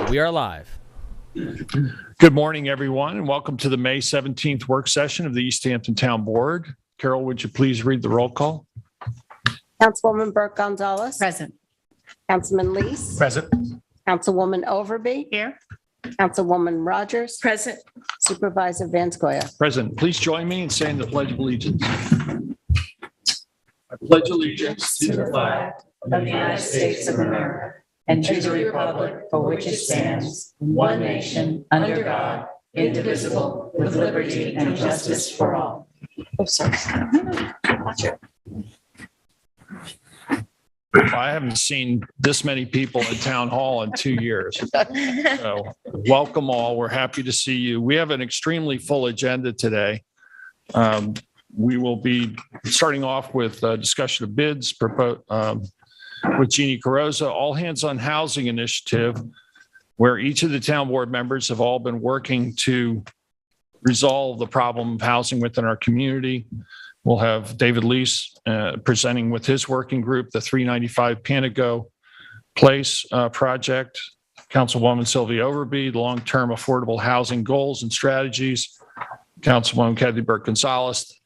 We are live. Good morning, everyone, and welcome to the May 17th work session of the East Hampton Town Board. Carol, would you please read the roll call? Councilwoman Burke Gonzalez. Present. Councilman Lees. Present. Councilwoman Overby. Here. Councilwoman Rogers. Present. Supervisor Van Scoya. Present. Please join me in saying the Pledge of Allegiance. I pledge allegiance To the flag of the United States of America and to the republic for which it stands, one nation, under God, indivisible, with liberty and justice for all. Oh, sorry. I haven't seen this many people at Town Hall in 2 years. So welcome all. We're happy to see you. We have an extremely full agenda today. We will be starting off with a discussion of bids with Jeannie Carrozza, All Hands on Housing Initiative, where each of the town board members have all been working to resolve the problem of housing within our community. We'll have David Lees presenting with his working group, the 395 Pantigo Place project. Councilwoman Sylvia Overby, the long-term affordable housing goals and strategies. Councilwoman Kathy Burke Gonzalez,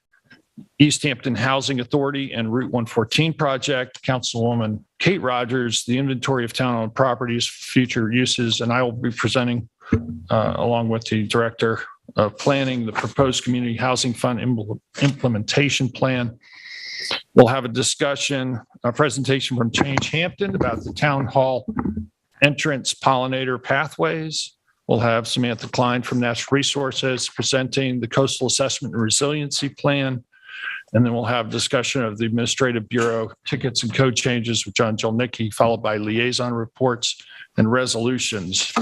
East Hampton Housing Authority and Route 114 project. Councilwoman Kate Rogers, the inventory of town-owned properties, future uses, and I will be presenting along with the Director of Planning, the proposed Community Housing Fund implementation plan. We'll have a presentation from Change Hampton about the town hall entrance pollinator pathways. We'll have Samantha Klein from Natural Resources presenting the Coastal Assessment and Resiliency Plan. And then we'll have discussion of the Administrative Bureau tickets and code changes with John Jelnicki, followed by liaison reports and resolutions.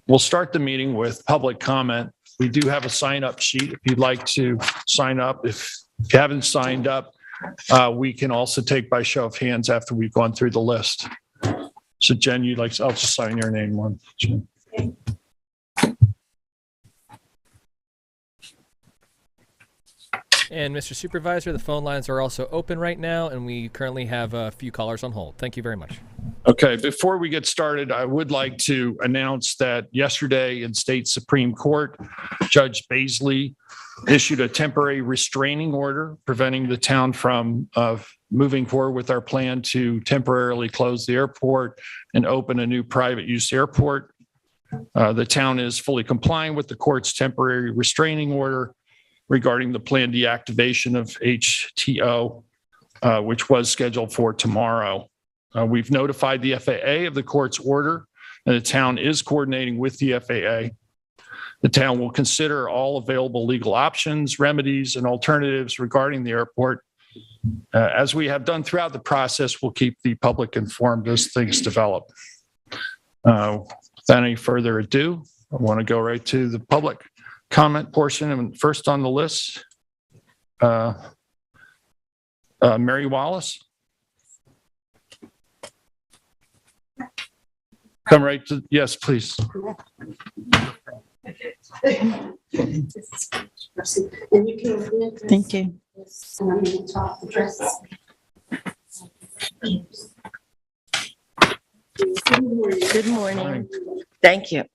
We'll start the meeting with public comment. We do have a sign-up sheet if you'd like to sign up. If you haven't signed up, we can also take by show of hands after we've gone through the list. So Jen, I'll just sign your name one. Jen. And Mr. Supervisor, the phone lines are also open right now, and we currently have a few callers on hold. Thank you very much. Okay, before we get started, I would like to announce that yesterday in State Supreme Court, Judge Baisley issued a temporary restraining order preventing the town from moving forward with our plan to temporarily close the airport and open a new private use airport. The town is fully complying with the court's temporary restraining order regarding the planned deactivation of HTO, which was scheduled for tomorrow. We've notified the FAA of the court's order, and the town is coordinating with the FAA. The town will consider all available legal options, remedies, and alternatives regarding the airport. As we have done throughout the process, we'll keep the public informed as things develop. Without any further ado, I want to go right to the public comment portion. And first on the list, Mary Wallace. Come right to, yes, please. Thank you. Good morning. Thank you.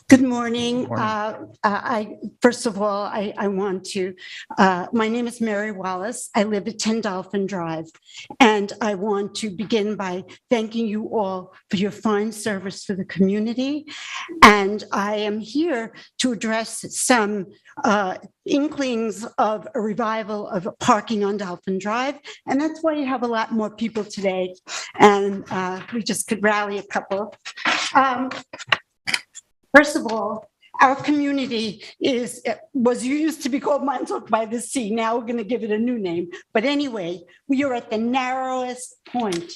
Good morning. First of all, I want to, my name is Mary Wallace. I live at 10 Dolphin Drive. And I want to begin by thanking you all for your fine service to the community. And I am here to address some inklings of a revival of parking on Dolphin Drive. And that's why you have a lot more people today. And we just could rally a couple. First of all, our community was used to be called Montauk by the Sea. Now we're going to give it a new name. But anyway, we are at the narrowest point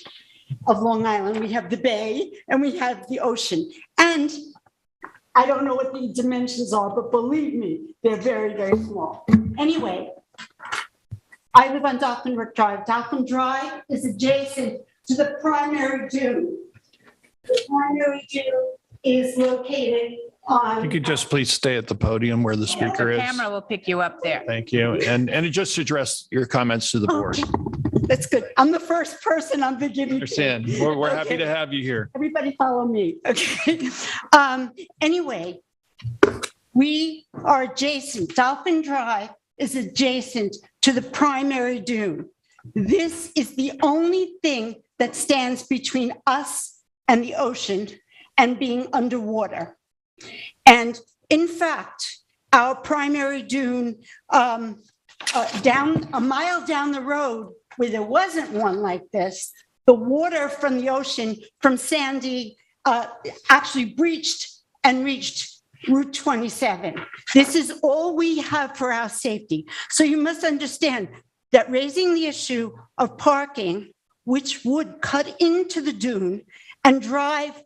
of Long Island. We have the bay and we have the ocean. And I don't know what the dimensions are, but believe me, they're very, very small. Anyway, I live on Dolphin Drive. Dolphin Drive is adjacent to the primary dune. The primary dune is located If you could just please stay at the podium where the speaker The is. camera will pick you up there. Thank you. And just address your comments to the board. That's good. I'm the first person I'm beginning to. Understand. We're happy Okay. to have you here. Everybody follow me, okay? Anyway, we are adjacent. Dolphin Drive is adjacent to the primary dune. This is the only thing that stands between us and the ocean and being underwater. And in fact, our primary dune, down a mile down the road where there wasn't one like this, the water from the ocean from Sandy actually breached and reached Route 27. This is all we have for our safety. So you must understand that raising the issue of parking, which would cut into the dune and drive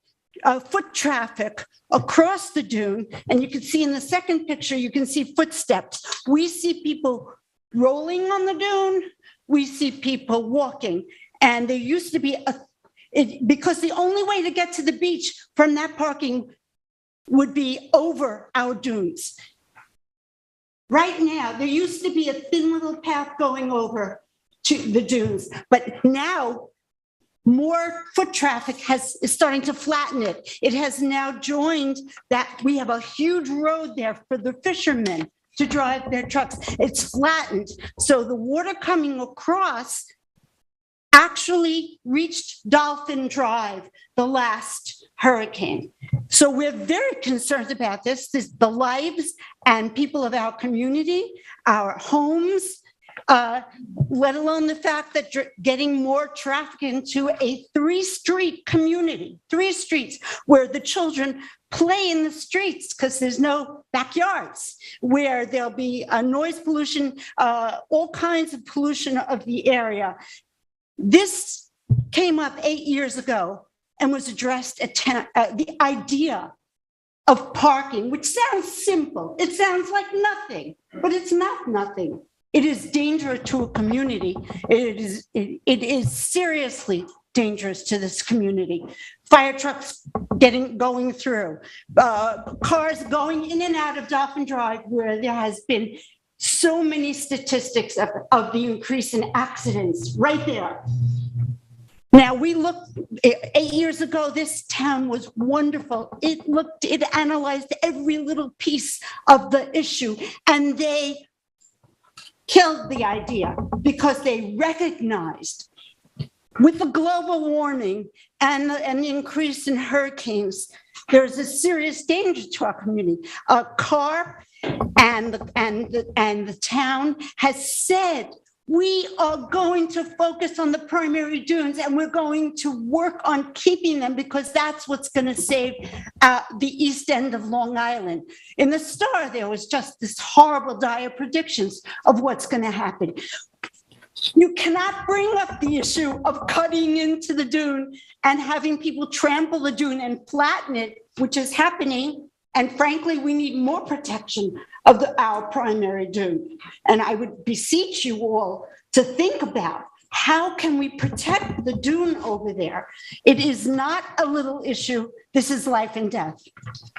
foot traffic across the dune, and you can see in the second picture, you can see footsteps. We see people rolling on the dune. We see people walking. And there used to be because the only way to get to the beach from that parking would be over our dunes. Right now, there used to be a thin little path going over to the dunes, but now more foot traffic is starting to flatten it. It has now joined that we have a huge road there for the fishermen to drive their trucks. It's flattened. So the water coming across actually reached Dolphin Drive the last hurricane. So we're very concerned about this the lives and people of our community, our homes, let alone the fact that getting more traffic into a 3-street community, 3 streets where the children play in the streets because there's no backyards, where there'll be a noise pollution, all kinds of pollution of the area. This came up 8 years ago and was addressed at the idea of parking, which sounds simple. It sounds like nothing, but it's not nothing. It is dangerous to a community. It is seriously dangerous to this community. Fire trucks going through, cars going in and out of Dolphin Drive, where there has been so many statistics of the increase in accidents right there. Now, we looked 8 years ago, this town was wonderful. It analyzed every little piece of the issue, and they killed the idea because they recognized with the global warming and the increase in hurricanes, there's a serious danger to our community. A car and the town has said, we are going to focus on the primary dunes and we're going to work on keeping them because that's what's going to save the east end of Long Island. In the Star, there was just this horrible dire predictions of what's going to happen. You cannot bring up the issue of cutting into the dune and having people trample the dune and flatten it, which is happening. And frankly, we need more protection of our primary dune. And I would beseech you all to think about how can we protect the dune over there? It is not a little issue. This is life and death.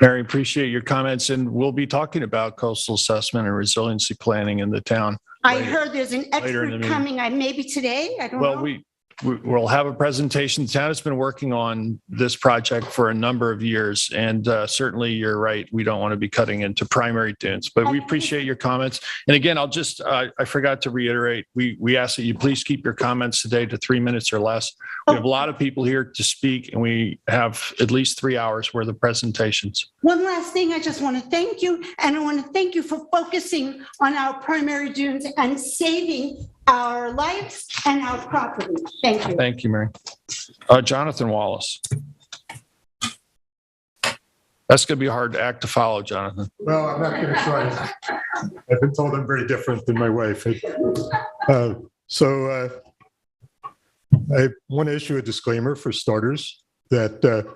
Mary, appreciate your comments. And we'll be talking about coastal assessment and resiliency planning in the town. I heard there's an expert coming, maybe today, I don't know. Well, we'll have a presentation. The town has been working on this project for a number of years, and certainly you're right. We don't want to be cutting into primary dunes, but we appreciate your comments. And again, I'll just, I forgot to reiterate, we ask that you please keep your comments today to 3 minutes or less. We have a lot of people here to speak, and we have at least 3 hours worth of presentations. One last thing, I just want to thank you, and I want to thank you for focusing on our primary dunes and saving our lives and our property. Thank you. Thank you, Mary. Jonathan Wallace. That's going to be a hard act to follow, Jonathan. Well, I'm not going to try. I've been told I'm very different than my wife. I want to issue a disclaimer for starters that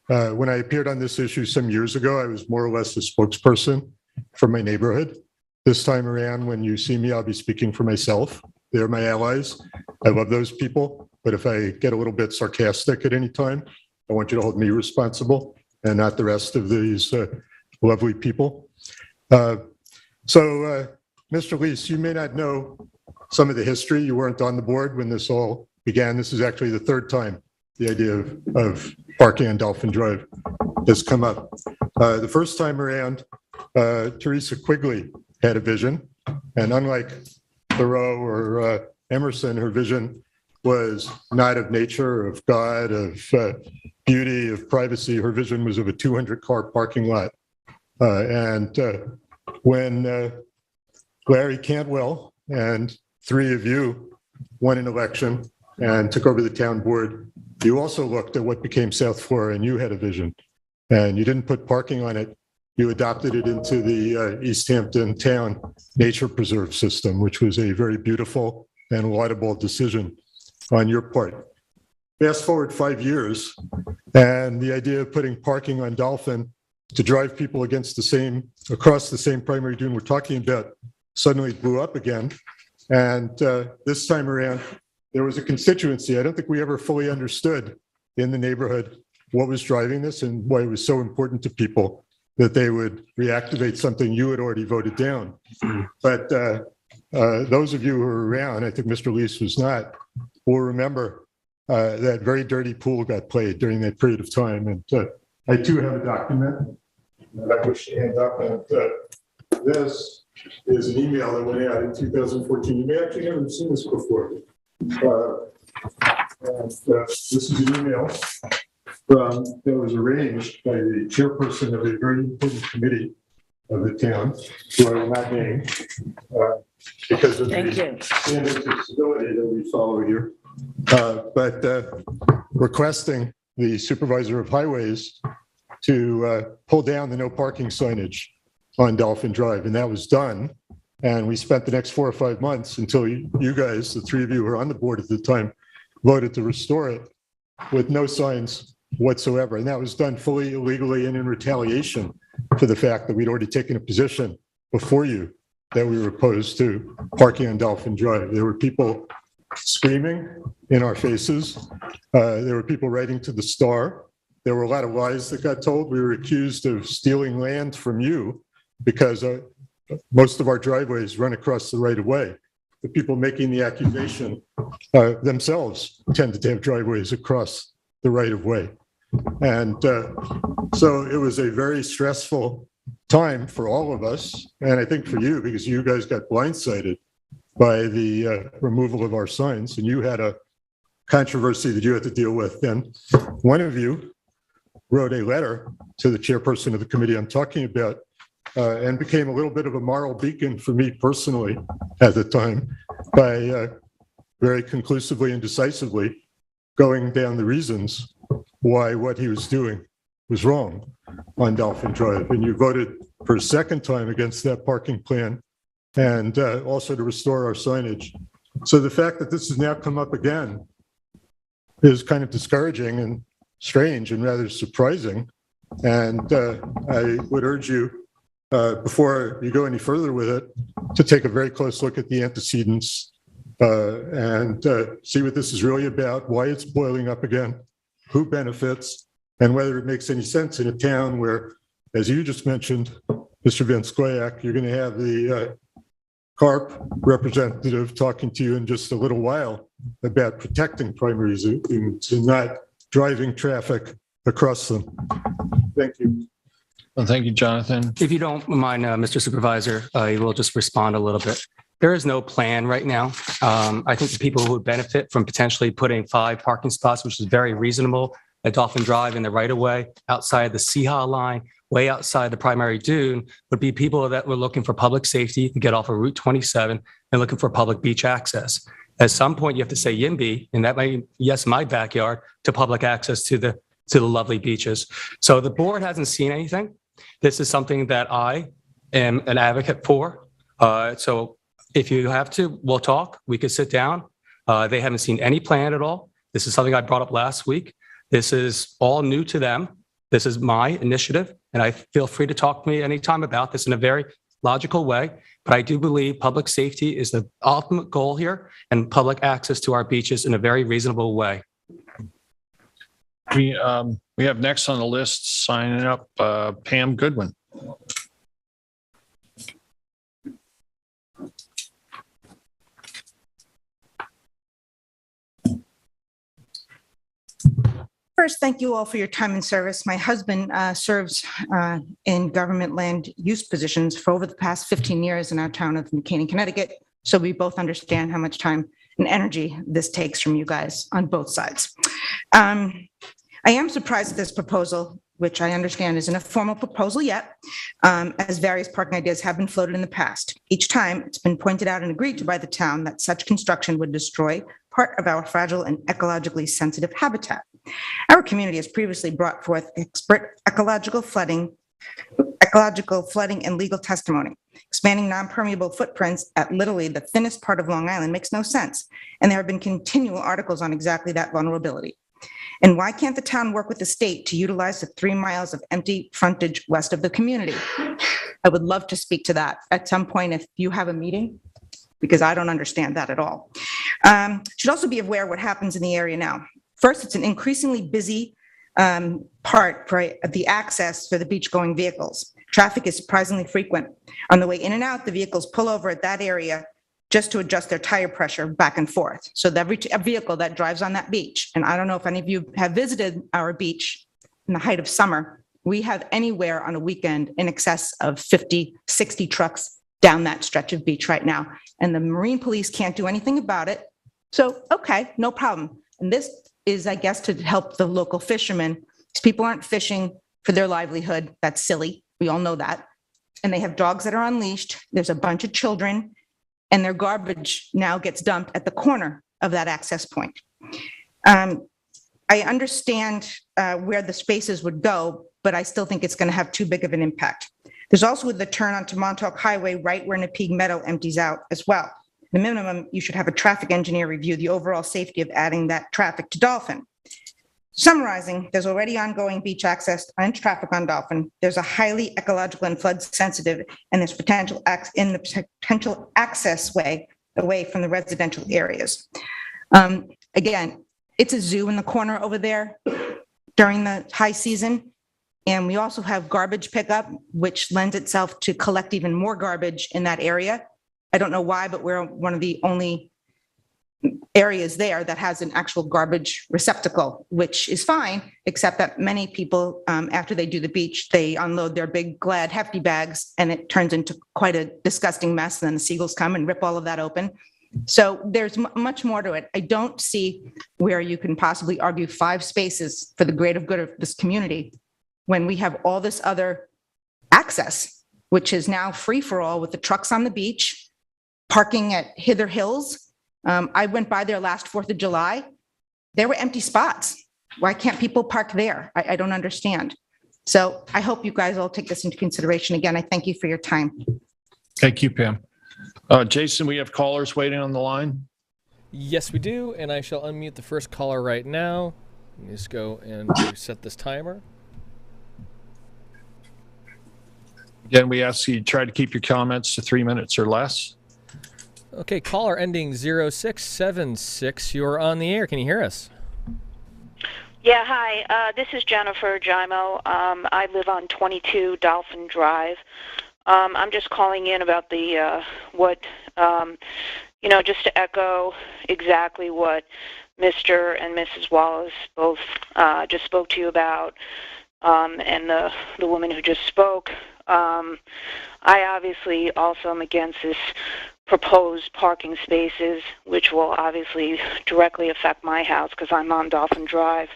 when I appeared on this issue some years ago, I was more or less a spokesperson for my neighborhood. This time around, when you see me, I'll be speaking for myself. They're my allies. I love those people. But if I get a little bit sarcastic at any time, I want you to hold me responsible and not the rest of these lovely people. Mr. Leese, you may not know some of the history. You weren't on the board when this all began. This is actually the third time the idea of parking on Dolphin Drive has come up. The first time around, Teresa Quigley had a vision, and unlike Thoreau or Emerson, her vision was not of nature, of God, of beauty, of privacy. Her vision was of a 200-car parking lot. When Larry Cantwell and three of you won an election and took over the town board, you also looked at what became South Florida, and you had a vision. And you didn't put parking on it. You adopted it into the East Hampton Town Nature Preserve system, which was a very beautiful and laudable decision on your part. Fast forward 5 years, and the idea of putting parking on Dolphin to drive people across the same primary dune we're talking about suddenly blew up again. And this time around, there was a constituency. I don't think we ever fully understood in the neighborhood what was driving this and why it was so important to people that they would reactivate something you had already voted down. But those of you who are around, I think Mr. Leese was not, will remember that very dirty pool got played during that period of time. And I too have a document that I wish to hand up. And this is an email that went out in 2014. You may actually never have seen this before. This is an email that was arranged by the chairperson of a very important committee of the town, who I will not name, because of the standards of civility that we follow here, but requesting the supervisor of highways to pull down the no parking signage on Dolphin Drive, and that was done. And we spent the next 4 or 5 months until you guys, the three of you who were on the board at the time, voted to restore it with no signs whatsoever. And that was done fully illegally and in retaliation for the fact that we'd already taken a position before you that we were opposed to parking on Dolphin Drive. There were people screaming in our faces. There were people writing to the Star. There were a lot of lies that got told. We were accused of stealing land from you because most of our driveways run across the right of way. The people making the accusation themselves tended to have driveways across the right of way. And so it was a very stressful time for all of us. And I think for you, because you guys got blindsided by the removal of our signs, and you had a controversy that you had to deal with. Then one of you wrote a letter to the chairperson of the committee I'm talking about, and became a little bit of a moral beacon for me personally at the time by very conclusively and decisively going down the reasons why what he was doing was wrong on Dolphin Drive. And you voted for a second time against that parking plan and also to restore our signage. So the fact that this has now come up again is kind of discouraging and strange and rather surprising. And I would urge you, before you go any further with it, to take a very close look at the antecedents and see what this is really about, why it's boiling up again, who benefits, and whether it makes any sense in a town where, as you just mentioned, Mr. Van Scoyac, you're going to have the CARP representative talking to you in just a little while about protecting primary zones and not driving traffic across them. Thank you. Well, thank you, Jonathan. If you don't mind, Mr. Supervisor, I will just respond a little bit. There is no plan right now. I think the people who would benefit from potentially putting 5 parking spots, which is very reasonable, at Dolphin Drive in the right of way, outside the CHA line, way outside the primary dune, would be people that were looking for public safety to get off of Route 27 and looking for public beach access. At some point, you have to say YIMBY, and that may, yes, my backyard, to public access to the lovely beaches. So the board hasn't seen anything. This is something that I am an advocate for. So if you have to, we'll talk. We could sit down. They haven't seen any plan at all. This is something I brought up last week. This is all new to them. This is my initiative, and I feel free to talk to me anytime about this in a very logical way. But I do believe public safety is the ultimate goal here, and public access to our beaches in a very reasonable way. We have next on the list signing up Pam Goodwin. First, thank you all for your time and service. My husband serves in government land use positions for over the past 15 years in our town of New Canaan, Connecticut. So we both understand how much time and energy this takes from you guys on both sides. I am surprised at this proposal, which I understand isn't a formal proposal yet, as various parking ideas have been floated in the past. Each time, it's been pointed out and agreed to by the town that such construction would destroy part of our fragile and ecologically sensitive habitat. Our community has previously brought forth expert ecological flooding and legal testimony. Expanding non-permeable footprints at literally the thinnest part of Long Island makes no sense, and there have been continual articles on exactly that vulnerability. And why can't the town work with the state to utilize the 3 miles of empty frontage west of the community? I would love to speak to that at some point if you have a meeting, because I don't understand that at all. Should also be aware of what happens in the area now. First, it's an increasingly busy part for the access for the beach-going vehicles. Traffic is surprisingly frequent. On the way in and out, the vehicles pull over at that area just to adjust their tire pressure back and forth. So every vehicle that drives on that beach, and I don't know if any of you have visited our beach in the height of summer, we have anywhere on a weekend in excess of 50, 60 trucks down that stretch of beach right now. And the Marine Police can't do anything about it. So, okay, no problem. And this is, I guess, to help the local fishermen. These people aren't fishing for their livelihood. That's silly. We all know that. And they have dogs that are unleashed. There's a bunch of children, and their garbage now gets dumped at the corner of that access point. I understand where the spaces would go, but I still think it's going to have too big of an impact. There's also the turn onto Montauk Highway right where Napeague Meadow empties out as well. The minimum, you should have a traffic engineer review the overall safety of adding that traffic to Dolphin. Summarizing, there's already ongoing beach access and traffic on Dolphin. There's a highly ecological and flood sensitive, and there's potential access way away from the residential areas. Again, it's a zoo in the corner over there during the high season. And we also have garbage pickup, which lends itself to collect even more garbage in that area. I don't know why, but we're one of the only areas there that has an actual garbage receptacle, which is fine, except that many people, after they do the beach, they unload their big Glad hefty bags and it turns into quite a disgusting mess. And then the seagulls come and rip all of that open. So there's much more to it. I don't see where you can possibly argue 5 spaces for the greater good of this community when we have all this other access, which is now free for all with the trucks on the beach, parking at Hither Hills. I went by there last 4th of July. There were empty spots. Why can't people park there? I don't understand. So I hope you guys all take this into consideration. Again, I thank you for your time. Thank you, Pam. Jason, we have callers waiting on the line. Yes, we do, and I shall unmute the first caller right now. Let me just go and reset this timer. Again, we ask you to try to keep your comments to 3 minutes or less. Okay, caller ending 0676. You're on the air. Can you hear us? Yeah, hi. This is Jennifer Gimo. I live on 22 Dolphin Drive. I'm just calling in about the just to echo exactly what Mr. and Mrs. Wallace both just spoke to you about, and the woman who just spoke. I obviously also am against this proposed parking spaces, which will obviously directly affect my house because I'm on Dolphin Drive.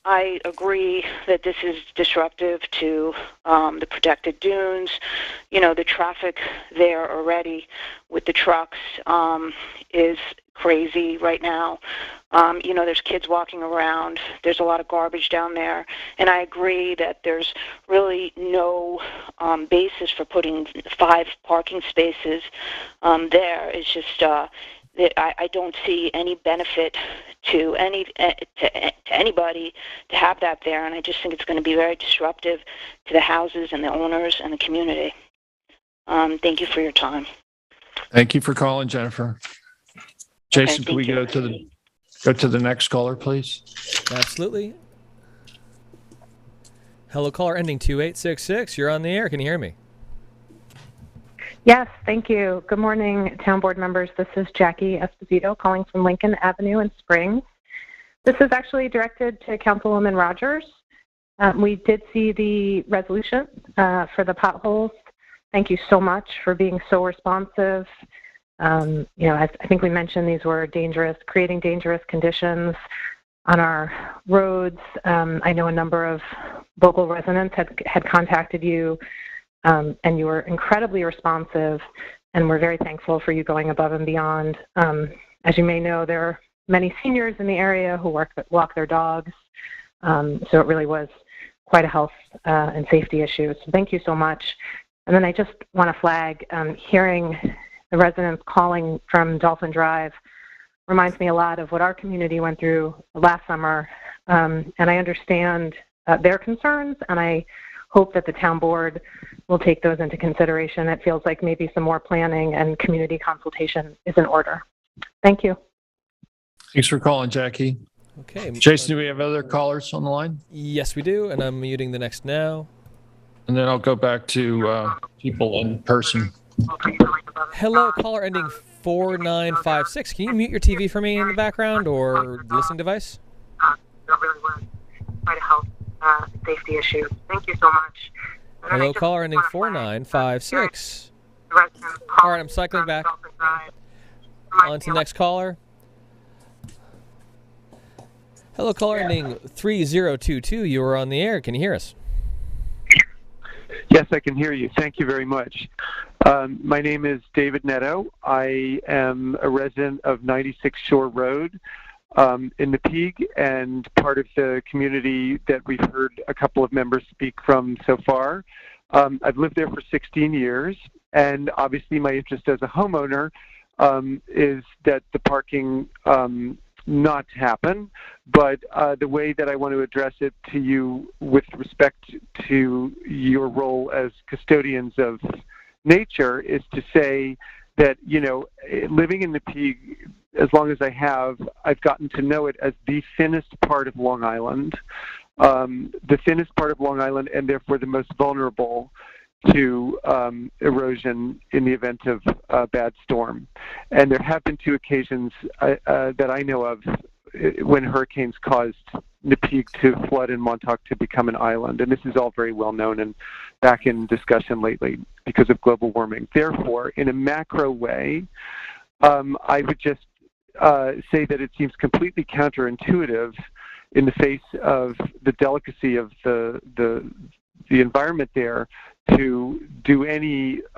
I agree that this is disruptive to the protected dunes. The traffic there already with the trucks is crazy right now. There's kids walking around. There's a lot of garbage down there. And I agree that there's really no basis for putting 5 parking spaces there. It's just that I don't see any benefit to anybody to have that there, and I just think it's going to be very disruptive to the houses and the owners and the community. Thank you for your time. Thank you for calling, Jennifer. Jason, Okay, can we go to the next caller, please? Absolutely. Hello, caller ending 2866. You're on the air. Can you hear me? Yes, thank you. Good morning, town board members. This is Jackie Esposito calling from Lincoln Avenue in Springs. This is actually directed to Councilwoman Rogers. We did see the resolution for the potholes. Thank you so much for being so responsive. You know, as I think we mentioned, these were creating dangerous conditions on our roads. I know a number of local residents had contacted you, and you were incredibly responsive, and we're very thankful for you going above and beyond. As you may know, there are many seniors in the area who walk their dogs, so it really was quite a health and safety issue. So thank you so much. And then I just want to flag, hearing the residents calling from Dolphin Drive reminds me a lot of what our community went through last summer. And I understand their concerns, and I hope that the town board will take those into consideration. It feels like maybe some more planning and community consultation is in order. Thank you. Thanks for calling, Jackie. Okay. Jason, do we have other callers on the line? Yes, we do, and I'm muting the next now. And then I'll go back to people in person. Hello, caller ending 4956. Can you mute your TV for me in the background or listening device? That really was quite a health safety issue. Thank you so much. Hello, caller ending 4956. All right, I'm cycling back. On to the next caller. Hello, caller ending 3022. You are on the air. Can you hear us? Yes, I can hear you. Thank you very much. My name is David Netto. I am a resident of 96 Shore Road in Napeague, and part of the community that we've heard a couple of members speak from so far. I've lived there for 16 years, and obviously my interest as a homeowner is that the parking not happen, but the way that I want to address it to you with respect to your role as custodians of nature is to say that, you know, living in Napeague, as long as I have, I've gotten to know it as the thinnest part of Long Island, the thinnest part of Long Island, and therefore the most vulnerable to erosion in the event of a bad storm. And there have been two occasions that I know of when hurricanes caused Napeague to flood and Montauk to become an island. And this is all very well known and back in discussion lately because of global warming. Therefore, in a macro way, I would just say that it seems completely counterintuitive in the face of the delicacy of the environment there to do anything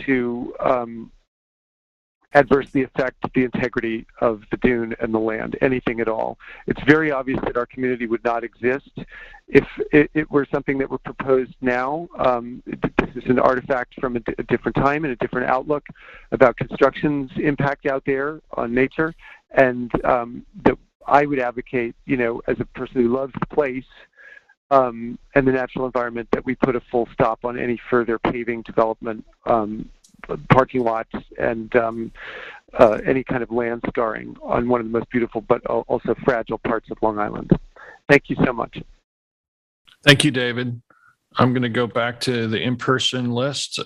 to adversely affect the integrity of the dune and the land, anything at all. It's very obvious that our community would not exist if it were something that were proposed now. This is an artifact from a different time and a different outlook about construction's impact out there on nature, and that I would advocate, you know, as a person who loves the place, and the natural environment, that we put a full stop on any further paving development, parking lots, and any kind of land scarring on one of the most beautiful but also fragile parts of Long Island. Thank you so much. Thank you, David. I'm going to go back to the in-person list.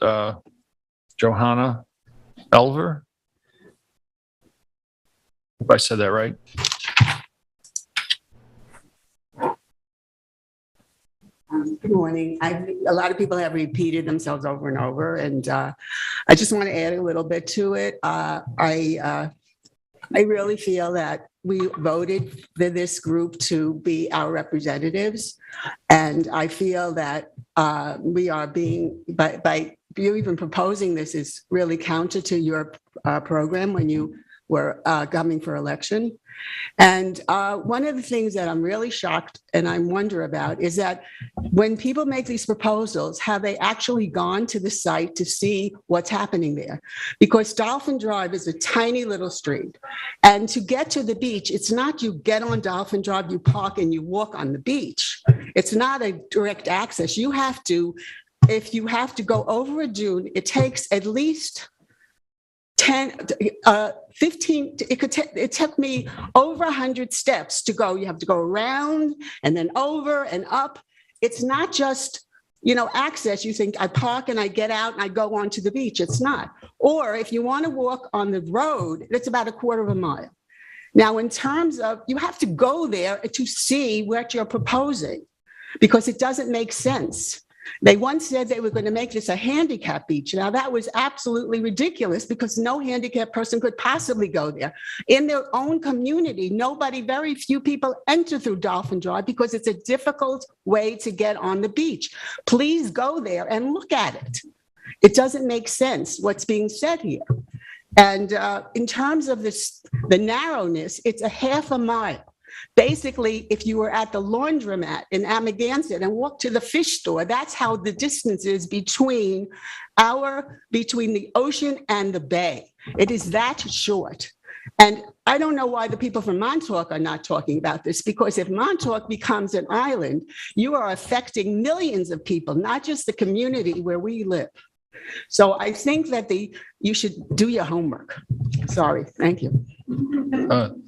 Johanna Elver. Hope I said that right. Good morning. A lot of people have repeated themselves over and over, and I just want to add a little bit to it. I really feel that we voted for this group to be our representatives, and I feel that we are being, by you even proposing this is really counter to your program when you were coming for election. And one of the things that I'm really shocked and I wonder about is that when people make these proposals, have they actually gone to the site to see what's happening there? Because Dolphin Drive is a tiny little street. And to get to the beach, it's not you get on Dolphin Drive, you park and you walk on the beach. It's not a direct access. You have to, if you have to go over a dune, it takes at least 10, 15, it took me over 100 steps to go. You have to go around and then over and up. It's not just, you know, access. You think I park and I get out and I go onto the beach. It's not. Or if you want to walk on the road, it's about a quarter of a mile. Now, in terms of, you have to go there to see what you're proposing because it doesn't make sense. They once said they were going to make this a handicap beach. Now, that was absolutely ridiculous because no handicapped person could possibly go there. In their own community, very few people enter through Dolphin Drive because it's a difficult way to get on the beach. Please go there and look at it. It doesn't make sense what's being said here. And in terms of the narrowness, it's a half a mile. Basically, if you were at the laundromat in Amagansett and walked to the fish store, that's how the distance is between the ocean and the bay. It is that short. And I don't know why the people from Montauk are not talking about this, because if Montauk becomes an island, you are affecting millions of people, not just the community where we live. So I think that you should do your homework. Sorry, thank you.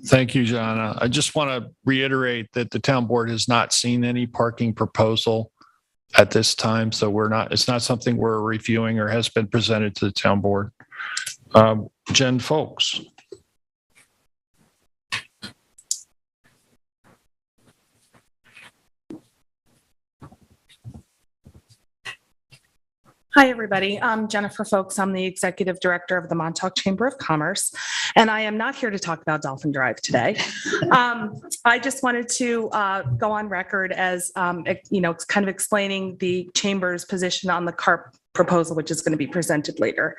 Thank you, Jana. I just want to reiterate that the town board has not seen any parking proposal at this time. So it's not something we're reviewing or has been presented to the town board. Jen Folks. Hi, everybody. I'm Jennifer Folks. I'm the Executive Director of the Montauk Chamber of Commerce, and I am not here to talk about Dolphin Drive today. I just wanted to go on record as, kind of explaining the Chamber's position on the CARP proposal, which is going to be presented later.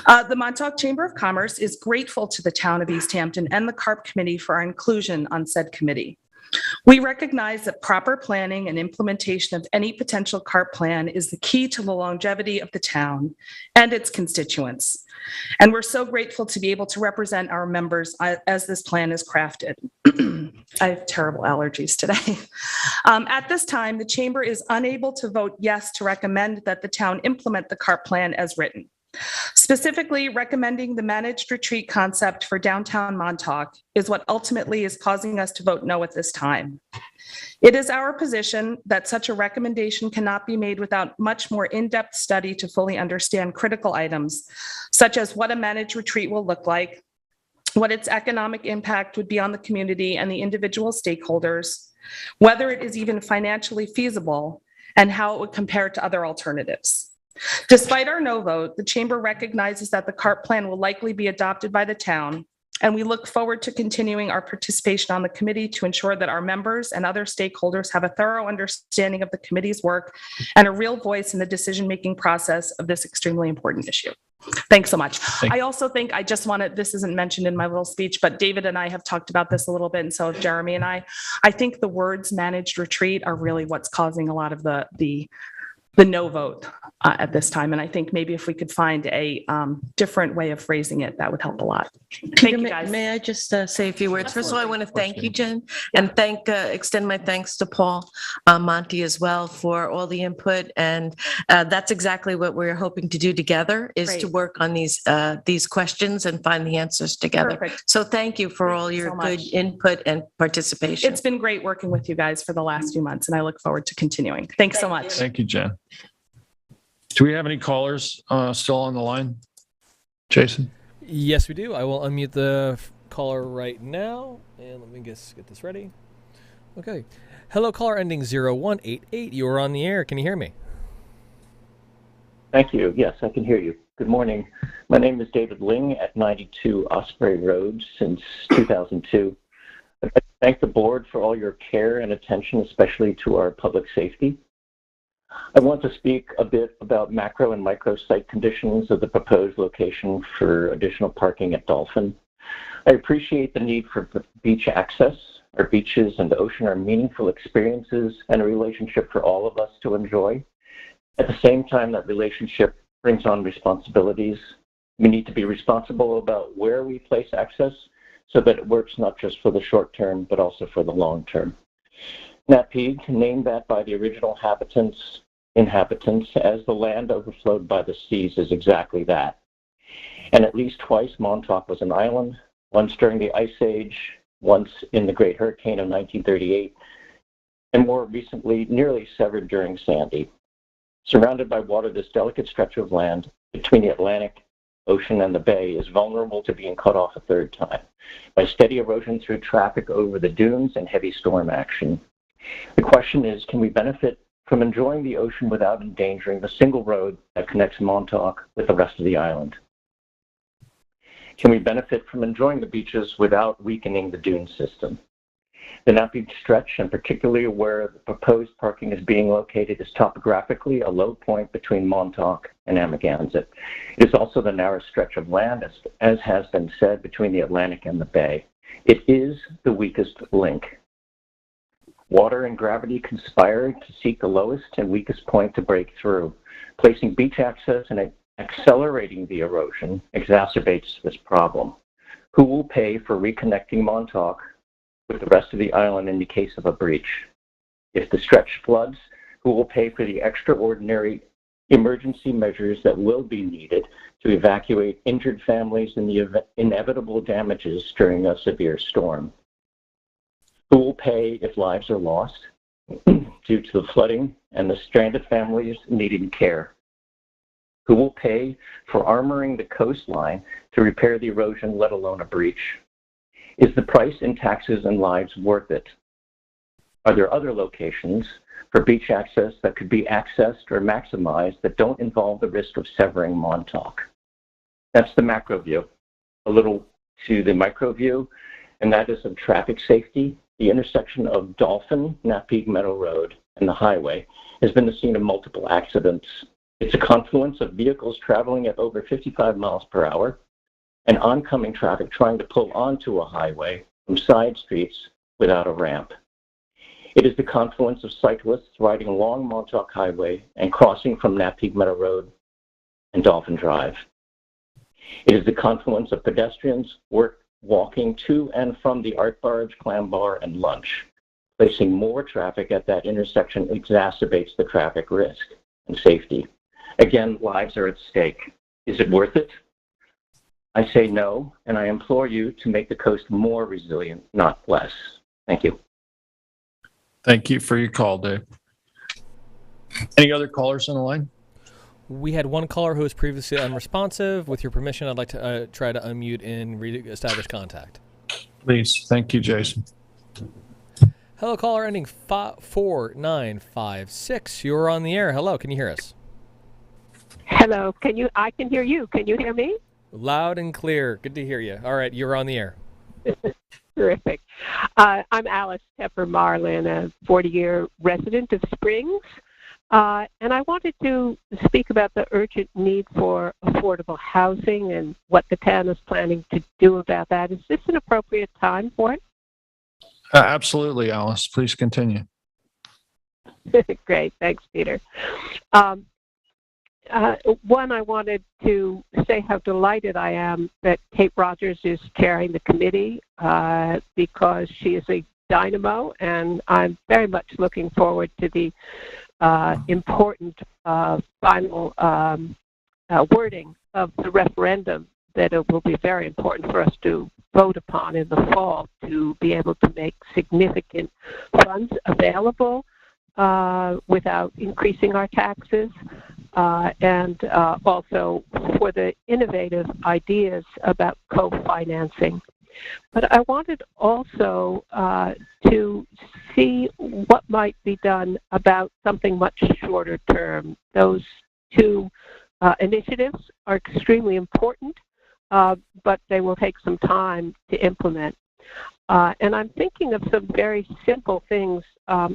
The Montauk Chamber of Commerce is grateful to the town of East Hampton and the CARP committee for our inclusion on said committee. We recognize that proper planning and implementation of any potential CARP plan is the key to the longevity of the town and its constituents. And we're so grateful to be able to represent our members as this plan is crafted. I have terrible allergies today. At this time, the Chamber is unable to vote yes to recommend that the town implement the CARP plan as written. Specifically, recommending the managed retreat concept for downtown Montauk is what ultimately is causing us to vote no at this time. It is our position that such a recommendation cannot be made without much more in-depth study to fully understand critical items, such as what a managed retreat will look like, what its economic impact would be on the community and the individual stakeholders, whether it is even financially feasible, and how it would compare to other alternatives. Despite our no vote, the Chamber recognizes that the CARP plan will likely be adopted by the town, and we look forward to continuing our participation on the committee to ensure that our members and other stakeholders have a thorough understanding of the committee's work and a real voice in the decision-making process of this extremely important issue. Thanks so much. I also think this isn't mentioned in my little speech, but David and I have talked about this a little bit, and so have Jeremy and I think the words managed retreat are really what's causing a lot of the no vote at this time. And I think maybe if we could find a different way of phrasing it, that would help a lot. Thank you, guys. May I just say a few words? First of all, I want to thank you, Jen, and extend my thanks to Paul Monty as well for all the input. And that's exactly what we're hoping to do together, is to work on these questions and find the answers together. Perfect. So thank you for all your good input and participation. It's been great working with you guys for the last few months, and I look forward to continuing. Thanks so much. Thank you, Jen. Do we have any callers still on the line? Jason? Yes, we do. I will unmute the caller right now. And let me get this ready. Okay. Hello, caller ending 0188. You are on the air. Can you hear me? Thank you. Yes, I can hear you. Good morning. My name is David Ling at 92 Osprey Road since 2002. I'd like to thank the board for all your care and attention, especially to our public safety. I want to speak a bit about macro and micro site conditions of the proposed location for additional parking at Dolphin. I appreciate the need for beach access. Our beaches and the ocean are meaningful experiences and a relationship for all of us to enjoy. At the same time, that relationship brings on responsibilities. We need to be responsible about where we place access so that it works not just for the short term, but also for the long term. Napeague, named that by the original inhabitants as the land overflowed by the seas, is exactly that. And at least twice, Montauk was an island, once during the Ice Age, once in the Great Hurricane of 1938, and more recently, nearly severed during Sandy. Surrounded by water, this delicate stretch of land between the Atlantic ocean and the bay is vulnerable to being cut off a third time by steady erosion through traffic over the dunes and heavy storm action. The question is, can we benefit from enjoying the ocean without endangering the single road that connects Montauk with the rest of the island? Can we benefit from enjoying the beaches without weakening the dune system? The Nappy stretch, and particularly where the proposed parking is being located, is topographically a low point between Montauk and Amagansett. It is also the narrowest stretch of land, as has been said, between the Atlantic and the Bay. It is the weakest link. Water and gravity conspire to seek the lowest and weakest point to break through. Placing beach access and accelerating the erosion exacerbates this problem. Who will pay for reconnecting Montauk with the rest of the island in the case of a breach? If the stretch floods, who will pay for the extraordinary emergency measures that will be needed to evacuate injured families and the inevitable damages during a severe storm? Who will pay if lives are lost due to the flooding and the stranded families needing care? Who will pay for armoring the coastline to repair the erosion, let alone a breach? Is the price in taxes and lives worth it? Are there other locations for beach access that could be accessed or maximized that don't involve the risk of severing Montauk? That's the macro view. A little to the micro view, and that is of traffic safety. The intersection of Dolphin, Napeague Meadow Road, and the highway has been the scene of multiple accidents. It's a confluence of vehicles traveling at over 55 miles per hour and oncoming traffic trying to pull onto a highway from side streets without a ramp. It is the confluence of cyclists riding along Montauk Highway and crossing from Napeague Meadow Road and Dolphin Drive. It is the confluence of pedestrians walking to and from the Art Barge, Clam Bar, and Lunch. Placing more traffic at that intersection exacerbates the traffic risk and safety. Again, lives are at stake. Is it worth it? I say no, and I implore you to make the coast more resilient, not less. Thank you. Thank you for your call, Dave. Any other callers on the line? We had one caller who was previously unresponsive. With your permission, I'd like to try to unmute and re-establish contact. Please. Thank you, Jason. Hello, caller ending 4956. You're on the air. Hello, can you hear us? Hello, I can hear you. Can you hear me? Loud and clear. Good to hear you. All right, you're on the air. Terrific. I'm Alice Tepper Marlin, a 40-year resident of Springs. And I wanted to speak about the urgent need for affordable housing and what the town is planning to do about that. Is this an appropriate time for it? Absolutely, Alice. Please continue. Great. Thanks, Peter. One, I wanted to say how delighted I am that Kate Rogers is chairing the committee because she is a dynamo, and I'm very much looking forward to the important final wording of the referendum that it will be very important for us to vote upon in the fall to be able to make significant funds available without increasing our taxes, and also for the innovative ideas about co-financing. But I wanted also to see what might be done about something much shorter term. Those two initiatives are extremely important, but they will take some time to implement. And I'm thinking of some very simple things.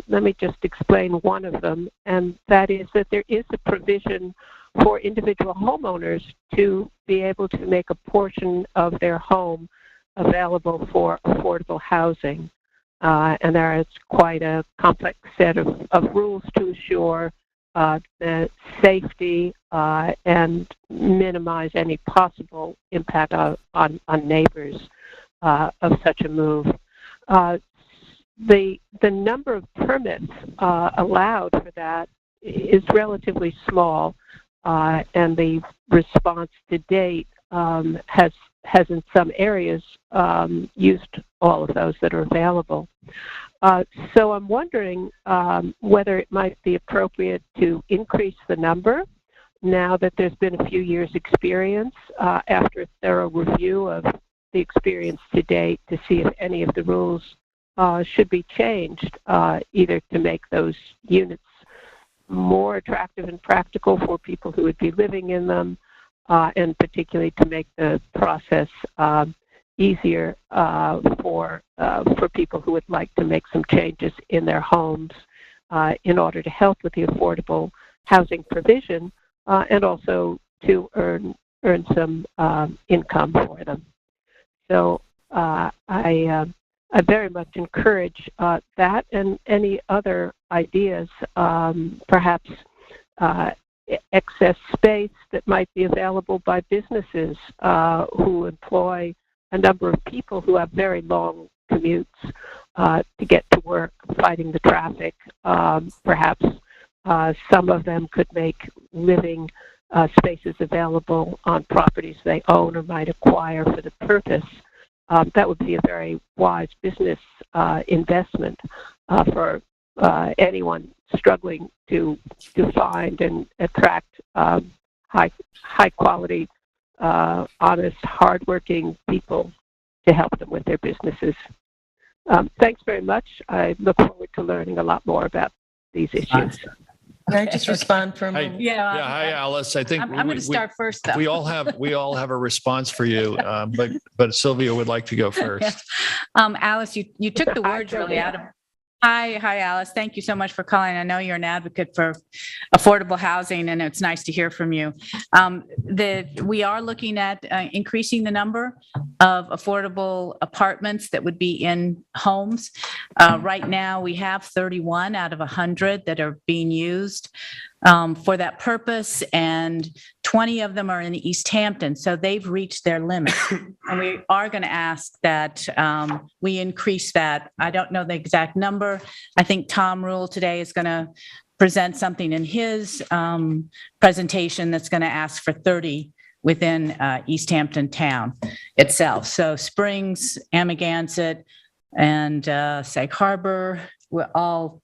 Let me just explain one of them, and that is that there is a provision for individual homeowners to be able to make a portion of their home available for affordable housing. And there is quite a complex set of rules to assure the safety and minimize any possible impact on neighbors of such a move. The number of permits allowed for that is relatively small, and the response to date has in some areas used all of those that are available. So I'm wondering whether it might be appropriate to increase the number now that there's been a few years' experience, after a thorough review of the experience to date, to see if any of the rules should be changed, either to make those units more attractive and practical for people who would be living in them, and particularly to make the process easier for people who would like to make some changes in their homes in order to help with the affordable housing provision, and also to earn some income for them. So I very much encourage that and any other ideas, perhaps excess space that might be available by businesses who employ a number of people who have very long commutes to get to work, fighting the traffic. Perhaps some of them could make living spaces available on properties they own or might acquire for the purpose. That would be a very wise business investment for anyone struggling to find and attract high quality, honest, hardworking people to help them with their businesses. Thanks very much. I look forward to learning a lot more about these issues. Can I just respond for a moment? Yeah. Hi, Alice. I think I'm going to start first, though. we all have a response for you, but Sylvia would like to go first. Alice, you took the words really out of. Hi, Alice. Thank you so much for calling. I know you're an advocate for affordable housing, and it's nice to hear from you. We are looking at increasing the number of affordable apartments that would be in homes. Right now, we have 31 out of 100 that are being used for that purpose, and 20 of them are in East Hampton, so they've reached their limit. And we are going to ask that we increase that. I don't know the exact number. I think Tom Rule today is going to present something in his presentation that's going to ask for 30 within East Hampton town itself. So Springs, Amagansett, and Sag Harbor will all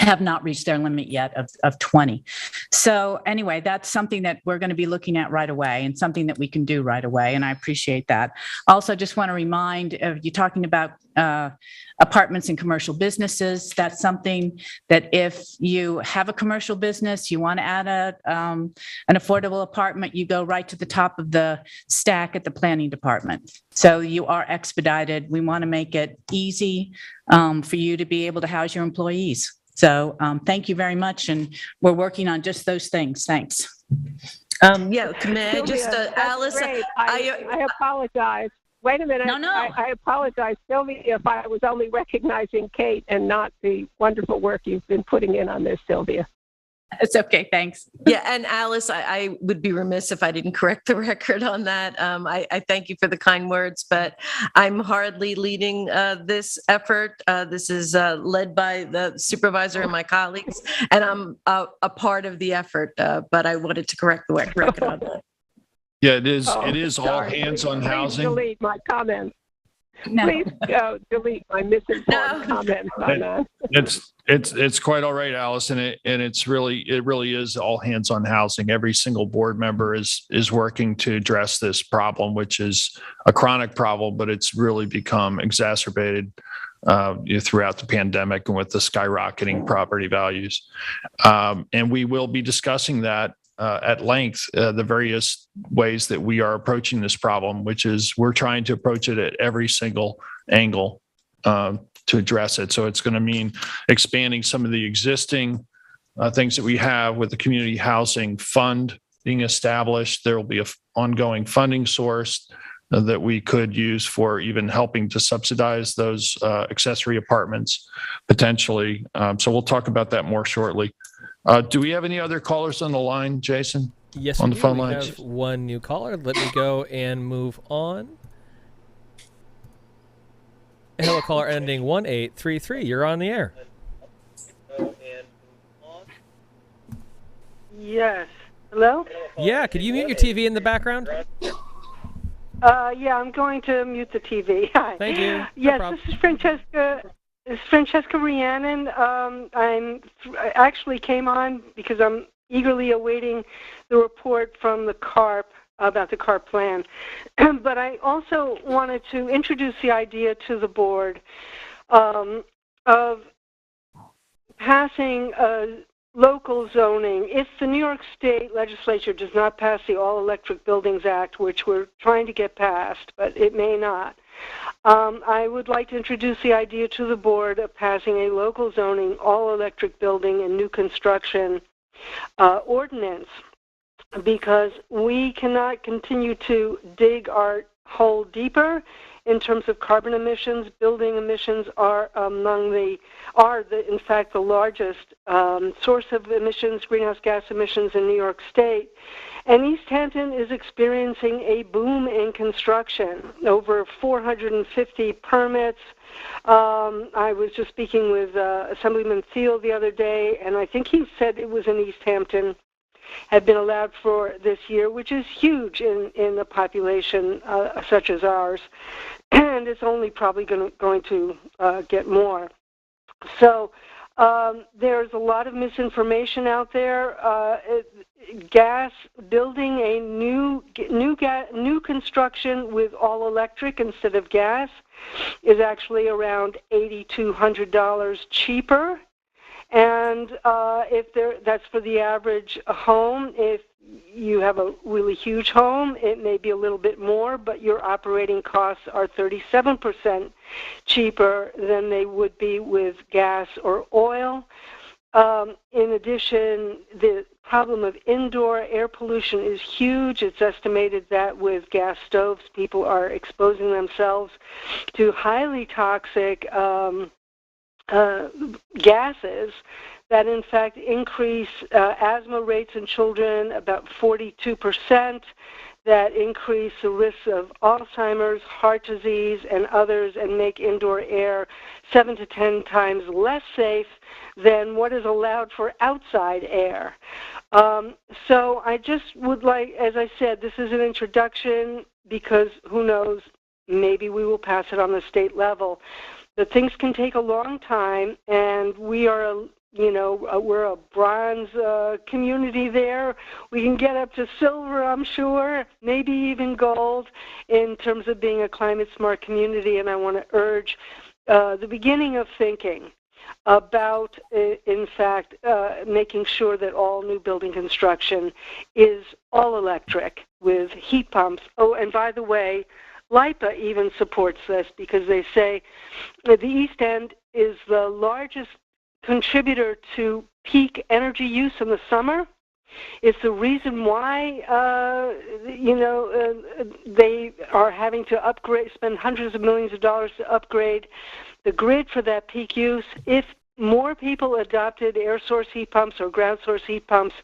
have not reached their limit yet of 20. So anyway, that's something that we're going to be looking at right away and something that we can do right away. And I appreciate that. Also, just want to remind you talking about apartments and commercial businesses. That's something that if you have a commercial business, you want to add an affordable apartment, you go right to the top of the stack at the planning department. So you are expedited. We want to make it easy for you to be able to house your employees. So thank you very much. And we're working on just those things. Thanks. May I just, Alice? I apologize. Wait a minute. No. I apologize, Sylvia, if I was only recognizing Kate and not the wonderful work you've been putting in on this, Sylvia. It's okay. Thanks. Yeah. And Alice, I would be remiss if I didn't correct the record on that. I thank you for the kind words, but I'm hardly leading this effort. This is led by the supervisor and my colleagues, and I'm a part of the effort, but I wanted to correct the record on that. Yeah, it is all hands on Please housing. delete my comments. No. Please delete my misinformed comments on that. It's quite all right, Alice, and it really is all hands on housing. Every single board member is working to address this problem, which is a chronic problem, but it's really become exacerbated throughout the pandemic and with the skyrocketing property values. And we will be discussing that at length, the various ways that we are approaching this problem, which is we're trying to approach it at every single angle to address it. So it's going to mean expanding some of the existing things that we have with the community housing fund being established. There will be an ongoing funding source that we could use for even helping to subsidize those accessory apartments potentially. So we'll talk about that more shortly. Do we have any other callers on the line, Jason? Yes, on the phone we lines? have one new caller. Let me go and move on. Hello, caller ending 1833. You're on the air. Yes. Hello? Yeah, could you mute your TV in the background? Yeah, I'm going to mute the TV. Hi. Thank you. No Yes, problem. this is Francesca. It's Francesca Rhiannon. I actually came on because I'm eagerly awaiting the report from the CARP about the CARP plan. But I also wanted to introduce the idea to the board of passing local zoning. If the New York State legislature does not pass the All Electric Buildings Act, which we're trying to get passed, but it may not, I would like to introduce the idea to the board of passing a local zoning, all electric building and new construction ordinance, because we cannot continue to dig our hole deeper in terms of carbon emissions. Building emissions are in fact the largest source of emissions, greenhouse gas emissions in New York State. And East Hampton is experiencing a boom in construction, over 450 permits. I was just speaking with Assemblyman Thiel the other day, and I think he said it was in East Hampton had been allowed for this year, which is huge in a population such as ours, and it's only probably going to get more. So there's a lot of misinformation out there. Building a new construction with all electric instead of gas is actually around $8,200 cheaper. And that's for the average home. If you have a really huge home, it may be a little bit more, but your operating costs are 37% cheaper than they would be with gas or oil. In addition, the problem of indoor air pollution is huge. It's estimated that with gas stoves, people are exposing themselves to highly toxic gases that in fact increase asthma rates in children about 42%, that increase the risk of Alzheimer's, heart disease, and others, and make indoor air 7 to 10 times less safe than what is allowed for outside air. So I just would like, as I said, this is an introduction because who knows, maybe we will pass it on the state level. But things can take a long time, and we are, we're a bronze community there. We can get up to silver, I'm sure, maybe even gold in terms of being a climate-smart community, and I want to urge the beginning of thinking about, in fact, making sure that all new building construction is all electric with heat pumps. Oh, and by the way, LIPA even supports this because they say that the East End is the largest contributor to peak energy use in the summer. It's the reason why, they are having to spend hundreds of millions of dollars to upgrade the grid for that peak use. If more people adopted air source heat pumps or ground source heat pumps,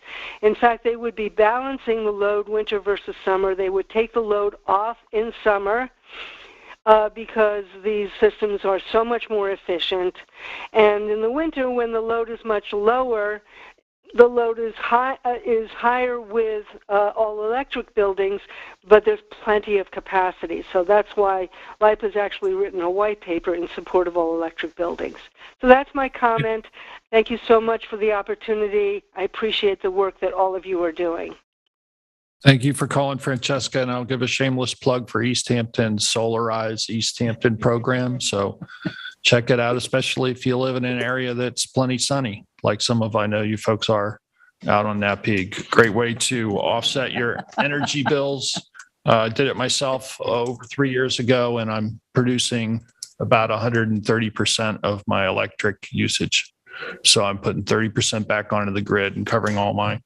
in fact, they would be balancing the load winter versus summer. They would take the load off in summer because these systems are so much more efficient. And in the winter, when the load is much lower, the load is higher with all electric buildings, but there's plenty of capacity. So that's why LIPA has actually written a white paper in support of all electric buildings. So that's my comment. Thank you so much for the opportunity. I appreciate the work that all of you are doing. Thank you for calling, Francesca, and I'll give a shameless plug for East Hampton's Solarize East Hampton program. So check it out, especially if you live in an area that's plenty sunny, like I know you folks are out on Napeague. Great way to offset your energy bills. I did it myself over 3 years ago, and I'm producing about 130% of my electric usage. So I'm putting 30% back onto the grid and covering all my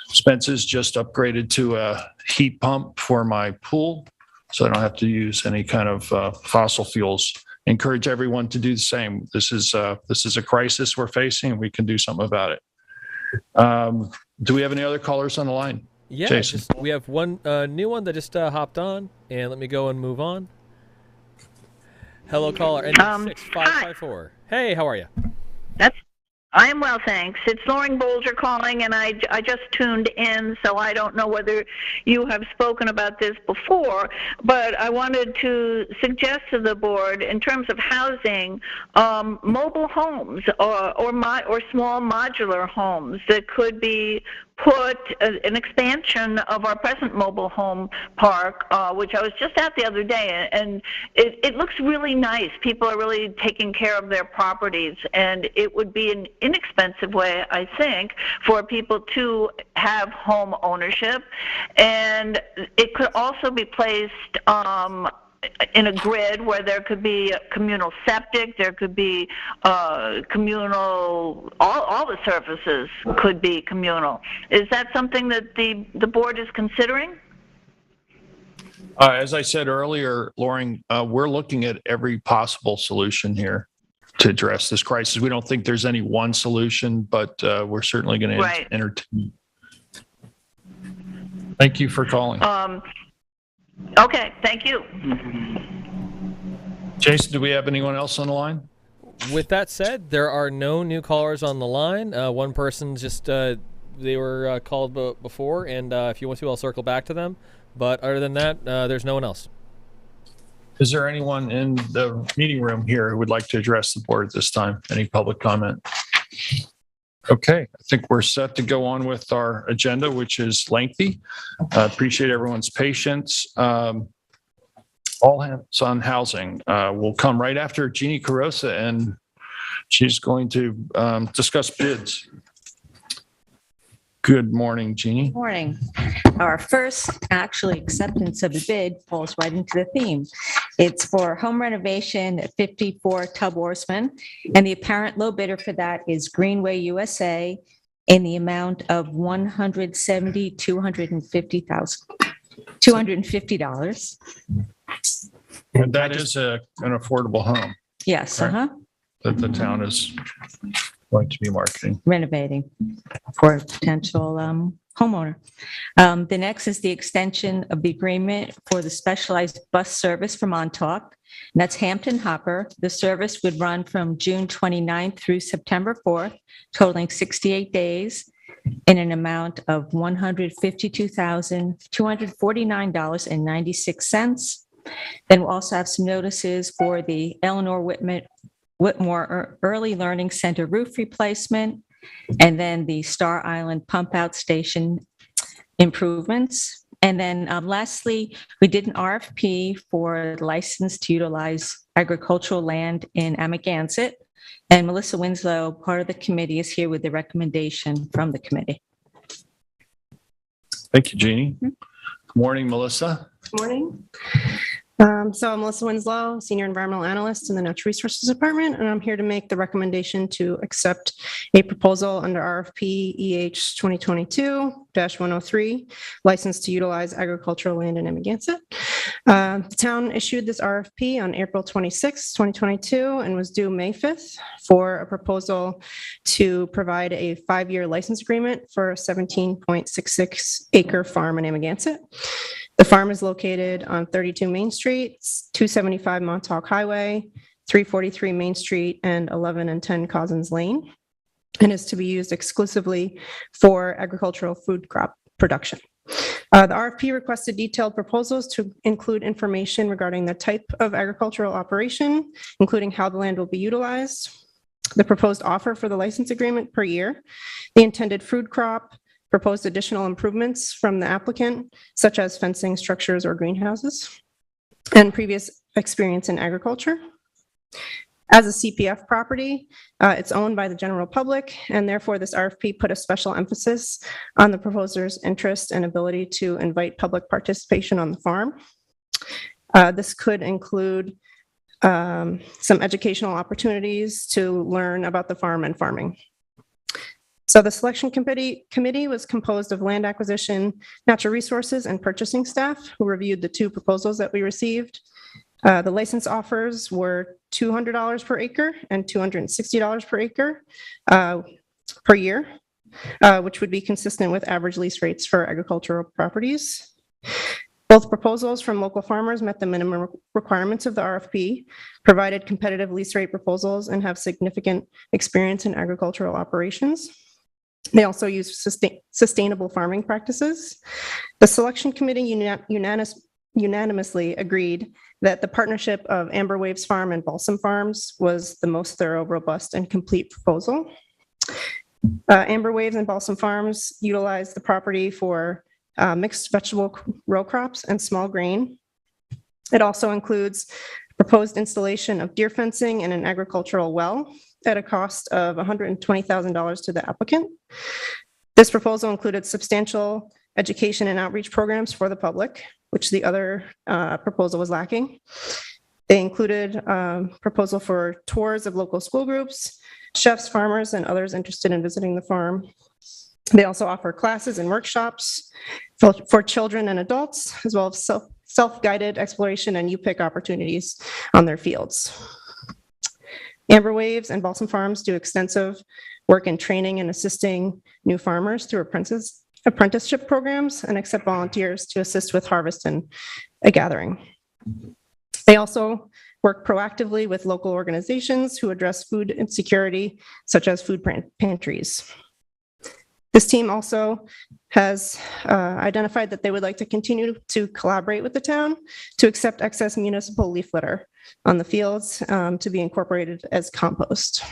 expenses. Just upgraded to a heat pump for my pool, so I don't have to use any kind of fossil fuels. Encourage everyone to do the same. This is a crisis we're facing, and we can do something about it. Do we have any other callers on the line? Yeah, Jason. we have one new one that just hopped on, and let me go and move on. Hello, caller, ending 6554. Hey, how are you? I'm well, thanks. It's Lauren Bolger calling, and I just tuned in, so I don't know whether you have spoken about this before, but I wanted to suggest to the board, in terms of housing, mobile homes or small modular homes that could be put an expansion of our present mobile home park, which I was just at the other day, and it looks really nice. People are really taking care of their properties, and it would be an inexpensive way, I think, for people to have home ownership. And it could also be placed in a grid where there could be communal septic, there could be communal, all the surfaces could be communal. Is that something that the board is considering? As I said earlier, Loring, we're looking at every possible solution here to address this crisis. We don't think there's any one solution, but we're certainly going to entertain. Thank you for calling. Okay, thank you. Jason, do we have anyone else on the line? With that said, there are no new callers on the line. One person just, they were called before, and if you want to, I'll circle back to them. But other than that, there's no one else. Is there anyone in the meeting room here who would like to address the board at this time? Any public comment? Okay, I think we're set to go on with our agenda, which is lengthy. Appreciate everyone's patience. All hands on housing will come right after Jeannie Carosa, and she's going to discuss bids. Good morning, Jeannie. Good morning. Our first actually acceptance of the bid falls right into the theme. It's for home renovation at 54 Tub Horseman, and the apparent low bidder for that is Greenway USA in the amount of $250,000. And that is an affordable home. Yes, right? That the town is going to be marketing. Renovating for a potential homeowner. The next is the extension of the agreement for the specialized bus service for Montauk. And that's Hampton Hopper. The service would run from June 29th through September 4th, totaling 68 days in an amount of $152,249.96. Then we'll also have some notices for the Eleanor Whitmore Early Learning Center roof replacement, and then the Star Island pump out station improvements. And then lastly, we did an RFP for license to utilize agricultural land in Amagansett. And Melissa Winslow, part of the committee, is here with the recommendation from the committee. Thank you, Jeannie. Good morning, Melissa. Good morning. So I'm Melissa Winslow, Senior Environmental Analyst in the Natural Resources Department, and I'm here to make the recommendation to accept a proposal under RFP EH 2022-103, license to utilize agricultural land in Amagansett. The town issued this RFP on April 26, 2022, and was due May 5th for a proposal to provide a 5-year license agreement for a 17.66 acre farm in Amagansett. The farm is located on 32 Main Street, 275 Montauk Highway, 343 Main Street, and 11 and 10 Cousins Lane, and is to be used exclusively for agricultural food crop production. The RFP requested detailed proposals to include information regarding the type of agricultural operation, including how the land will be utilized, the proposed offer for the license agreement per year, the intended food crop, proposed additional improvements from the applicant, such as fencing, structures, or greenhouses, and previous experience in agriculture. As a CPF property, it's owned by the general public, and therefore this RFP put a special emphasis on the proposer's interest and ability to invite public participation on the farm. This could include some educational opportunities to learn about the farm and farming. So the selection committee was composed of land acquisition, natural resources, and purchasing staff who reviewed the 2 proposals that we received. The license offers were $200 per acre and $260 per acre per year, which would be consistent with average lease rates for agricultural properties. Both proposals from local farmers met the minimum requirements of the RFP, provided competitive lease rate proposals, and have significant experience in agricultural operations. They also use sustainable farming practices. The selection committee unanimously agreed that the partnership of Amber Waves Farm and Balsam Farms was the most thorough, robust, and complete proposal. Amber Waves and Balsam Farms utilize the property for mixed vegetable row crops and small grain. It also includes proposed installation of deer fencing and an agricultural well at a cost of $120,000 to the applicant. This proposal included substantial education and outreach programs for the public, which the other proposal was lacking. They included proposal for tours of local school groups, chefs, farmers, and others interested in visiting the farm. They also offer classes and workshops for children and adults, as well as self-guided exploration and U-pick opportunities on their fields. Amber Waves and Balsam Farms do extensive work in training and assisting new farmers through apprenticeship programs and accept volunteers to assist with harvest and a gathering. They also work proactively with local organizations who address food insecurity, such as food pantries. This team also has identified that they would like to continue to collaborate with the town to accept excess municipal leaf litter on the fields to be incorporated as compost.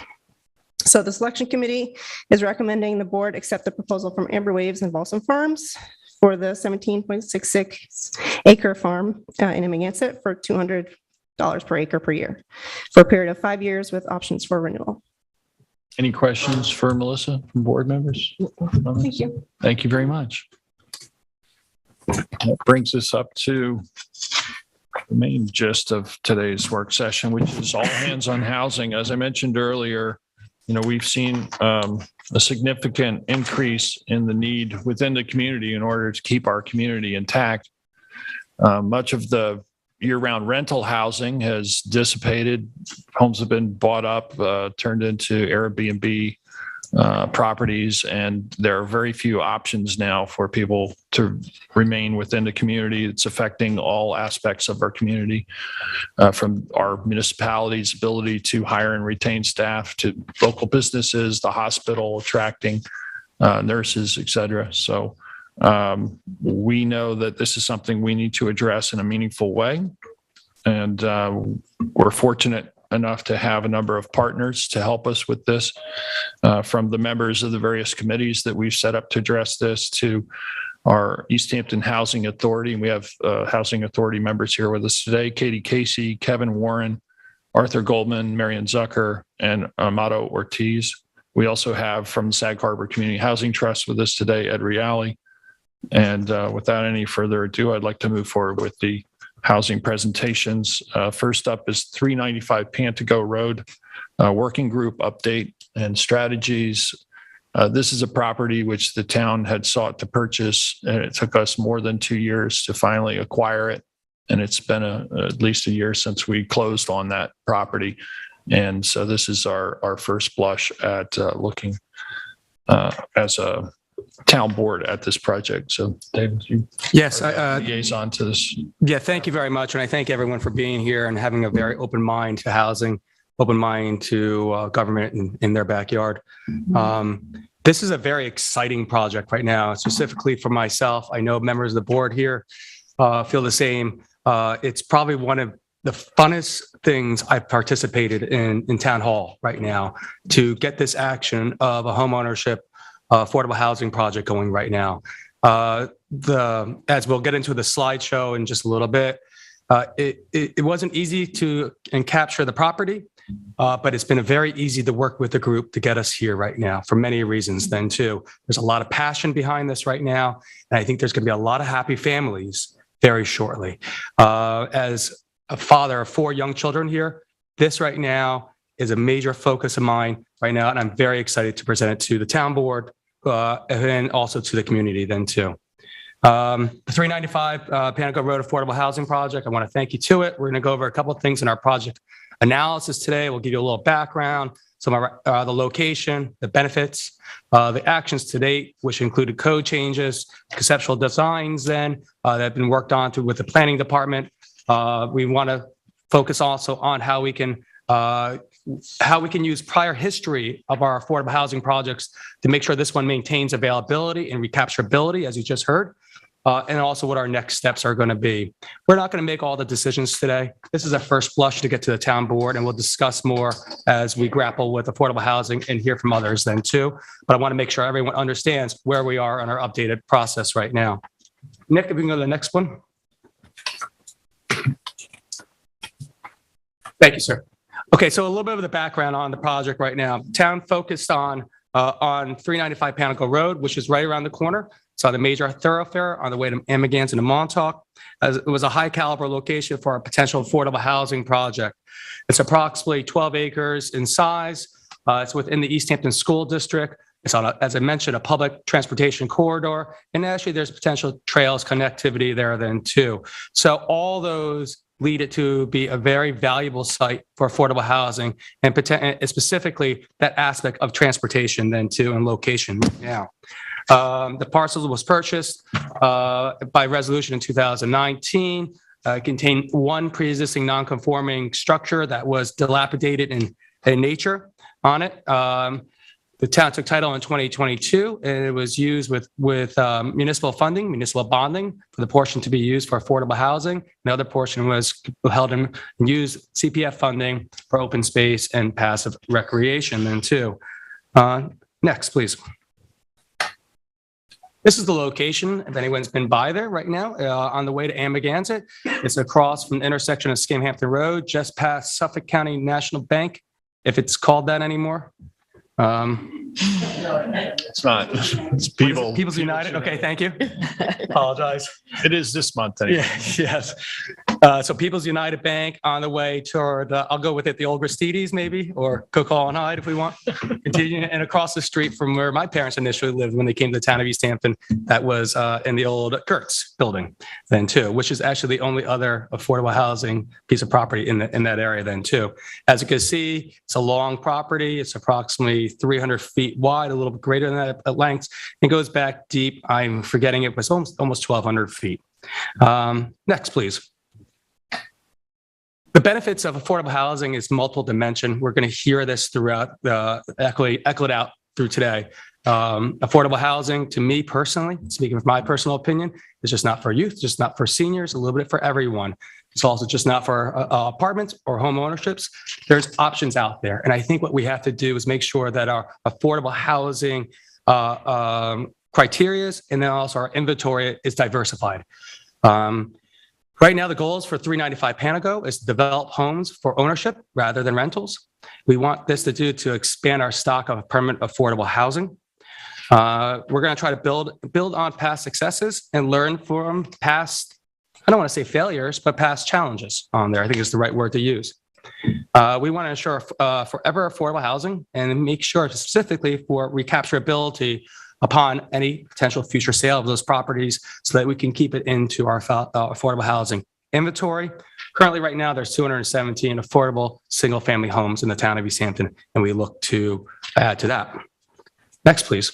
So the selection committee is recommending the board accept the proposal from Amber Waves and Balsam Farms for the 17.66 acre farm in Amagansett for $200 per acre per year for a period of 5 years with options for renewal. Any questions for Melissa from board members? Thank you. Thank you very much. That brings us up to the main gist of today's work session, which is all hands on housing. As I mentioned earlier, we've seen a significant increase in the need within the community in order to keep our community intact. Much of the year-round rental housing has dissipated. Homes have been bought up, turned into Airbnb properties, and there are very few options now for people to remain within the community. It's affecting all aspects of our community, from our municipality's ability to hire and retain staff, to local businesses, the hospital attracting nurses, et cetera. So we know that this is something we need to address in a meaningful way. And we're fortunate enough to have a number of partners to help us with this, from the members of the various committees that we've set up to address this, to our East Hampton Housing Authority. And we have Housing Authority members here with us today: Katie Casey, Kevin Warren, Arthur Goldman, Marion Zucker, and Amato Ortiz. We also have from Sag Harbor Community Housing Trust with us today, Ed Reale. And without any further ado, I'd like to move forward with the housing presentations. First up is 395 Pantigo Road, working group update and strategies. This is a property which the town had sought to purchase, and it took us more than 2 years to finally acquire it. And it's been at least a year since we closed on that property. And so this is our first blush at looking as a town board at this project. So David, you yes, liaison to this. Yeah, thank you very much. And I thank everyone for being here and having a very open mind to housing, open mind to government in their backyard. This is a very exciting project right now, specifically for myself. I know members of the board here feel the same. It's probably one of the funnest things I've participated in town hall right now, to get this action of a homeownership affordable housing project going right now. As we'll get into the slideshow in just a little bit, it wasn't easy to capture the property, but it's been very easy to work with the group to get us here right now for many reasons then too. There's a lot of passion behind this right now, and I think there's going to be a lot of happy families very shortly. As a father of 4 young children here, this right now is a major focus of mine right now, and I'm very excited to present it to the town board, and also to the community then too. The 395 Pantigo Road Affordable Housing Project, I want to thank you to it. We're going to go over a couple of things in our project analysis today. We'll give you a little background, some of the location, the benefits, the actions to date, which included code changes, conceptual designs then that have been worked on with the planning department. We want to focus also on how we can use prior history of our affordable housing projects to make sure this one maintains availability and recapturability, as you just heard. and also what our next steps are going to be. We're not going to make all the decisions today. This is a first blush to get to the town board, and we'll discuss more as we grapple with affordable housing and hear from others then too. But I want to make sure everyone understands where we are on our updated process right now. Nick, if we can go to the next one. Thank you, sir. Okay, so a little bit of the background on the project right now. Town focused on 395 Pantigo Road, which is right around the corner. It's on the major thoroughfare on the way to Amagansett and Montauk. As it was a high caliber location for a potential affordable housing project. It's approximately 12 acres in size. It's within the East Hampton School District. It's on, as I mentioned, a public transportation corridor. And actually there's potential trails connectivity there then too. So all those lead it to be a very valuable site for affordable housing and specifically that aspect of transportation then too and location now. The parcel was purchased by resolution in 2019, contained one pre-existing non-conforming structure that was dilapidated in nature on it. The town took title in 2022, and it was used with municipal funding, municipal bonding for the portion to be used for affordable housing. The other portion was held and used CPF funding for open space and passive recreation then too. Next, please. This is the location, if anyone's been by there right now, on the way to Amagansett. It's across from the intersection of Hampton Road, just past Suffolk County National Bank, if it's called that anymore. It's not. It's people. People's United. Okay, thank you. Apologize. It is this month. Anyway. Yeah, yes. So People's United Bank on the way toward, I'll go with it, the old Gristedes maybe, or Cook Hall and Hyde if we want. Continue, and across the street from where my parents initially lived when they came to the town of East Hampton, that was in the old Gertz building then too, which is actually the only other affordable housing piece of property in that area then too. As you can see, it's a long property. It's approximately 300 feet wide, a little bit greater than that at length. It goes back deep. I'm forgetting it was almost 1,200 feet. Next, please. The benefits of affordable housing is multiple dimension. We're going to hear this throughout, echoed out through today. Affordable housing, to me personally, speaking of my personal opinion, is just not for youth, just not for seniors, a little bit for everyone. It's also just not for apartments or home ownerships. There's options out there. And I think what we have to do is make sure that our affordable housing criteria and then also our inventory is diversified. Right now, the goals for 395 Pantigo is to develop homes for ownership rather than rentals. We want this to expand our stock of permanent affordable housing. We're going to try to build on past successes and learn from past, I don't want to say failures, but past challenges on there. I think is the right word to use. We want to ensure forever affordable housing and make sure specifically for recapturability upon any potential future sale of those properties so that we can keep it into our affordable housing inventory. Currently, right now, there's 217 affordable single-family homes in the town of East Hampton, and we look to add to that. Next, please.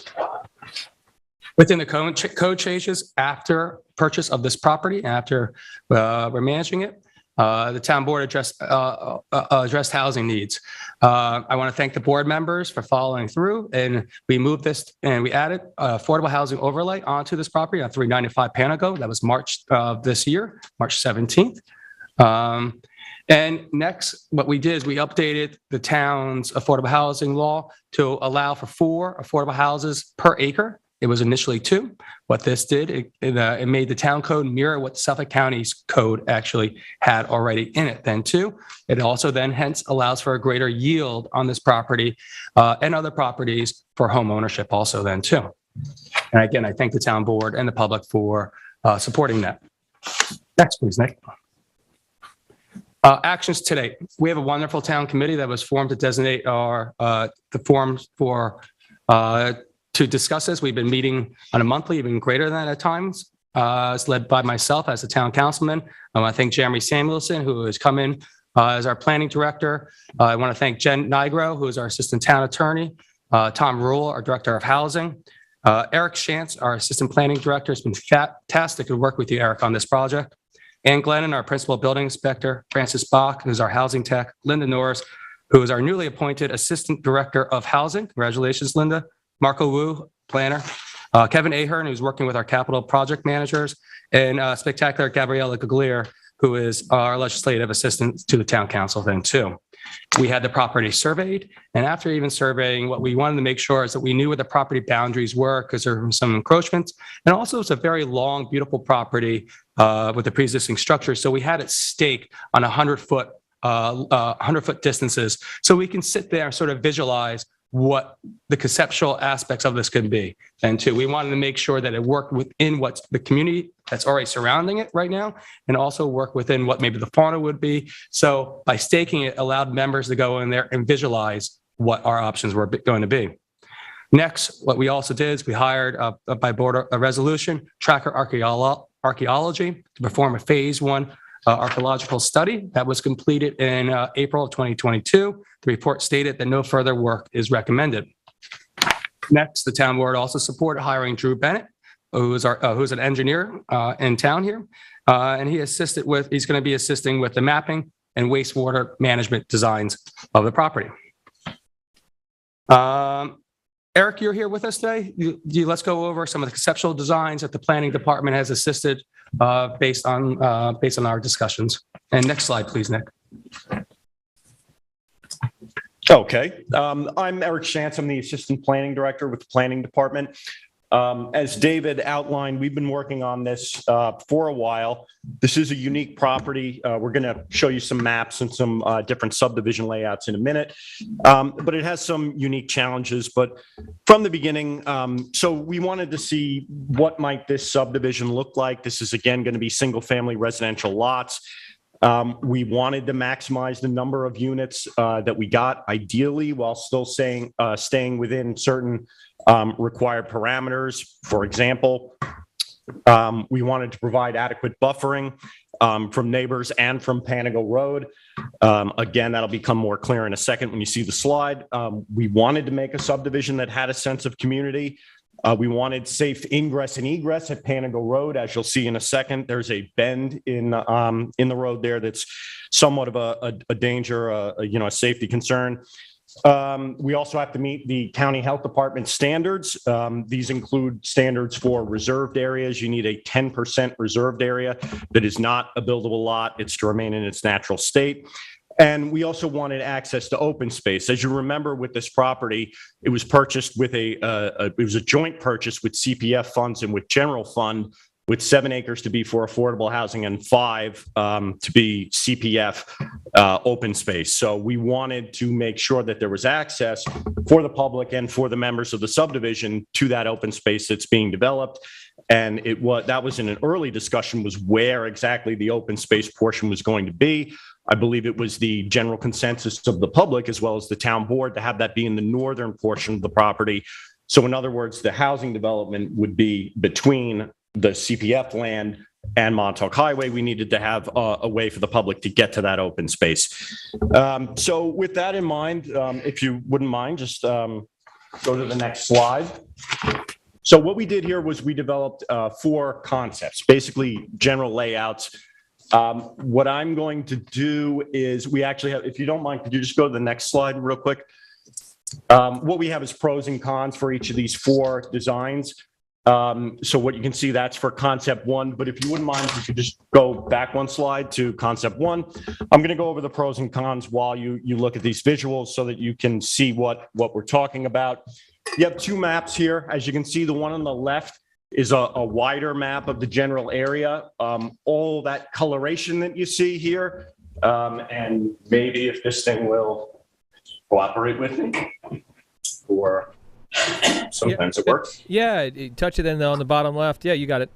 Within the code changes after purchase of this property, after we're managing it, the town board addressed housing needs. I want to thank the board members for following through, and we moved this and we added affordable housing overlay onto this property on 395 Pantigo. That was March of this year, March 17th. And next, what we did is we updated the town's affordable housing law to allow for 4 affordable houses per acre. It was initially 2. What this did, it made the town code mirror what Suffolk County's code actually had already in it then too. It also then hence allows for a greater yield on this property and other properties for home ownership also then too. And again, I thank the town board and the public for supporting that. Next, please, Nick. Actions today. We have a wonderful town committee that was formed to designate the forms for to discuss this. We've been meeting on a monthly, even greater than that at times. It's led by myself as the town councilman. I want to thank Jeremy Samuelson, who has come in as our planning director. I want to thank Jen Nigro, who is our assistant town attorney. Tom Rule, our director of housing. Eric Shantz, our assistant planning director, has been fantastic to work with you, Eric, on this project. Ann Glennon, our principal building inspector. Francis Bach, who's our housing tech. Linda Norris, who is our newly appointed assistant director of housing. Congratulations, Linda. Marco Wu, planner. Kevin Ahern, who's working with our capital project managers, and spectacular Gabriella Gaglier, who is our legislative assistant to the town council then too. We had the property surveyed, and after even surveying, what we wanted to make sure is that we knew where the property boundaries were because there were some encroachments, and also it's a very long, beautiful property with the pre-existing structure. So we had it staked on 100-foot distances, so we can sit there and sort of visualize what the conceptual aspects of this could be. And two, we wanted to make sure that it worked within what's the community that's already surrounding it right now, and also work within what maybe the fauna would be. So by staking it allowed members to go in there and visualize what our options were going to be. Next, what we also did is we hired by board a resolution, Tracker Archaeology, to perform a phase 1 archaeological study that was completed in April of 2022. The report stated that no further work is recommended. Next, the town board also supported hiring Drew Bennett, who's an engineer in town here, and he's going to be assisting with the mapping and wastewater management designs of the property. Eric, you're here with us today. Let's go over some of the conceptual designs that the planning department has assisted based on our discussions. And next slide, please, Nick. Okay. I'm Eric Shantz. I'm the Assistant Planning Director with the Planning Department. As David outlined, we've been working on this for a while. This is a unique property. We're going to show you some maps and some different subdivision layouts in a minute, but it has some unique challenges. But from the beginning, so we wanted to see what might this subdivision look like. This is, again, going to be single-family residential lots. We wanted to maximize the number of units that we got, ideally, while still staying within certain required parameters. For example, we wanted to provide adequate buffering from neighbors and from Pantigo Road. Again, that'll become more clear in a second when you see the slide. We wanted to make a subdivision that had a sense of community. We wanted safe ingress and egress at Pantigo Road. As you'll see in a second, there's a bend in the road there that's somewhat of a danger, a safety concern. We also have to meet the county health department standards. These include standards for reserved areas. You need a 10% reserved area that is not a buildable lot. It's to remain in its natural state. And we also wanted access to open space. As you remember, with this property, it was purchased with it was a joint purchase with CPF funds and with general fund, with 7 acres to be for affordable housing and 5 to be CPF open space. So we wanted to make sure that there was access for the public and for the members of the subdivision to that open space that's being developed. And that was in an early discussion, was where exactly the open space portion was going to be. I believe it was the general consensus of the public as well as the town board to have that be in the northern portion of the property. So in other words, the housing development would be between the CPF land and Montauk Highway. We needed to have a way for the public to get to that open space. So with that in mind, if you wouldn't mind, just go to the next slide. So what we did here was we developed 4 concepts, basically general layouts. What I'm going to do is we actually have, if you don't mind, could you just go to the next slide real quick? What we have is pros and cons for each of these 4 designs. So what you can see, that's for concept 1, but if you wouldn't mind, you could just go back 1 slide to concept 1. I'm going to go over the pros and cons while you look at these visuals so that you can see what we're talking about. You have 2 maps here. As you can see, the one on the left is a wider map of the general area. All that coloration that you see here, and maybe if this thing will cooperate with me, or sometimes it works. Yeah, touch it on the bottom left. Yeah, you got it.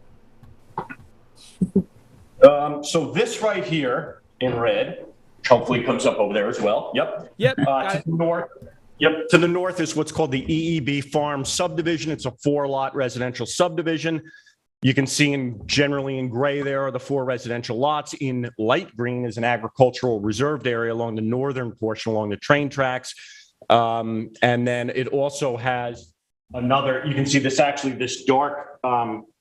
So this right here in red, hopefully comes up over there as well. Yep. Yep. To the north. Yep. To the north is what's called the EEB Farm subdivision. It's a 4-lot residential subdivision. You can see generally in gray there are the 4 residential lots. In light green is an agricultural reserved area along the northern portion along the train tracks. And then it also has another, you can see this dark,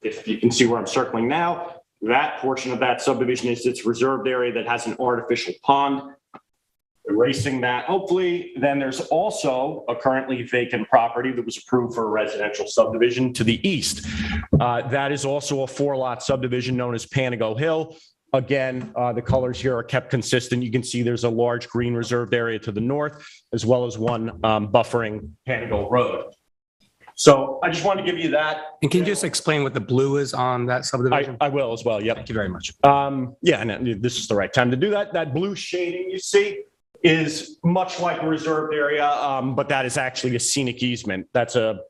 if you can see where I'm circling now, that portion of that subdivision is its reserved area that has an artificial pond. erasing that, hopefully. Then there's also a currently vacant property that was approved for a residential subdivision to the east. That is also a 4-lot subdivision known as Pantigo Hill. Again, the colors here are kept consistent. You can see there's a large green reserved area to the north, as well as one buffering Pantigo Road. So I just wanted to give you that. And can you just explain what the blue is on that subdivision? I will as well. Yep. Thank you very much. Yeah, and this is the right time to do that. That blue shading you see is much like a reserved area, but that is actually a scenic easement. That's a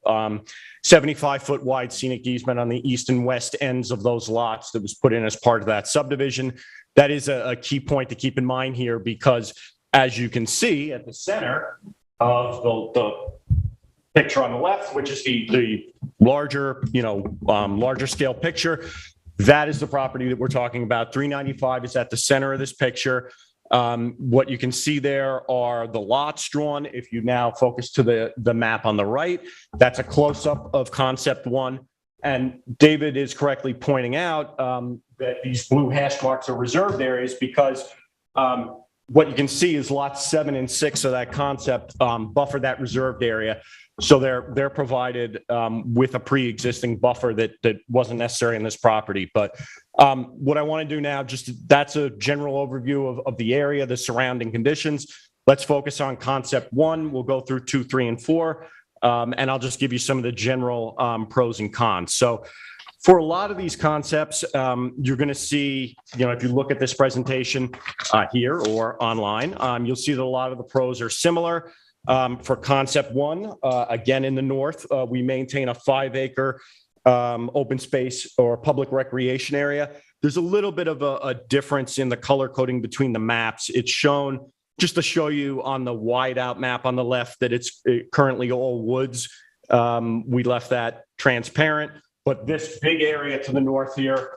75-foot wide scenic easement on the east and west ends of those lots that was put in as part of that subdivision. That is a key point to keep in mind here, because as you can see at the center of the picture on the left, which is the larger, larger scale picture, that is the property that we're talking about. 395 is at the center of this picture. What you can see there are the lots drawn. If you now focus to the map on the right, that's a close-up of concept 1. And David is correctly pointing out that these blue hash marks are reserved areas because what you can see is lots 7 and 6 of that concept buffer that reserved area. So they're provided with a pre-existing buffer that wasn't necessary in this property. But what I want to do now, that's a general overview of the area, the surrounding conditions. Let's focus on concept 1. We'll go through 2, 3, and 4, and I'll just give you some of the general pros and cons. So for a lot of these concepts, you're going to see, if you look at this presentation here or online, you'll see that a lot of the pros are similar. For concept 1, again, in the north, we maintain a 5-acre open space or public recreation area. There's a little bit of a difference in the color coding between the maps. It's shown just to show you on the wide out map on the left that it's currently all woods. We left that transparent, but this big area to the north here,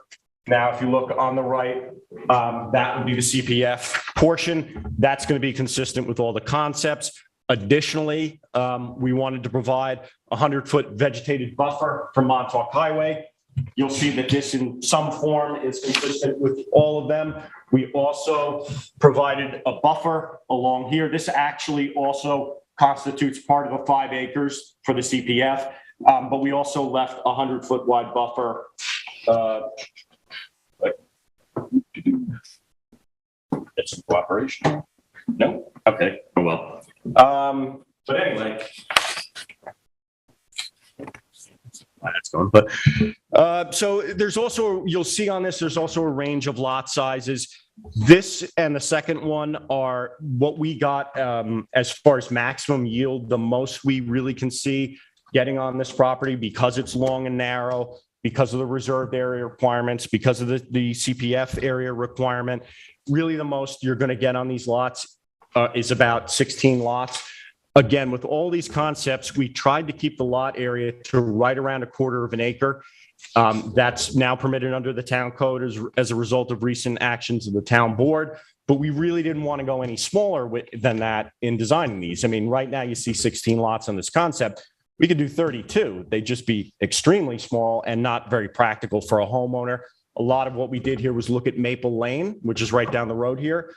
now, if you look on the right, that would be the CPF portion. That's going to be consistent with all the concepts. Additionally, we wanted to provide a 100-foot vegetated buffer from Montauk Highway. You'll see that this in some form is consistent with all of them. We also provided a buffer along here. This actually also constitutes part of the 5 acres for the CPF, but we also left a 100-foot wide buffer. Get some cooperation. No? Okay. Oh, well. But anyway, that's going. But so there's also, you'll see on this, there's also a range of lot sizes. This and the second one are what we got as far as maximum yield, the most we really can see getting on this property because it's long and narrow, because of the reserved area requirements, because of the CPF area requirement. Really the most you're going to get on these lots is about 16 lots. Again, with all these concepts, we tried to keep the lot area to right around 1/4 of an acre. That's now permitted under the town code as a result of recent actions of the town board. But we really didn't want to go any smaller than that in designing these. I mean, right now you see 16 lots on this concept. We could do 32. They'd just be extremely small and not very practical for a homeowner. A lot of what we did here was look at Maple Lane, which is right down the road here,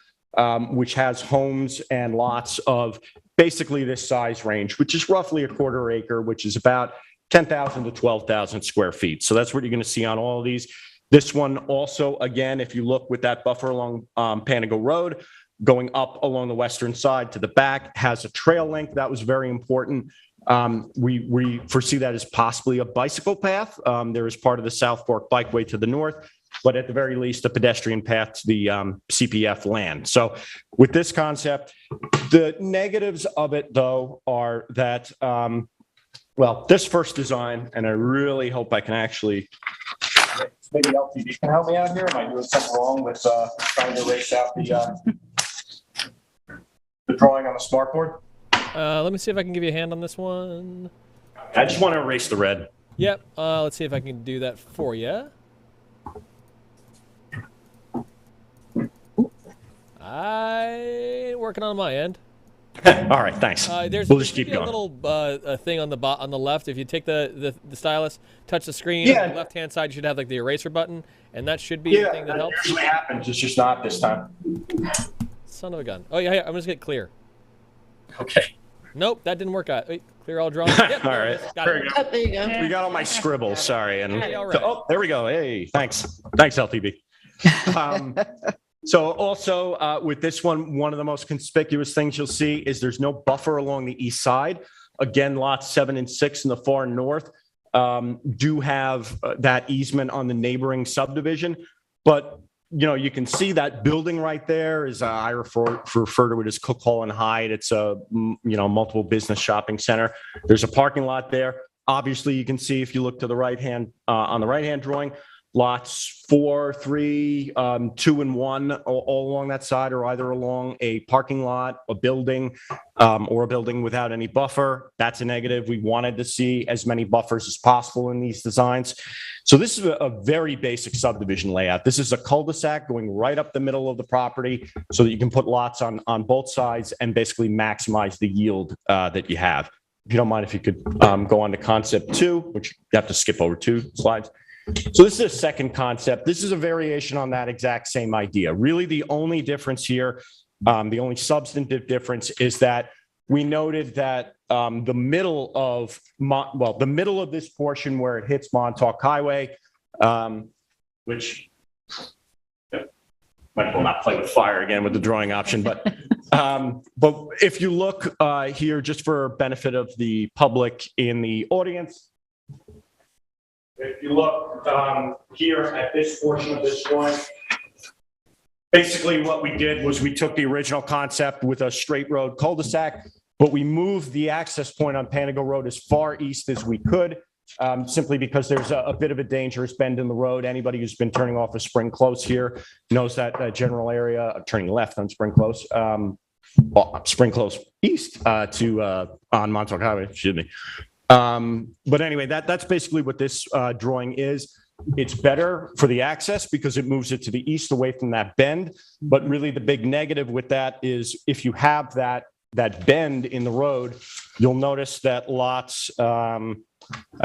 which has homes and lots of basically this size range, which is roughly 1/4 acre, which is about 10,000 to 12,000 square feet. So that's what you're going to see on all of these. This one also, again, if you look with that buffer along Pantigo Road, going up along the western side to the back, has a trail link. That was very important. We foresee that as possibly a bicycle path. There is part of the South Fork Bikeway to the north, but at the very least, a pedestrian path to the CPF land. So with this concept, the negatives of it, though, are that, well, this first design, and I really hope I can actually, maybe LTV can help me out here. Am I doing something wrong with trying to erase out the drawing on the smartboard? Let me see if I can give you a hand on this one. I just want to erase the red. Yep. Let's see if I can do that for you. I'm working on my end. All right, thanks. We'll just keep going. A little thing on the left. If you take the stylus, touch the screen Yeah. on the left-hand side, you should have like the eraser button, and that should be the thing that helps. Usually happens. It's just not this time. Son of a gun. Oh, yeah, I'm just get clear. Okay. Nope, that didn't work out. Wait, clear all drawings. Yep, All there it right. is. Got There it. you go. There you go. We got all my scribbles, sorry. And Hey, all right. oh, there we go. Hey, thanks. Thanks, LTV. So also with this one of the most conspicuous things you'll see is there's no buffer along the east side. Again, lots 7 and 6 in the far north do have that easement on the neighboring subdivision. But, you know, you can see that building right there is, I refer to it as Cook Hall and Hyde. It's a, multiple business shopping center. There's a parking lot there. Obviously, you can see if you look to the right hand, on the right-hand drawing, lots 4, 3, 2, and 1 all along that side, or either along a parking lot, a building, or a building without any buffer. That's a negative. We wanted to see as many buffers as possible in these designs. So this is a very basic subdivision layout. This is a cul-de-sac going right up the middle of the property so that you can put lots on both sides and basically maximize the yield that you have. If you don't mind, if you could go on to concept 2, which you have to skip over 2 slides. So this is a second concept. This is a variation on that exact same idea. Really, the only difference here, the only substantive difference is that we noted that the middle of this portion where it hits Montauk Highway, which might will not play with fire again with the drawing option, but if you look here, just for benefit of the public in the audience. If you look here at this portion of this drawing, basically what we did was we took the original concept with a straight road cul-de-sac, but we moved the access point on Pantigo Road as far east as we could, simply because there's a bit of a dangerous bend in the road. Anybody who's been turning off of Spring Close here knows that general area, turning left on Spring Close, Spring Close east on Montauk Highway, excuse me. But anyway, that's basically what this drawing is. It's better for the access because it moves it to the east away from that bend. But really the big negative with that is if you have that bend in the road, you'll notice that lots, I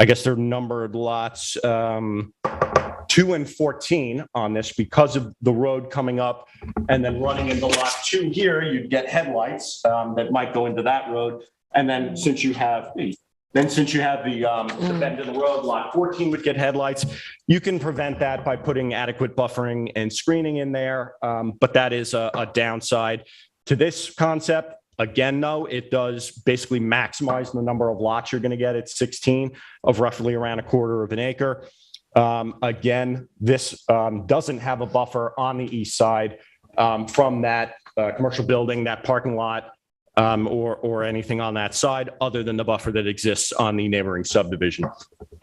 guess they're numbered lots 2 and 14 on this because of the road coming up and then running into lot 2 here, you'd get headlights that might go into that road. And then since you have the bend in the road, lot 14 would get headlights. You can prevent that by putting adequate buffering and screening in there, but that is a downside to this concept. Again, though, it does basically maximize the number of lots you're going to get at 16 of roughly around a quarter of an acre. Again, this doesn't have a buffer on the east side from that commercial building, that parking lot, or anything on that side other than the buffer that exists on the neighboring subdivision.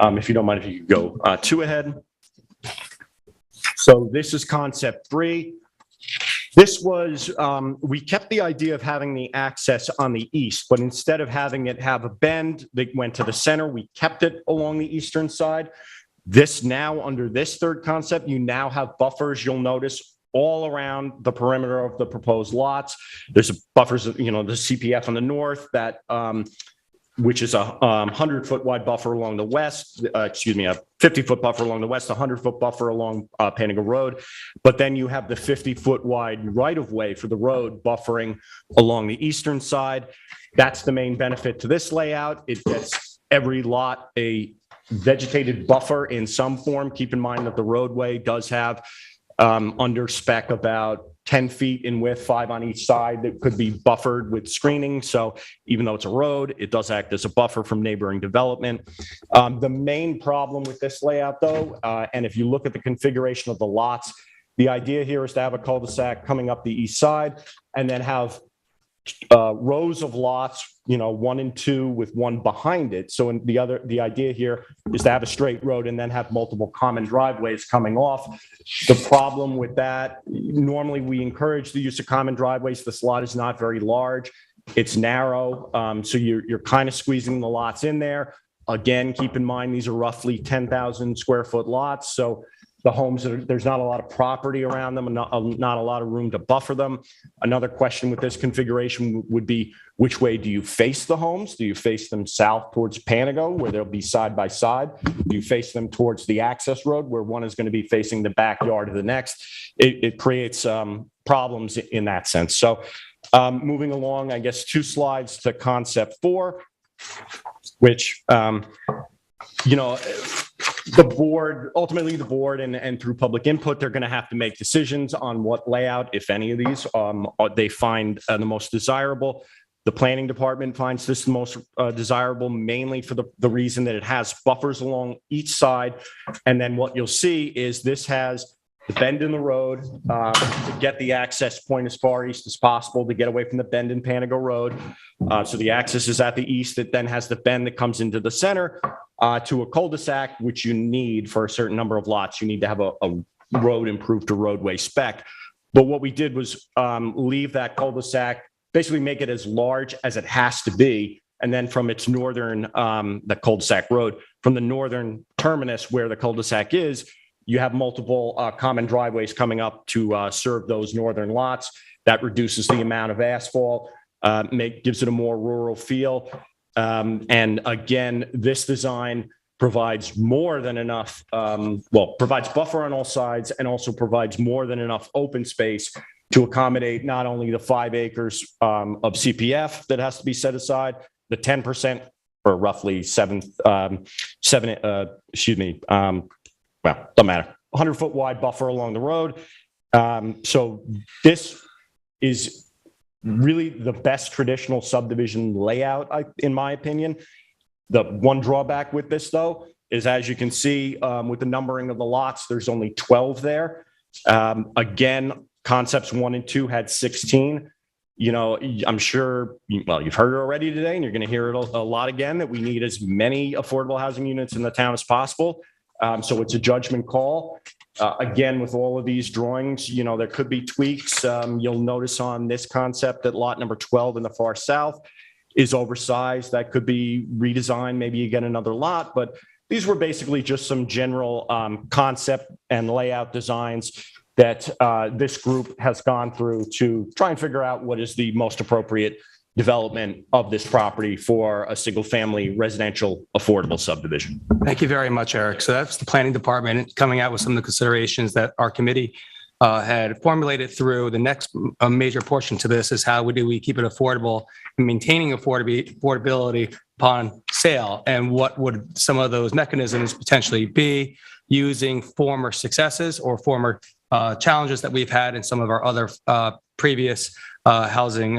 If you don't mind, if you could go 2 ahead. So this is concept 3. This was, we kept the idea of having the access on the east, but instead of having it have a bend that went to the center, we kept it along the eastern side. This now, under this third concept, you now have buffers, you'll notice, all around the perimeter of the proposed lots. There's buffers, the CPF on the north that, which is a 100-foot wide buffer along the west, a 50-foot buffer along the west, a 100-foot buffer along Pantigo Road. But then you have the 50-foot wide right-of-way for the road buffering along the eastern side. That's the main benefit to this layout. It gets every lot a vegetated buffer in some form. Keep in mind that the roadway does have under spec about 10 feet in width, 5 on each side that could be buffered with screening. So even though it's a road, it does act as a buffer from neighboring development. The main problem with this layout though, and if you look at the configuration of the lots, the idea here is to have a cul-de-sac coming up the east side and then have rows of lots, 1 and 2 with one behind it. So the idea here is to have a straight road and then have multiple common driveways coming off. The problem with that, normally we encourage the use of common driveways. This lot is not very large. It's narrow. So you're kind of squeezing the lots in there. Again, keep in mind, these are roughly 10,000 square foot lots. So the homes, there's not a lot of property around them and not a lot of room to buffer them. Another question with this configuration would be, which way do you face the homes? Do you face them south towards Pantigo, where they'll be side by side? Do you face them towards the access road, where one is going to be facing the backyard of the next? It creates problems in that sense. So moving along, I guess 2 slides to concept 4, which, ultimately the board and through public input, they're going to have to make decisions on what layout, if any of these, they find the most desirable. The planning department finds this the most desirable, mainly for the reason that it has buffers along each side. And then what you'll see is this has the bend in the road to get the access point as far east as possible to get away from the bend in Pantigo Road. So the access is at the east. It then has the bend that comes into the center to a cul-de-sac, which you need for a certain number of lots. You need to have a road improved to roadway spec. But what we did was leave that cul-de-sac, basically make it as large as it has to be. And then from its northern, the cul-de-sac road, from the northern terminus where the cul-de-sac is, you have multiple common driveways coming up to serve those northern lots. That reduces the amount of asphalt, gives it a more rural feel. And again, this design provides more than enough, provides buffer on all sides and also provides more than enough open space to accommodate not only the 5 acres of CPF that has to be set aside, the 10% or roughly doesn't matter, 100-foot wide buffer along the road. So this is really the best traditional subdivision layout, in my opinion. The one drawback with this, though, is as you can see with the numbering of the lots, there's only 12 there. Again, concepts 1 and 2 had 16. I'm sure, you've heard it already today, and you're going to hear it a lot again, that we need as many affordable housing units in the town as possible. So it's a judgment call. Again, with all of these drawings, there could be tweaks. You'll notice on this concept that lot number 12 in the far south is oversized. That could be redesigned. Maybe you get another lot, but these were basically just some general concept and layout designs that this group has gone through to try and figure out what is the most appropriate development of this property for a single-family residential affordable subdivision. Thank you very much, Eric. So that's the planning department coming out with some of the considerations that our committee had formulated through. The next major portion to this is how do we keep it affordable and maintaining affordability upon sale, and what would some of those mechanisms potentially be, using former successes or former challenges that we've had in some of our other previous housing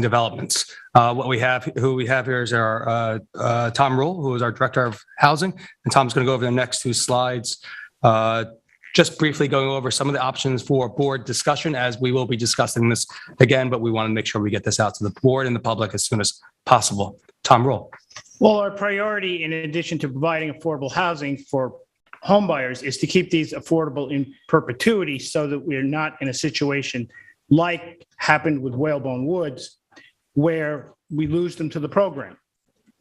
developments. Who we have here is our Tom Rule, who is our Director of Housing, and Tom's going to go over the next 2 slides, just briefly going over some of the options for board discussion, as we will be discussing this again, but we want to make sure we get this out to the board and the public as soon as possible. Tom Rule. Well, our priority, in addition to providing affordable housing for home buyers, is to keep these affordable in perpetuity so that we're not in a situation like happened with Whalebone Woods, where we lose them to the program.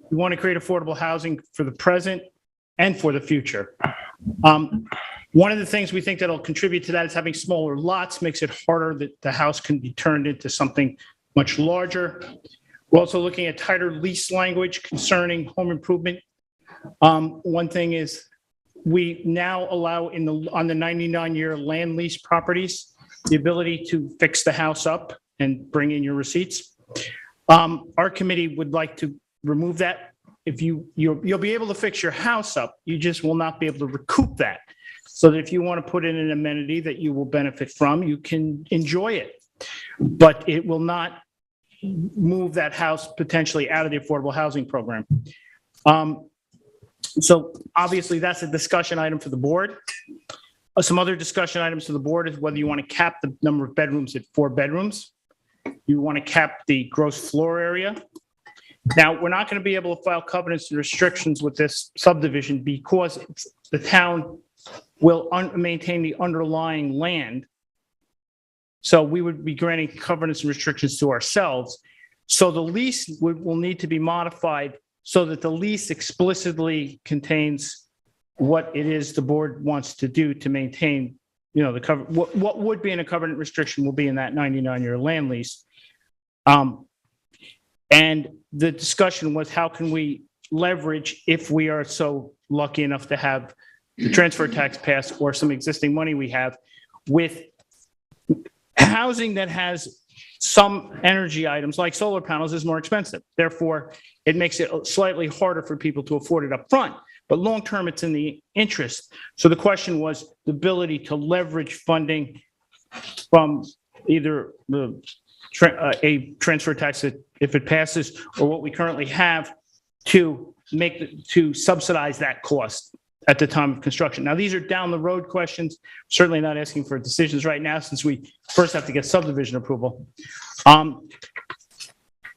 We want to create affordable housing for the present and for the future. One of the things we think that'll contribute to that is having smaller lots makes it harder that the house can be turned into something much larger. We're also looking at tighter lease language concerning home improvement. One thing is we now allow on the 99-year land lease properties the ability to fix the house up and bring in your receipts. Our committee would like to remove that. If you'll be able to fix your house up, you just will not be able to recoup that. So that if you want to put in an amenity that you will benefit from, you can enjoy it. But it will not move that house potentially out of the affordable housing program. So obviously that's a discussion item for the board. Some other discussion items to the board is whether you want to cap the number of bedrooms at 4 bedrooms. You want to cap the gross floor area. Now, we're not going to be able to file covenants and restrictions with this subdivision because the town will maintain the underlying land. So we would be granting covenants and restrictions to ourselves. So the lease will need to be modified so that the lease explicitly contains what it is the board wants to do to maintain, the cover. What would be in a covenant restriction will be in that 99-year land lease. And the discussion was, how can we leverage, if we are so lucky enough to have the transfer tax pass or some existing money we have, with housing that has some energy items like solar panels is more expensive. Therefore, it makes it slightly harder for people to afford it up front. But long-term, it's in the interest. So the question was the ability to leverage funding from either a transfer tax that if it passes, or what we currently have to subsidize that cost at the time of construction. Now, these are down the road questions, certainly not asking for decisions right now since we first have to get subdivision approval. Want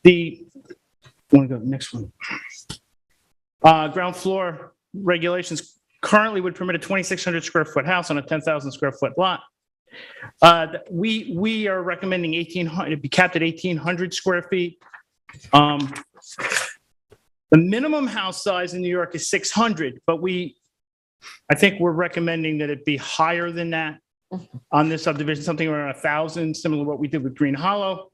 to go to the next one. Ground floor regulations currently would permit a 2,600 square foot house on a 10,000 square foot lot. We are recommending 1,800, be capped at 1,800 square feet. The minimum house size in New York is 600, but I think we're recommending that it be higher than that on this subdivision, something around 1,000, similar to what we did with Green Hollow.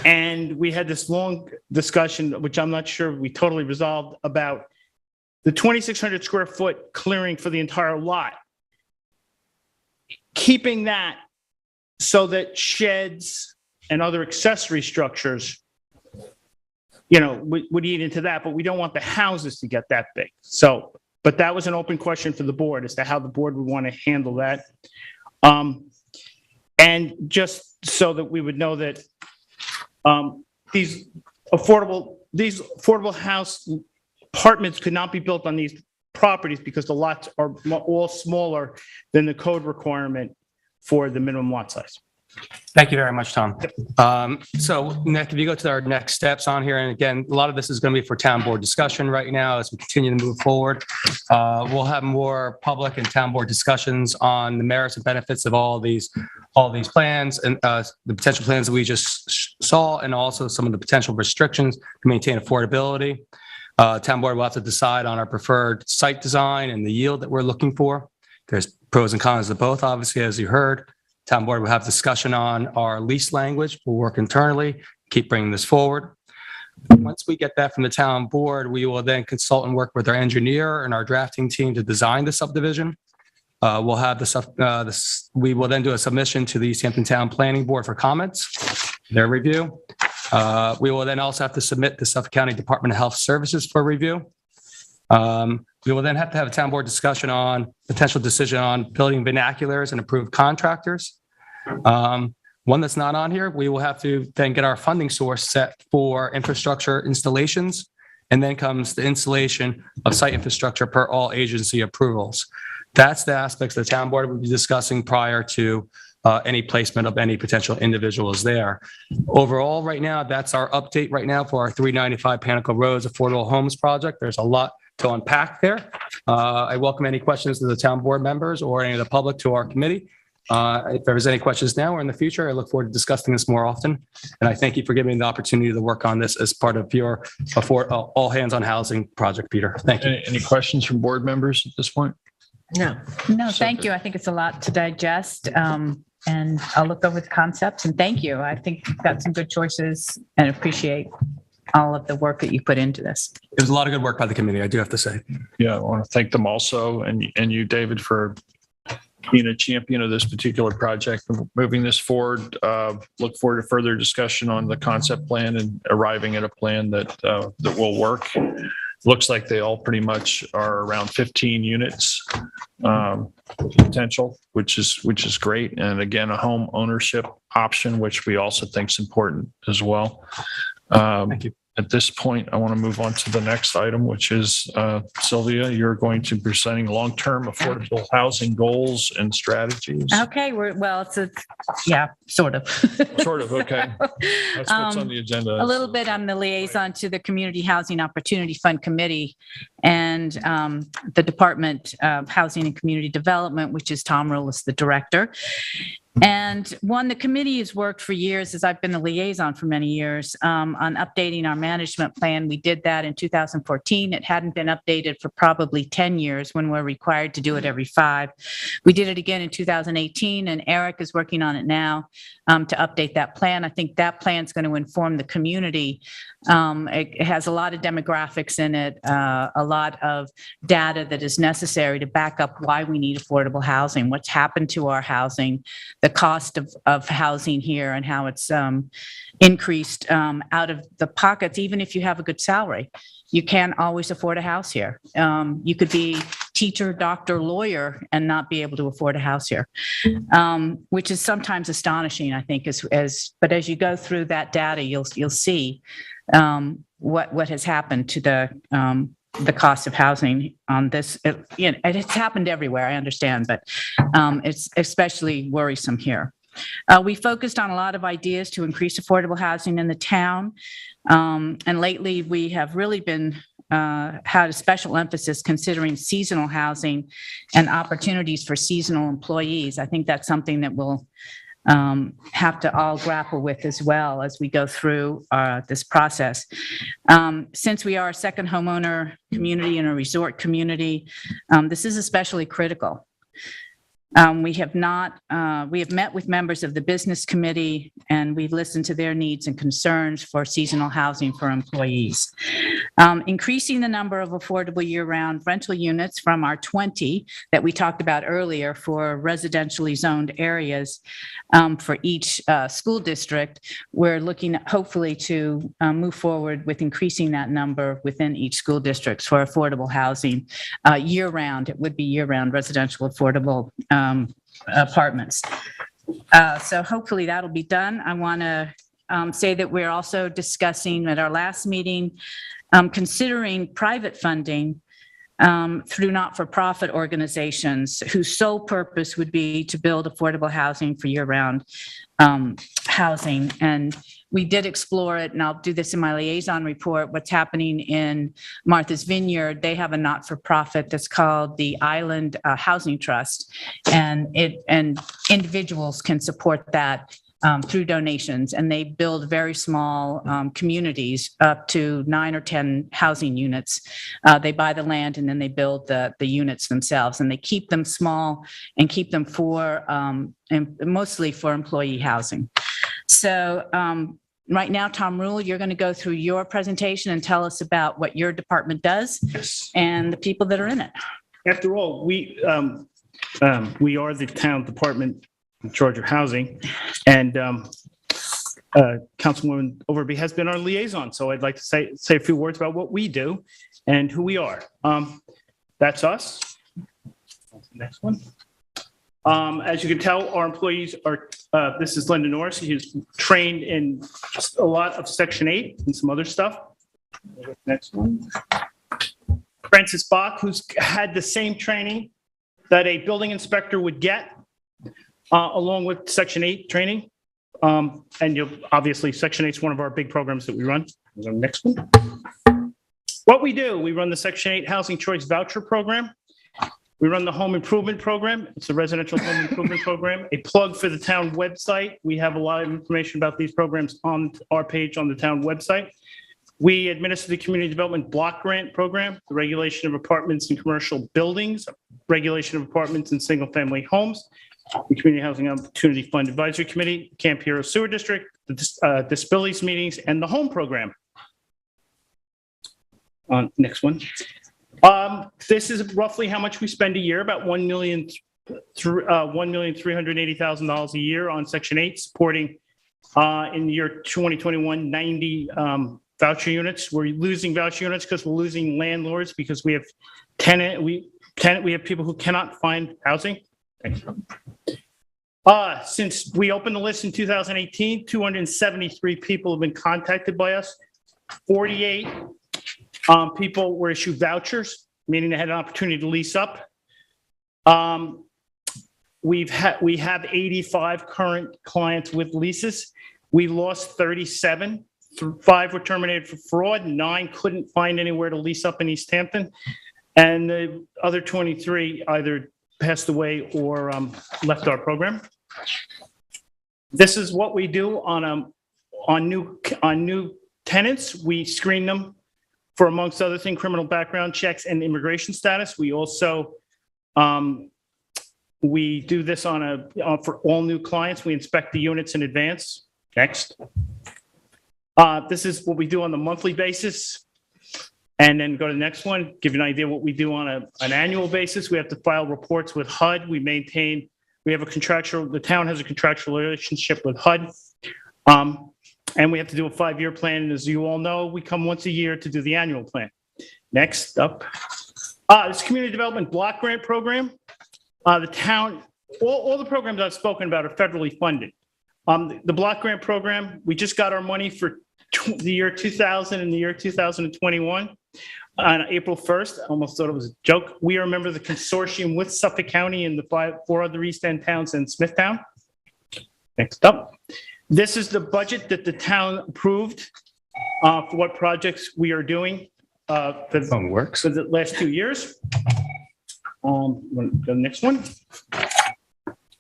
And we had this long discussion, which I'm not sure we totally resolved, about the 2,600 square foot clearing for the entire lot. Keeping that so that sheds and other accessory structures, would eat into that, but we don't want the houses to get that big. So, but that was an open question for the board as to how the board would want to handle that. And just so that we would know that these affordable house apartments could not be built on these properties because the lots are all smaller than the code requirement for the minimum lot size. Thank you very much, Tom. So Nick, if you go to our next steps on here, and again, a lot of this is going to be for town board discussion right now as we continue to move forward. We'll have more public and town board discussions on the merits and benefits of all these plans and the potential plans that we just saw, and also some of the potential restrictions to maintain affordability. Town board will have to decide on our preferred site design and the yield that we're looking for. There's pros and cons of both, obviously, as you heard. Town board will have discussion on our lease language. We'll work internally, keep bringing this forward. Once we get that from the town board, we will then consult and work with our engineer and our drafting team to design the subdivision. We'll have we will then do a submission to the East Hampton Town Planning Board for comments, their review. We will then also have to submit to Suffolk County Department of Health Services for review. We will then have to have a town board discussion on potential decision on building vernaculars and approved contractors. One that's not on here, we will have to then get our funding source set for infrastructure installations. And then comes the installation of site infrastructure per all agency approvals. That's the aspects the town board will be discussing prior to any placement of any potential individuals there. Overall, right now, that's our update right now for our 395 Pantigo Roads Affordable Homes Project. There's a lot to unpack there. I welcome any questions to the town board members or any of the public to our committee. If there's any questions now or in the future, I look forward to discussing this more often. And I thank you for giving me the opportunity to work on this as part of your all hands on housing project, Peter. Thank you. Any questions from board members at this point? No, thank you. I think it's a lot to digest. And I'll look over the concepts and thank you. I think you've got some good choices and appreciate all of the work that you put into this. It was a lot of good work by the committee, I do have to say. Yeah, I want to thank them also, and you, David, for being a champion of this particular project, moving this forward. Look forward to further discussion on the concept plan and arriving at a plan that will work. Looks like they all pretty much are around 15 units potential, which is great. And again, a home ownership option, which we also think is important as well. Thank you. At this point, I want to move on to the next item, which is Sylvia, you're going to be presenting long-term affordable housing goals and strategies. Okay, sort of. Sort of, okay. That's what's on the agenda. A little bit. I'm the liaison to the Community Housing Opportunity Fund Committee and the Department of Housing and Community Development, which is Tom Rule is the director. And the committee has worked for years, as I've been the liaison for many years, on updating our management plan. We did that in 2014. It hadn't been updated for probably 10 years when we're required to do it every 5. We did it again in 2018, and Eric is working on it now to update that plan. I think that plan is going to inform the community It has a lot of demographics in it, a lot of data that is necessary to back up why we need affordable housing, what's happened to our housing, the cost of housing here, and how it's increased out of the pockets, even if you have a good salary. You can't always afford a house here. You could be teacher, doctor, lawyer, and not be able to afford a house here, which is sometimes astonishing, I think. But as you go through that data, you'll see what has happened to the cost of housing on this. It's happened everywhere, I understand, but it's especially worrisome here. We focused on a lot of ideas to increase affordable housing in the town. And lately, we have really been had a special emphasis considering seasonal housing and opportunities for seasonal employees. I think that's something that we'll have to all grapple with as well as we go through this process. Since we are a second homeowner community and a resort community, this is especially critical. We have met with members of the business committee, and we've listened to their needs and concerns for seasonal housing for employees. Increasing the number of affordable year-round rental units from our 20 that we talked about earlier for residentially zoned areas for each school district, we're looking hopefully to move forward with increasing that number within each school district for affordable housing year-round. It would be year-round residential affordable apartments. So hopefully that'll be done. I want to say that we're also discussing at our last meeting, considering private funding through not-for-profit organizations whose sole purpose would be to build affordable housing for year-round housing. And we did explore it, and I'll do this in my liaison report, what's happening in Martha's Vineyard. They have a not-for-profit that's called the Island Housing Trust, and individuals can support that through donations, and they build very small communities up to 9 or 10 housing units. They buy the land and then they build the units themselves, and they keep them small and keep them for and mostly for employee housing. So right now, Tom Rule, you're going to go through your presentation and tell us about what your department does. Yes. And the people that are in it. After all, we are the town department in charge of housing, and Councilwoman Overby has been our liaison. So I'd like to say a few words about what we do and who we are. That's us. Next one. As you can tell, our employees are, this is Linda Norris. He's trained in a lot of Section 8 and some other stuff. Next one. Francis Bach, who's had the same training that a building inspector would get, along with Section 8 training. And obviously, Section 8 is one of our big programs that we run. Next one. What we do, we run the Section 8 Housing Choice Voucher Program. We run the Home Improvement Program. It's a residential home improvement program. A plug for the town website. We have a lot of information about these programs on our page on the town website. We administer the Community Development Block Grant Program, the regulation of apartments and commercial buildings, regulation of apartments and single-family homes, the Community Housing Opportunity Fund Advisory Committee, Camp Hero Sewer District, the disabilities meetings, and the home program. Next one. This is roughly how much we spend a year, about $1,380,000 a year on Section 8, supporting in the year 2021 90 voucher units. We're losing voucher units because we're losing landlords because we have we have people who cannot find housing. Thanks. Since we opened the list in 2018, 273 people have been contacted by us. 48 people were issued vouchers, meaning they had an opportunity to lease up. We have 85 current clients with leases. We lost 37. 5 were terminated for fraud. 9 couldn't find anywhere to lease up in East Hampton. And the other 23 either passed away or left our program. This is what we do on new tenants. We screen them for, amongst other things, criminal background checks and immigration status. We also we do this for all new clients. We inspect the units in advance. Next. This is what we do on the monthly basis. And then go to the next one, give you an idea what we do on an annual basis. We have to file reports with HUD. We have a contractual, the town has a contractual relationship with HUD. And we have to do a 5-year plan. And as you all know, we come once a year to do the annual plan. Next up, this community development block grant program. The town, all the programs I've spoken about are federally funded. The block grant program, we just got our money for the year 2000 and the year 2021 on April 1st. I almost thought it was a joke. We are a member of the consortium with Suffolk County and the 4 other East End towns and Smithtown. Next up. This is the budget that the town approved for what projects we are doing for the last 2 years. Go to the next one.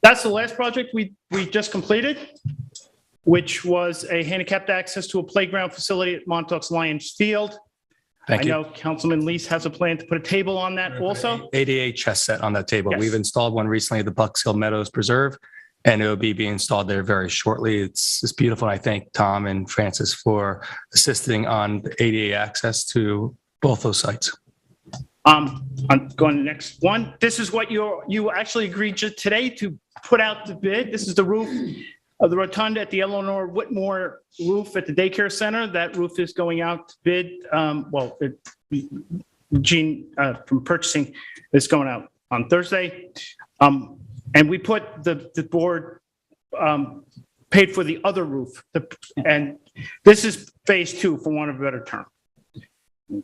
That's the last project we just completed, which was a handicapped access to a playground facility at Montauk's Lions Field. I know Councilman Lease has a plan to put a table on that also. ADA chess set on that table. Yes. We've installed one recently at the Bucks Hill Meadows Preserve, and it will be being installed there very shortly. It's beautiful. I thank Tom and Francis for assisting on the ADA access to both those sites. I'm going to the next one. This is what you actually agreed today to put out the bid. This is the roof of the rotunda at the Eleanor Whitmore roof at the daycare center. That roof is going out to bid. Gene from purchasing is going out on Thursday. And we put the board paid for the other roof. And this is phase 2, for want of a better term.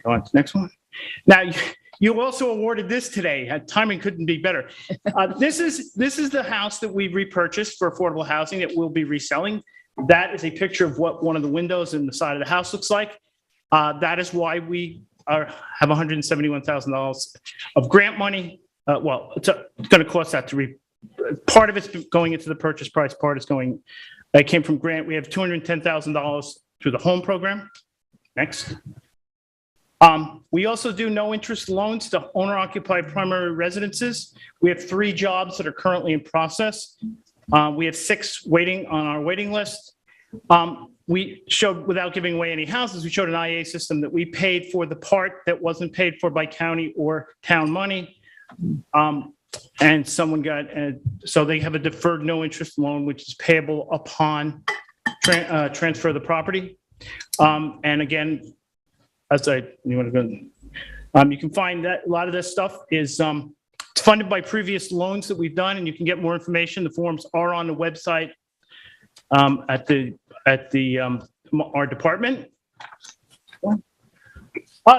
Go on to the next one. Now, you also awarded this today. Timing couldn't be better. This is the house that we repurchased for affordable housing that we'll be reselling. That is a picture of what one of the windows in the side of the house looks like. That is why we have $171,000 of grant money. It's going to cost that to part of it's going into the purchase price. Part is it came from grant. We have $210,000 through the home program. Next. We also do no interest loans to owner occupied primary residences. We have 3 jobs that are currently in process. We have 6 waiting on our waiting list. We showed, without giving away any houses, we showed an IA system that we paid for the part that wasn't paid for by county or town money. And someone so they have a deferred no interest loan, which is payable upon transfer of the property. And again, you can find that a lot of this stuff is it's funded by previous loans that we've done, and you can get more information. The forms are on the website at our department.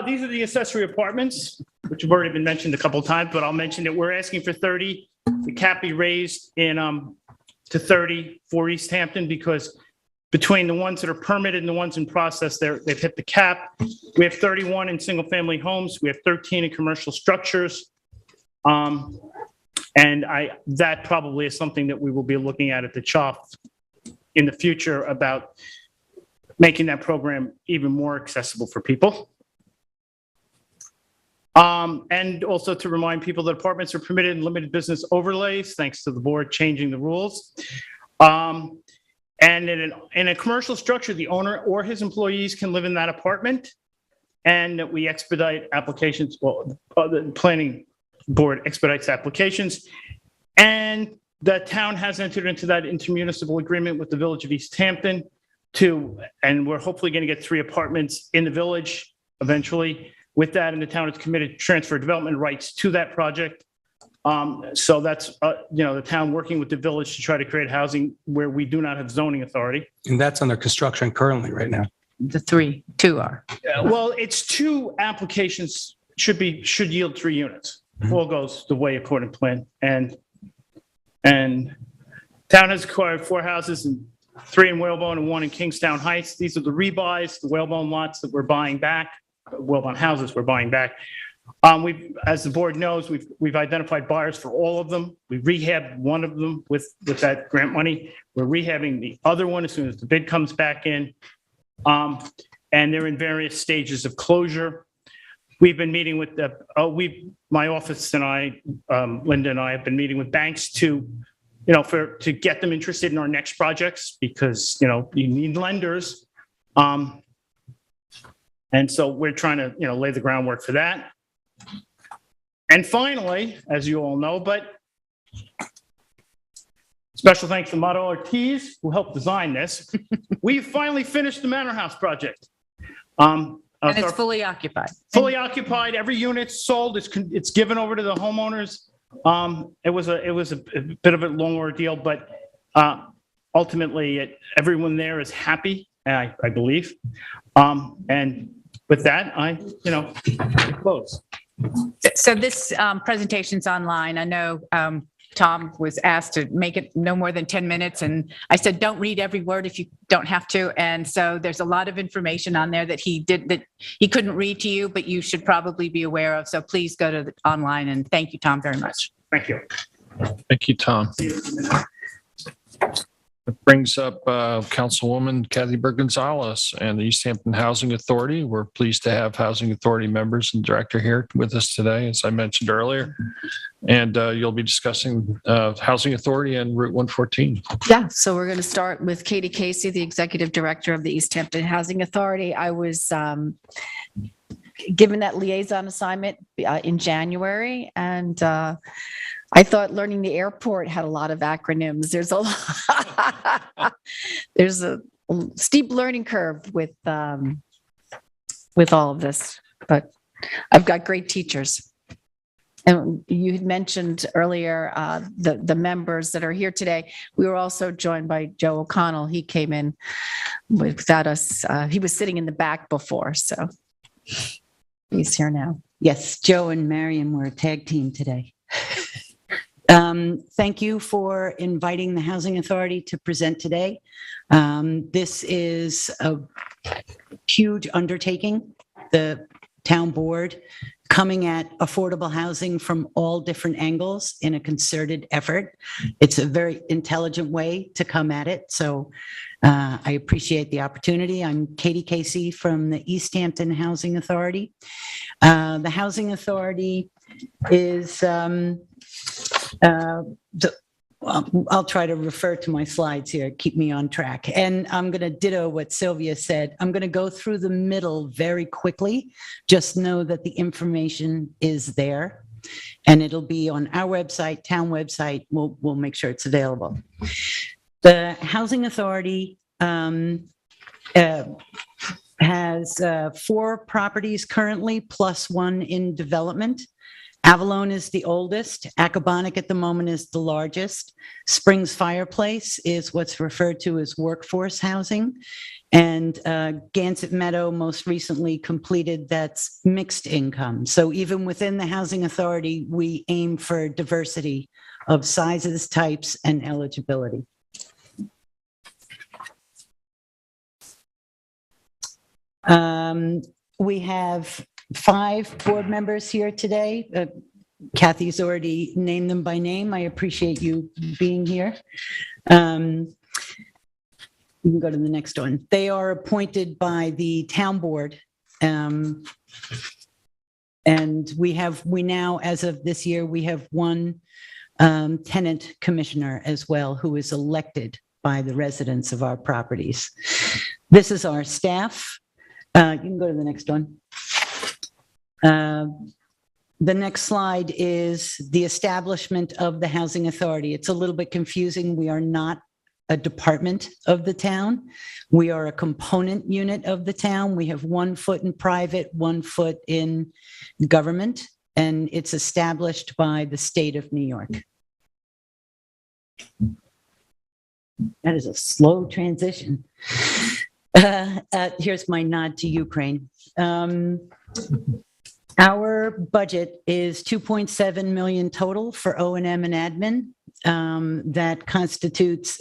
These are the accessory apartments, which have already been mentioned a couple of times, but I'll mention that we're asking for 30. The cap be raised to 30 for East Hampton because between the ones that are permitted and the ones in process, they've hit the cap. We have 31 in single-family homes. We have 13 in commercial structures. And that probably is something that we will be looking at the CHOP in the future about making that program even more accessible for people. And also to remind people that apartments are permitted in limited business overlays, thanks to the board changing the rules. And in a commercial structure, the owner or his employees can live in that apartment, and we expedite applications. Well, the planning board expedites applications, and the town has entered into that intermunicipal agreement with the Village of East Hampton and we're hopefully going to get 3 apartments in the village eventually. With that, and the town is committed to transfer development rights to that project. So that's, the town working with the village to try to create housing where we do not have zoning authority. And that's under construction currently right now. The 2 are. Well, it's 2 applications should yield 3 units. All goes the way according to plan. And town has acquired 4 houses, and 3 in Whalebone and 1 in Kingstown Heights. These are the rebuys, the Whalebone lots that we're buying back. Whalebone houses we're buying back. As the board knows, we've identified buyers for all of them. We rehabbed one of them with that grant money. We're rehabbing the other one as soon as the bid comes back in. And they're in various stages of closure. We've been meeting with my office and I, Linda and I have been meeting with banks to get them interested in our next projects because, you need lenders. And so we're trying to, lay the groundwork for that. And finally, as you all know, but special thanks to Mato Ortiz, who helped design this. We've finally finished the Manor House project. And it's fully occupied. Fully occupied. Every unit's sold. It's given over to the homeowners. It was a bit of a long ordeal, but ultimately, everyone there is happy, I believe. And with that, I close. So this presentation's online. I know Tom was asked to make it no more than 10 minutes, and I said, don't read every word if you don't have to. And so there's a lot of information on there that he couldn't read to you, but you should probably be aware of. So please go to online, and thank you, Tom, very much. Thank you. Thank you, Tom. It brings up Councilwoman Kathy Burr-Gonzalez and the East Hampton Housing Authority. We're pleased to have Housing Authority members and director here with us today, as I mentioned earlier. And you'll be discussing Housing Authority and Route 114. Yeah, so we're going to start with Katie Casey, the Executive Director of the East Hampton Housing Authority. I was given that liaison assignment in January, and I thought learning the airport had a lot of acronyms. There's a steep learning curve with all of this, but I've got great teachers. And you had mentioned earlier the members that are here today. We were also joined by Joe O'Connell. He came in without us. He was sitting in the back before, so he's here now. Yes, Joe and Marion were a tag team today. Thank you for inviting the Housing Authority to present today. This is a huge undertaking. The town board coming at affordable housing from all different angles in a concerted effort. It's a very intelligent way to come at it. So I appreciate the opportunity. I'm Katie Casey from the East Hampton Housing Authority. The Housing Authority is I'll try to refer to my slides here, keep me on track. And I'm going to ditto what Sylvia said. I'm going to go through the middle very quickly. Just know that the information is there and it'll be on our website, town website. We'll make sure it's available. The Housing Authority has 4 properties currently, plus 1 in development. Avalon is the oldest. Accabonac at the moment is the largest. Springs Fireplace is what's referred to as workforce housing. And Gansett Meadow most recently completed, that's mixed income. So even within the Housing Authority, we aim for diversity of sizes, types, and eligibility. We have 5 board members here today. Kathy's already named them by name. I appreciate you being here. You can go to the next one. They are appointed by the town board. And we now, as of this year, we have 1 tenant commissioner as well, who is elected by the residents of our properties. This is our staff. You can go to the next one. The next slide is the establishment of the Housing Authority. It's a little bit confusing. We are not a department of the town. We are a component unit of the town. We have 1 foot in private, 1 foot in government, and it's established by the state of New York. That is a slow transition. Here's my nod to Ukraine. Our budget is $2.7 million total for O&M and admin. That constitutes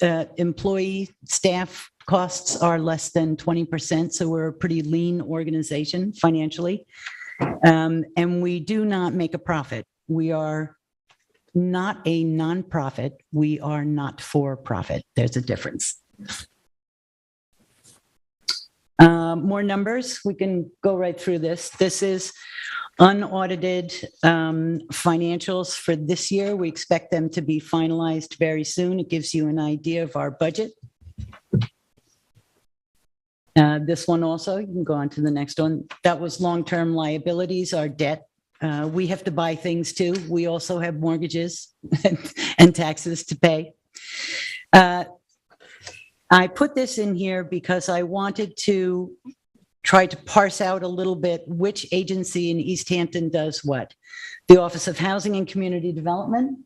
employee staff costs are less than 20%, so we're a pretty lean organization financially. And we do not make a profit. We are not a nonprofit. We are not for profit. There's a difference. More numbers, we can go right through this. This is unaudited financials for this year. We expect them to be finalized very soon. It gives you an idea of our budget. This one also, you can go on to the next one. That was long-term liabilities, our debt. We have to buy things too. We also have mortgages and taxes to pay. I put this in here because I wanted to try to parse out a little bit which agency in East Hampton does what. The Office of Housing and Community Development,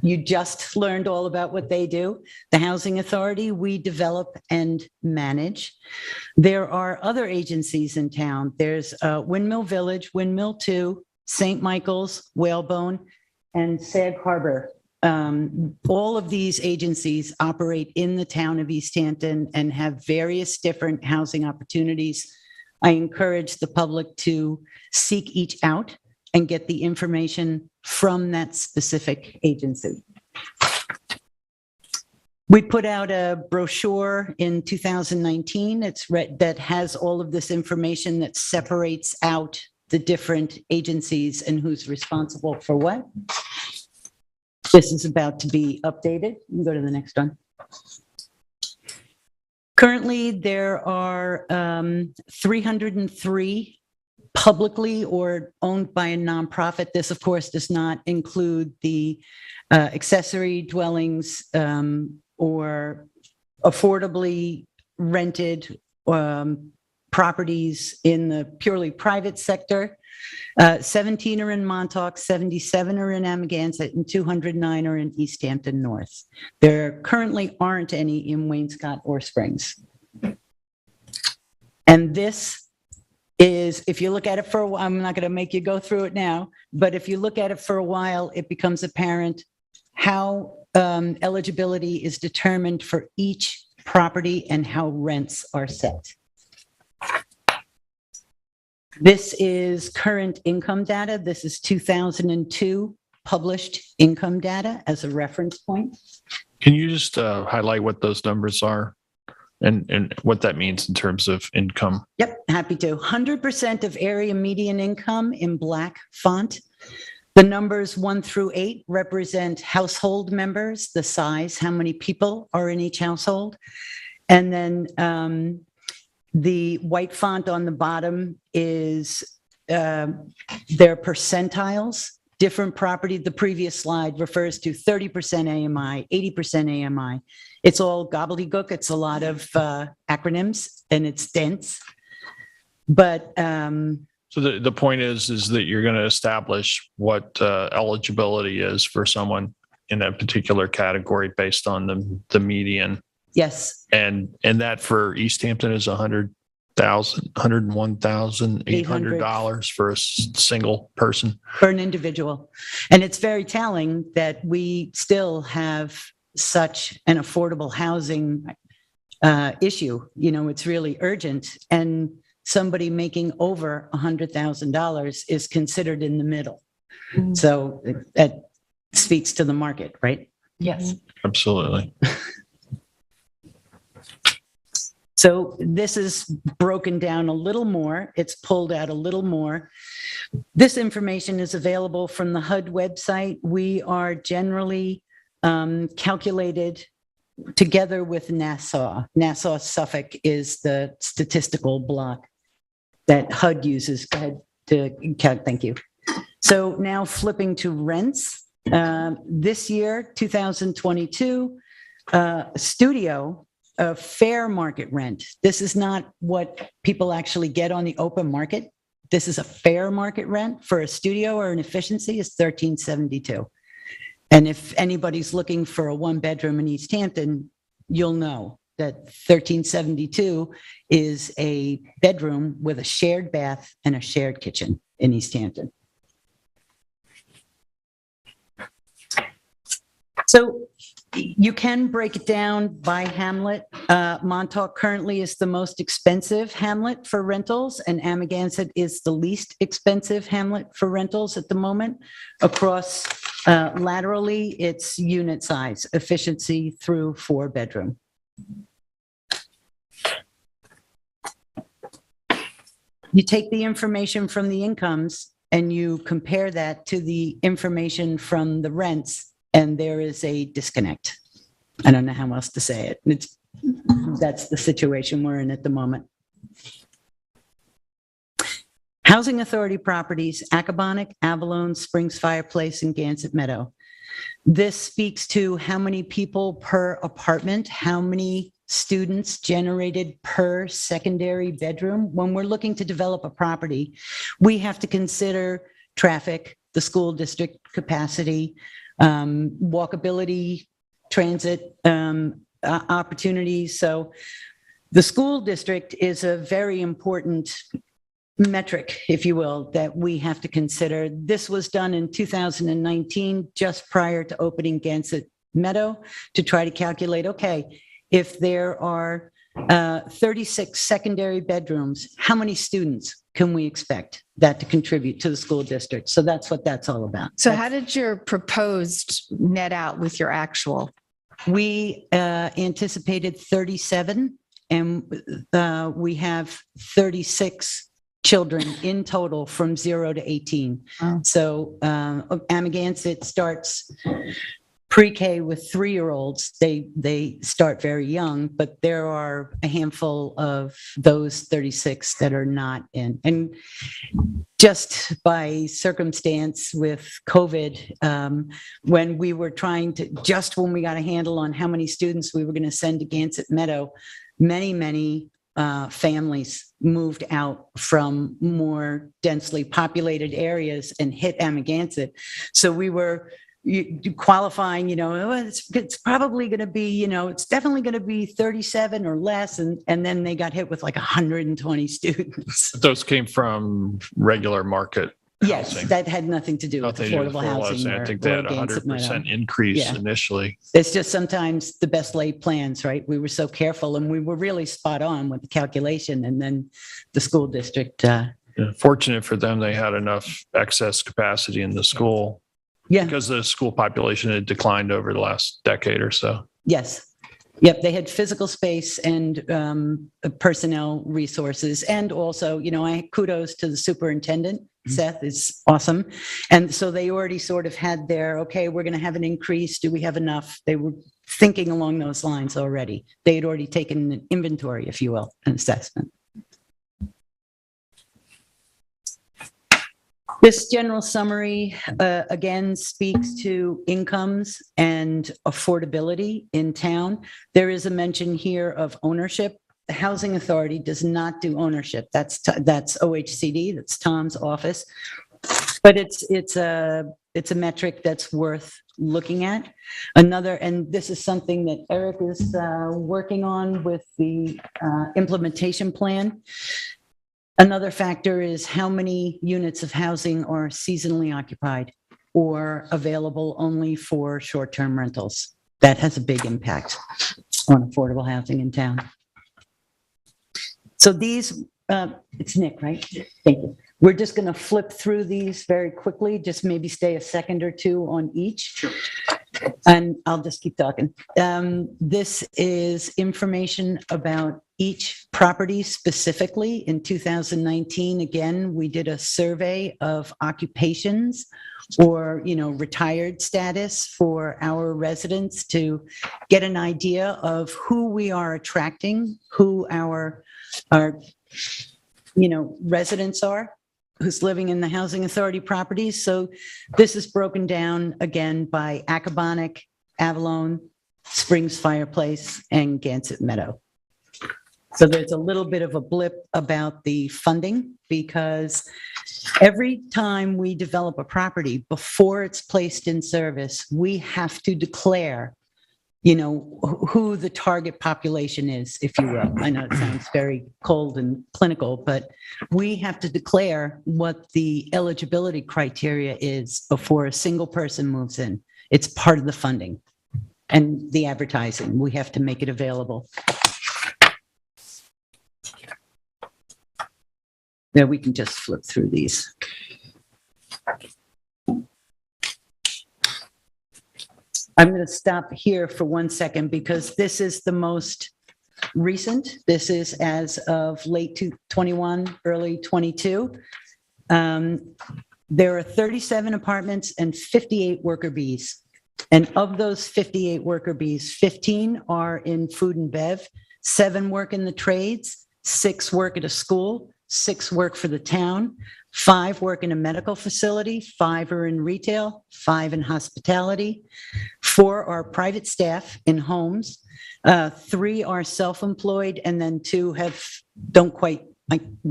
you just learned all about what they do. The Housing Authority, we develop and manage. There are other agencies in town. There's Windmill Village, Windmill 2, St. Michael's, Whalebone, and Sag Harbor. All of these agencies operate in the town of East Hampton and have various different housing opportunities. I encourage the public to seek each out and get the information from that specific agency. We put out a brochure in 2019. That has all of this information that separates out the different agencies and who's responsible for what. This is about to be updated. You can go to the next one. Currently, there are 303 publicly or owned by a nonprofit. This, of course, does not include the accessory dwellings or affordably rented properties in the purely private sector. 17 are in Montauk, 77 are in Amagansett, and 209 are in East Hampton North. There currently aren't any in Wainscott or Springs. And this is, if you look at it for a while, I'm not going to make you go through it now, but if you look at it for a while, it becomes apparent how eligibility is determined for each property and how rents are set. This is current income data. This is 2002 published income data as a reference point. Can you just highlight what those numbers are and what that means in terms of income? Yep, happy to. 100% of area median income in black font. The numbers 1 through 8 represent household members, the size, how many people are in each household. And then the white font on the bottom is their percentiles. Different property, the previous slide refers to 30% AMI, 80% AMI. It's all gobbledygook. It's a lot of acronyms and it's dense. But so the point is that you're going to establish what eligibility is for someone in that particular category based on the median. Yes. And that for East Hampton is $101,800 for a single person. For an individual. And it's very telling that we still have such an affordable housing issue. You know, it's really urgent. And somebody making over $100,000 is considered in the middle. Mm. So that speaks to the market, right? Yes. Absolutely. So this is broken down a little more. It's pulled out a little more. This information is available from the HUD website. We are generally calculated together with Nassau. Nassau Suffolk is the statistical block that HUD uses. Go ahead to count. Thank you. So now flipping to rents. This year, 2022, studio, a fair market rent. This is not what people actually get on the open market. This is a fair market rent for a studio or an efficiency is $1,372. And if anybody's looking for a 1-bedroom in East Hampton, you'll know that $1,372 is a bedroom with a shared bath and a shared kitchen in East Hampton. So you can break it down by hamlet. Montauk currently is the most expensive hamlet for rentals, and Amagansett is the least expensive hamlet for rentals at the moment. Across laterally, it's unit size, efficiency through 4-bedroom. You take the information from the incomes and you compare that to the information from the rents, and there is a disconnect. I don't know how else to say it. It's that's the situation we're in at the moment. Housing Authority properties, Accabonac, Avalon, Springs Fireplace, and Gansett Meadow. This speaks to how many people per apartment, how many students generated per secondary bedroom. When we're looking to develop a property, we have to consider traffic, the school district capacity, walkability, transit opportunities. So the school district is a very important metric, if you will, that we have to consider. This was done in 2019, just prior to opening Gansett Meadow, to try to calculate, okay, if there are 36 secondary bedrooms, how many students can we expect that to contribute to the school district? So that's what that's all about. So how did your proposed net out with your actual? We anticipated 37, and we have 36 children in total from 0 to 18. Oh. So Amagansett starts pre-K with 3-year-olds. They start very young, but there are a handful of those 36 that are not in. And just by circumstance with COVID, when we were trying to, just when we got a handle on how many students we were going to send to Gansett Meadow, many families moved out from more densely populated areas and hit Amagansett. So we were qualifying, it's probably going to be, it's definitely going to be 37 or less. And then they got hit with like 120 students. Those came from regular market Yes, housing. that had nothing to do with Nothing to do with affordable housing. I think they had 100% increase initially. It's just sometimes the best laid plans, right? We were so careful and we were really spot on with the calculation, and then the school district. Fortunate for them, they had enough excess capacity in the school. Yeah. Because the school population had declined over the last decade or so. Yes. Yep, they had physical space and personnel resources. And also, I kudos to the superintendent. Seth is awesome. And so they already sort of had their, okay, we're going to have an increase. Do we have enough? They were thinking along those lines already. They had already taken an inventory, if you will, an assessment. This general summary, again, speaks to incomes and affordability in town. There is a mention here of ownership. The Housing Authority does not do ownership. That's OHCD, that's Tom's office. But it's a metric that's worth looking at. Another, and this is something that Eric is working on with the implementation plan. Another factor is how many units of housing are seasonally occupied or available only for short-term rentals. That has a big impact on affordable housing in town. So these, it's Nick, right? Thank you. We're just going to flip through these very quickly, just maybe stay a second or two on each. Sure. And I'll just keep talking. This is information about each property specifically. In 2019, again, we did a survey of occupations or, retired status for our residents to get an idea of who we are attracting, who our residents are, who's living in the Housing Authority properties. So this is broken down again by Accabonac, Avalon, Springs Fireplace, and Gansett Meadow. So there's a little bit of a blip about the funding because every time we develop a property, before it's placed in service, we have to declare who the target population is, if you will. I know it sounds very cold and clinical, but we have to declare what the eligibility criteria is before a single person moves in. It's part of the funding and the advertising. We have to make it available. Now we can just flip through these. I'm going to stop here for 1 second because this is the most recent. This is as of late 21, early 22. There are 37 apartments and 58 worker bees. And of those 58 worker bees, 15 are in food and bev, 7 work in the trades, 6 work at a school, 6 work for the town, 5 work in a medical facility, 5 are in retail, 5 in hospitality, 4 are private staff in homes, 3 are self-employed, and then 2 don't quite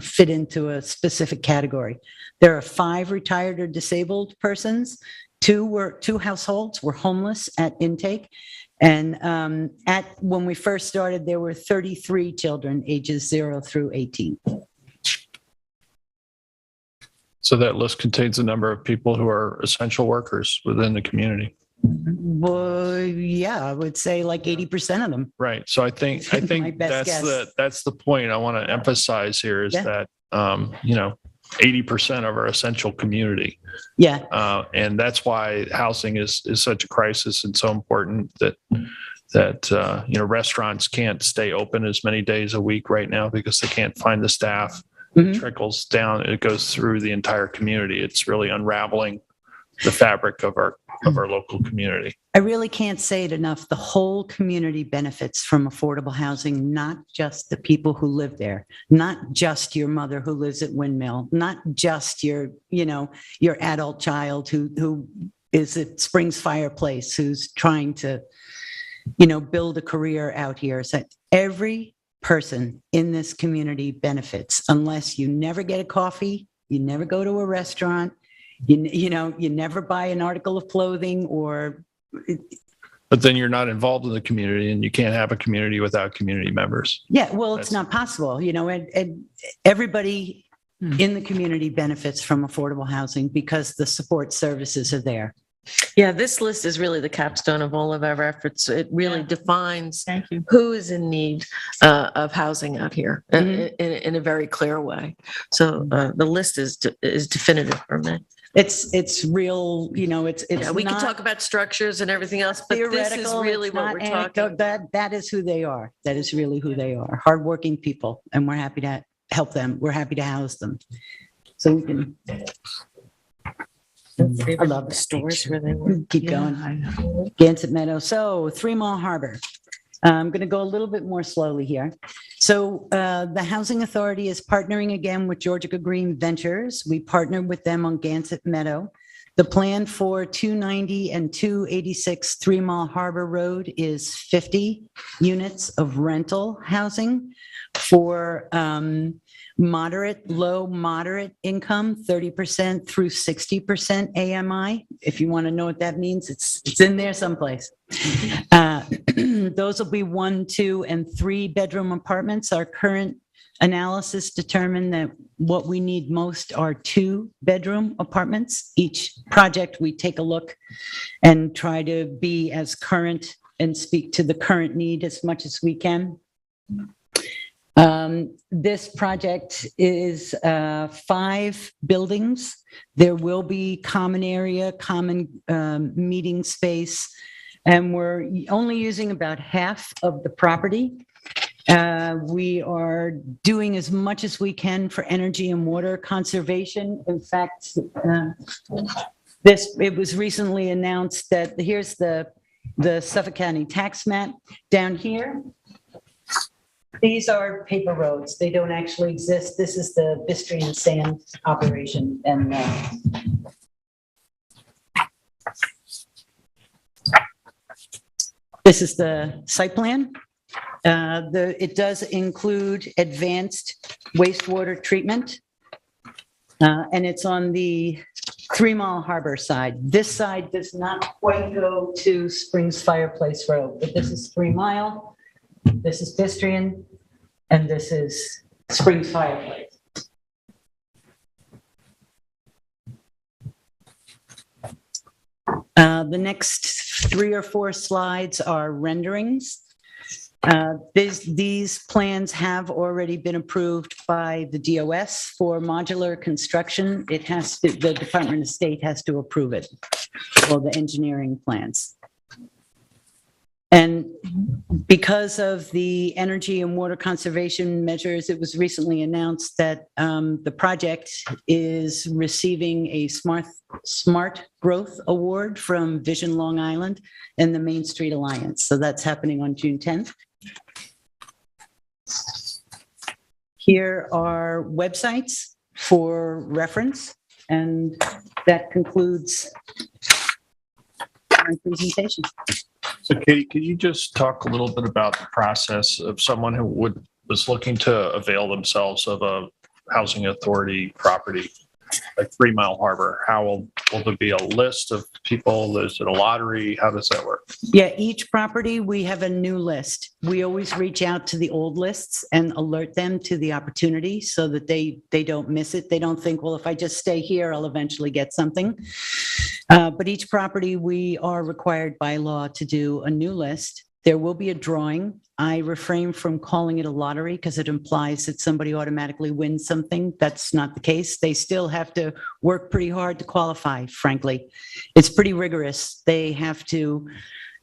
fit into a specific category. There are 5 retired or disabled persons. 2 households were homeless at intake. And when we first started, there were 33 children ages 0 through 18. So that list contains a number of people who are essential workers within the community. Well, yeah, I would say like 80% of them. Right. So I think My best guess. that's the point I want to emphasize here is that 80% of our essential community. Yeah. And that's why housing is such a crisis and so important that restaurants can't stay open as many days a week right now because they can't find the staff. It trickles down. It goes through the entire community. It's really unraveling the fabric of our local community. I really can't say it enough. The whole community benefits from affordable housing, not just the people who live there, not just your mother who lives at Windmill, not just your adult child who is at Springs Fireplace, who's trying to, build a career out here. So every person in this community benefits, unless you never get a coffee, you never go to a restaurant, you never buy an article of clothing But then you're not involved in the community, and you can't have a community without community members. Yeah, well, it's not possible, and everybody in the community benefits from affordable housing because the support services are there. Yeah, this list is really the capstone of all of our efforts. It really defines who is in need of housing out here in a very clear way. So the list is definitive for me. It's real, it's we can talk about structures and everything else, but this is really what we're talking about. That is who they are. That is really who they are. Hardworking people, and we're happy to help them. We're happy to house them. So we can. I love the stores where they were. Keep going. Gansett Meadow. So 3 Mile Harbor. I'm going to go a little bit more slowly here. So the Housing Authority is partnering again with Georgia Green Ventures. We partnered with them on Gansett Meadow. The plan for 290 and 286 3 Mile Harbor Road is 50 units of rental housing for low, moderate income, 30% through 60% AMI. If you want to know what that means, it's in there someplace. Those will be 1, 2, and 3 bedroom apartments. Our current analysis determined that what we need most are 2 bedroom apartments. Each project, we take a look and try to be as current and speak to the current need as much as we can. This project is 5 buildings. There will be common area, common meeting space, and we're only using about half of the property. We are doing as much as we can for energy and water conservation. In fact, it was recently announced that here's the Suffolk County tax map down here. These are paper roads. They don't actually exist. This is the Bistrian sand operation. And this is the site plan. It does include advanced wastewater treatment. And it's on the 3 Mile Harbor side. This side does not quite go to Springs Fireplace Road, but this is 3 Mile. This is Bistrian, and this is Springs Fireplace. The next 3 or 4 slides are renderings. These plans have already been approved by the DOS for modular construction. The Department of State has to approve it for the engineering plans. And because of the energy and water conservation measures, it was recently announced that the project is receiving a Smart Growth Award from Vision Long Island and the Main Street Alliance. So that's happening on June 10th. Here are websites for reference, and that concludes my presentation. So Katie, could you just talk a little bit about the process of someone who was looking to avail themselves of a housing authority property like 3 Mile Harbor? How will there be a list of people? Is it a lottery? How does that work? Yeah, each property, we have a new list. We always reach out to the old lists and alert them to the opportunity so that they don't miss it. They don't think, well, if I just stay here, I'll eventually get something. But each property, we are required by law to do a new list. There will be a drawing. I refrain from calling it a lottery because it implies that somebody automatically wins something. That's not the case. They still have to work pretty hard to qualify, frankly. It's pretty rigorous. They have to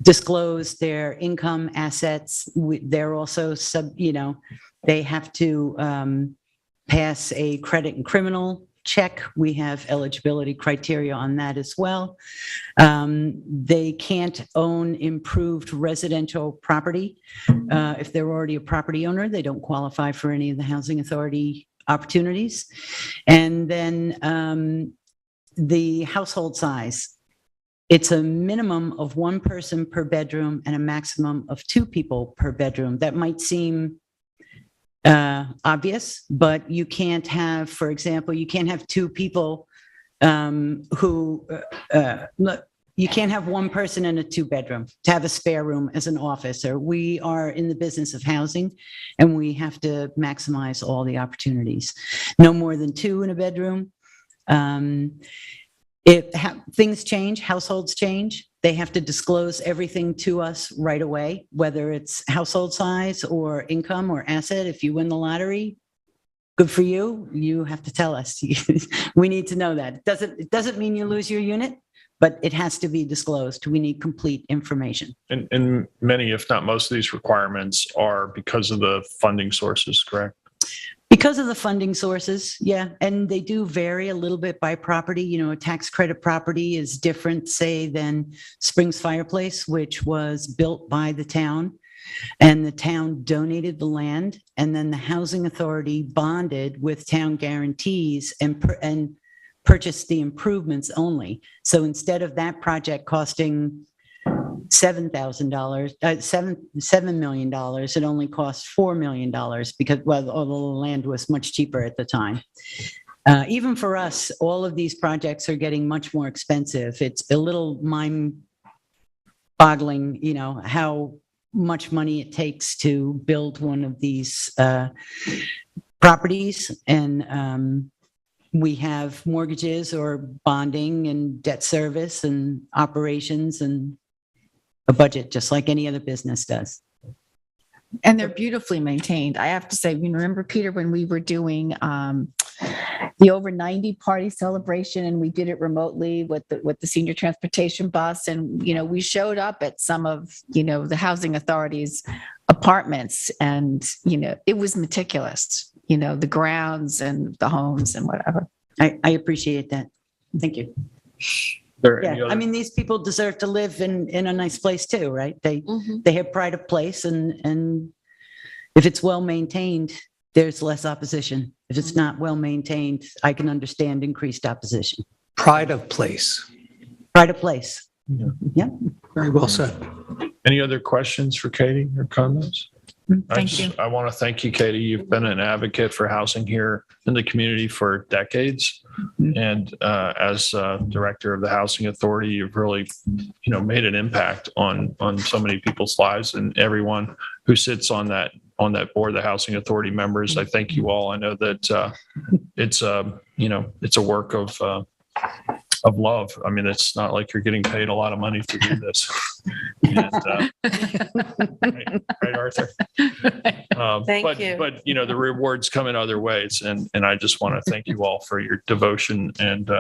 disclose their income, assets. They're also they have to pass a credit and criminal check. We have eligibility criteria on that as well. They can't own improved residential property. If they're already a property owner, they don't qualify for any of the housing authority opportunities. And then the household size. It's a minimum of 1 person per bedroom and a maximum of 2 people per bedroom. That might seem obvious, but you can't have, for example, you can't have 2 people you can't have 1 person in a 2-bedroom to have a spare room as an officer. We are in the business of housing and we have to maximize all the opportunities. No more than 2 in a bedroom. Things change, households change. They have to disclose everything to us right away, whether it's household size or income or asset. If you win the lottery, good for you. You have to tell us. We need to know that. It doesn't mean you lose your unit, but it has to be disclosed. We need complete information. And many, if not most of these requirements are because of the funding sources, correct? Because of the funding sources, yeah. And they do vary a little bit by property. You know, a tax credit property is different, say, than Springs Fireplace, which was built by the town. And the town donated the land. And then the housing authority bonded with town guarantees and purchased the improvements only. So instead of that project costing $7,000, $7 million, it only cost $4 million because, well, all the land was much cheaper at the time. Even for us, all of these projects are getting much more expensive. It's a little mind-boggling, you know, how much money it takes to build one of these properties. And we have mortgages or bonding and debt service and operations and a budget, just like any other business does. And they're beautifully maintained. I have to say, you remember, Peter, when we were doing the over 90 party celebration and we did it remotely with the senior transportation bus, and we showed up at some of the housing authority's apartments, and it was meticulous, the grounds and the homes and whatever. I appreciate that. Thank you. Yeah, I mean, these people deserve to live in a nice place too, right? They have pride of place, and if it's well maintained, there's less opposition. If it's not well maintained, I can understand increased opposition. Pride of place. Pride of place. Yeah. Very well said. Any other questions for Katie or comments? Thank you. I want to thank you, Katie. You've been an advocate for housing here in the community for decades. And as director of the Housing Authority, you've really, made an impact on so many people's lives, and everyone who sits on that board, the Housing Authority members. I thank you all. I know that it's a work of love. I mean, it's not like you're getting paid a lot of money to do this. And, right, Arthur? Thank you. But, the rewards come in other ways. And I just want to thank you all for your devotion and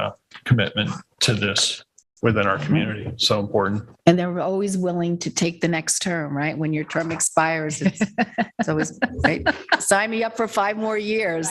commitment to this. within our community. So important. And they're always willing to take the next term, right? When your term expires, it's always, right? Sign me up for 5 more years.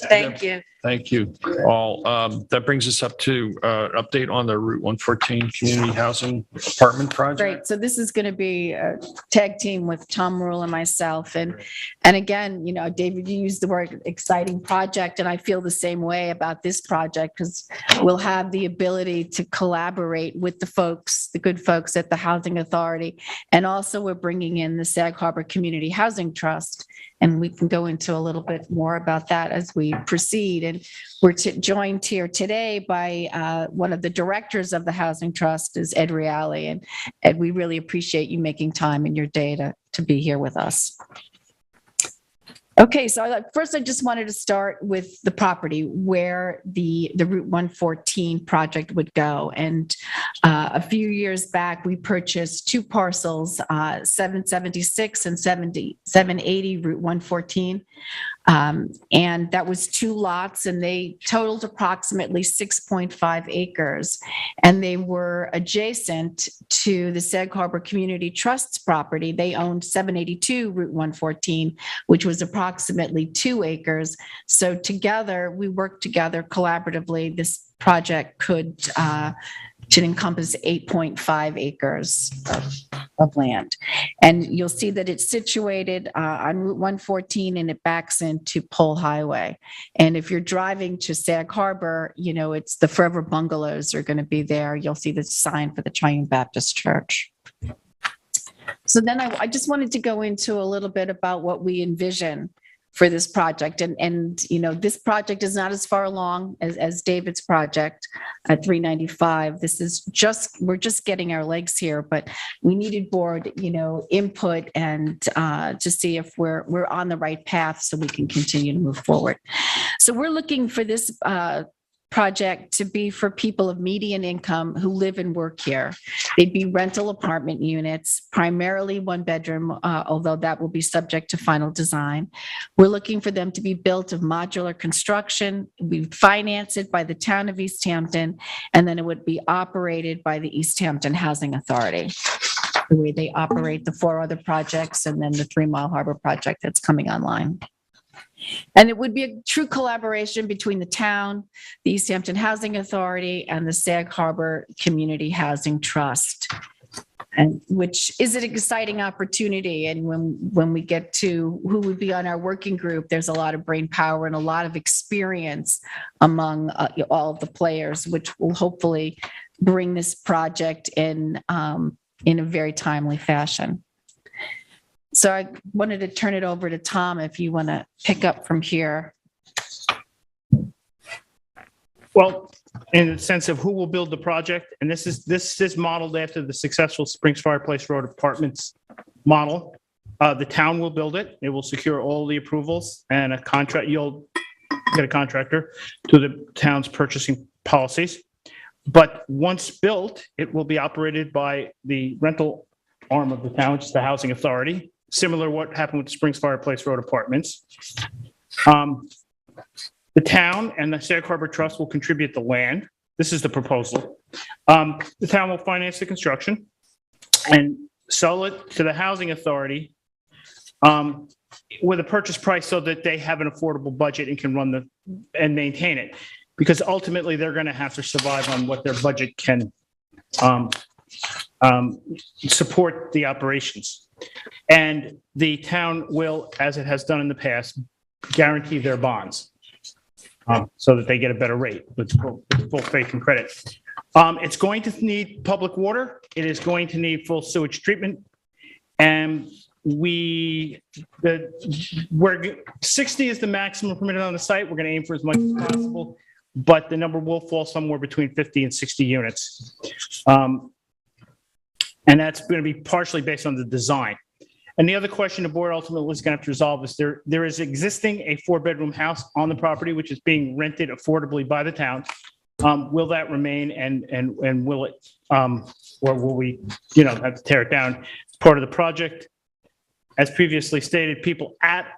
Thank you. Thank you all. That brings us up to update on the Route 114 community housing apartment project. Great. So this is going to be a tag team with Tom Rule and myself. And again, you know, David, you used the word exciting project, and I feel the same way about this project because we'll have the ability to collaborate with the folks, the good folks at the Housing Authority. And also we're bringing in the Sag Harbor Community Housing Trust. And we can go into a little bit more about that as we proceed. And we're joined here today by one of the directors of the Housing Trust is Ed Reale. And Ed, we really appreciate you making time in your day to be here with us. Okay, so first I just wanted to start with the property where the Route 114 project would go. And a few years back, we purchased 2 parcels, 776 and 780 Route 114. And that was 2 lots, and they totaled approximately 6.5 acres. And they were adjacent to the Sag Harbor Community Trust's property. They owned 782 Route 114, which was approximately 2 acres. So together, we worked together collaboratively. This project should encompass 8.5 acres of land. And you'll see that it's situated on Route 114 and it backs into Pole Highway. And if you're driving to Sag Harbor, you know, it's the Forever Bungalows are going to be there. You'll see the sign for the Triune Baptist Church. So then I just wanted to go into a little bit about what we envision for this project. And you know, this project is not as far along as David's project at 395. This is we're just getting our legs here, but we needed board, you know, input and to see if we're on the right path so we can continue to move forward. So we're looking for this project to be for people of median income who live and work here. They'd be rental apartment units, primarily 1 bedroom, although that will be subject to final design. We're looking for them to be built of modular construction. We finance it by the town of East Hampton, and then it would be operated by the East Hampton Housing Authority. The way they operate the 4 other projects and then the 3 Mile Harbor project that's coming online. And it would be a true collaboration between the town, the East Hampton Housing Authority, and the Sag Harbor Community Housing Trust, and which is an exciting opportunity. And when we get to who would be on our working group, there's a lot of brain power and a lot of experience among all of the players, which will hopefully bring this project in a very timely fashion. So I wanted to turn it over to Tom if you want to pick up from here. Well, in the sense of who will build the project, and this is modeled after the successful Springs Fireplace Road Apartments model. The town will build it. It will secure all the approvals and a contract. You'll get a contractor to the town's purchasing policies. But once built, it will be operated by the rental arm of the town, which is the Housing Authority. Similar to what happened with the Springs Fireplace Road Apartments. The town and the Sag Harbor Trust will contribute the land. This is the proposal. The town will finance the construction and sell it to the Housing Authority with a purchase price so that they have an affordable budget and can run and maintain it. Because ultimately they're going to have to survive on what their budget can support the operations. And the town will, as it has done in the past, guarantee their bonds so that they get a better rate with full faith and credit. It's going to need public water. It is going to need full sewage treatment. And 60 is the maximum permitted on the site. We're going to aim for as much as possible, but the number will fall somewhere between 50 and 60 units. And that's going to be partially based on the design. And the other question the board ultimately is going to have to resolve is there is existing a 4-bedroom house on the property, which is being rented affordably by the town. Will that remain and will it, or will we, have to tear it down? It's part of the project. As previously stated, people at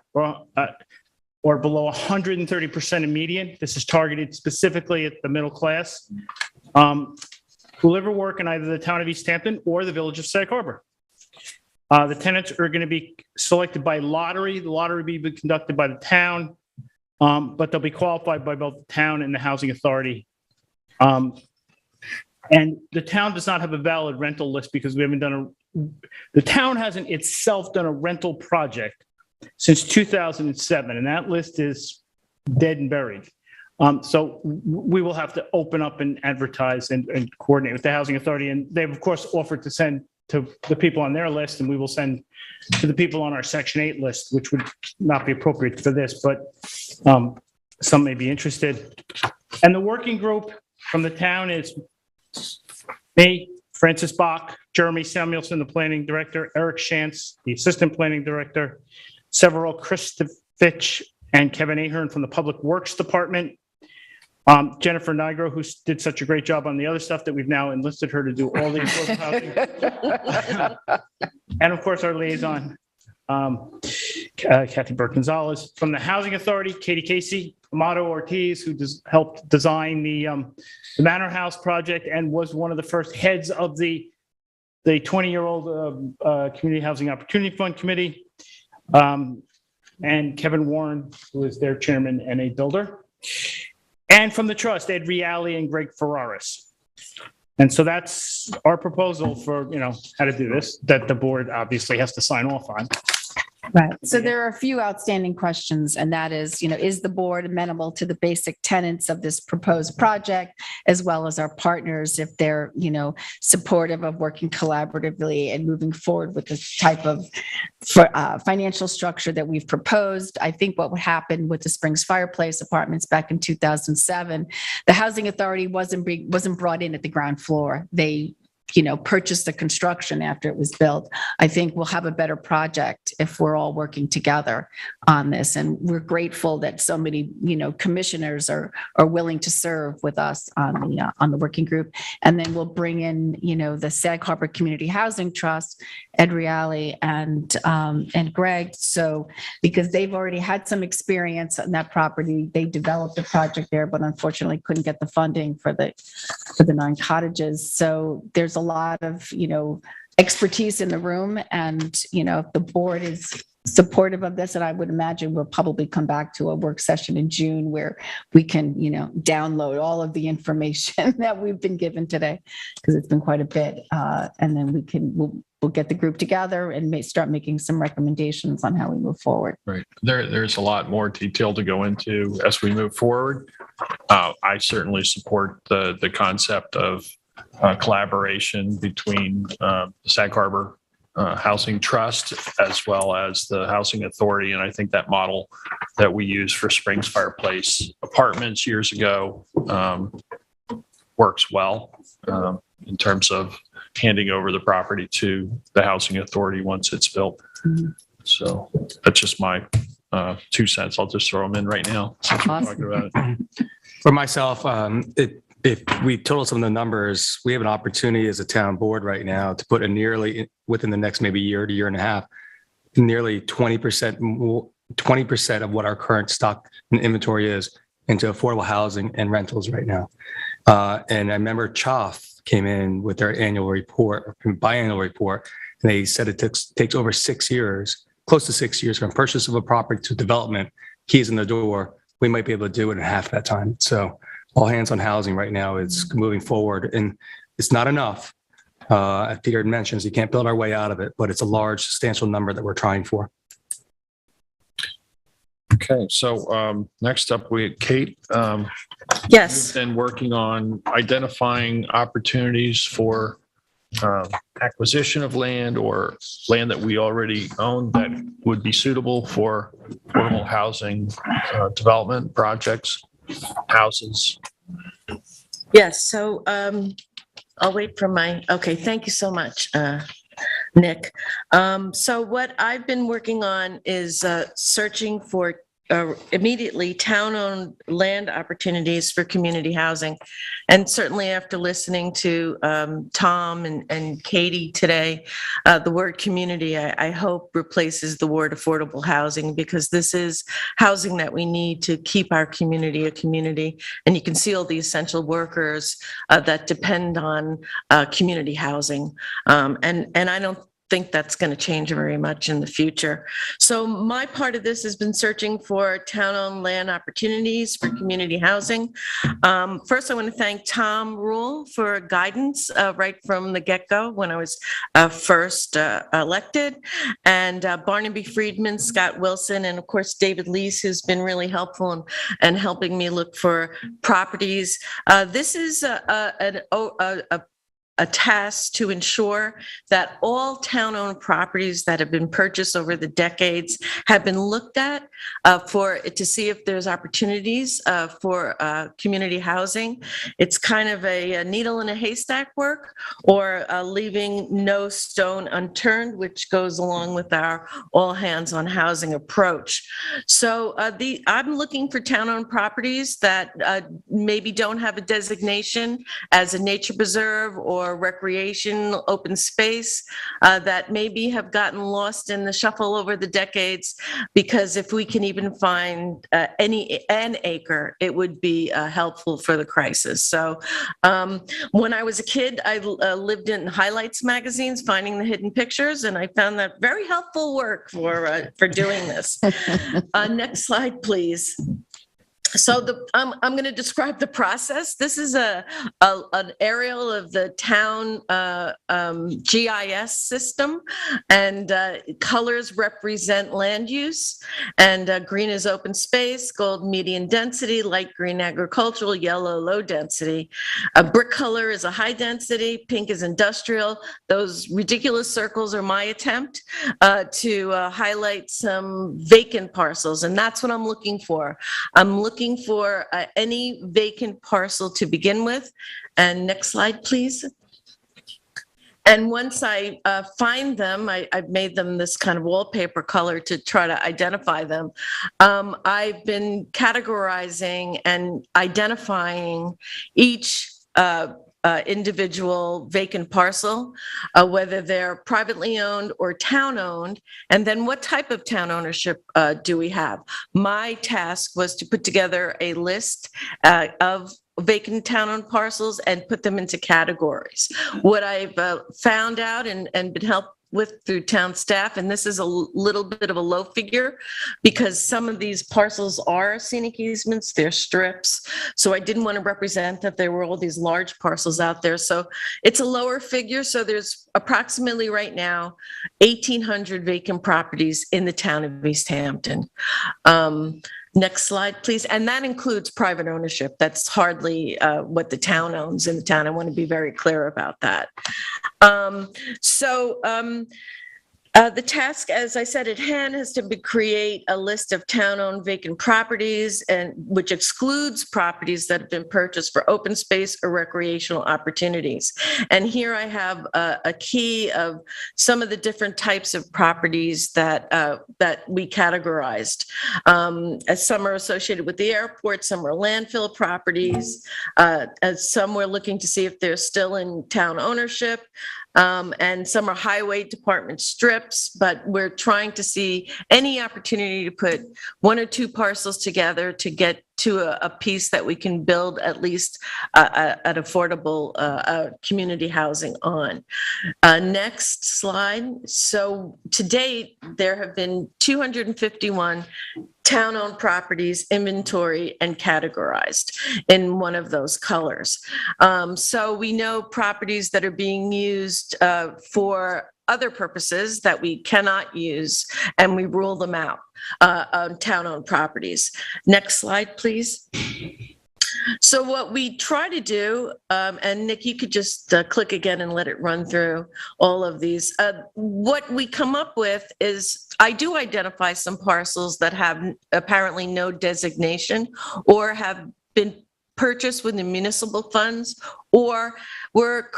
or below 130% of median. This is targeted specifically at the middle class who live or work in either the town of East Hampton or the village of Sag Harbor. The tenants are going to be selected by lottery. The lottery will be conducted by the town, but they'll be qualified by both the town and the housing authority. And the town does not have a valid rental list because we haven't the town hasn't itself done a rental project since 2007, and that list is dead and buried. So we will have to open up and advertise and coordinate with the housing authority. And they've, of course, offered to send to the people on their list, and we will send to the people on our Section 8 list, which would not be appropriate for this, but some may be interested. And the working group from the town is me, Francis Bach, Jeremy Samuelson, the planning director, Eric Shantz, the assistant planning director, several Christofich and Kevin Ahern from the Public Works Department, Jennifer Nigro, who did such a great job on the other stuff that we've now enlisted her to do all the affordable housing. And of course, our liaison, Kathy Burke-Gonzalez. From the Housing Authority, Katie Casey, Amato Ortiz, who helped design the Manor House project and was one of the first heads of the 20-year-old Community Housing Opportunity Fund Committee, and Kevin Warren, who is their chairman and a builder. And from the trust, Ed Reale and Greg Ferraris. And so that's our proposal for, how to do this, that the board obviously has to sign off on. Right. So there are a few outstanding questions, and that is the board amenable to the basic tenets of this proposed project, as well as our partners, if they're, supportive of working collaboratively and moving forward with this type of financial structure that we've proposed. I think what would happen with the Springs Fireplace Apartments back in 2007, the Housing Authority wasn't brought in at the ground floor. They purchase the construction after it was built. I think we'll have a better project if we're all working together on this. And we're grateful that so many, commissioners are willing to serve with us on the working group. And then we'll bring in, the Sag Harbor Community Housing Trust, Ed Reale and Greg. So, because they've already had some experience on that property, they developed a project there, but unfortunately couldn't get the funding for the 9 cottages. So there's a lot of, expertise in the room, and, if the board is supportive of this, and I would imagine we'll probably come back to a work session in June where we can, download all of the information that we've been given today, because it's been quite a bit. And then we'll get the group together and start making some recommendations on how we move forward. Right. There's a lot more detail to go into as we move forward. I certainly support the concept of collaboration between the Sag Harbor Housing Trust as well as the Housing Authority. And I think that model that we used for Springs Fireplace Apartments years ago works well in terms of handing over the property to the Housing Authority once it's built. Mm-hmm. So that's just my 2 cents. I'll just throw them in right now. Awesome. For myself, if we total some of the numbers, we have an opportunity as a town board right now to put within the next maybe year to year and a half, nearly 20% of what our current stock and inventory is into affordable housing and rentals right now. And I remember CHOF came in with their annual report, biannual report, and they said it takes over 6 years, close to 6 years from purchase of a property to development, keys in the door. We might be able to do it in half that time. So all hands on housing right now is moving forward, and it's not enough. As Peter mentions, you can't build our way out of it, but it's a large, substantial number that we're trying for. Okay, so next up we had Kate. Yes. You've been working on identifying opportunities for acquisition of land or land that we already own that would be suitable for affordable housing development projects, houses. Yes. So I'll wait for okay. Thank you so much, Nick. So what I've been working on is searching for immediately town-owned land opportunities for community housing. And certainly after listening to Tom and Katie today, the word community, I hope, replaces the word affordable housing, because this is housing that we need to keep our community a community. And you can see all the essential workers that depend on community housing. And I don't think that's going to change very much in the future. So my part of this has been searching for town-owned land opportunities for community housing. First, I want to thank Tom Rule for guidance right from the get-go when I was first elected, and Barnaby Friedman, Scott Wilson, and of course David Lease, who's been really helpful and helping me look for properties. This is a task to ensure that all town-owned properties that have been purchased over the decades have been looked at to see if there's opportunities for community housing. It's kind of a needle in a haystack work, or leaving no stone unturned, which goes along with our all hands on housing approach. So I'm looking for town-owned properties that maybe don't have a designation as a nature preserve or recreation open space, that maybe have gotten lost in the shuffle over the decades, because if we can even find an acre, it would be helpful for the crisis. So when I was a kid, I lived in highlights magazines, finding the hidden pictures, and I found that very helpful work for doing this. Next slide, please. So I'm going to describe the process. This is an aerial of the town GIS system, and colors represent land use, and green is open space, gold median density, light green agricultural, yellow low density. A brick color is a high density, pink is industrial. Those ridiculous circles are my attempt to highlight some vacant parcels, and that's what I'm looking for. I'm looking for any vacant parcel to begin with. And next slide, please. And once I find them, I've made them this kind of wallpaper color to try to identify them. I've been categorizing and identifying each individual vacant parcel, whether they're privately owned or town owned, and then what type of town ownership do we have. My task was to put together a list of vacant town-owned parcels and put them into categories. What I've found out and been helped with through town staff, and this is a little bit of a low figure because some of these parcels are scenic easements, they're strips. So I didn't want to represent that there were all these large parcels out there. So it's a lower figure. So there's approximately right now 1,800 vacant properties in the town of East Hampton. Next slide, please. And that includes private ownership. That's hardly what the town owns in the town. I want to be very clear about that. The task, as I said, at hand has to create a list of town-owned vacant properties, and which excludes properties that have been purchased for open space or recreational opportunities. And here I have a key of some of the different types of properties that we categorized. Some are associated with the airport, some are landfill properties, some we're looking to see if they're still in town ownership. And some are highway department strips, but we're trying to see any opportunity to put one or two parcels together to get to a piece that we can build at least an affordable community housing on. Next slide. So to date, there have been 251 town-owned properties inventory and categorized in one of those colors. So we know properties that are being used for other purposes that we cannot use, and we rule them out on town-owned properties. Next slide, please. So what we try to do, and Nick, you could just click again and let it run through all of these. What we come up with is, I do identify some parcels that have apparently no designation or have been purchased with the municipal funds or were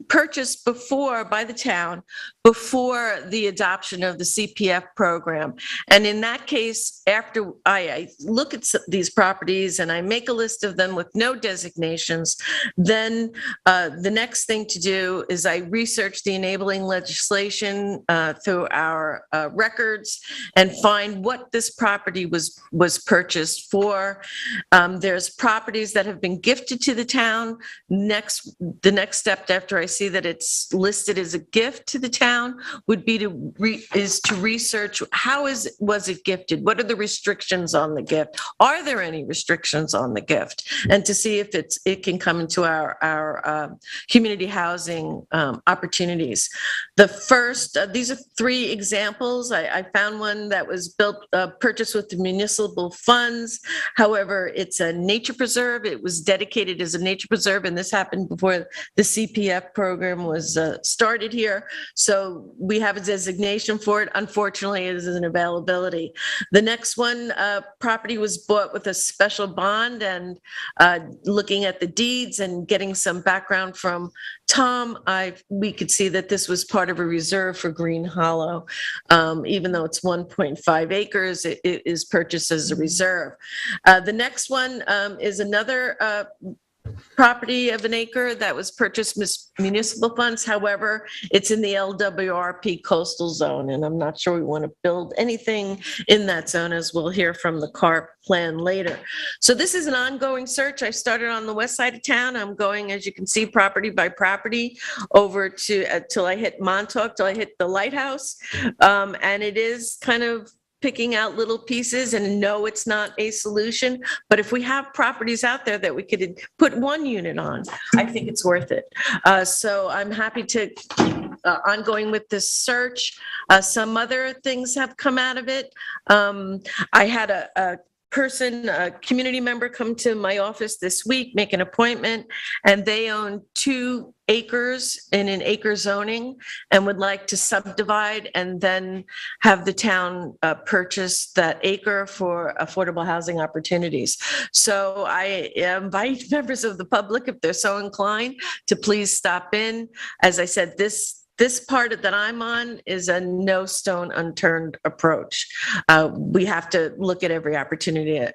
purchased before by the town, before the adoption of the CPF program. And in that case, after I look at these properties and I make a list of them with no designations, then the next thing to do is I research the enabling legislation through our records and find what this property was purchased for. There's properties that have been gifted to the town. The next step after I see that it's listed as a gift to the town would be to research how was it gifted? What are the restrictions on the gift? Are there any restrictions on the gift? And to see if it can come into our community housing opportunities. The first, these are 3 examples. I found one that was purchased with the municipal funds. However, it's a nature preserve. It was dedicated as a nature preserve, and this happened before the CPF program was started here. So we have a designation for it. Unfortunately, it isn't availability. The next one, property was bought with a special bond, and looking at the deeds and getting some background from Tom, we could see that this was part of a reserve for Green Hollow. Even though it's 1.5 acres, it is purchased as a reserve. The next one is another property of an acre that was purchased municipal funds. However, it's in the LWRP coastal zone, and I'm not sure we want to build anything in that zone, as we'll hear from the CARP plan later. So this is an ongoing search. I started on the west side of town. I'm going, as you can see, property by property over to till I hit Montauk, till I hit the lighthouse. And it is kind of picking out little pieces, and no, it's not a solution. But if we have properties out there that we could put 1 unit on, I think it's worth it. So I'm happy to ongoing with this search. Some other things have come out of it. I had a community member come to my office this week, make an appointment, and they own 2 acres in an acre zoning and would like to subdivide and then have the town purchase that acre for affordable housing opportunities. So I invite members of the public, if they're so inclined, to please stop in. As I said, this part that I'm on is a no stone unturned approach. We have to look at every opportunity,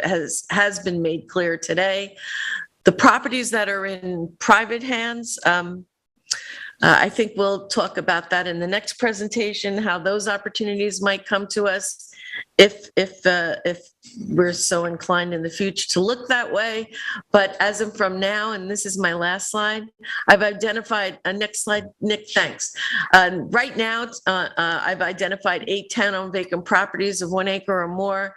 has been made clear today. The properties that are in private hands, I think we'll talk about that in the next presentation, how those opportunities might come to us if we're so inclined in the future to look that way. But as of from now, and this is my last slide, I've identified, next slide, Nick, thanks. Right now, I've identified 8 town-owned vacant properties of 1 acre or more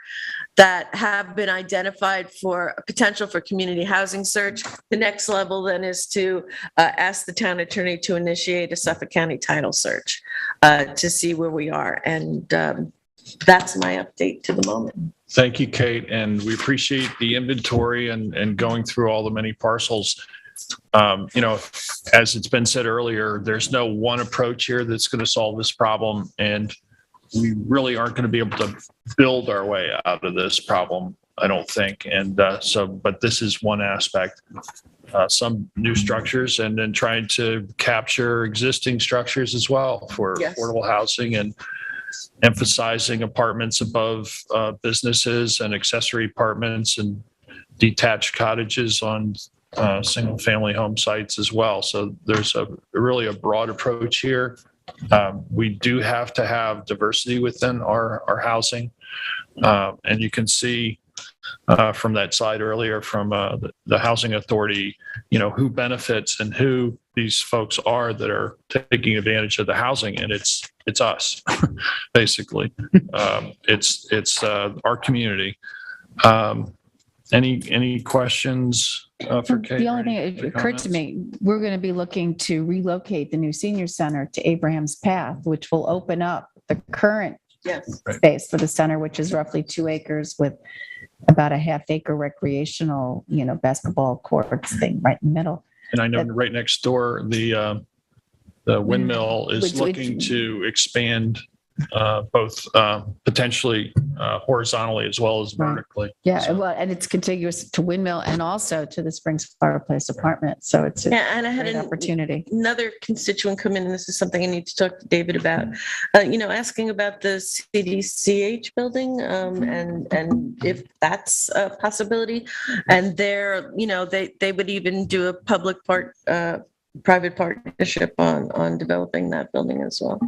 that have been identified for potential for community housing search. The next level then is to ask the town attorney to initiate a Suffolk County title search to see where we are. And that's my update to the moment. Thank you, Kate. And we appreciate the inventory and going through all the many parcels. As it's been said earlier, there's no one approach here that's going to solve this problem. And we really aren't going to be able to build our way out of this problem, I don't think. And but this is one aspect, some new structures, and then trying to capture existing structures as well for affordable housing, and emphasizing apartments above businesses and accessory apartments and detached cottages on single family home sites as well. So there's really a broad approach here. We do have to have diversity within our housing. And you can see from that slide earlier from the Housing Authority, who benefits and who these folks are that are taking advantage of the housing. And it's us, basically. It's our community. Any questions for Kate? The only thing that occurred to me, we're going to be looking to relocate the new senior center to Abraham's Path, which will open up the current space for the center, which is roughly 2 acres with about a ½ acre recreational, basketball courts thing right in the middle. And I know right next door, the windmill is looking to expand both potentially horizontally as well as vertically. Yeah, well, and it's contiguous to Windmill and also to the Springs Fireplace Apartment. So it's a Yeah, and I had great opportunity. another constituent come in, and this is something I need to talk to David about. Asking about the CDCH building, and if that's a possibility. And they would even do a private partnership on developing that building as well.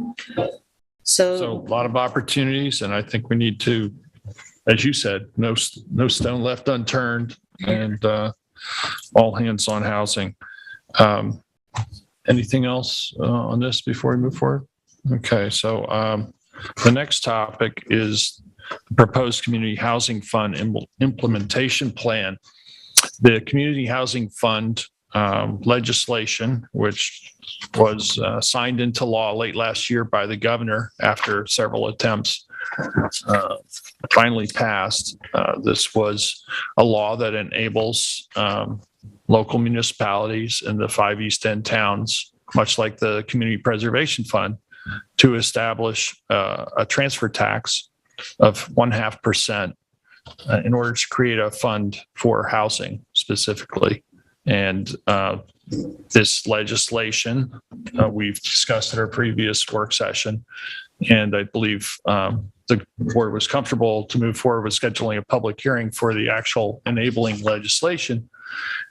So a lot of opportunities, and I think we need to, as you said, no stone left unturned, and all hands on housing. Anything else on this before we move forward? Okay, so the next topic is the proposed Community Housing Fund implementation plan. The Community Housing Fund legislation, which was signed into law late last year by the governor after several attempts, finally passed. This was a law that enables local municipalities in the 5 East End towns, much like the Community Preservation Fund, to establish a transfer tax of 0.5% in order to create a fund for housing specifically. And this legislation we've discussed at our previous work session, and I believe the board was comfortable to move forward with scheduling a public hearing for the actual enabling legislation.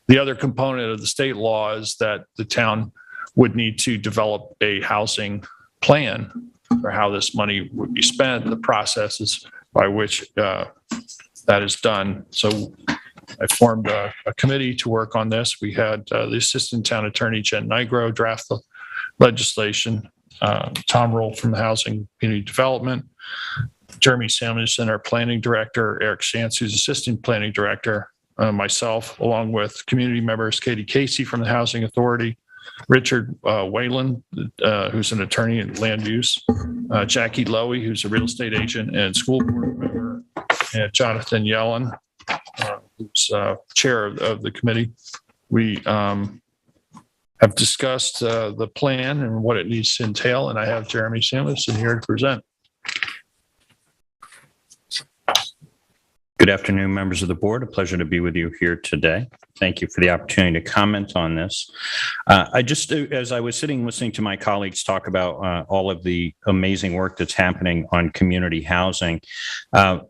The other component of the state law is that the town would need to develop a housing plan for how this money would be spent, the processes by which that is done. So I formed a committee to work on this. We had the Assistant Town Attorney, Jen Nigro, draft the legislation, Tom Roll from the Housing Community Development, Jeremy Samuelson, our Planning Director, Eric Shantz, who's Assistant Planning Director, myself, along with community members, Katie Casey from the Housing Authority, Richard Whalen, who's an attorney in land use, Jackie Lowy, who's a real estate agent and school board member, and Jonathan Yellen, who's chair of the committee. We have discussed the plan and what it needs to entail, and I have Jeremy Samuelson here to present. Good afternoon, members of the board. A pleasure to be with you here today. Thank you for the opportunity to comment on this. As I was sitting listening to my colleagues talk about all of the amazing work that's happening on community housing, I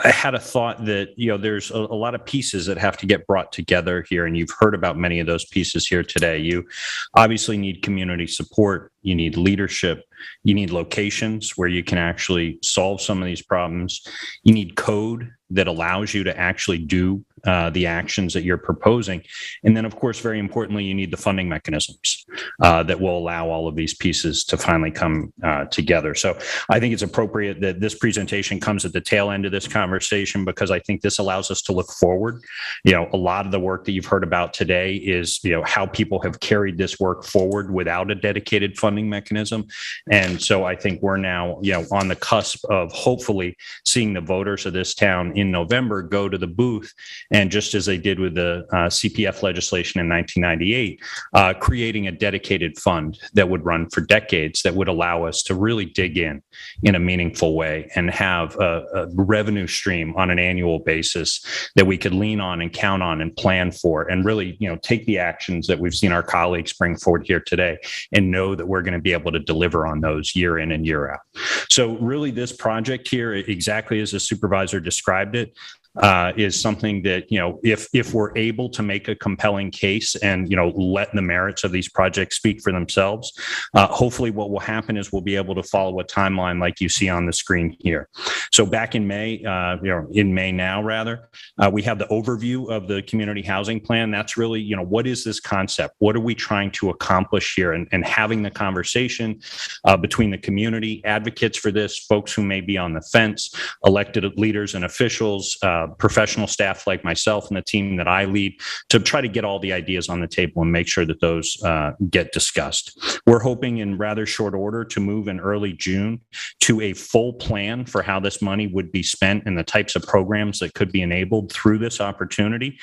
had a thought that, there's a lot of pieces that have to get brought together here, and you've heard about many of those pieces here today. You obviously need community support. You need leadership. You need locations where you can actually solve some of these problems. You need code that allows you to actually do the actions that you're proposing. And then, of course, very importantly, you need the funding mechanisms that will allow all of these pieces to finally come together. So I think it's appropriate that this presentation comes at the tail end of this conversation, because I think this allows us to look forward. A lot of the work that you've heard about today is, how people have carried this work forward without a dedicated funding mechanism. And so I think we're now, on the cusp of hopefully seeing the voters of this town in November go to the booth, and just as they did with the CPF legislation in 1998, creating a dedicated fund that would run for decades, that would allow us to really dig in a meaningful way and have a revenue stream on an annual basis that we could lean on and count on and plan for, and really, take the actions that we've seen our colleagues bring forward here today and know that we're going to be able to deliver on those year in and year out. So really, this project here, exactly as the supervisor described it, is something that, if we're able to make a compelling case and, let the merits of these projects speak for themselves, hopefully what will happen is we'll be able to follow a timeline like you see on the screen here. So back in May, in May now, rather, we have the overview of the community housing plan. That's really, what is this concept? What are we trying to accomplish here? And having the conversation between the community, advocates for this, folks who may be on the fence, elected leaders and officials, professional staff like myself and the team that I lead to try to get all the ideas on the table and make sure that those get discussed. We're hoping in rather short order to move in early June to a full plan for how this money would be spent and the types of programs that could be enabled through this opportunity.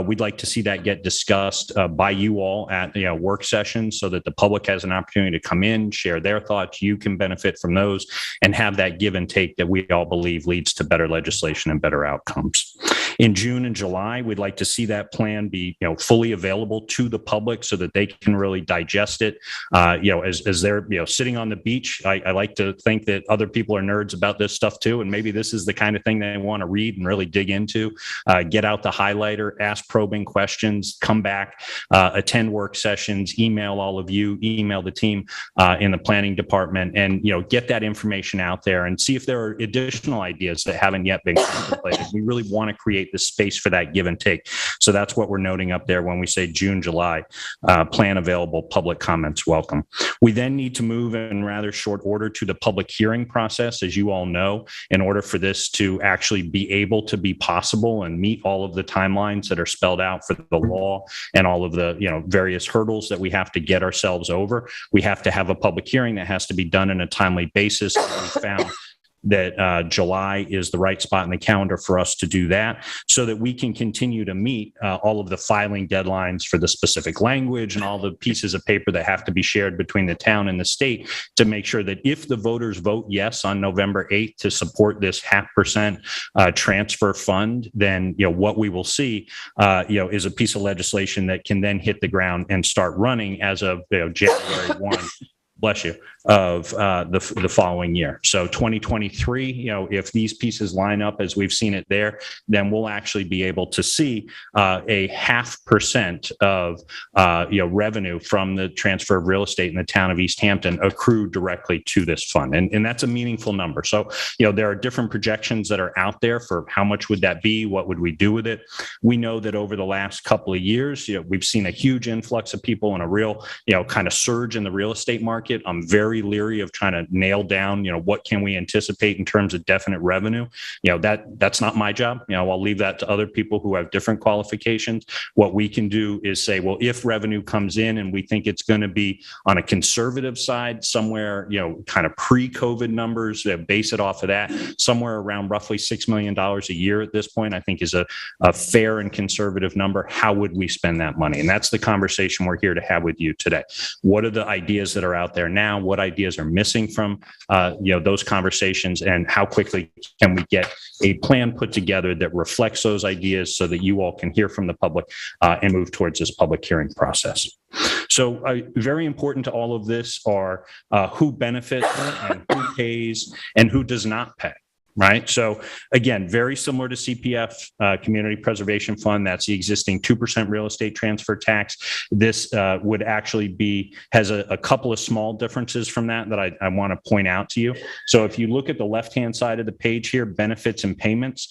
We'd like to see that get discussed by you all at work sessions so that the public has an opportunity to come in, share their thoughts. You can benefit from those and have that give and take that we all believe leads to better legislation and better outcomes. In June and July, we'd like to see that plan be fully available to the public so that they can really digest it. As they're sitting on the beach, I like to think that other people are nerds about this stuff too, and maybe this is the kind of thing they want to read and really dig into. Get out the highlighter, ask probing questions, come back, attend work sessions, email all of you, email the team in the planning department, and get that information out there and see if there are additional ideas that haven't yet been contemplated. We really want to create the space for that give and take. So that's what we're noting up there when we say June, July, plan available, public comments welcome. We then need to move in rather short order to the public hearing process, as you all know, in order for this to actually be able to be possible and meet all of the timelines that are spelled out for the law and all of the various hurdles that we have to get ourselves over. We have to have a public hearing that has to be done in a timely basis. We found that July is the right spot in the calendar for us to do that so that we can continue to meet all of the filing deadlines for the specific language and all the pieces of paper that have to be shared between the town and the state to make sure that if the voters vote yes on November 8th to support this 0.5% transfer fund, then what we will see is a piece of legislation that can then hit the ground and start running as of January 1. Bless you, of the following year. So 2023, if these pieces line up as we've seen it there, then we'll actually be able to see a 0.5% of revenue from the transfer of real estate in the town of East Hampton accrue directly to this fund. And that's a meaningful number. So, there are different projections that are out there for how much would that be? What would we do with it? We know that over the last couple of years, we've seen a huge influx of people and a real, kind of surge in the real estate market. I'm very leery of trying to nail down, what can we anticipate in terms of definite revenue. That's not my job. I'll leave that to other people who have different qualifications. What we can do is say, well, if revenue comes in and we think it's going to be on a conservative side, somewhere, kind of pre-COVID numbers, base it off of that, somewhere around roughly $6 million a year at this point, I think is a fair and conservative number. How would we spend that money? And that's the conversation we're here to have with you today. What are the ideas that are out there now? What ideas are missing from those conversations, and how quickly can we get a plan put together that reflects those ideas so that you all can hear from the public and move towards this public hearing process. So very important to all of this are who benefits and who pays and who does not pay. Right. So again, very similar to CPF, Community Preservation Fund. That's the existing 2% real estate transfer tax. This would actually has a couple of small differences from that I want to point out to you. So if you look at the left-hand side of the page here, benefits and payments,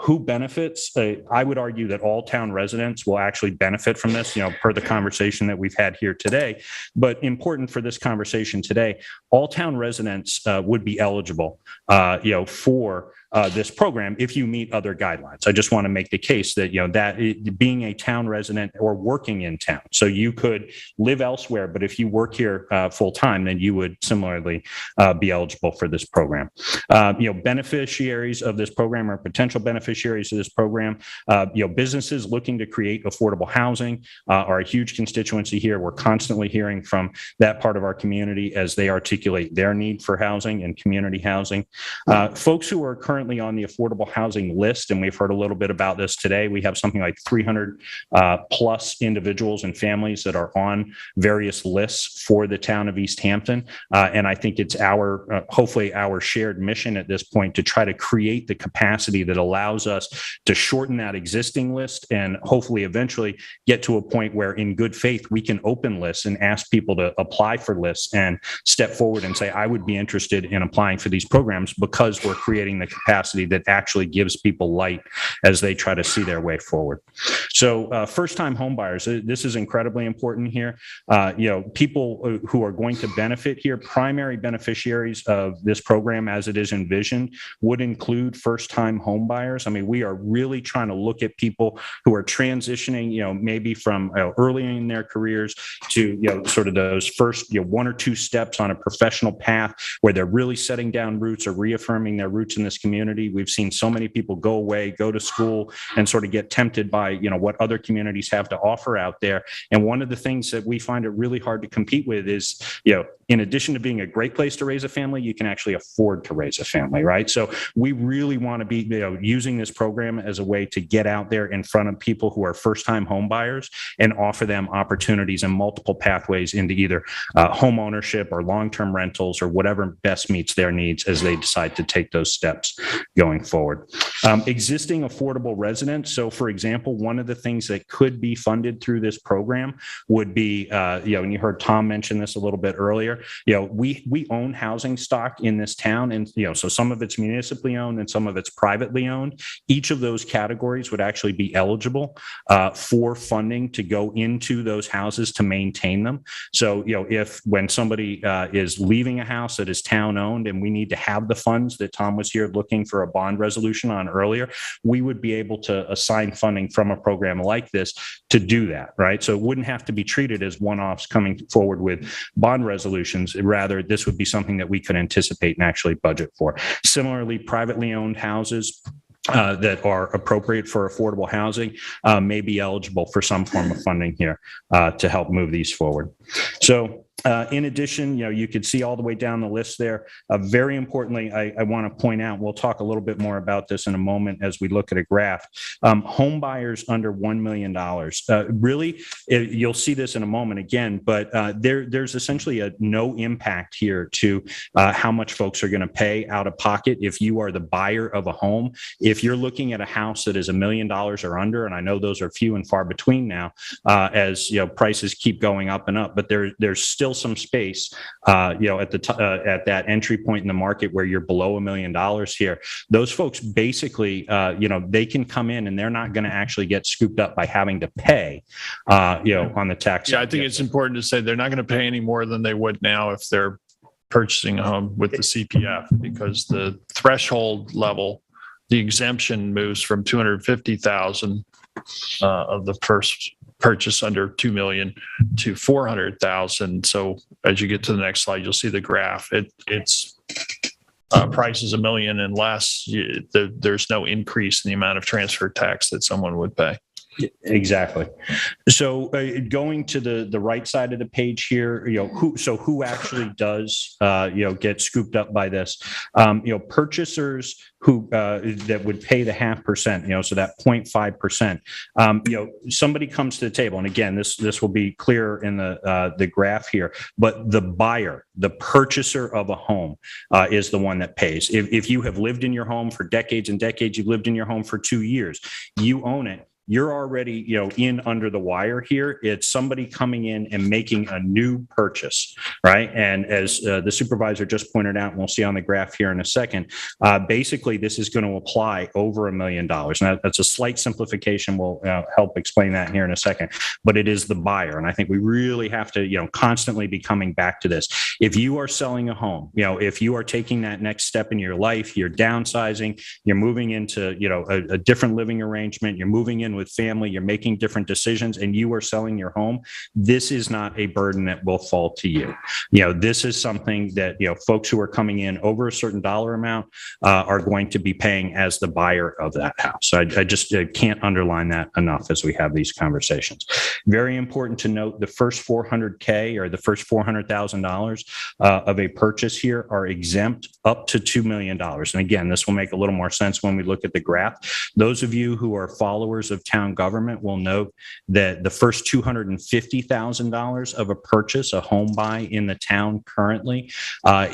who benefits? I would argue that all town residents will actually benefit from this, per the conversation that we've had here today. But important for this conversation today, all town residents would be eligible, for this program if you meet other guidelines. I just want to make the case that, being a town resident or working in town. So you could live elsewhere, but if you work here full time, then you would similarly be eligible for this program. Beneficiaries of this program or potential beneficiaries of this program, businesses looking to create affordable housing are a huge constituency here. We're constantly hearing from that part of our community as they articulate their need for housing and community housing. Folks who are currently on the affordable housing list, and we've heard a little bit about this today. We have something like 300 plus individuals and families that are on various lists for the town of East Hampton. And I think it's hopefully our shared mission at this point to try to create the capacity that allows us to shorten that existing list and hopefully eventually get to a point where in good faith, we can open lists and ask people to apply for lists and step forward and say, I would be interested in applying for these programs because we're creating the capacity that actually gives people light as they try to see their way forward. So first-time home buyers, this is incredibly important here. People who are going to benefit here, primary beneficiaries of this program as it is envisioned would include first-time home buyers. I mean, we are really trying to look at people who are transitioning, maybe from early in their careers to, sort of those first, 1 or 2 steps on a professional path where they're really setting down roots or reaffirming their roots in this community. We've seen so many people go away, go to school, and sort of get tempted by, what other communities have to offer out there. And one of the things that we find it really hard to compete with is, in addition to being a great place to raise a family, you can actually afford to raise a family, right? So we really want to be, using this program as a way to get out there in front of people who are first-time home buyers and offer them opportunities and multiple pathways into either home ownership or long-term rentals or whatever best meets their needs as they decide to take those steps going forward. Existing affordable residents. So for example, one of the things that could be funded through this program would be, and you heard Tom mention this a little bit earlier, we own housing stock in this town. And, so some of it's municipally owned and some of it's privately owned. Each of those categories would actually be eligible for funding to go into those houses to maintain them. So, if when somebody is leaving a house that is town owned and we need to have the funds that Tom was here looking for a bond resolution on earlier, we would be able to assign funding from a program like this to do that, right? So it wouldn't have to be treated as one-offs coming forward with bond resolutions. Rather, this would be something that we could anticipate and actually budget for. Similarly, privately owned houses that are appropriate for affordable housing may be eligible for some form of funding here to help move these forward. So in addition, you could see all the way down the list there. Very importantly, I want to point out, we'll talk a little bit more about this in a moment as we look at a graph. Home buyers under $1 million. Really, you'll see this in a moment again, but there's essentially a no impact here to how much folks are going to pay out of pocket if you are the buyer of a home. If you're looking at a house that is $1 million or under, and I know those are few and far between now, as prices keep going up and up, but there's still some space, at that entry point in the market where you're below $1 million here. Those folks basically, they can come in and they're not going to actually get scooped up by having to pay, on the tax. Yeah, I think it's important to say they're not going to pay any more than they would now if they're purchasing a home with the CPF, because the threshold level, the exemption moves from 250,000 of the first purchase under 2 million to 400,000. So as you get to the next slide, you'll see the graph. It's price is $1 million and less. There's no increase in the amount of transfer tax that someone would pay. Exactly. So going to the right side of the page here, who actually does, get scooped up by this? Purchasers who that would pay the 0.5%, so that 0.5%. Somebody comes to the table, and again, this will be clear in the graph here, but the buyer, the purchaser of a home is the one that pays. If you have lived in your home for decades and decades, you've lived in your home for 2 years, you own it. You're already, in under the wire here. It's somebody coming in and making a new purchase, right? And as the supervisor just pointed out, and we'll see on the graph here in a second, basically this is going to apply over $1 million. Now that's a slight simplification. We'll help explain that here in a second, but it is the buyer. And I think we really have to, constantly be coming back to this. If you are selling a home, if you are taking that next step in your life, you're downsizing, you're moving into, a different living arrangement, you're moving in with family, you're making different decisions, and you are selling your home, this is not a burden that will fall to you. This is something that, folks who are coming in over a certain dollar amount are going to be paying as the buyer of that house. I just can't underline that enough as we have these conversations. Very important to note, the first $400K or the first $400,000 of a purchase here are exempt up to $2 million. And again, this will make a little more sense when we look at the graph. Those of you who are followers of town government will note that the first $250,000 of a purchase, a home buy in the town currently,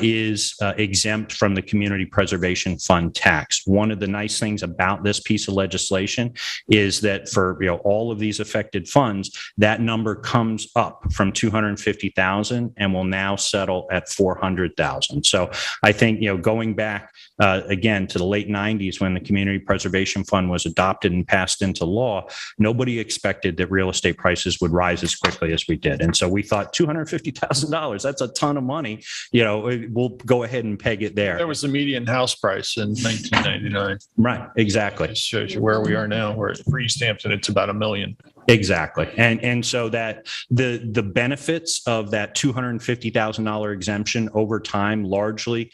is exempt from the Community Preservation Fund tax. One of the nice things about this piece of legislation is that for all of these affected funds, that number comes up from $250,000 and will now settle at $400,000. So I think going back again to the late 90s when the Community Preservation fund was adopted and passed into law, nobody expected that real estate prices would rise as quickly as we did. And so we thought $250,000, that's a ton of money. We'll go ahead and peg it there. There was the median house price in 1999. Right, exactly. Just shows you where we are now, where for East Hampton, it's about $1 million. Exactly. And so that the benefits of that $250,000 exemption over time largely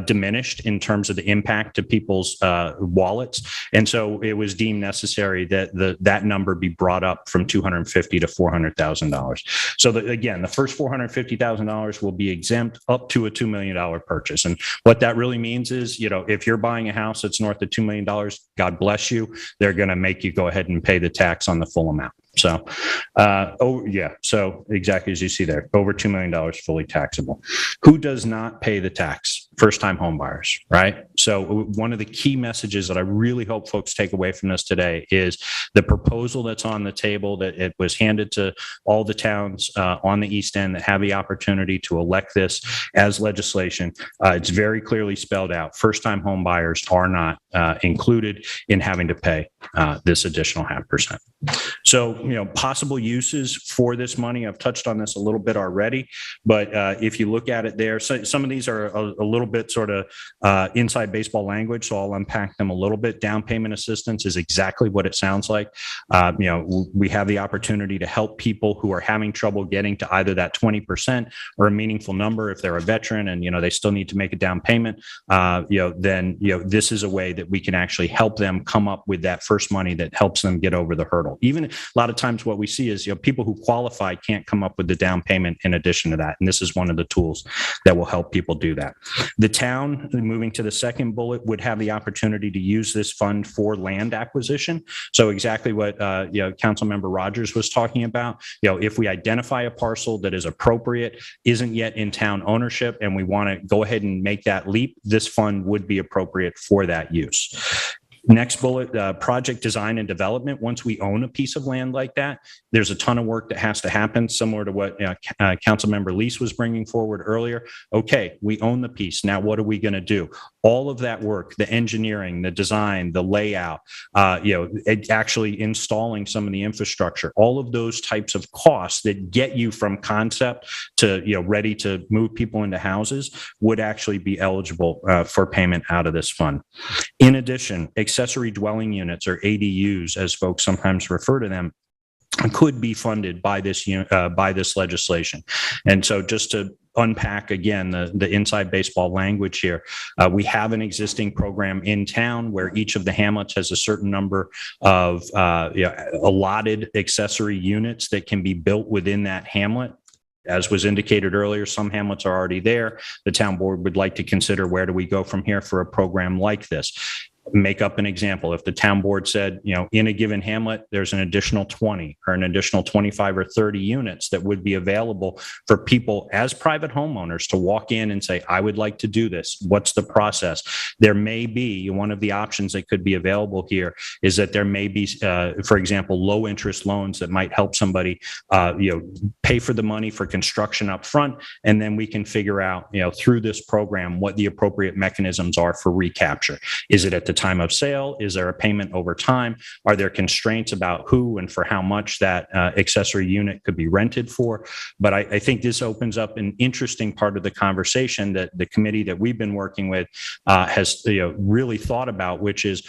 diminished in terms of the impact to people's wallets. And so it was deemed necessary that that number be brought up from $250,000 to $400,000. So again, the first $450,000 will be exempt up to a $2 million purchase. And what that really means is, if you're buying a house that's north of $2 million, God bless you, they're going to make you go ahead and pay the tax on the full amount. So, so exactly as you see there, over $2 million fully taxable. Who does not pay the tax? First-time home buyers, right? So one of the key messages that I really hope folks take away from this today is the proposal that's on the table, that it was handed to all the towns on the East End that have the opportunity to elect this as legislation. It's very clearly spelled out. First-time home buyers are not included in having to pay this additional 0.5%. So, possible uses for this money, I've touched on this a little bit already, but if you look at it there, so some of these are a little bit sort of inside baseball language, so I'll unpack them a little bit. Down payment assistance is exactly what it sounds like. We have the opportunity to help people who are having trouble getting to either that 20% or a meaningful number. If they're a veteran and, they still need to make a down payment, then this is a way that we can actually help them come up with that first money that helps them get over the hurdle. Even a lot of times what we see is, people who qualify can't come up with the down payment in addition to that. And this is one of the tools that will help people do that. The town, moving to the second bullet, would have the opportunity to use this fund for land acquisition. So exactly what, Councilmember Rogers was talking about. If we identify a parcel that is appropriate, isn't yet in town ownership, and we want to go ahead and make that leap, this fund would be appropriate for that use. Next bullet, project design and development. Once we own a piece of land like that, there's a ton of work that has to happen, similar to what Councilmember Lease was bringing forward earlier. Okay, we own the piece. Now, what are we going to do? All of that work, the engineering, the design, the layout, actually installing some of the infrastructure, all of those types of costs that get you from concept to, ready to move people into houses would actually be eligible for payment out of this fund. In addition, accessory dwelling units, or ADUs, as folks sometimes refer to them, could be funded by this legislation. And so just to unpack again the inside baseball language here, we have an existing program in town where each of the hamlets has a certain number of allotted accessory units that can be built within that hamlet. As was indicated earlier, some hamlets are already there. The town board would like to consider, where do we go from here for a program like this? Make up an example. If the town board said, in a given hamlet, there's an additional 20 or an additional 25 or 30 units that would be available for people as private homeowners to walk in and say, I would like to do this. What's the process? There may be, one of the options that could be available here is that there may be, for example, low interest loans that might help somebody, pay for the money for construction up front. And then we can figure out, through this program, what the appropriate mechanisms are for recapture. Is it at the time of sale? Is there a payment over time? Are there constraints about who and for how much that accessory unit could be rented for? But I think this opens up an interesting part of the conversation that the committee that we've been working with has really thought about, which is,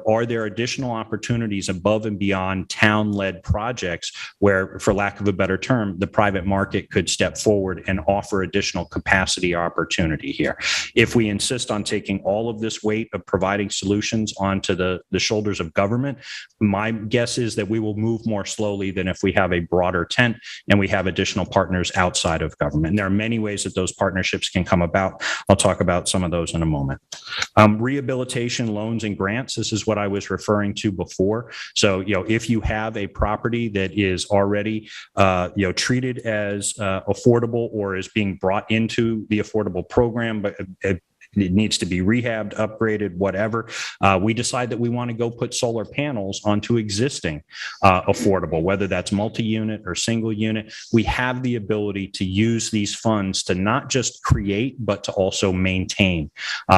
are there additional opportunities above and beyond town-led projects where, for lack of a better term, the private market could step forward and offer additional capacity opportunity here? If we insist on taking all of this weight of providing solutions onto the shoulders of government, my guess is that we will move more slowly than if we have a broader tent and we have additional partners outside of government. And there are many ways that those partnerships can come about. I'll talk about some of those in a moment. Rehabilitation loans and grants. This is what I was referring to before. So, if you have a property that is already, treated as affordable or is being brought into the affordable program, but it needs to be rehabbed, upgraded, whatever. We decide that we want to go put solar panels onto existing affordable, whether that's multi-unit or single unit. We have the ability to use these funds to not just create, but to also maintain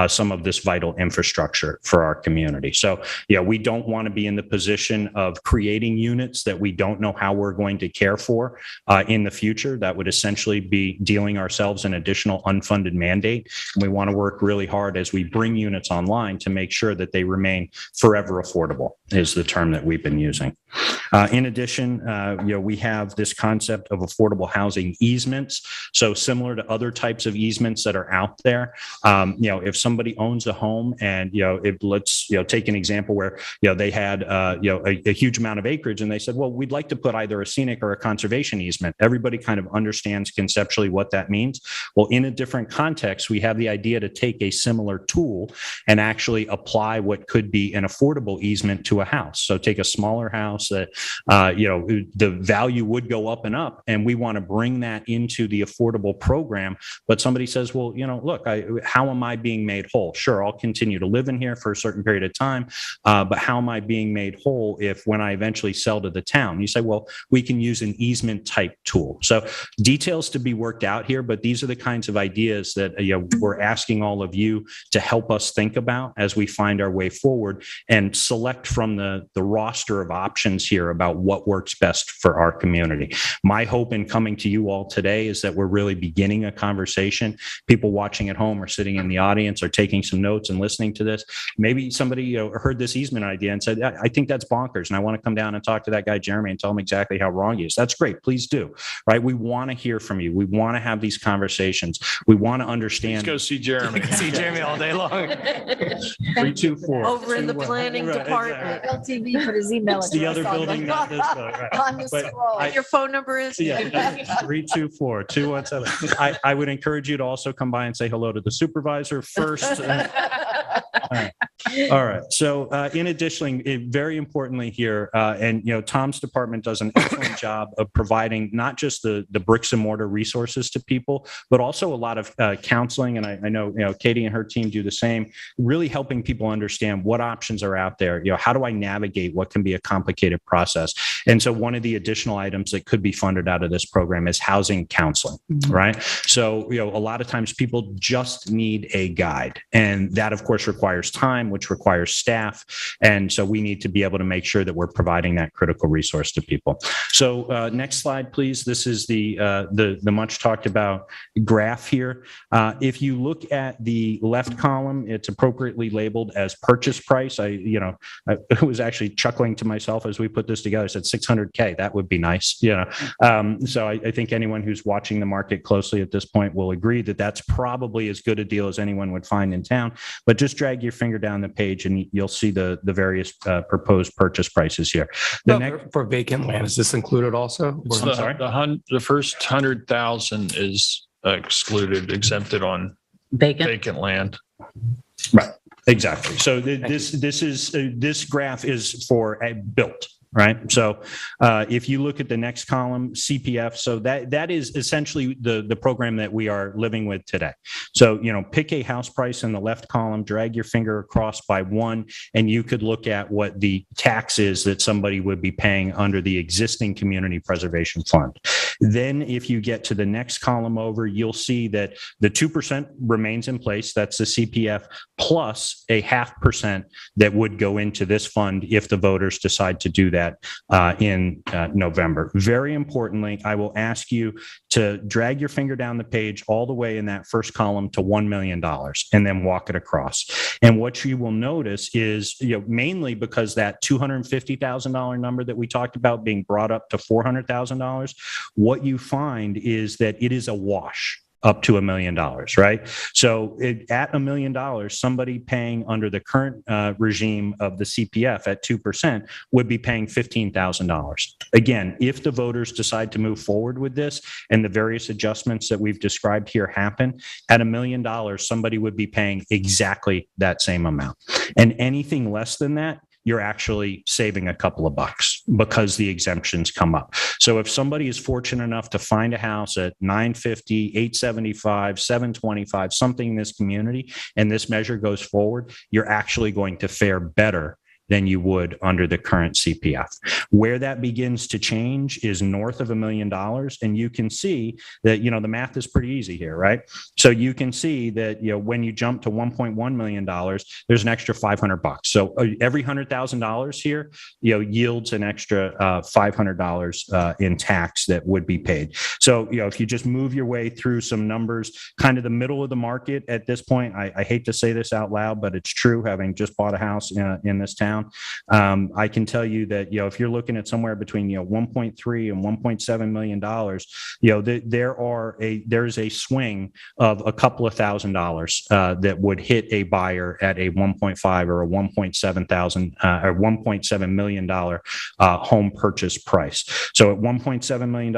some of this vital infrastructure for our community. So, yeah, we don't want to be in the position of creating units that we don't know how we're going to care for in the future. That would essentially be dealing ourselves an additional unfunded mandate. And we want to work really hard as we bring units online to make sure that they remain forever affordable, is the term that we've been using. In addition, we have this concept of affordable housing easements. So similar to other types of easements that are out there, if somebody owns a home and, let's take an example where, they had, a huge amount of acreage and they said, well, we'd like to put either a scenic or a conservation easement. Everybody kind of understands conceptually what that means. Well, in a different context, we have the idea to take a similar tool and actually apply what could be an affordable easement to a house. So take a smaller house that, the value would go up and up, and we want to bring that into the affordable program. But somebody says, well, look, how am I being made whole? Sure, I'll continue to live in here for a certain period of time, but how am I being made whole if when I eventually sell to the town? You say, well, we can use an easement type tool. So details to be worked out here, but these are the kinds of ideas that we're asking all of you to help us think about as we find our way forward and select from the roster of options here about what works best for our community. My hope in coming to you all today is that we're really beginning a conversation. People watching at home or sitting in the audience or taking some notes and listening to this. Maybe somebody heard this easement idea and said, I think that's bonkers, and I want to come down and talk to that guy Jeremy and tell him exactly how wrong he is. That's great. Please do. Right? We want to hear from you. We want to have these conversations. We want to understand. Let's go see Jeremy. See Jeremy all day long. 324. Over in the planning department. LTV put his email It's the other building, not this building. Right. On the But scroll. Your phone number is? Yeah, 324-217. I would encourage you to also come by and say hello to the supervisor first. All right. So in addition, very importantly here, Tom's department does an excellent job of providing not just the bricks and mortar resources to people, but also a lot of counseling. And I know, Katie and her team do the same, really helping people understand what options are out there. How do I navigate what can be a complicated process? And so one of the additional items that could be funded out of this program is housing counseling, right? So, a lot of times people just need a guide, and that of course requires time, which requires staff. And so we need to be able to make sure that we're providing that critical resource to people. So next slide, please. This is the much talked about graph here. If you look at the left column, it's appropriately labeled as purchase price. I was actually chuckling to myself as we put this together. I said $600K. That would be nice. So I think anyone who's watching the market closely at this point will agree that that's probably as good a deal as anyone would find in town. But just drag your finger down the page and you'll see the various proposed purchase prices here. For vacant land, is this included also? The first 100,000 is excluded, exempted on vacant land. Right. Exactly. So this graph is for built. Right. So if you look at the next column, CPF, so that is essentially the program that we are living with today. So, pick a house price in the left column, drag your finger across by one, and you could look at what the tax is that somebody would be paying under the existing community preservation fund. Then if you get to the next column over, you'll see that the 2% remains in place. That's the CPF plus a 0.5% that would go into this fund if the voters decide to do that in November. Very importantly, I will ask you to drag your finger down the page all the way in that first column to $1 million and then walk it across. And what you will notice is, mainly because that $250,000 number that we talked about being brought up to $400,000, what you find is that it is a wash up to $1 million, right? So at $1 million, somebody paying under the current regime of the CPF at 2% would be paying $15,000. Again, if the voters decide to move forward with this and the various adjustments that we've described here happen, at $1 million, somebody would be paying exactly that same amount. And anything less than that, you're actually saving a couple of bucks because the exemptions come up. So if somebody is fortunate enough to find a house at $950, $875, $725, something in this community, and this measure goes forward, you're actually going to fare better than you would under the current CPF. Where that begins to change is north of $1 million. And you can see that, the math is pretty easy here, right? So you can see that, when you jump to $1.1 million, there's an extra $500. So every $100,000 here, yields an extra $500 in tax that would be paid. So, if you just move your way through some numbers, kind of the middle of the market at this point, I hate to say this out loud, but it's true, having just bought a house in this town. I can tell you that, if you're looking at somewhere between, 1.3 and $1.7 million, there's a swing of a couple of $1,000s that would hit a buyer at a 1.5 or a 1.7 million dollar home purchase price. So at $1.7 million,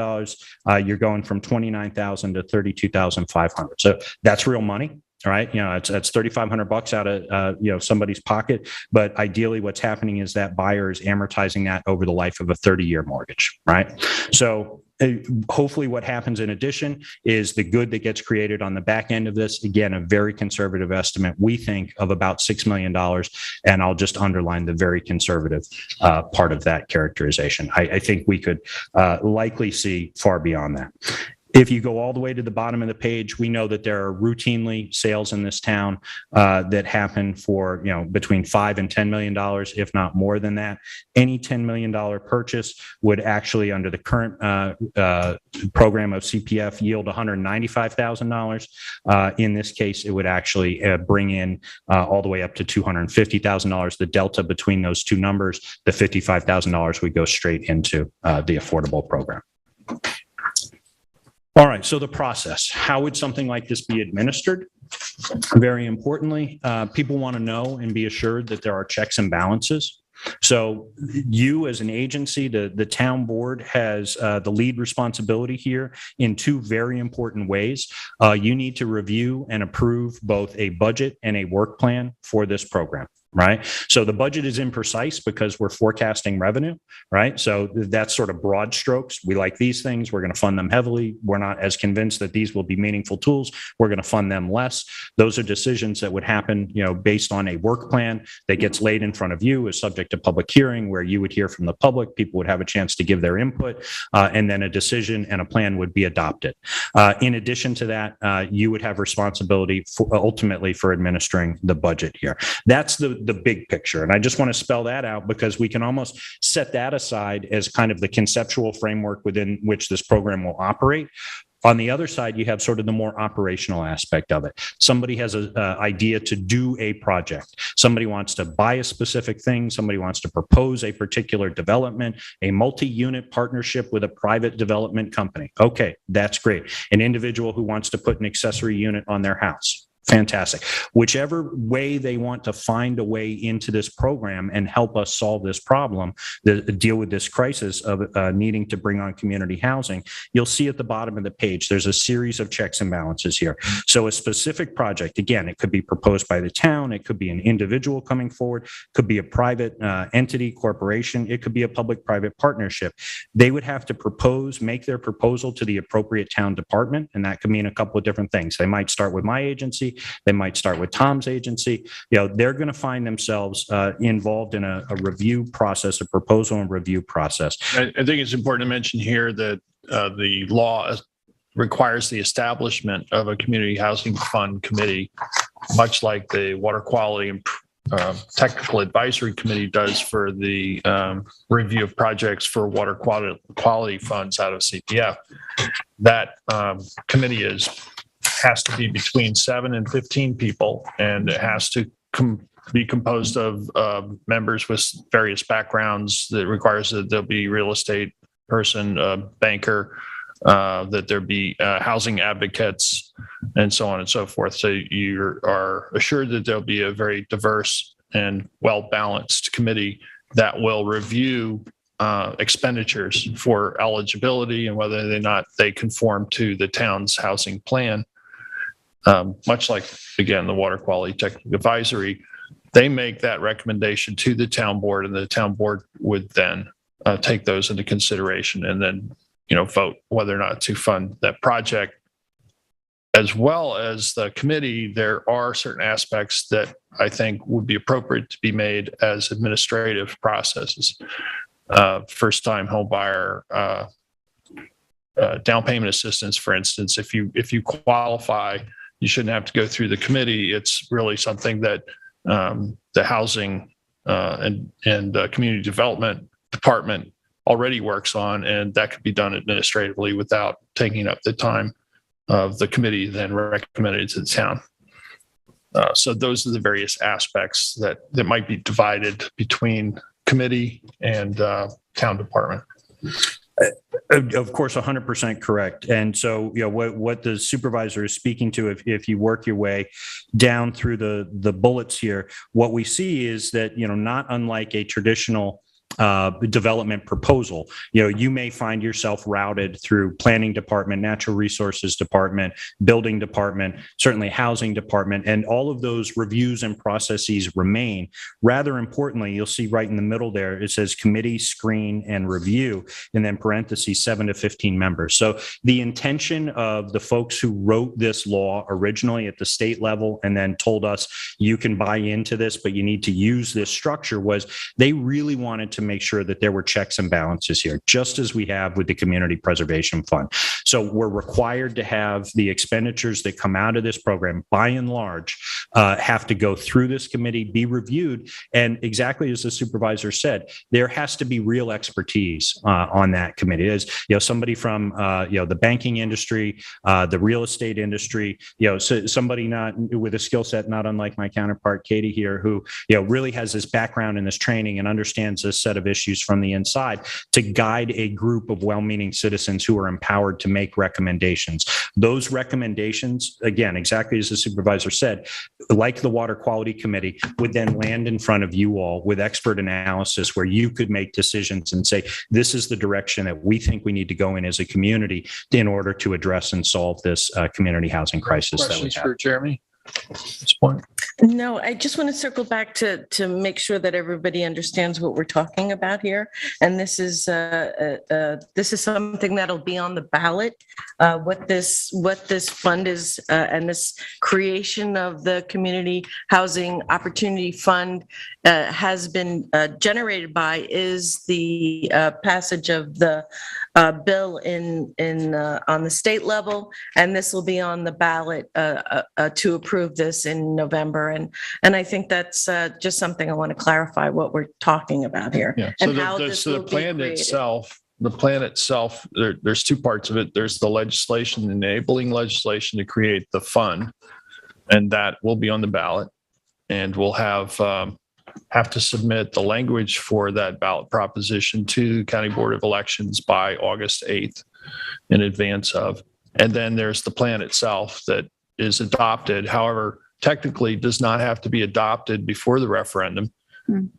you're going from $29,000 to $32,500. So that's real money. All right. It's $3,500 out of, somebody's pocket. But ideally what's happening is that buyer is amortizing that over the life of a 30-year mortgage. Right. So hopefully what happens in addition is the good that gets created on the back end of this. Again, a very conservative estimate, we think, of about $6 million. And I'll just underline the very conservative part of that characterization. I think we could likely see far beyond that. If you go all the way to the bottom of the page, we know that there are routinely sales in this town that happen for, between $5 and $10 million, if not more than that. Any $10 million purchase would actually, under the current program of CPF, yield $195,000. In this case, it would actually bring in all the way up to $250,000. The delta between those two numbers, the $55,000, would go straight into the affordable program. All right, so the process. How would something like this be administered? Very importantly, people want to know and be assured that there are checks and balances. So you as an agency, the town board has the lead responsibility here in two very important ways. You need to review and approve both a budget and a work plan for this program. Right. So the budget is imprecise because we're forecasting revenue. Right. So that's sort of broad strokes. We like these things. We're going to fund them heavily. We're not as convinced that these will be meaningful tools. We're going to fund them less. Those are decisions that would happen, based on a work plan that gets laid in front of you, is subject to public hearing, where you would hear from the public. People would have a chance to give their input, and then a decision and a plan would be adopted. In addition to that, you would have responsibility ultimately for administering the budget here. That's the big picture. And I just want to spell that out because we can almost set that aside as kind of the conceptual framework within which this program will operate. On the other side, you have sort of the more operational aspect of it. Somebody has an idea to do a project. Somebody wants to buy a specific thing. Somebody wants to propose a particular development, a multi-unit partnership with a private development company. Okay, that's great. An individual who wants to put an accessory unit on their house. Fantastic. Whichever way they want to find a way into this program and help us solve this problem, deal with this crisis of needing to bring on community housing, you'll see at the bottom of the page, there's a series of checks and balances here. So a specific project, again, it could be proposed by the town, it could be an individual coming forward, could be a private entity, corporation, it could be a public-private partnership. They would have to make their proposal to the appropriate town department, and that could mean a couple of different things. They might start with my agency. They might start with Tom's agency. They're going to find themselves involved in a review process, a proposal and review process. I think it's important to mention here that the law requires the establishment of a community housing fund committee, much like the water quality and technical advisory committee does for the review of projects for water quality funds out of CPF. That committee has to be between 7 and 15 people, and it has to be composed of members with various backgrounds. That requires that there'll be real estate person, banker, that there be housing advocates, and so on and so forth. So you are assured that there'll be a very diverse and well-balanced committee that will review expenditures for eligibility and whether or not they conform to the town's housing plan. Much like, again, the water quality technical advisory, they make that recommendation to the town board, and the town board would then take those into consideration and then, vote whether or not to fund that project. As well as the committee, there are certain aspects that I think would be appropriate to be made as administrative processes. First-time home buyer down payment assistance, for instance, if you qualify, you shouldn't have to go through the committee. It's really something that the housing and community development department already works on, and that could be done administratively without taking up the time of the committee then recommended to the town. So those are the various aspects that might be divided between committee and town department. Of course, 100% correct. And so, what the supervisor is speaking to, if you work your way down through the bullets here, what we see is that, not unlike a traditional development proposal, you may find yourself routed through planning department, natural resources department, building department, certainly housing department, and all of those reviews and processes remain. Rather importantly, you'll see right in the middle there, it says committee, screen, and review, and then parentheses 7 to 15 members. So the intention of the folks who wrote this law originally at the state level and then told us you can buy into this, but you need to use this structure, was they really wanted to make sure that there were checks and balances here, just as we have with the Community Preservation Fund. So we're required to have the expenditures that come out of this program, by and large, have to go through this committee, be reviewed. And exactly as the supervisor said, there has to be real expertise on that committee. As somebody from the banking industry, the real estate industry, so somebody not with a skill set not unlike my counterpart Katie here, who really has this background in this training and understands this set of issues from the inside, to guide a group of well-meaning citizens who are empowered to make recommendations. Those recommendations, again, exactly as the supervisor said, like the Water Quality Committee, would then land in front of you all with expert analysis where you could make decisions and say, this is the direction that we think we need to go in as a community in order to address and solve this community housing crisis that we Questions have. for Jeremy at this point? No, I just want to circle back to make sure that everybody understands what we're talking about here. And this is something that'll be on the ballot. What this fund is and this creation of the Community Housing Opportunity Fund has been generated by is the passage of the bill on the state level, and this will be on the ballot to approve this in November. And I think that's just something I want to clarify what we're talking about here. Yeah. And So how this will the plan itself, there's two parts of it. There's the legislation, enabling legislation to create the fund, and that will be on the ballot. And we'll have to submit the language for that ballot proposition to County Board of Elections by August 8th in advance of. And then there's the plan itself that is adopted. However, technically does not have to be adopted before the referendum.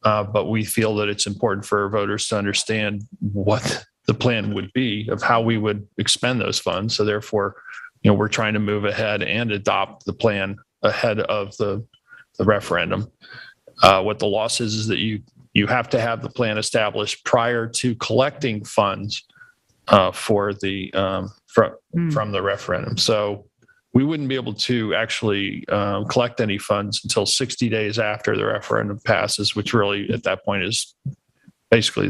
But we feel that it's important for voters to understand what the plan would be of how we would expend those funds. So therefore, we're trying to move ahead and adopt the plan ahead of the referendum. What the law says is that you have to have the plan established prior to collecting funds for the from the referendum. So we wouldn't be able to actually collect any funds until 60 days after the referendum passes, which really at that point is basically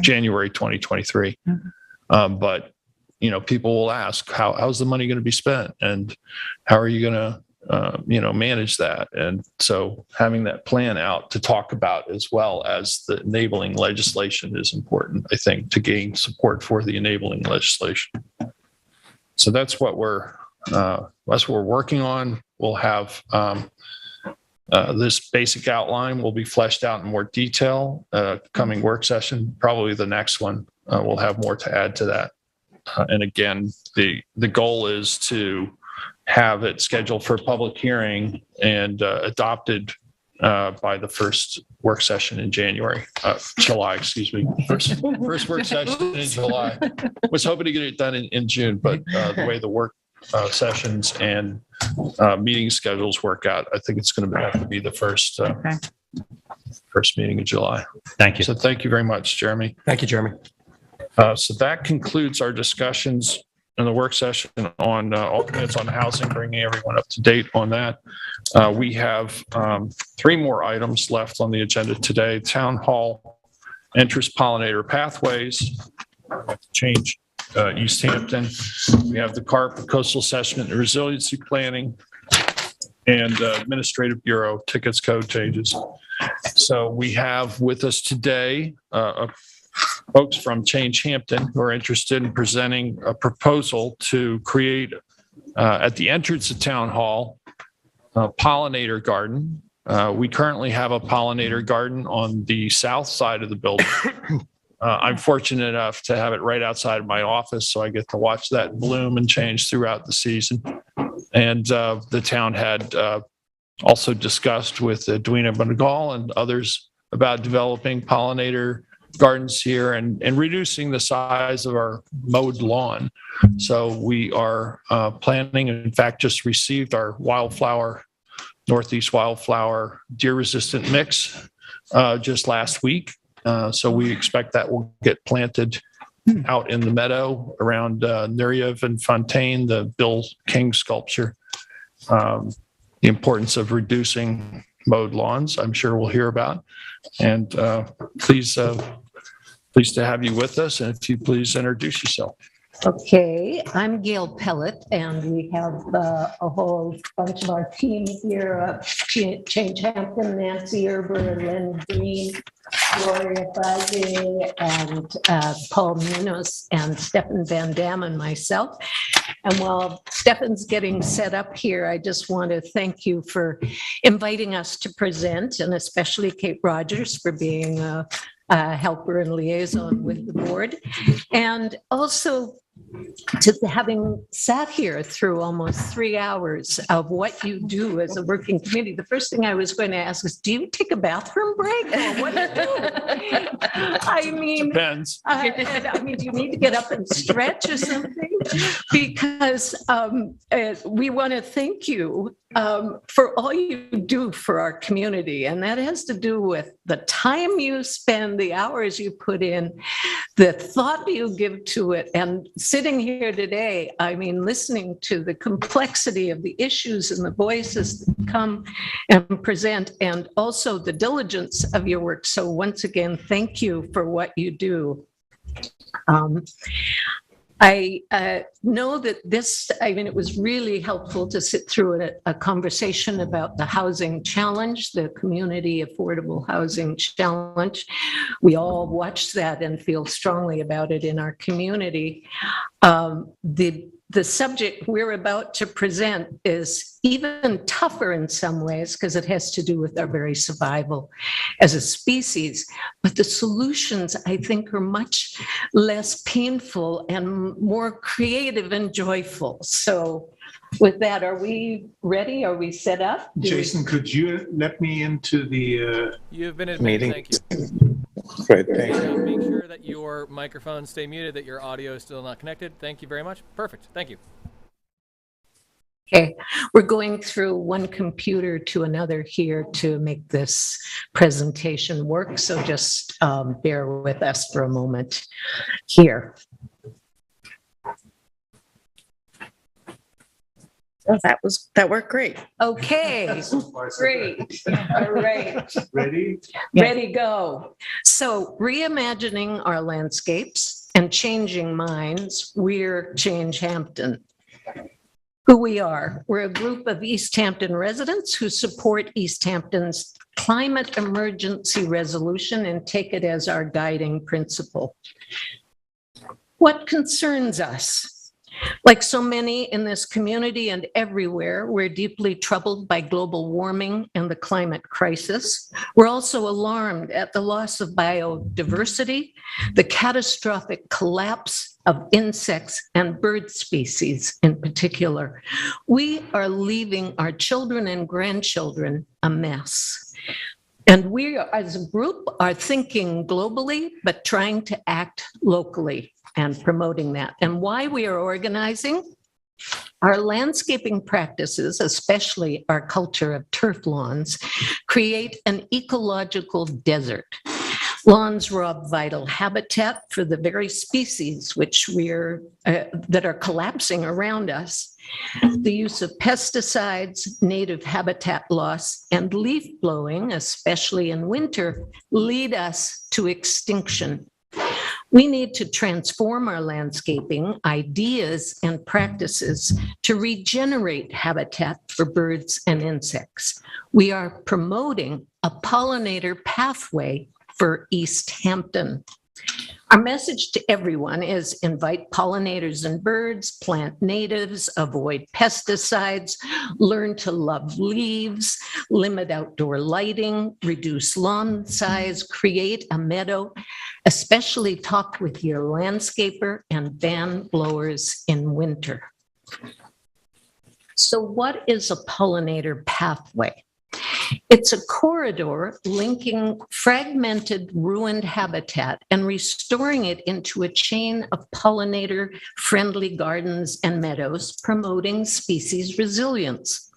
January 2023. But people will ask, how's the money going to be spent, and how are you going to manage that? And so having that plan out to talk about, as well as the enabling legislation, is important, I think, to gain support for the enabling legislation. So that's what we're working on. We'll have this basic outline will be fleshed out in more detail. Coming work session, probably the next one, we'll have more to add to that. And again, the goal is to have it scheduled for public hearing and adopted by the first work session in July, excuse me. First work session in July. Was hoping to get it done in June, but the way the work sessions and meeting schedules work out, I think it's going to have to be the first meeting in July. Thank you. So thank you very much, Jeremy. Thank you, Jeremy. So that concludes our discussions in the work session on alternates on housing, bringing everyone up to date on that. We have 3 more items left on the agenda today. Town Hall entrance pollinator pathways, change East Hampton. We have the CARP, Coastal Assessment and Resiliency Planning, and Administrative Bureau tickets code changes. So we have with us today folks from Change Hampton who are interested in presenting a proposal to create at the entrance of Town Hall a pollinator garden. We currently have a pollinator garden on the south side of the building. I'm fortunate enough to have it right outside of my office, so I get to watch that bloom and change throughout the season. And the town had also discussed with Edwina Bengal and others about developing pollinator gardens here and reducing the size of our mowed lawn. So we are planning, and in fact, just received our wildflower, Northeast wildflower deer-resistant mix just last week. So we expect that will get planted out in the meadow around Nureyev and Fontaine, the Bill King sculpture. The importance of reducing mowed lawns, I'm sure we'll hear about. And pleased to have you with us. And if you please introduce yourself. Okay, I'm Gail Pellet, and we have a whole bunch of our team here, Change Hampton, Nancy Erber, Lynn Green, Gloria Fazzi, and Paul Munoz, and Stefan Van Dam, and myself. And while Stefan's getting set up here, I just want to thank you for inviting us to present, and especially Kate Rogers for being a helper and liaison with the board. And also to having sat here through almost 3 hours of what you do as a working committee. The first thing I was going to ask is, do you take a bathroom break? Or what do you do? I mean, depends. I mean, do you need to get up and stretch or something? Because we want to thank you for all you do for our community. And that has to do with the time you spend, the hours you put in, the thought you give to it. And sitting here today, I mean, listening to the complexity of the issues and the voices that come and present, and also the diligence of your work. So once again, thank you for what you do. I know that it was really helpful to sit through a conversation about the housing challenge, the community affordable housing challenge. We all watched that and feel strongly about it in our community. The subject we're about to present is even tougher in some ways because it has to do with our very survival as a species. But the solutions, I think, are much less painful and more creative and joyful. So with that, are we ready? Are we set up? Jason, could you let me into the You've been admitted. meeting? Thank you. Great, thank you. Make sure that your microphones stay muted, that your audio is still not connected. Thank you very much. Perfect. Thank you. Okay, we're going through one computer to another here to make this presentation work. So just bear with us for a moment here. Oh, that worked great. Okay, great. All right. Ready? Ready, go. So reimagining our landscapes and changing minds, we're Change Hampton. Who we are, we're a group of East Hampton residents who support East Hampton's climate emergency resolution and take it as our guiding principle. What concerns us? Like so many in this community and everywhere, we're deeply troubled by global warming and the climate crisis. We're also alarmed at the loss of biodiversity, the catastrophic collapse of insects and bird species in particular. We are leaving our children and grandchildren a mess. And we, as a group, are thinking globally, but trying to act locally and promoting that. And why we are organizing? Our landscaping practices, especially our culture of turf lawns, create an ecological desert. Lawns rob vital habitat for the very species that are collapsing around us. The use of pesticides, native habitat loss, and leaf blowing, especially in winter, lead us to extinction. We need to transform our landscaping ideas and practices to regenerate habitat for birds and insects. We are promoting a pollinator pathway for East Hampton. Our message to everyone is invite pollinators and birds, plant natives, avoid pesticides, learn to love leaves, limit outdoor lighting, reduce lawn size, create a meadow, especially talk with your landscaper and ban blowers in winter. So what is a pollinator pathway? It's a corridor linking fragmented, ruined habitat and restoring it into a chain of pollinator-friendly gardens and meadows, promoting species resilience.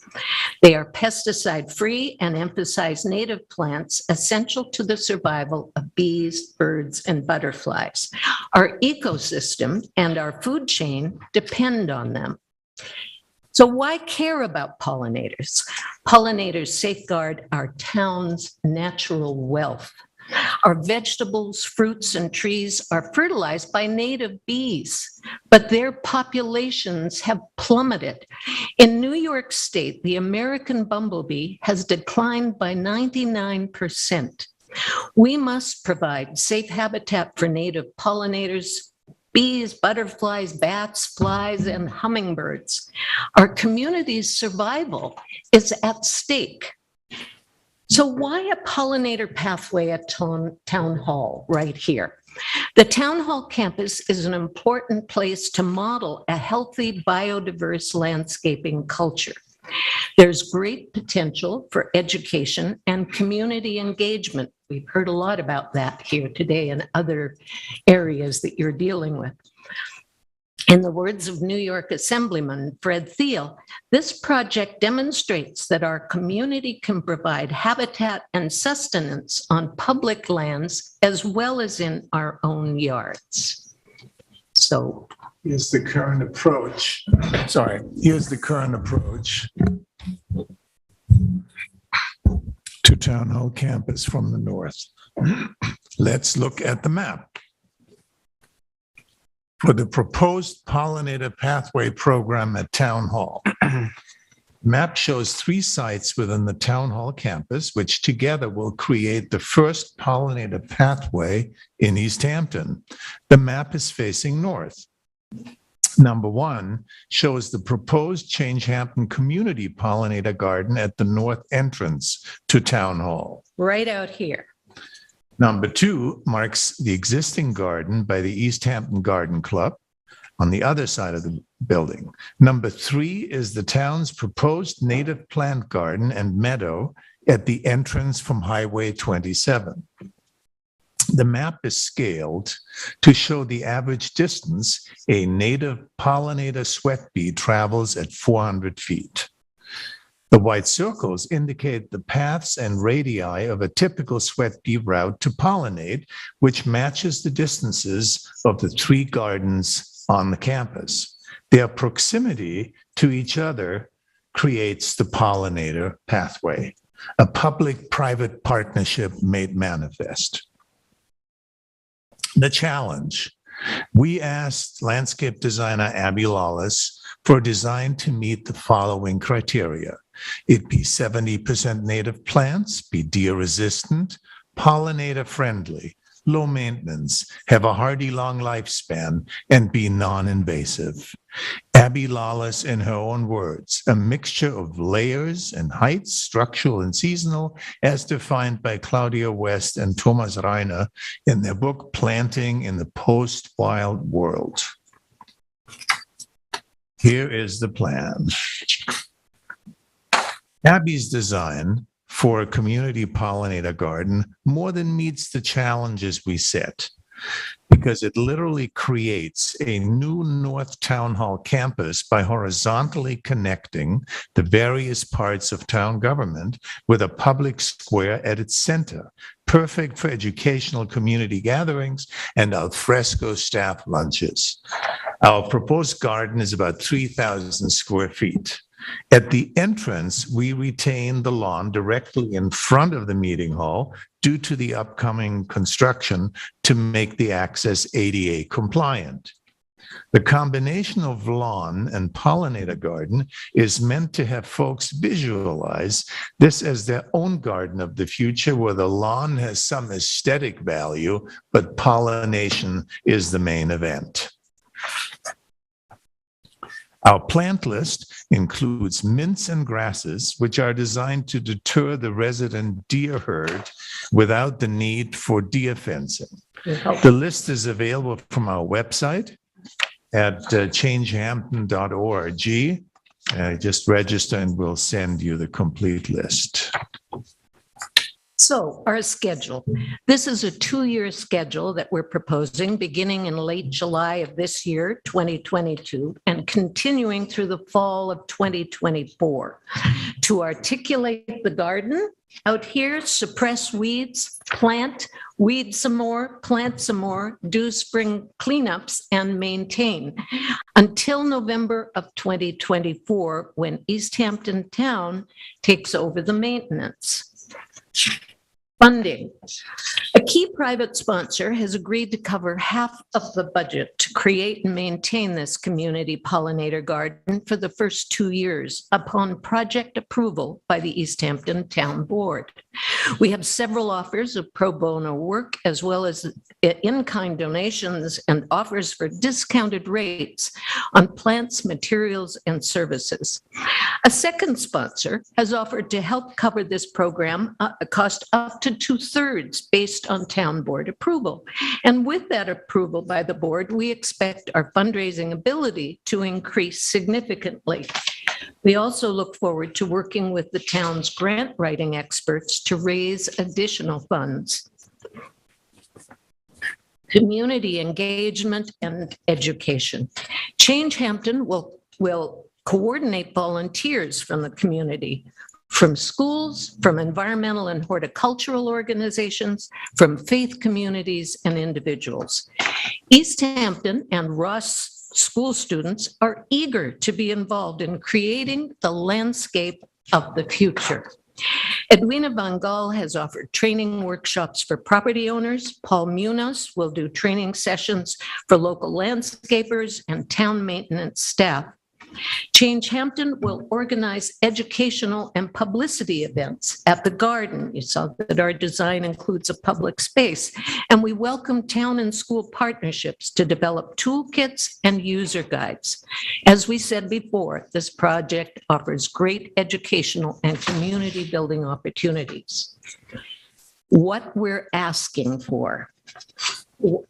They are pesticide-free and emphasize native plants essential to the survival of bees, birds, and butterflies. Our ecosystem and our food chain depend on them. So why care about pollinators? Pollinators safeguard our town's natural wealth. Our vegetables, fruits, and trees are fertilized by native bees, but their populations have plummeted. In New York State, the American bumblebee has declined by 99%. We must provide safe habitat for native pollinators, bees, butterflies, bats, flies, and hummingbirds. Our community's survival is at stake. So why a pollinator pathway at Town Hall right here? The Town Hall campus is an important place to model a healthy, biodiverse landscaping culture. There's great potential for education and community engagement. We've heard a lot about that here today and other areas that you're dealing with. In the words of New York Assemblyman Fred Thiel, this project demonstrates that our community can provide habitat and sustenance on public lands as well as in our own yards. So Here's the current approach. Here's the current approach to Town Hall campus from the north. Let's look at the map. For the proposed pollinator pathway program at Town Hall, map shows 3 sites within the Town Hall campus, which together will create the first pollinator pathway in East Hampton. The map is facing north. Number 1 shows the proposed Change Hampton Community Pollinator Garden at the north entrance to Town Hall. right out here. Number 2 marks the existing garden by the East Hampton Garden Club on the other side of the building. Number 3 is the town's proposed native plant garden and meadow at the entrance from Highway 27. The map is scaled to show the average distance a native pollinator sweat bee travels at 400 feet. The white circles indicate the paths and radii of a typical sweat bee route to pollinate, which matches the distances of the 3 gardens on the campus. Their proximity to each other creates the pollinator pathway, a public-private partnership made manifest. The challenge. We asked landscape designer Abby Lawless for a design to meet the following criteria. It be 70% native plants, be deer resistant, pollinator friendly, low maintenance, have a hardy long lifespan, and be non-invasive. Abby Lawless, in her own words, a mixture of layers and heights, structural and seasonal, as defined by Claudia West and Thomas Reiner in their book, Planting in the Post-Wild World. Here is the plan. Abby's design for a community pollinator garden more than meets the challenges we set. because it literally creates a new North Town Hall campus by horizontally connecting the various parts of town government with a public square at its center, perfect for educational community gatherings and al fresco staff lunches. Our proposed garden is about 3,000 square feet. At the entrance, we retain the lawn directly in front of the meeting hall due to the upcoming construction to make the access ADA compliant. The combination of lawn and pollinator garden is meant to have folks visualize this as their own garden of the future, where the lawn has some aesthetic value, but pollination is the main event. Our plant list includes mints and grasses, which are designed to deter the resident deer herd without the need for deer fencing. The list is available from our website at changehampton.org. Just register and we'll send you the complete list. So our schedule. This is a 2-year schedule that we're proposing beginning in late July of this year, 2022, and continuing through the fall of 2024. To articulate the garden, out here, suppress weeds, plant, weed some more, plant some more, do spring cleanups, and maintain until November of 2024, when East Hampton Town takes over the maintenance. Funding. A key private sponsor has agreed to cover half of the budget to create and maintain this community pollinator garden for the first 2 years upon project approval by the East Hampton Town Board. We have several offers of pro bono work as well as in-kind donations and offers for discounted rates on plants, materials, and services. A second sponsor has offered to help cover this program cost up to 2/3 based on town board approval. And with that approval by the board, we expect our fundraising ability to increase significantly. We also look forward to working with the town's grant writing experts to raise additional funds. Community engagement and education. Change Hampton will coordinate volunteers from the community, from schools, from environmental and horticultural organizations, from faith communities and individuals. East Hampton and Ross school students are eager to be involved in creating the landscape of the future. Edwina Van Gaal has offered training workshops for property owners. Paul Munoz will do training sessions for local landscapers and town maintenance staff. Change Hampton will organize educational and publicity events at the garden. You saw that our design includes a public space, and we welcome town and school partnerships to develop toolkits and user guides. As we said before, this project offers great educational and community building opportunities. What we're asking for.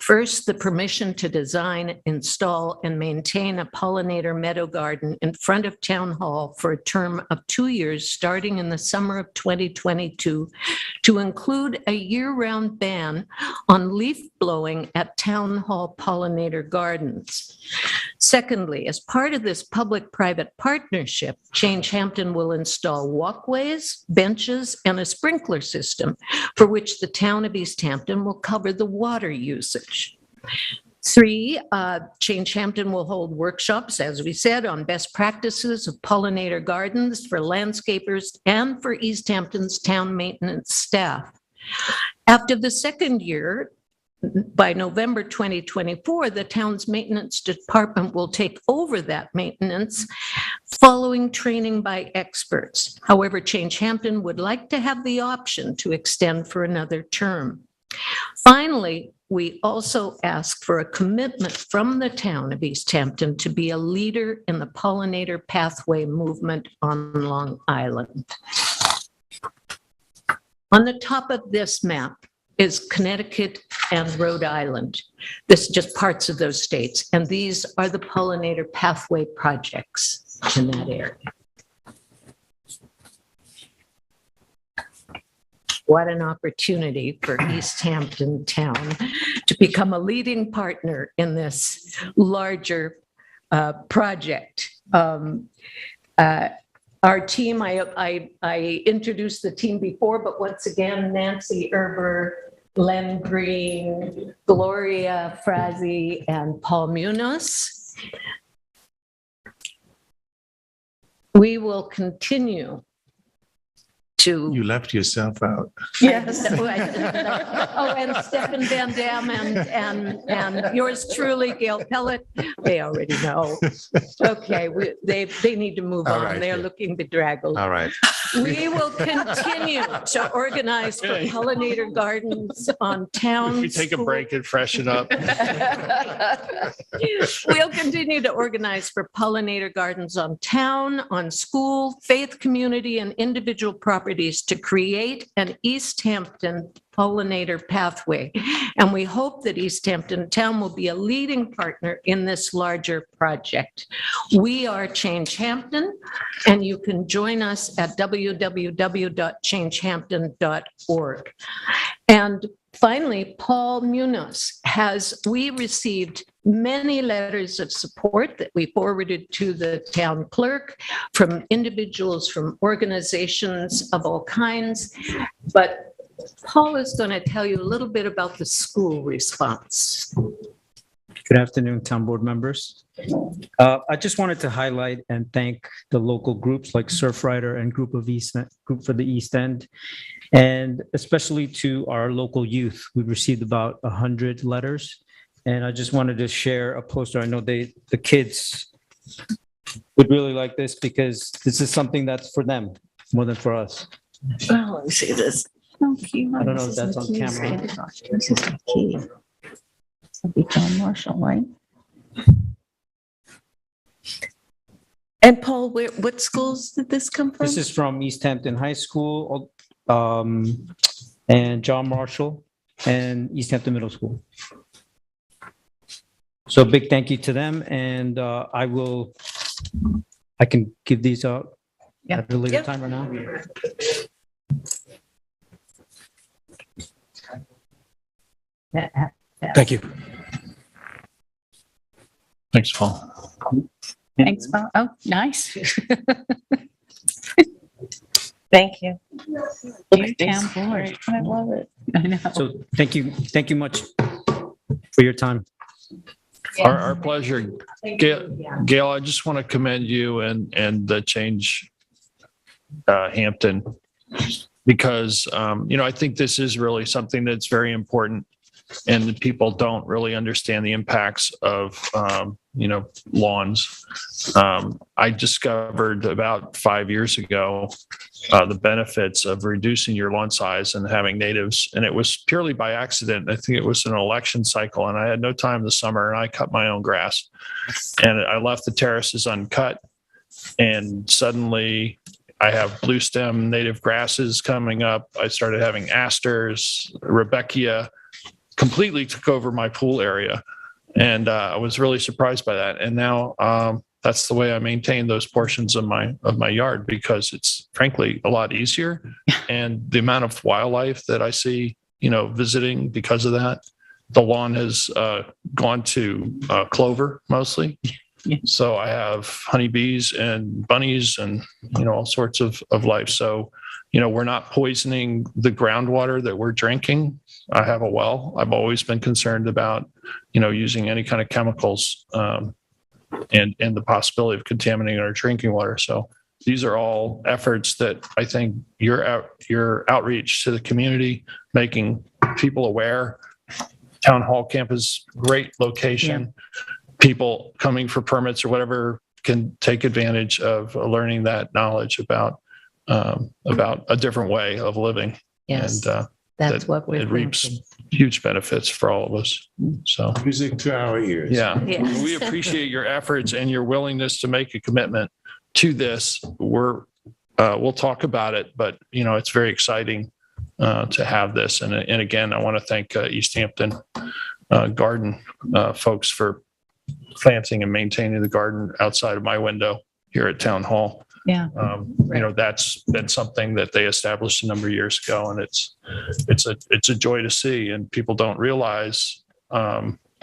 First, the permission to design, install, and maintain a pollinator meadow garden in front of Town Hall for a term of 2 years, starting in the summer of 2022, to include a year-round ban on leaf blowing at Town Hall pollinator gardens. Secondly, as part of this public-private partnership, Change Hampton will install walkways, benches, and a sprinkler system for which the town of East Hampton will cover the water usage. 3, Change Hampton will hold workshops, as we said, on best practices of pollinator gardens for landscapers and for East Hampton's town maintenance staff. After the second year, by November 2024, the town's maintenance department will take over that maintenance following training by experts. However, Change Hampton would like to have the option to extend for another term. Finally, we also ask for a commitment from the town of East Hampton to be a leader in the pollinator pathway movement on Long Island. On the top of this map is Connecticut and Rhode Island. This is just parts of those states, and these are the pollinator pathway projects in that area. what an opportunity for East Hampton Town to become a leading partner in this larger project. Our team, I introduced the team before, but once again, Nancy Erber, Len Green, Gloria Frazzi, and Paul Munoz. We will continue to. You left yourself out. Yes. Oh, and Stefan Van Dam and yours truly, Gail Pellet. They already know. Okay, they need to move All on. right, They're yeah. looking bedraggled. All right. We will continue to organize for pollinator gardens on town. We take a break and freshen up. We'll continue to organize for pollinator gardens on town, on school, faith community, and individual properties to create an East Hampton pollinator pathway. And we hope that East Hampton Town will be a leading partner in this larger project. We are Change Hampton, and you can join us at www.changehampton.org. And finally, Paul Munoz we received many letters of support that we forwarded to the town clerk from individuals, from organizations of all kinds. But Paul is going to tell you a little bit about the school response. Good afternoon, town board members. I just wanted to highlight and thank the local groups like Surfrider and Group for the East End, and especially to our local youth. We received about 100 letters, and I just wanted to share a poster. I know the kids would really like this because this is something that's for them more than for us. Oh, let me see this. Oh, cute. I don't know if that's on camera. This is the key. It'll be John Marshall, right? And Paul, what schools did this come from? This is from East Hampton High School, and John Marshall, and East Hampton Middle School. So big thank you to them, and I can give these out at a later time or now. Thank you. Thanks, Paul. Thanks, Paul. Oh, nice. Thank you. You town board. I love it. I know. So thank you much for your time. Our pleasure. Gail, I just want to commend you and the Change Hampton, because, I think this is really something that's very important, and the people don't really understand the impacts of, lawns. I discovered about 5 years ago the benefits of reducing your lawn size and having natives, and it was purely by accident. I think it was an election cycle, and I had no time this summer, and I cut my own grass, and I left the terraces uncut, and suddenly I have blue stem native grasses coming up. I started having asters, Rebecca completely took over my pool area. And I was really surprised by that. And now that's the way I maintain those portions of my yard, because it's frankly a lot easier. And the amount of wildlife that I see, visiting because of that, the lawn has gone to clover mostly. So I have honeybees and bunnies and, all sorts of life. So, we're not poisoning the groundwater that we're drinking. I have a well. I've always been concerned about, using any kind of chemicals and the possibility of contaminating our drinking water. So these are all efforts that I think your outreach to the community, making people aware. Town Hall campus, great location. Yeah. People coming for permits or whatever can take advantage of learning that knowledge about a different way of living. Yes. And that's what we're it reaps huge benefits for all of us. So music to our ears. Yeah. Yes. We appreciate your efforts and your willingness to make a commitment to this. We'll talk about it, but it's very exciting to have this. And again, I want to thank East Hampton Garden folks for planting and maintaining the garden outside of my window here at Town Hall. Yeah. That's been something that they established a number of years ago, and it's a joy to see, and people don't realize.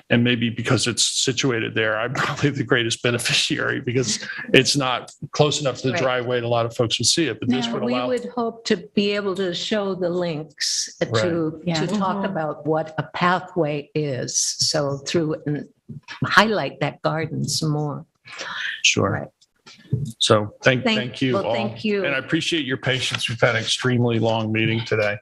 And maybe because it's situated there, I'm probably the greatest beneficiary because it's not close enough to the Right. driveway, and a lot of folks would see it. But this would We allow. would hope to be able to show the links to Yeah. talk about what a pathway is. So and highlight that garden some more. Sure. Right. So thank you well, all. thank you. And I appreciate your patience. We've had an extremely long meeting today.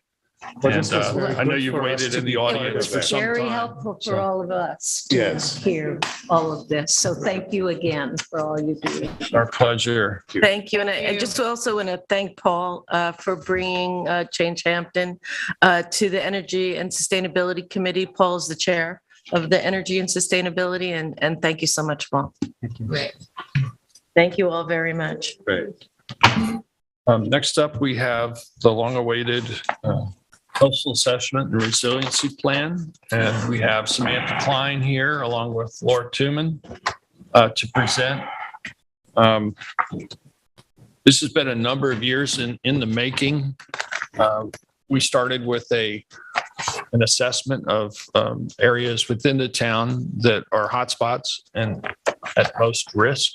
Well, And this was very I know good you've for us waited to in the be part audience of for it. some Very time. helpful for So- all of us to Yes. hear all of this. So thank you again for all you do. Our pleasure. Thank you. And I just also want to thank Paul for bringing Change Hampton to the Energy and Sustainability Committee. Paul is the chair of the Energy and Sustainability, and thank you so much, Paul. Thank you. Great. Thank you all very much. Great. Next up, we have the long-awaited coastal assessment and resiliency plan. And we have Samantha Klein here along with Laura Tooman to present. This has been a number of years in the making. We started with an assessment of areas within the town that are hotspots and at most risk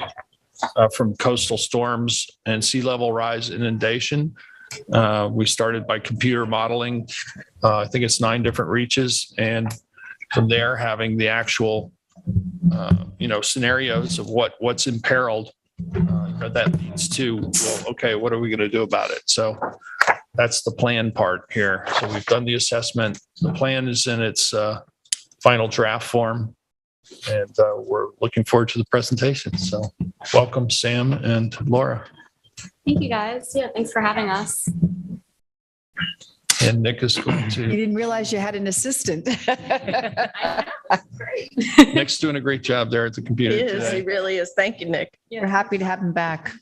from coastal storms and sea level rise inundation. We started by computer modeling, I think it's 9 different reaches, and from there having the actual, scenarios of what's imperiled that leads to, well, okay, what are we going to do about it? So that's the plan part here. So we've done the assessment. The plan is in its final draft form, and we're looking forward to the presentation. So welcome, Sam and Laura. Thank you, guys. Yeah, thanks for having us. And Nick is going You to, didn't realize you had an assistant. Nick's doing a great job there at the computer He is, he today. really is. Thank you, Nick. We're happy to have him back.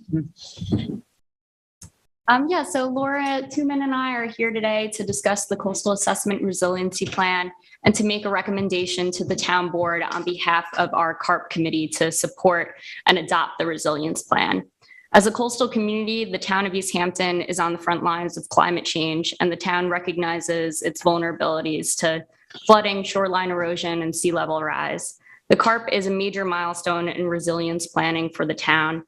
So Laura Tooman and I are here today to discuss the Coastal Assessment Resiliency Plan and to make a recommendation to the town board on behalf of our CARP committee to support and adopt the resilience plan. As a coastal community, the town of East Hampton is on the front lines of climate change, and the town recognizes its vulnerabilities to flooding, shoreline erosion, and sea level rise. The CARP is a major milestone in resilience planning for the town,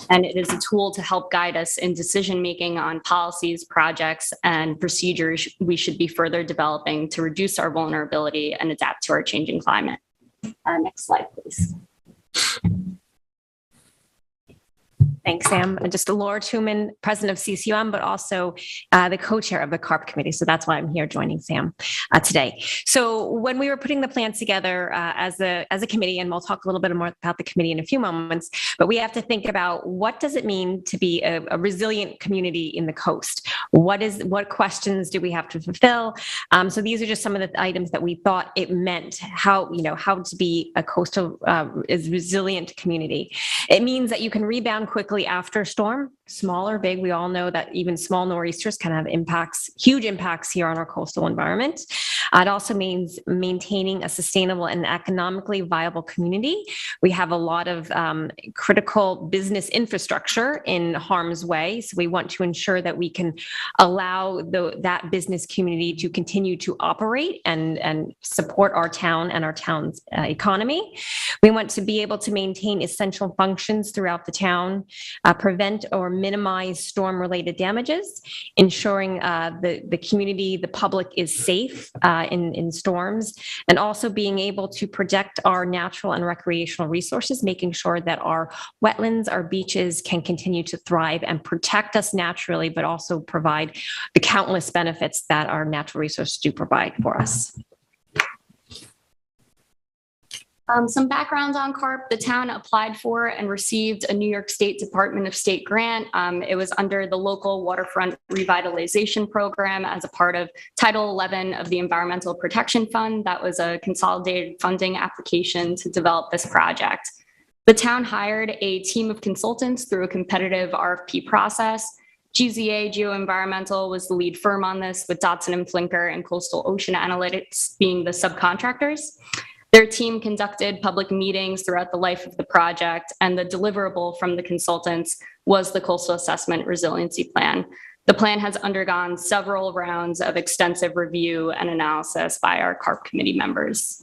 and it is a tool to help guide us in decision-making on policies, projects, and procedures we should be further developing to reduce our vulnerability and adapt to our changing climate. Next slide, please. Thanks, Sam. And just Laura Tooman, president of CCUM, but also the co-chair of the CARP committee. So that's why I'm here joining Sam today. So when we were putting the plans together as a committee, and we'll talk a little bit more about the committee in a few moments, but we have to think about what does it mean to be a resilient community in the coast? What questions do we have to fulfill? So these are just some of the items that we thought it meant, how to be a coastal resilient community. It means that you can rebound quickly after a storm, small or big. We all know that even small nor'easters can have huge impacts here on our coastal environment. It also means maintaining a sustainable and economically viable community. We have a lot of critical business infrastructure in harm's way. So we want to ensure that we can allow that business community to continue to operate and support our town and our town's economy. We want to be able to maintain essential functions throughout the town, prevent or minimize storm-related damages, ensuring the community, the public is safe in storms, and also being able to protect our natural and recreational resources, making sure that our wetlands, our beaches can continue to thrive and protect us naturally, but also provide the countless benefits that our natural resources do provide for us. Some background on CARP. The town applied for and received a New York State Department of State grant. It was under the local waterfront revitalization program as a part of Title 11 of the Environmental Protection Fund. That was a consolidated funding application to develop this project. The town hired a team of consultants through a competitive RFP process. GZA Geoenvironmental was the lead firm on this, with Dotson and Flinker and Coastal Ocean Analytics being the subcontractors. Their team conducted public meetings throughout the life of the project, and the deliverable from the consultants was the Coastal Assessment Resiliency Plan. The plan has undergone several rounds of extensive review and analysis by our CARP committee members.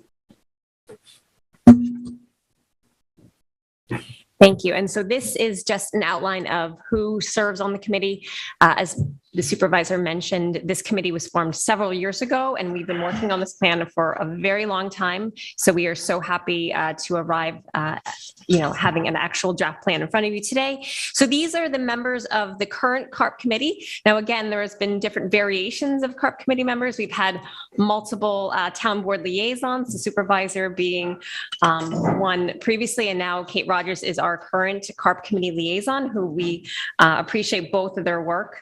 Thank you. And so this is just an outline of who serves on the committee. As the supervisor mentioned, this committee was formed several years ago, and we've been working on this plan for a very long time. So we are so happy to arrive, having an actual draft plan in front of you today. So these are the members of the current CARP committee. Now, again, there has been different variations of CARP committee members. We've had multiple town board liaisons, the supervisor being one previously, and now Kate Rogers is our current CARP committee liaison, who we appreciate both of their work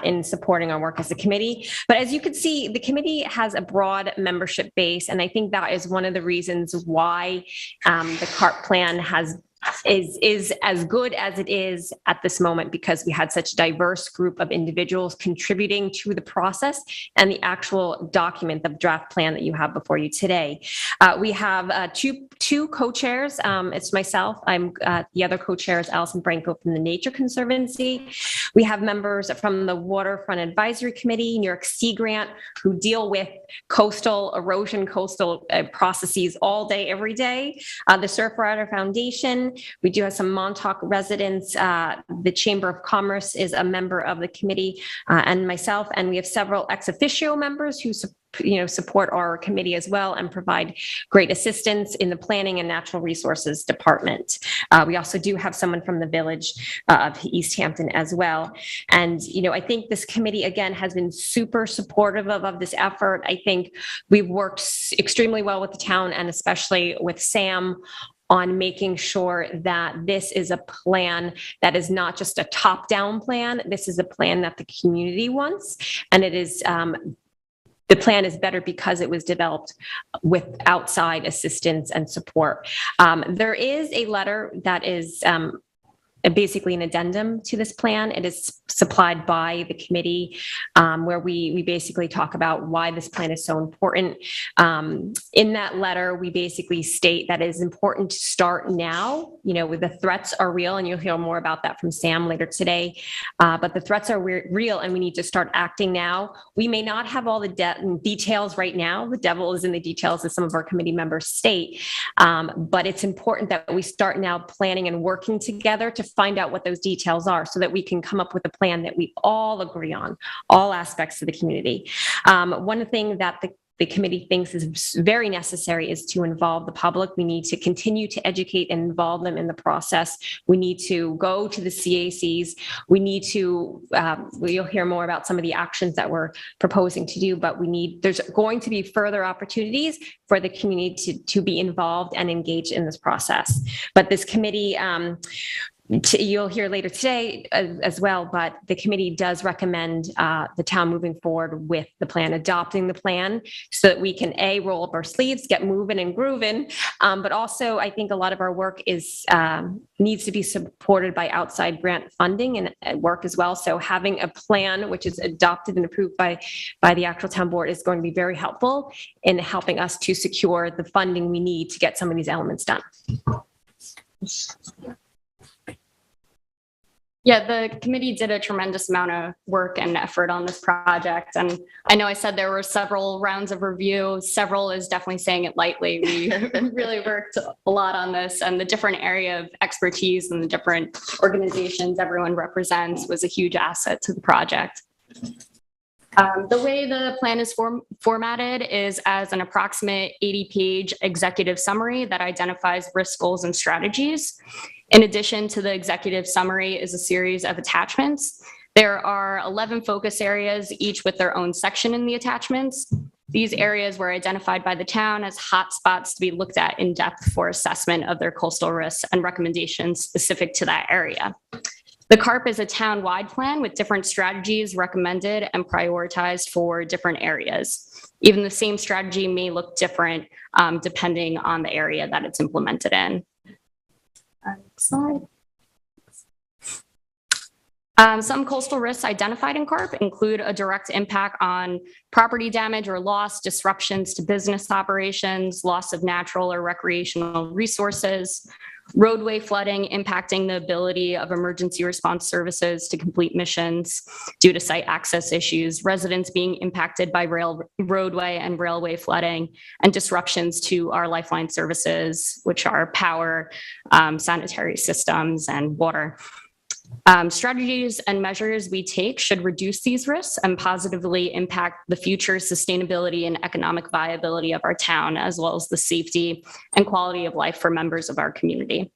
in supporting our work as a committee. But as you can see, the committee has a broad membership base, and I think that is one of the reasons why the CARP plan is as good as it is at this moment, because we had such a diverse group of individuals contributing to the process and the actual document, the draft plan that you have before you today. We have two co-chairs. It's myself. I'm the other co-chair is Allison Branco from the Nature Conservancy. We have members from the Waterfront Advisory Committee, New York Sea Grant, who deal with coastal erosion, coastal processes all day, every day. The Surfrider Foundation. We do have some Montauk residents. The Chamber of Commerce is a member of the committee, and myself, and we have several ex officio members who support our committee as well and provide great assistance in the Planning and Natural Resources Department. We also do have someone from the Village of East Hampton as well. And, I think this committee, again, has been super supportive of this effort. I think we've worked extremely well with the town, and especially with Sam, on making sure that this is a plan that is not just a top-down plan. This is a plan that the community wants, and it is the plan is better because it was developed with outside assistance and support. There is a letter that is basically an addendum to this plan. It is supplied by the committee, where we basically talk about why this plan is so important. In that letter, we basically state that it is important to start now. The threats are real, and you'll hear more about that from Sam later today. But the threats are real, and we need to start acting now. We may not have all the details right now. The devil is in the details, as some of our committee members state. But it's important that we start now planning and working together to find out what those details are, so that we can come up with a plan that we all agree on, all aspects of the community. One thing that the committee thinks is very necessary is to involve the public. We need to continue to educate and involve them in the process. We need to go to the CACs. We need to, you'll hear more about some of the actions that we're proposing to do, but there's going to be further opportunities for the community to be involved and engaged in this process. But this committee, you'll hear later today as well, but the committee does recommend the town moving forward with the plan, adopting the plan, so that we can roll up our sleeves, get moving and grooving. But also, I think a lot of our work needs to be supported by outside grant funding and work as well. So having a plan which is adopted and approved by the actual town board is going to be very helpful in helping us to secure the funding we need to get some of these elements done. Yeah, the committee did a tremendous amount of work and effort on this project. And I know I said there were several rounds of review. Several is definitely saying it lightly. We really worked a lot on this, and the different area of expertise and the different organizations everyone represents was a huge asset to the project. The way the plan is formatted is as an approximate 80-page executive summary that identifies risk, goals, and strategies. In addition to the executive summary is a series of attachments. There are 11 focus areas, each with their own section in the attachments. These areas were identified by the town as hotspots to be looked at in depth for assessment of their coastal risks and recommendations specific to that area. The CARP is a town-wide plan with different strategies recommended and prioritized for different areas. Even the same strategy may look different depending on the area that it's implemented in. Next slide. Some coastal risks identified in CARP include a direct impact on property damage or loss, disruptions to business operations, loss of natural or recreational resources, roadway flooding impacting the ability of emergency response services to complete missions due to site access issues, residents being impacted by roadway and railway flooding, and disruptions to our lifeline services, which are power, sanitary systems, and water. Strategies and measures we take should reduce these risks and positively impact the future sustainability and economic viability of our town, as well as the safety and quality of life for members of our community.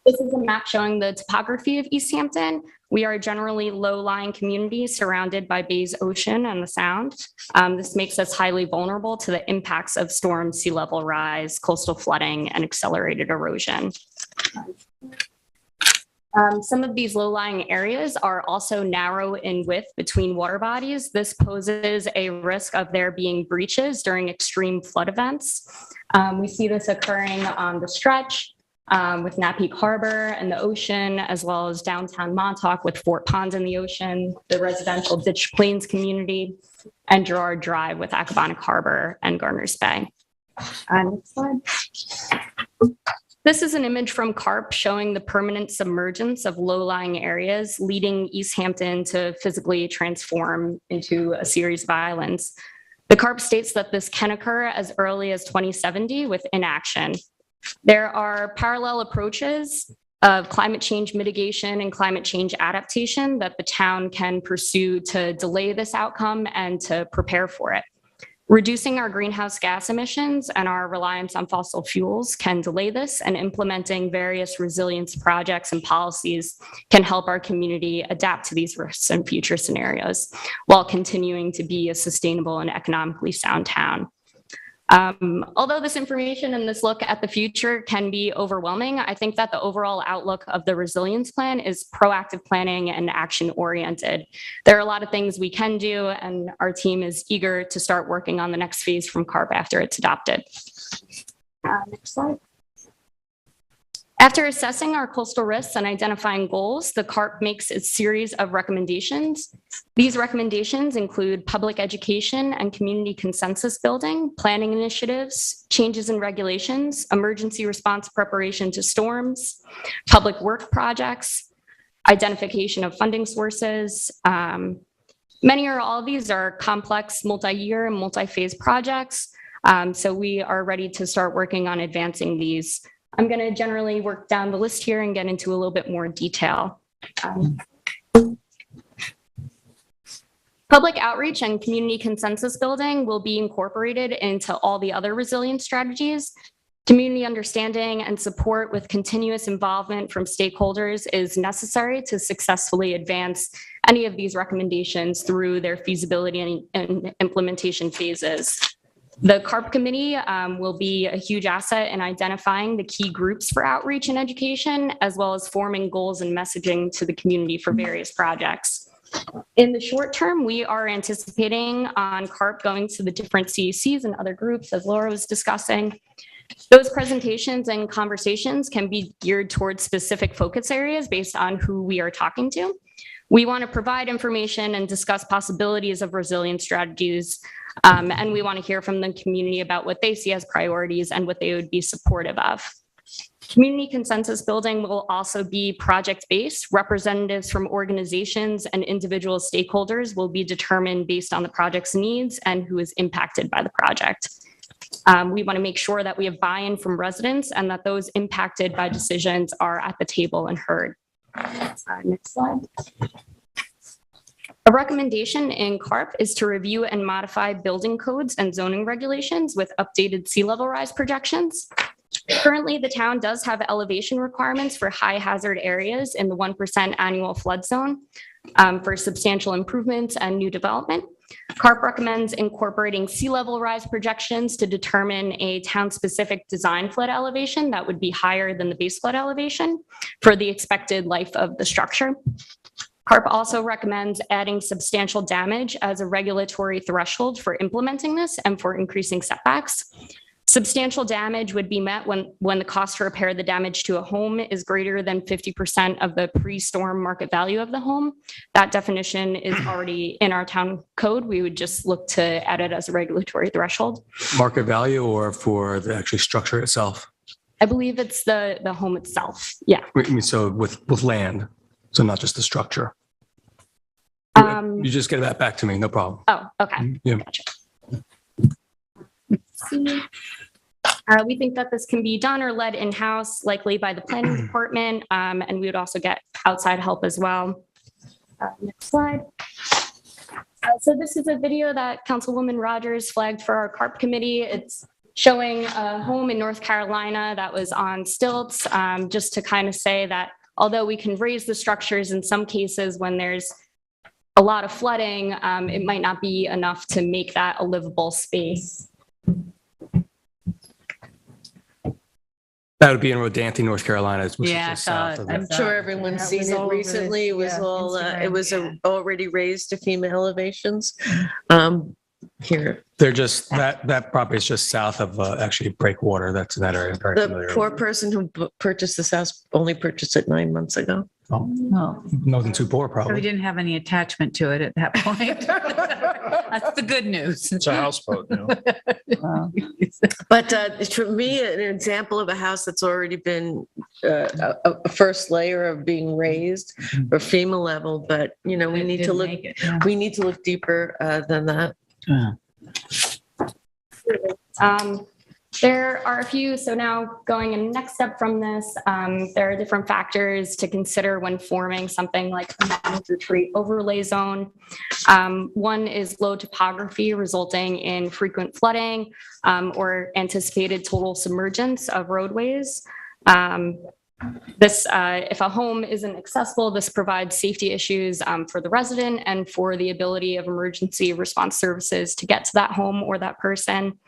This is a map showing the topography of East Hampton. We are a generally low-lying community surrounded by Bay's Ocean and the Sound. This makes us highly vulnerable to the impacts of storms, sea level rise, coastal flooding, and accelerated erosion. Some of these low-lying areas are also narrow in width between water bodies. This poses a risk of there being breaches during extreme flood events. We see this occurring on the stretch with Napeak Harbor and the ocean, as well as downtown Montauk with Fort Pond in the ocean, the residential Ditch Plains community, and Girard Drive with Accabonac Harbor and Garner's Bay. Next slide. This is an image from CARP showing the permanent submergence of low-lying areas, leading East Hampton to physically transform into a series of islands. The CARP states that this can occur as early as 2070 with inaction. There are parallel approaches of climate change mitigation and climate change adaptation that the town can pursue to delay this outcome and to prepare for it. Reducing our greenhouse gas emissions and our reliance on fossil fuels can delay this, and implementing various resilience projects and policies can help our community adapt to these risks and future scenarios while continuing to be a sustainable and economically sound town. Although this information and this look at the future can be overwhelming, I think that the overall outlook of the resilience plan is proactive planning and action oriented. There are a lot of things we can do, and our team is eager to start working on the next phase from CARP after it's adopted. Next slide. After assessing our coastal risks and identifying goals, the CARP makes a series of recommendations. These recommendations include public education and community consensus building, planning initiatives, changes in regulations, emergency response preparation to storms, public work projects, identification of funding sources. Many or all of these are complex multi-year and multi-phase projects, so we are ready to start working on advancing these. I'm going to generally work down the list here and get into a little bit more detail. Public outreach and community consensus building will be incorporated into all the other resilience strategies. Community understanding and support with continuous involvement from stakeholders is necessary to successfully advance any of these recommendations through their feasibility and implementation phases. The CARP committee will be a huge asset in identifying the key groups for outreach and education, as well as forming goals and messaging to the community for various projects. In the short term, we are anticipating on CARP going to the different CECs and other groups, as Laura was discussing. Those presentations and conversations can be geared towards specific focus areas based on who we are talking to. We want to provide information and discuss possibilities of resilience strategies, and we want to hear from the community about what they see as priorities and what they would be supportive of. Community consensus building will also be project-based. Representatives from organizations and individual stakeholders will be determined based on the project's needs and who is impacted by the project. We want to make sure that we have buy-in from residents and that those impacted by decisions are at the table and heard. Next slide. A recommendation in CARP is to review and modify building codes and zoning regulations with updated sea level rise projections. Currently, the town does have elevation requirements for high hazard areas in the 1% annual flood zone for substantial improvements and new development. CARP recommends incorporating sea level rise projections to determine a town-specific design flood elevation that would be higher than the base flood elevation for the expected life of the structure. CARP also recommends adding substantial damage as a regulatory threshold for implementing this and for increasing setbacks. Substantial damage would be met when the cost to repair the damage to a home is greater than 50% of the pre-storm market value of the home. That definition is already in our town code. We would just look to add it as a regulatory threshold. Market value or for the actual structure itself? I believe it's the home itself. Yeah. I mean, so with land, so not just the structure. You just get that back to me, no problem. Oh, okay. Yeah. Gotcha. See. We think that this can be done or led in-house, likely by the planning department, and we would also get outside help as well. Next slide. So this is a video that Councilwoman Rogers flagged for our CARP committee. It's showing a home in North Carolina that was on stilts, just to kind of say that although we can raise the structures in some cases when there's a lot of flooding, it might not be enough to make that a livable space. That would be in Rodanthe, North Carolina, which is Yeah, just south of I'm it. sure everyone's seen it recently. It was all, it was already raised to FEMA elevations. Here. They're just, that property is just south of actually Breakwater. That's in that area. I'm very familiar The poor with. person who purchased this house only purchased it 9 months ago. Oh, No, no than too poor, we probably. didn't have any attachment to it at that point. That's the good news. It's a houseboat now. But for me, an example of a house that's already been a first layer of being raised or FEMA level, but you know, we need to look, we need to look deeper than that. There are a few, so now going in the next step from this, there are different factors to consider when forming something like a managed retreat overlay zone. One is low topography resulting in frequent flooding or anticipated total submergence of roadways. If a home isn't accessible, this provides safety issues for the resident and for the ability of emergency response services to get to that home or that person.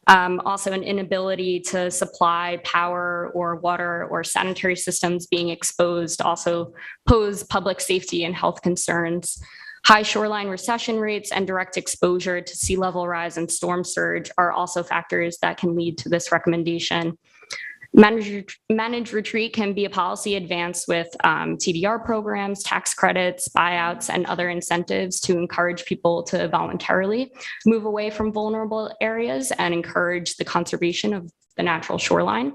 Also, an inability to supply power or water or sanitary systems being exposed also pose public safety and health concerns. High shoreline recession rates and direct exposure to sea level rise and storm surge are also factors that can lead to this recommendation. Managed retreat can be a policy advance with TDR programs, tax credits, buyouts, and other incentives to encourage people to voluntarily move away from vulnerable areas and encourage the conservation of the natural shoreline.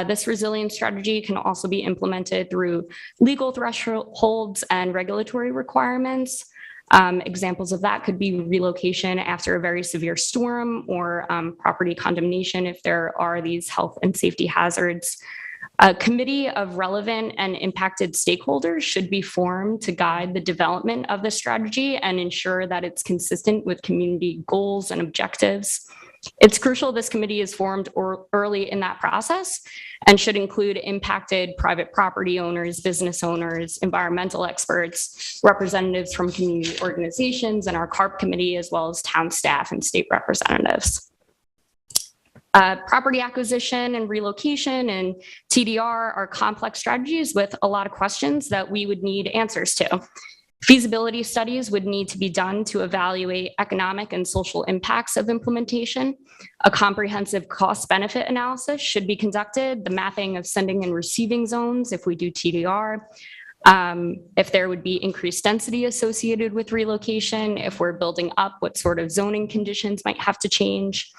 This resilience strategy can also be implemented through legal thresholds and regulatory requirements. Examples of that could be relocation after a very severe storm or property condemnation if there are these health and safety hazards. A committee of relevant and impacted stakeholders should be formed to guide the development of this strategy and ensure that it's consistent with community goals and objectives. It's crucial this committee is formed early in that process and should include impacted private property owners, business owners, environmental experts, representatives from community organizations, and our CARP committee, as well as town staff and state representatives. Property acquisition and relocation and TDR are complex strategies with a lot of questions that we would need answers to. Feasibility studies would need to be done to evaluate economic and social impacts of implementation. A comprehensive cost-benefit analysis should be conducted, the mapping of sending and receiving zones if we do TDR, if there would be increased density associated with relocation, if we're building up, what sort of zoning conditions might have to change.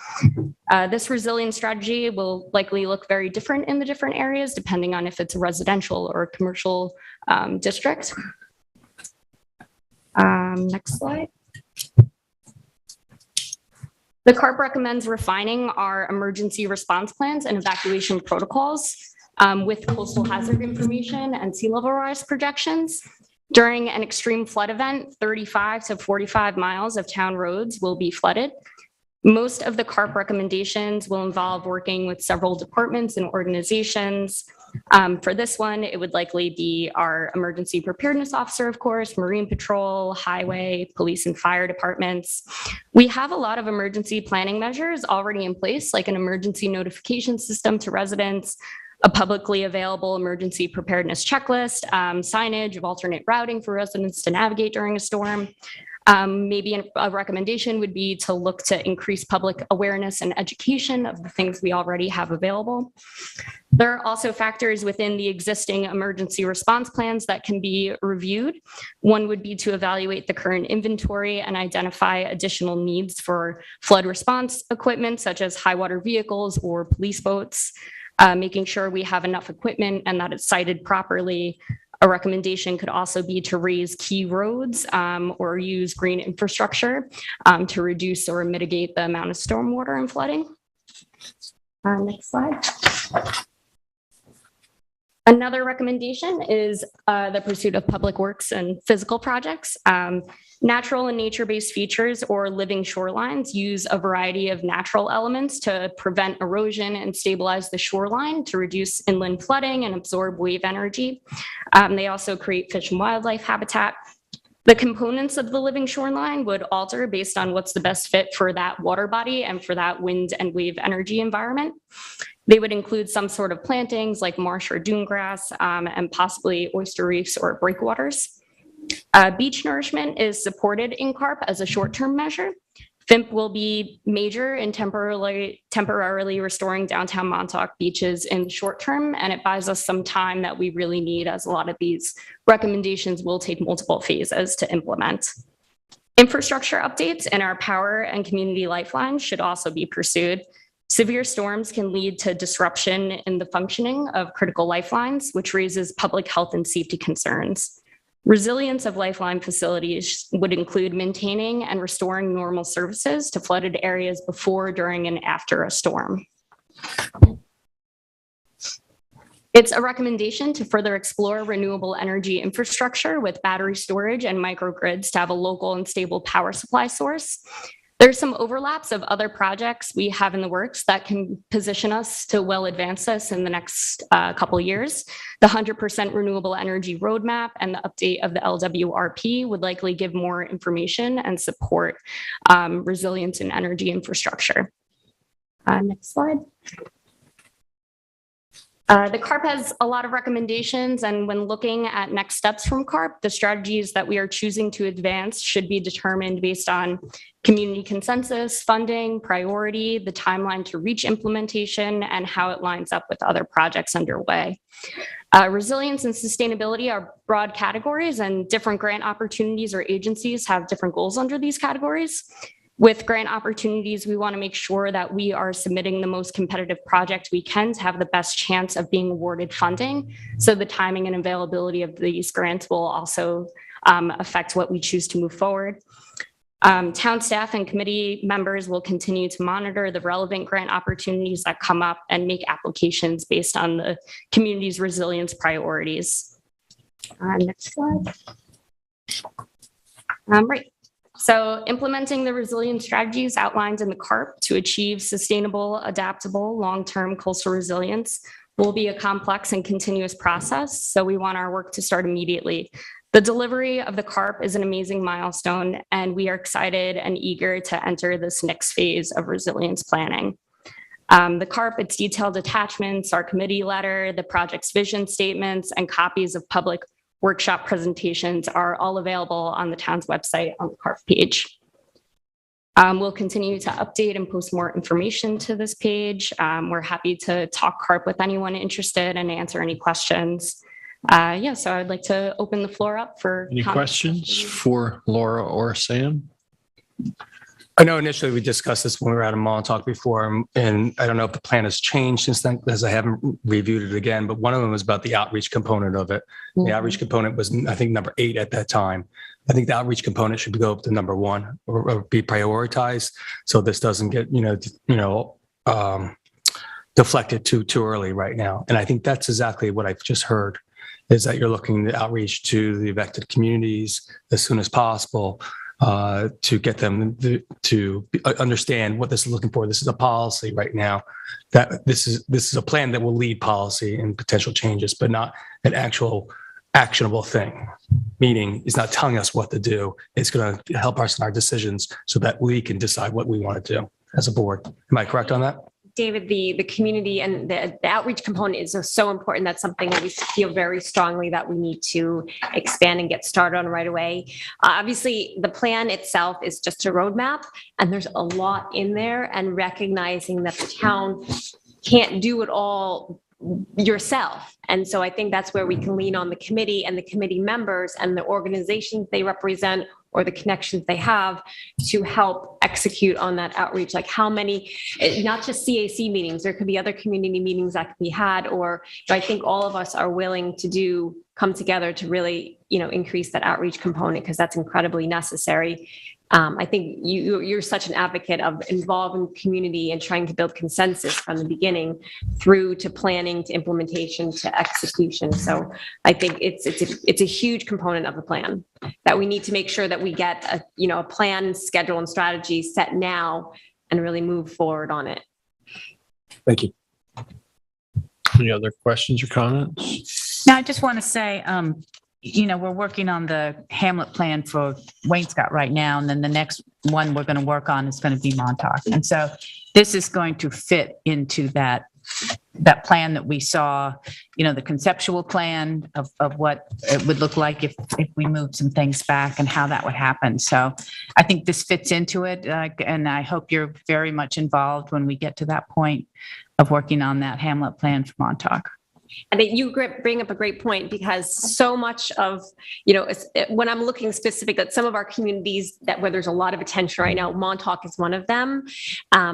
This resilience strategy will likely look very different in the different areas, depending on if it's a residential or a commercial district. Next slide. The CARP recommends refining our emergency response plans and evacuation protocols with coastal hazard information and sea level rise projections. During an extreme flood event, 35 to 45 miles of town roads will be flooded. Most of the CARP recommendations will involve working with several departments and organizations. For this one, it would likely be our emergency preparedness officer, of course, Marine Patrol, highway, police and fire departments. We have a lot of emergency planning measures already in place, like an emergency notification system to residents, a publicly available emergency preparedness checklist, signage of alternate routing for residents to navigate during a storm. Maybe a recommendation would be to look to increase public awareness and education of the things we already have available. There are also factors within the existing emergency response plans that can be reviewed. One would be to evaluate the current inventory and identify additional needs for flood response equipment, such as high water vehicles or police boats, making sure we have enough equipment and that it's sited properly. A recommendation could also be to raise key roads or use green infrastructure to reduce or mitigate the amount of stormwater and flooding. Next slide. Another recommendation is the pursuit of public works and physical projects. Natural and nature-based features or living shorelines use a variety of natural elements to prevent erosion and stabilize the shoreline to reduce inland flooding and absorb wave energy. They also create fish and wildlife habitat. The components of the living shoreline would alter based on what's the best fit for that water body and for that wind and wave energy environment. They would include some sort of plantings like marsh or dune grass and possibly oyster reefs or breakwaters. Beach nourishment is supported in CARP as a short-term measure. FIMP will be major in temporarily restoring downtown Montauk beaches in the short term, and it buys us some time that we really need, as a lot of these recommendations will take multiple phases to implement. Infrastructure updates in our power and community lifelines should also be pursued. Severe storms can lead to disruption in the functioning of critical lifelines, which raises public health and safety concerns. Resilience of lifeline facilities would include maintaining and restoring normal services to flooded areas before, during, and after a storm. It's a recommendation to further explore renewable energy infrastructure with battery storage and microgrids to have a local and stable power supply source. There's some overlaps of other projects we have in the works that can position us to well advance this in the next couple of years. The 100% renewable energy roadmap and the update of the LWRP would likely give more information and support resilience in energy infrastructure. Next slide. The CARP has a lot of recommendations, and when looking at next steps from CARP, the strategies that we are choosing to advance should be determined based on community consensus, funding, priority, the timeline to reach implementation, and how it lines up with other projects underway. Resilience and sustainability are broad categories, and different grant opportunities or agencies have different goals under these categories. With grant opportunities, we want to make sure that we are submitting the most competitive project we can to have the best chance of being awarded funding. So the timing and availability of these grants will also affect what we choose to move forward. Town staff and committee members will continue to monitor the relevant grant opportunities that come up and make applications based on the community's resilience priorities. Next slide. Right. So implementing the resilience strategies outlined in the CARP to achieve sustainable, adaptable, long-term coastal resilience will be a complex and continuous process. So we want our work to start immediately. The delivery of the CARP is an amazing milestone, and we are excited and eager to enter this next phase of resilience planning. The CARP, its detailed attachments, our committee letter, the project's vision statements, and copies of public workshop presentations are all available on the town's website on the CARP page. We'll continue to update and post more information to this page. We're happy to talk CARP with anyone interested and answer any questions. So I'd like to open the floor up for any questions for Laura or Sam? I know initially we discussed this when we were out of Montauk before, and I don't know if the plan has changed since then, as I haven't reviewed it again, but one of them was about the outreach component of it. The outreach component was, I think, number 8 at that time. I think the outreach component should go up to number 1 or be prioritized, so this doesn't get, deflected too early right now. And I think that's exactly what I've just heard, is that you're looking to outreach to the affected communities as soon as possible. To get them to understand what this is looking for. This is a policy right now, that this is a plan that will lead policy and potential changes, but not an actual actionable thing. Meaning, it's not telling us what to do. It's going to help us in our decisions so that we can decide what we want to do as a board. Am I correct on that? David, the community and the outreach component is so important. That's something that we feel very strongly that we need to expand and get started on right away. Obviously, the plan itself is just a roadmap, and there's a lot in there, and recognizing that the town can't do it all yourself. And so I think that's where we can lean on the committee and the committee members and the organizations they represent or the connections they have to help execute on that outreach. Like how many, not just CAC meetings, there could be other community meetings that could be had, or I think all of us are willing to come together to really, increase that outreach component, because that's incredibly necessary. I think you're such an advocate of involving community and trying to build consensus from the beginning through to planning, to implementation, to execution. So I think it's a huge component of the plan that we need to make sure that we get a plan, schedule, and strategy set now and really move forward on it. Thank you. Any other questions or comments? Now, I just want to say, we're working on the Hamlet plan for Wainscott right now, and then the next one we're going to work on is going to be Montauk. And so this is going to fit into that plan that we saw, the conceptual plan of what it would look like if we moved some things back and how that would happen. So I think this fits into it, and I hope you're very much involved when we get to that point of working on that Hamlet plan for Montauk. I think you bring up a great point, because so much of, when I'm looking specific at some of our communities where there's a lot of attention right now, Montauk is one of them.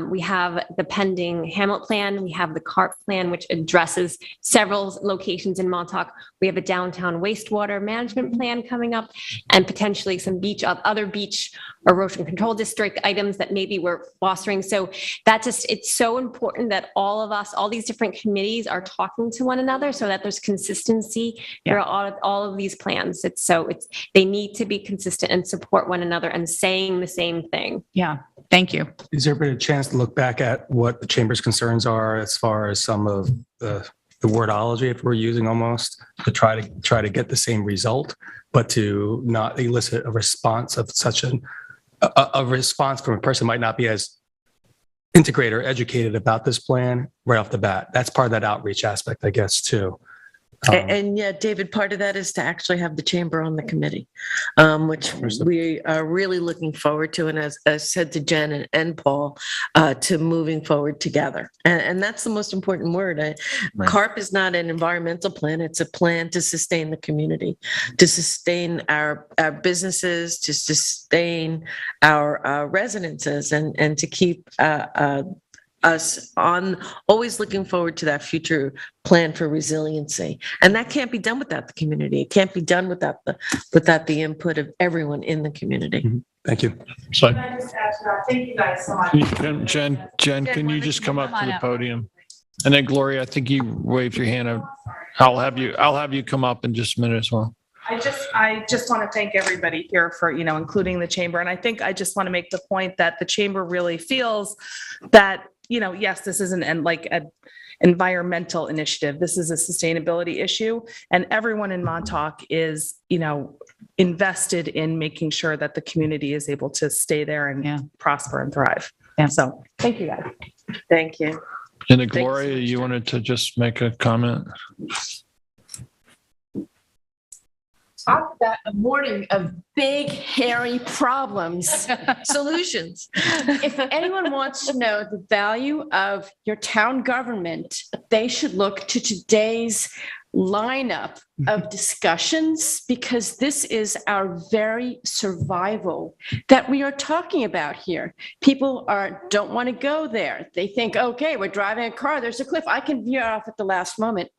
We have the pending Hamlet plan. We have the CARP plan, which addresses several locations in Montauk. We have a downtown wastewater management plan coming up, and potentially some other beach erosion control district items that maybe we're fostering. So it's so important that all of us, all these different committees are talking to one another so that there's consistency throughout all of these plans. They need to be consistent and support one another and saying the same thing. Yeah. Thank you. Is there been a chance to look back at what the chamber's concerns are as far as some of the wordology, if we're using almost, to try to get the same result, but to not elicit a response of such a response from a person might not be as integrated or educated about this plan right off the bat? That's part of that outreach aspect, I guess, too. And yeah, David, part of that is to actually have the chamber on the committee, which we are really looking forward to. And as I said to Jen and Paul, to moving forward together. And that's the most important word. CARP is not an environmental plan. It's a plan to sustain the community, to sustain our businesses, to sustain our residences, and to keep us on always looking forward to that future plan for resiliency. And that can't be done without the community. It can't be done without the input of everyone in the community. Mm-hmm. Thank you. So, Can I just add to that? Thank you guys so much. Jen, can you just come up to the podium? And then Gloria, I think you waved your hand up. I'll have you come up in just a minute as well. I just want to thank everybody here for, including the chamber. And I think I just want to make the point that the chamber really feels that, yes, this isn't an environmental initiative. This is a sustainability issue, and everyone in Montauk is, invested in making sure that the community is able to stay there and prosper and thrive. Yeah. So thank you guys. Thank you. And Gloria, you wanted to just make a comment? Talk about a morning of big, hairy problems, solutions. If anyone wants to know the value of your town government, they should look to today's lineup of discussions, because this is our very survival that we are talking about here. People don't want to go there. They think, okay, we're driving a car, there's a cliff, I can veer off at the last moment.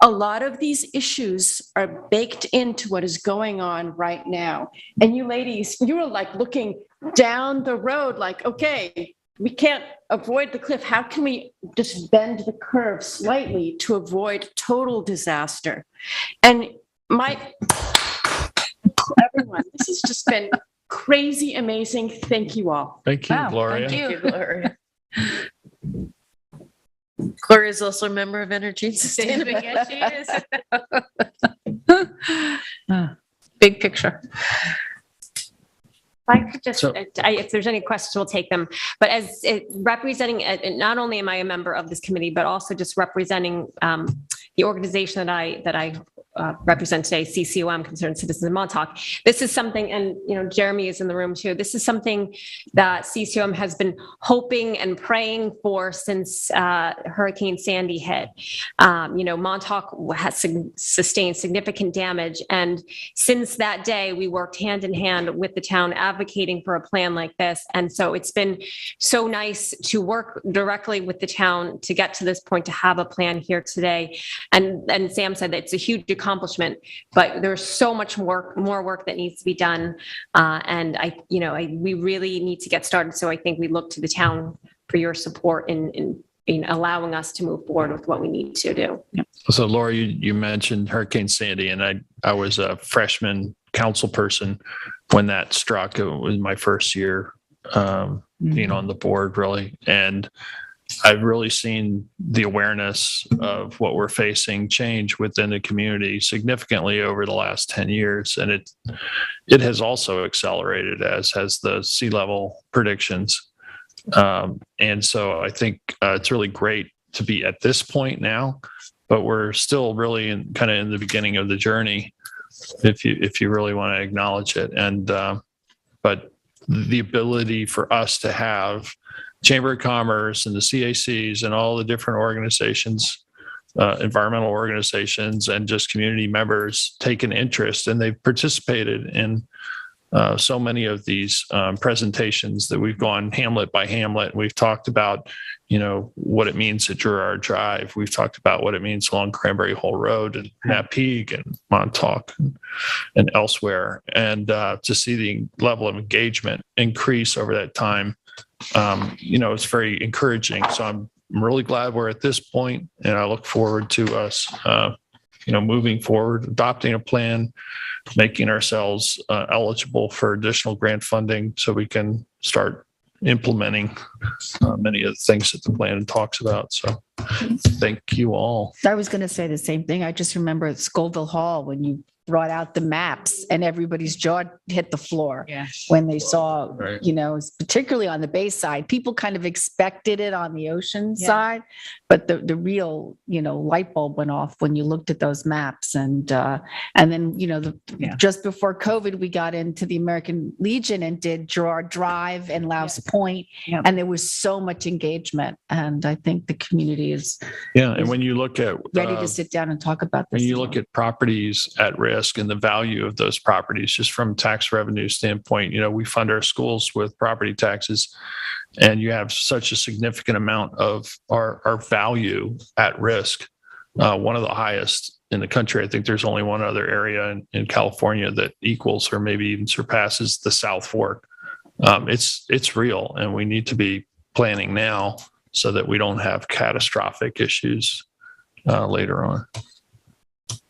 A lot of these issues are baked into what is going on right now. And you ladies, you are like looking down the road like, okay, we can't avoid the cliff. How can we just bend the curve slightly to avoid total disaster? And everyone, this has just been crazy, amazing. Thank you all. Thank you, Gloria. Thank you, Gloria. Gloria is also a member of Energy and Sustainability. Big picture. I could just, So- if there's any questions, we'll take them. But as representing, not only am I a member of this committee, but also just representing the organization that I represent today, CCOM, Concerned Citizens of Montauk. This is something, and Jeremy is in the room too. This is something that CCOM has been hoping and praying for since Hurricane Sandy hit. Montauk has sustained significant damage, and since that day, we worked hand in hand with the town advocating for a plan like this. And so it's been so nice to work directly with the town to get to this point, to have a plan here today. And Sam said that it's a huge accomplishment, but there's so much more work that needs to be done. And we really need to get started. So I think we look to the town for your support in allowing us to move forward with what we need to do. So Laura, you mentioned Hurricane Sandy, and I was a freshman council person when that struck. It was my first year being on the board, really. And I've really seen the awareness of what we're facing change within the community significantly over the last 10 years. And it has also accelerated, as has the sea level predictions. And so I think it's really great to be at this point now, but we're still really in the beginning of the journey, if you really want to acknowledge it. And but the ability for us to have Chamber of Commerce and the CACs and all the different organizations, environmental organizations, and just community members take an interest, and they've participated in so many of these presentations that we've gone hamlet by hamlet. We've talked about, what it means at Girard Drive. We've talked about what it means along Cranberry Hole Road and Napeague and Montauk and elsewhere. And to see the level of engagement increase over that time, it's very encouraging. So I'm really glad we're at this point, and I look forward to us, moving forward, adopting a plan, making ourselves eligible for additional grant funding so we can start implementing many of the things that the plan talks about. So thank you all. I was going to say the same thing. I just remember at Scoville Hall when you brought out the maps and everybody's jaw hit the floor when they saw, particularly on the bay side. People kind of expected it on the ocean side, but the real, light bulb went off when you looked at those maps. And then, just before COVID, we got into the American Legion and did Girard Drive and Louse Point, and there was so much engagement. And I think the community is and when you look at ready to sit down and talk about this. When you look at properties at risk and the value of those properties, just from tax revenue standpoint, we fund our schools with property taxes, and you have such a significant amount of our value at risk, one of the highest in the country. I think there's only one other area in California that equals or maybe even surpasses the South Fork. It's real, and we need to be planning now so that we don't have catastrophic issues later on.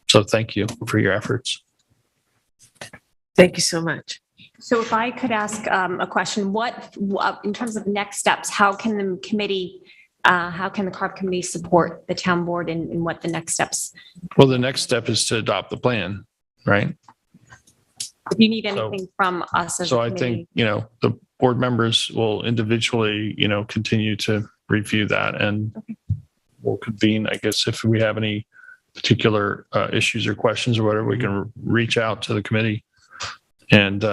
So thank you for your efforts. Thank you so much. So if I could ask a question, what, in terms of next steps, how can the committee, how can the CARP committee support the town board in what the next steps? Well, the next step is to adopt the plan, right? If you need anything from us as a So I committee. think, the board members will individually, continue to review that, and we'll convene, I guess, if we have any particular issues or questions or whatever, we can reach out to the committee and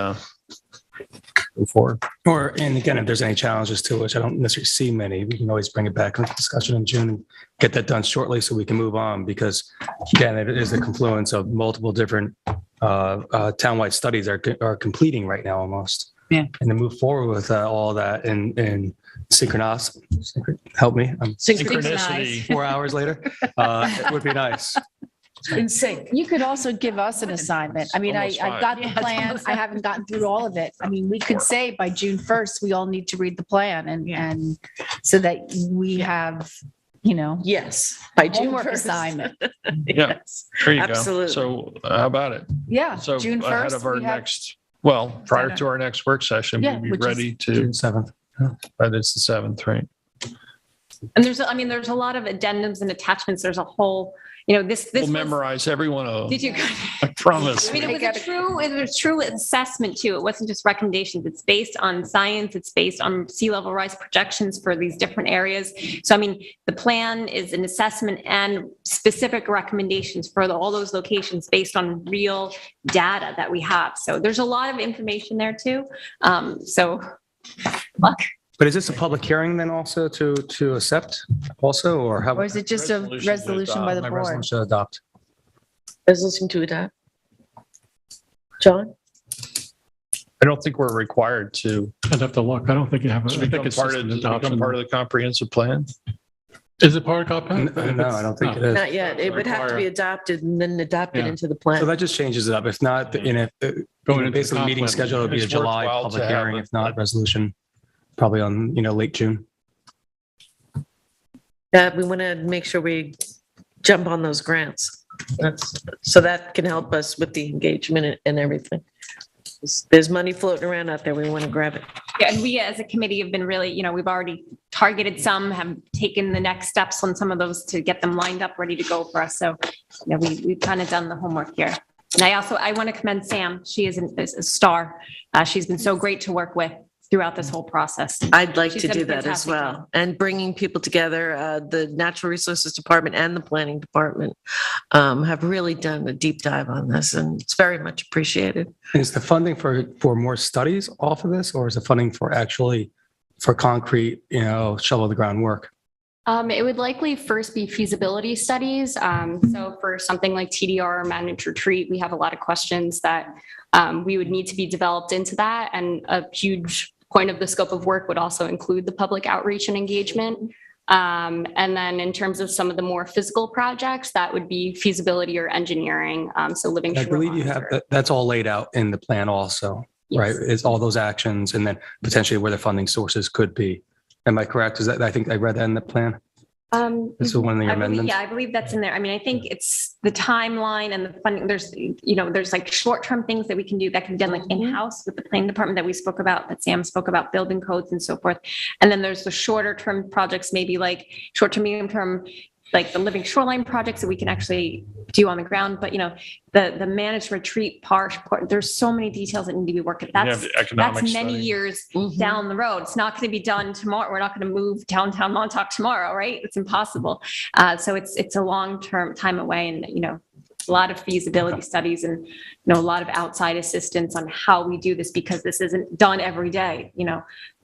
move forward. And again, if there's any challenges to which I don't necessarily see many, we can always bring it back into discussion in June and get that done shortly so we can move on, because again, it is a confluence of multiple different townwide studies are completing right now almost. And to move forward with all that and help me. Synchronicity. 4 hours later, it would be nice. In sync. You could also give us an assignment. I mean, Almost I've got the five. plan. I haven't gotten through all of it. I mean, we could say by June 1st, we all need to read the plan and so that we have, Yes, by June homework 1st. assignment. Yes, There you absolutely. go. So how about it? Yeah, So June 1st. ahead of our we have- next, prior to our next work session, Yeah, we'll which be is ready June to, 7th. but it's the 7th, right? And there's a lot of addendums and attachments. There's a whole, this We'll was, memorize every one of them. did you? I promise. I mean, it was a true assessment too. It wasn't just recommendations. It's based on science. It's based on sea level rise projections for these different areas. So, I mean, the plan is an assessment and specific recommendations for all those locations based on real data that we have. So there's a lot of information there too. So luck. But is this a public hearing then also to accept also, or how? Or is it just a resolution by the My board? resolution to adopt. Resolution to adopt. John? I don't think we're required to. I'd have to look. I don't think you have. I think Become it's part just of, an adoption. become part of the comprehensive plan. Is it part of comp plan? No, I don't think it is. Not yet. It would have to be adopted and then adopted into the plan. So that just changes it up. If not, basically meeting comp plan. schedule would be a It's worthwhile July to public have hearing, if not resolution, probably on, late June. We want to make sure we jump on those grants. So that can help us with the engagement and everything. There's money floating around out there. We want to grab it. Yeah, and we as a committee have been really, we've already targeted some, have taken the next steps on some of those to get them lined up, ready to go for us. So, we've kind of done the homework here. And I want to commend Sam. She is a star. She's been so great to work with throughout this whole process. I'd like She's to done a do that as fantastic well. job. And bringing people together, the Natural Resources Department and the Planning Department have really done a deep dive on this, and it's very much appreciated. And is the funding for more studies off of this, or is the funding for concrete, shovel the ground work? It would likely first be feasibility studies. So for something like TDR or managed retreat, we have a lot of questions that we would need to be developed into that. And a huge point of the scope of work would also include the public outreach and engagement. And then in terms of some of the more physical projects, that would be feasibility or engineering. So living. I believe you have that's all laid out in the plan also, right? It's all those actions and then potentially where the funding sources could be. Am I correct? Is that, I think I read that in the plan? This is one of the amendments. I believe that's in there. I mean, I think it's the timeline and the funding. There's like short-term things that we can do that can be done like in-house with the planning department that we spoke about, that Sam spoke about, building codes and so forth. And then there's the shorter-term projects, maybe like short-term, medium-term, like the living shoreline projects that we can actually do on the ground. But the managed retreat part, there's so many details that need to be worked. That's many years down the road. It's not going to be done tomorrow. We're not going to move downtown Montauk tomorrow, right? It's impossible. So it's a long-term time away, and a lot of feasibility studies and a lot of outside assistance on how we do this, because this isn't done every day.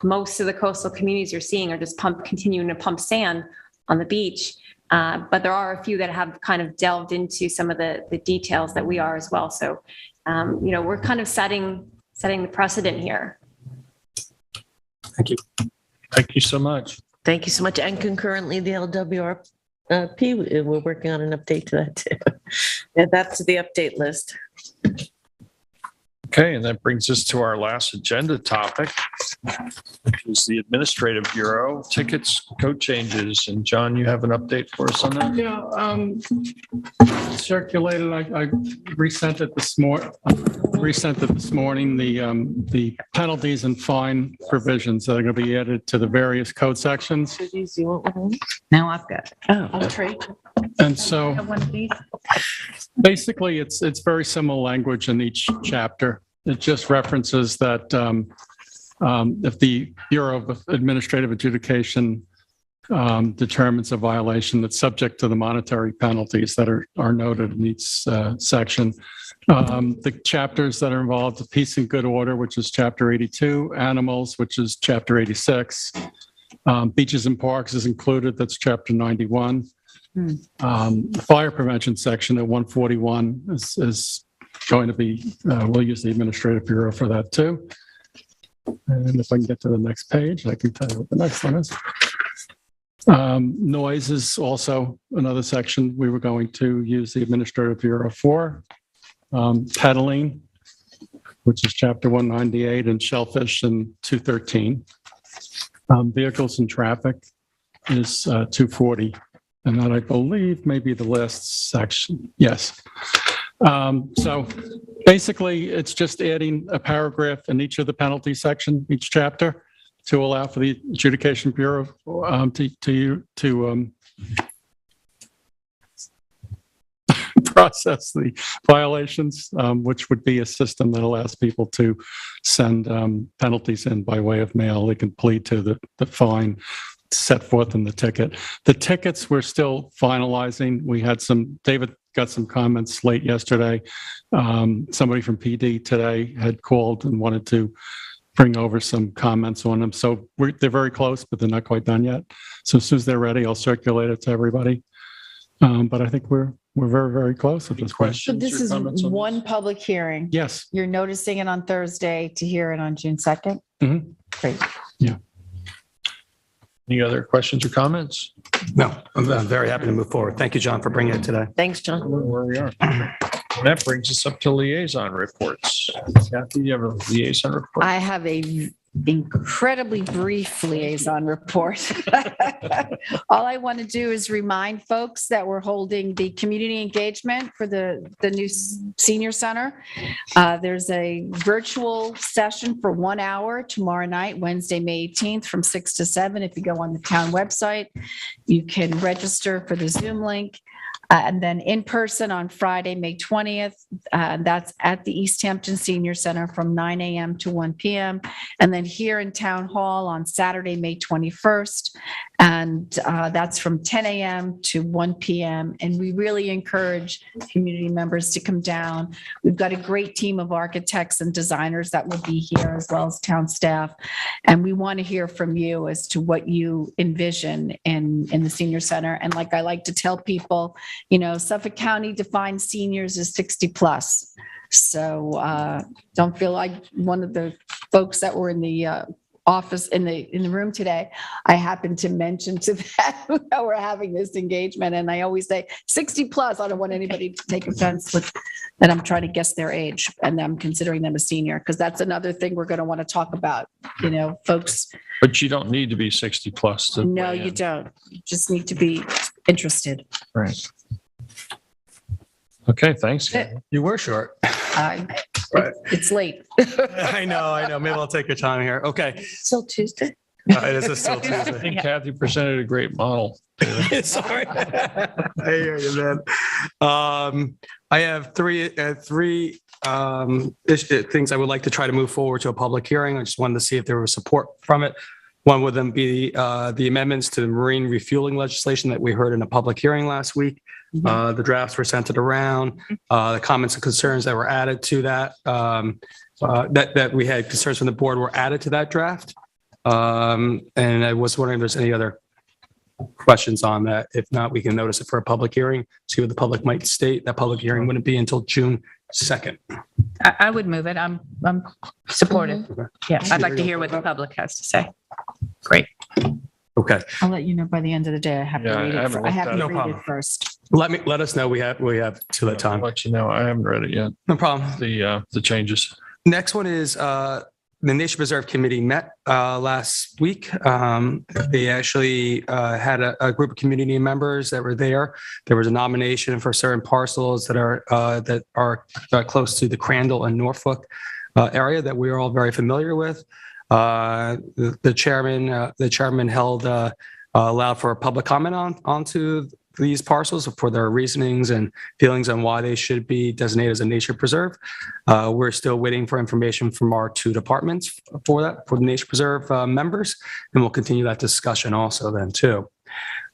Most of the coastal communities you're seeing are just continuing to pump sand on the beach. But there are a few that have kind of delved into some of the details that we are as well. So, we're kind of setting the precedent here. Thank you. Thank you so much. Thank you so much. And concurrently, the LWRP, we're working on an update to that too. And that's the update list. Okay, and that brings us to our last agenda topic, which is the Administrative Bureau, tickets, code changes. And John, you have an update for us on that? Yeah, circulated. I resent it this morning. The penalties and fine provisions that are going to be added to the various code sections. Now I've got it. I'll trade. And so Have one of these? basically, it's very similar language in each chapter. It just references that if the Bureau of Administrative Adjudication determines a violation that's subject to the monetary penalties that are noted in each section. The chapters that are involved, the peace and good order, which is chapter 82, animals, which is chapter 86, beaches and parks is included, that's chapter 91. The fire prevention section at 141 is going to be, we'll use the Administrative Bureau for that too. And if I can get to the next page, I can tell you what the next one is. Noise is also another section we were going to use the Administrative Bureau for. Peddling, which is chapter 198, and shellfish in 213. Vehicles and traffic is 240. And that, I believe, may be the list section. Yes. So basically, it's just adding a paragraph in each of the penalty section, each chapter, to allow for the Adjudication Bureau to process the violations, which would be a system that allows people to send penalties in by way of mail. They can plead to the fine set forth in the ticket. The tickets we're still finalizing. We had David got some comments late yesterday. Somebody from PD today had called and wanted to bring over some comments on them. So they're very close, but they're not quite done yet. So as soon as they're ready, I'll circulate it to everybody. But I think we're very, very close at this point. So this is one public hearing. Yes. You're noticing it on Thursday to hear it on June 2nd? Mm-hmm. Great. Yeah. Any other questions or comments? No, I'm very happy to move forward. Thank you, John, for bringing it today. Thanks, John. Where we are. And that brings us up to liaison reports. Kathy, you have a liaison report? I have a incredibly brief liaison report. All I want to do is remind folks that we're holding the community engagement for the new senior center. There's a virtual session for 1 hour tomorrow night, Wednesday, May 18th from 6 to 7. If you go on the town website, you can register for the Zoom link. And then in person on Friday, May 20th, that's at the East Hampton Senior Center from 9 a.m. to 1 p.m. And then here in Town Hall on Saturday, May 21st. And that's from 10 a.m. to 1 p.m. And we really encourage community members to come down. We've got a great team of architects and designers that will be here, as well as town staff. And we want to hear from you as to what you envision in the senior center. And like I like to tell people, you know, Suffolk County defines seniors as 60 plus. So don't feel like one of the folks that were in the office in the room today, I happened to mention to them that we're having this engagement. And I always say 60 plus. I don't want anybody to take offense with that. I'm trying to guess their age and I'm considering them a senior, because that's another thing we're going to want to talk about, you know, folks. But you don't need to be 60 plus to. No, you don't. You just need to be interested. Right. Okay, thanks. You were short. Right. It's late. I know. Maybe I'll take your time here. Okay. Still Tuesday. It is still I Tuesday. think Kathy presented a great model. Sorry. I hear you, man. I have three things I would like to try to move forward to a public hearing. I just wanted to see if there was support from it. One would then be the amendments to the marine refueling legislation that we heard in a public hearing last week. The drafts were sent around. The comments and concerns that were added to that, that we had concerns from the board were added to that draft. And I was wondering if there's any other questions on that. If not, we can notice it for a public hearing, see what the public might state. That public hearing wouldn't be until June 2nd. I would move it. I'm supportive. Yeah, I'd like to hear what the public has to say. Great. Okay. I'll let you know by the end of the day. I have to read it. I have to No read problem. it first. Let us know. We have till that time. I'll let you know. I haven't read it yet. No problem. The changes. Next one is the Nature Preserve Committee met last week. They actually had a group of community members that were there. There was a nomination for certain parcels that are close to the Crandall and Norfolk area that we are all very familiar with. The chairman allowed for a public comment onto these parcels for their reasonings and feelings on why they should be designated as a nature preserve. We're still waiting for information from our two departments for the nature preserve members, and we'll continue that discussion also then too.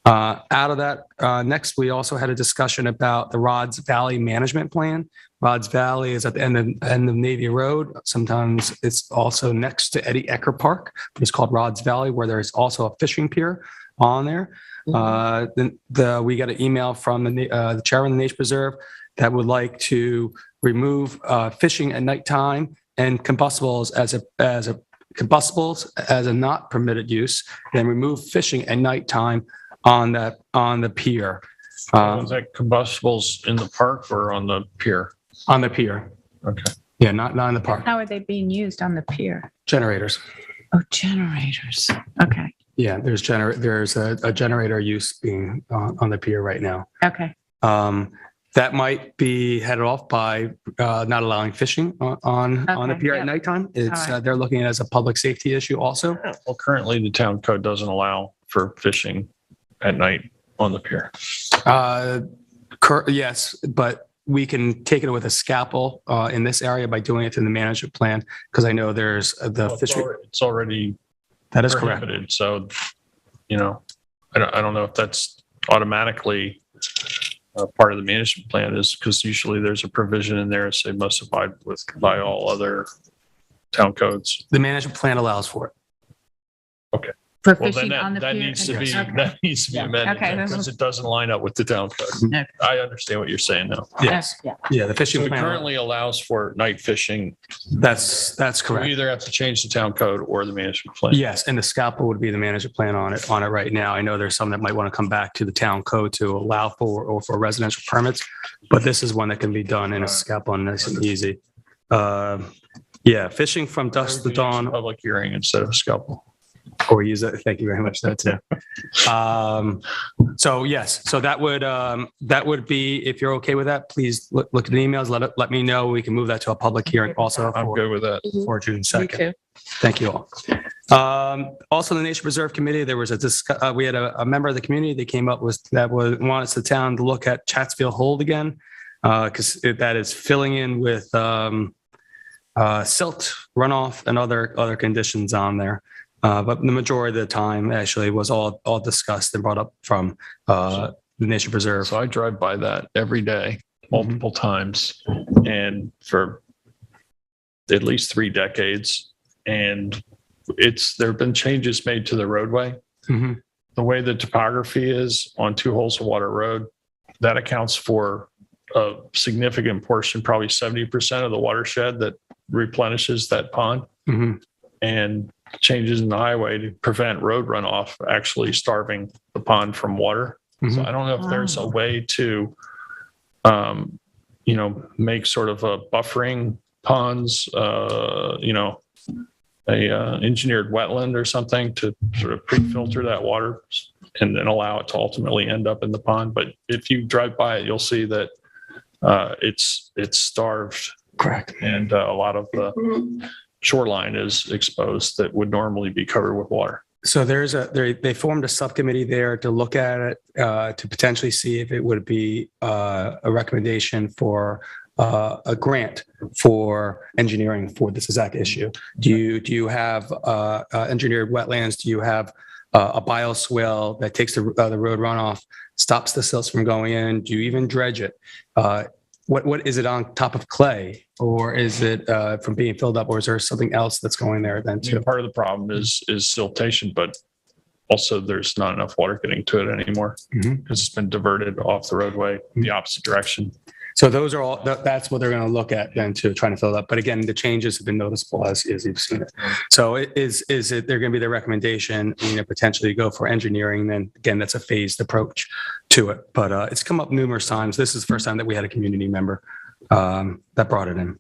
Out of that, next, we also had a discussion about the Rods Valley Management Plan. Rods Valley is at the end of Navy Road. Sometimes it's also next to Eddie Ecker Park, but it's called Rods Valley, where there's also a fishing pier on there. Then we got an email from the chairman of the Nature Preserve that would like to remove fishing at nighttime and combustibles as a not permitted use, and remove fishing at nighttime on the pier. Was that combustibles in the park or on the pier? On the pier. Okay. Yeah, not in the park. How are they being used on the pier? Generators. Oh, generators. Okay. Yeah, there's a generator use being on the pier right now. Okay. That might be headed off by not allowing fishing on the pier at nighttime. It's they're looking at it as a public safety issue also. Well, currently the town code doesn't allow for fishing at night on the pier. Yes, but we can take it with a scalpel in this area by doing it in the management plan, because I know there's the fishery. It's already That is correct. prohibited. So, I don't know if that's automatically part of the management plan, is because usually there's a provision in there that say must abide by all other town codes. The management plan allows for it. Okay. For Well, then fishing on the that pier? needs to be, Okay. that needs to be amended Okay, because it doesn't line up with the town code. Okay. I understand what you're saying now. Yes. Yeah, the fishing So it plan. currently allows for night fishing. That's We correct. either have to change the town code or the management plan. Yes, and the scalpel would be the management plan on it right now. I know there's some that might want to come back to the town code to allow for residential permits, but this is one that can be done in a scalpel and nice and easy. Yeah, fishing from dusk to dawn. Public hearing instead of scalpel. Or use it. Thank you very much. That too. So yes, so that would be, if you're okay with that, please look at the emails. Let me know. We can move that to a public hearing also. I'm good with that. For June Me 2nd. too. Thank you all. Also, the Nature Preserve Committee, there was we had a member of the community that came up with wanted the town to look at Chatsfield Hold again, because that is filling in with silt runoff and other conditions on there. But the majority of the time actually was all discussed and brought up from the Nature Preserve. So I drive by that every day, multiple times, and for at least 3 decades. And there have been changes made to the roadway. Mm-hmm. The way the topography is on 2 Holes of Water Road, that accounts for a significant portion, probably 70% of the watershed that replenishes that pond. Mm-hmm. And changes in the highway to prevent road runoff actually starving the pond from water. Mm-hmm. So I don't know if there's a way to, make sort of a buffering ponds, engineered wetland or something to sort of pre-filter that water and then allow it to ultimately end up in the pond. But if you drive by it, you'll see that it's starved. Correct. And a lot of the shoreline is exposed that would normally be covered with water. So they formed a subcommittee there to look at it, to potentially see if it would be a recommendation for a grant for engineering for this exact issue. Do you have engineered wetlands? Do you have a bioswale that takes the road runoff, stops the silts from going in? Do you even dredge it? What is it on top of clay, or is it from being filled up, or is there something else that's going there then too? Part of the problem is siltation, but also there's not enough water getting to it anymore because it's been diverted off the roadway the opposite direction. So those are all, that's what they're going to look at then to trying to fill it up. But again, the changes have been noticeable as you've seen it. So is it, they're going to be the recommendation, potentially go for engineering, then again, that's a phased approach to it. But it's come up numerous times. This is the first time that we had a community member that brought it in.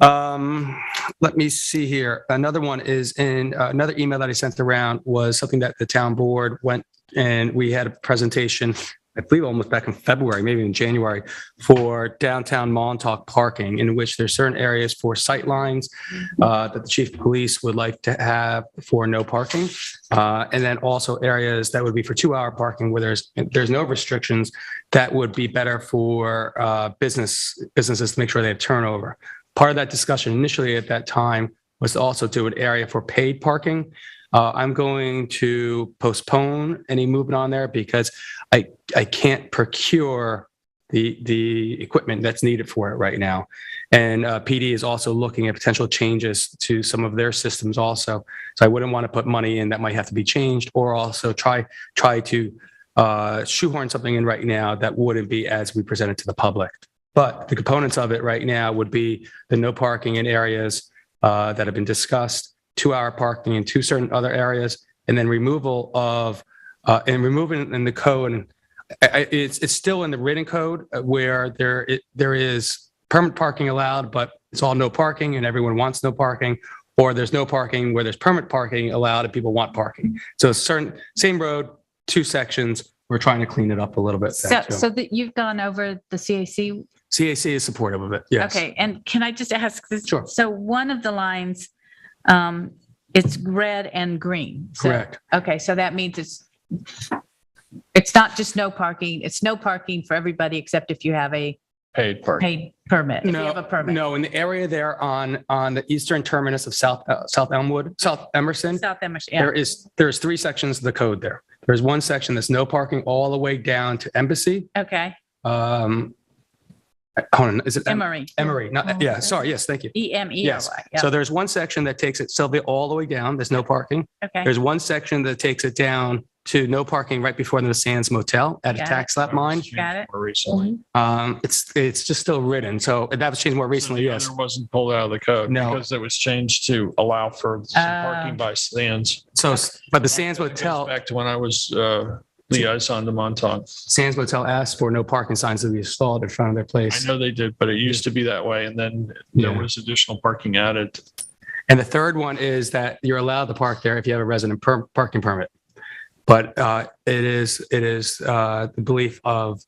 Let me see here. Another one is in another email that I sent around was something that the town board went and we had a presentation, I believe almost back in February, maybe in January, for downtown Montauk parking, in which there's certain areas for sight lines that the chief of police would like to have for no parking. And then also areas that would be for 2-hour parking where there's no restrictions that would be better for businesses to make sure they have turnover. Part of that discussion initially at that time was to also do an area for paid parking. I'm going to postpone any movement on there because I can't procure the equipment that's needed for it right now. And PD is also looking at potential changes to some of their systems also. So I wouldn't want to put money in that might have to be changed, or also try to shoehorn something in right now that wouldn't be as we present it to the public. But the components of it right now would be the no parking in areas that have been discussed, 2-hour parking in 2 certain other areas, and then removal of and removing in the code. And it's still in the written code where there is permit parking allowed, but it's all no parking and everyone wants no parking, or there's no parking where there's permit parking allowed and people want parking. So same road, 2 sections. We're trying to clean it up a little bit. So that you've gone over the CAC. CAC is supportive of it. Yes. Okay. And can I just ask this? Sure. So one of the lines, it's red and green. So, correct. Okay. So that means it's not just no parking. It's no parking for everybody except if you have a paid parking. paid permit, if you No, have a permit. no, in the area there on the eastern terminus of South Emerson, South Emerson, yeah. there's 3 sections of the code there. There's one section that's no parking all the way down to Embassy. Okay, Hold on, is it Emory. Emory? Not, yeah, sorry, yes, thank you. EMERY. Yes. Yeah. So there's one section that takes it Sylvia all the way down. There's no parking. Okay. There's one section that takes it down to no parking right before the Sands Motel at a Got it. tax lap mine. Got it. More recently. It's just still written. So that was changed more recently. The Yes. other wasn't pulled out of the code No. because it was changed to allow for some parking by Sands. So, but the Sands It goes Motel, back to when I was liaison to Montauk. Sands Motel asked for no parking signs to be installed in front of their I place. know they did, but it used to be that way. And then there Yeah. was additional parking added. And the third one is that you're allowed to park there if you have a resident parking permit. But it is the belief of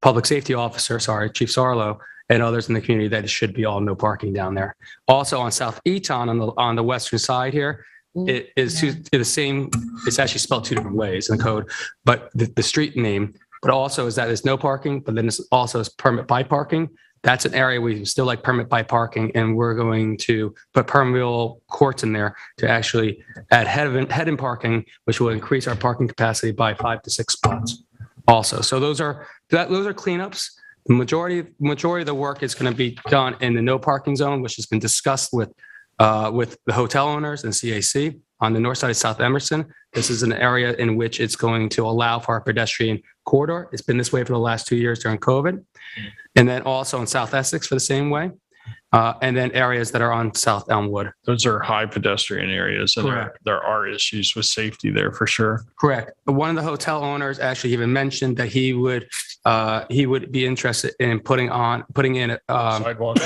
Public Safety Officer, Chief Sarlo, and others in the community that it should be all no parking down there. Also on South Eton on the western side here, it is the same. It's actually spelled 2 different ways in the code, but the street name. But also is that there's no parking, but then it's also permit by parking. That's an area we still like permit by parking, and we're going to put permeable courts in there to actually add head-in parking, which will increase our parking capacity by 5 to 6 spots. Also, so those are cleanups. The majority of the work is going to be done in the no parking zone, which has been discussed with the hotel owners and CAC on the north side of South Emerson. This is an area in which it's going to allow for our pedestrian corridor. It's been this way for the last 2 years during COVID. And then also in South Essex for the same way. And then areas that are on South Elmwood. Those are high pedestrian areas. And Correct. there are issues with safety there for sure. Correct. One of the hotel owners actually even mentioned that he would be interested in putting in a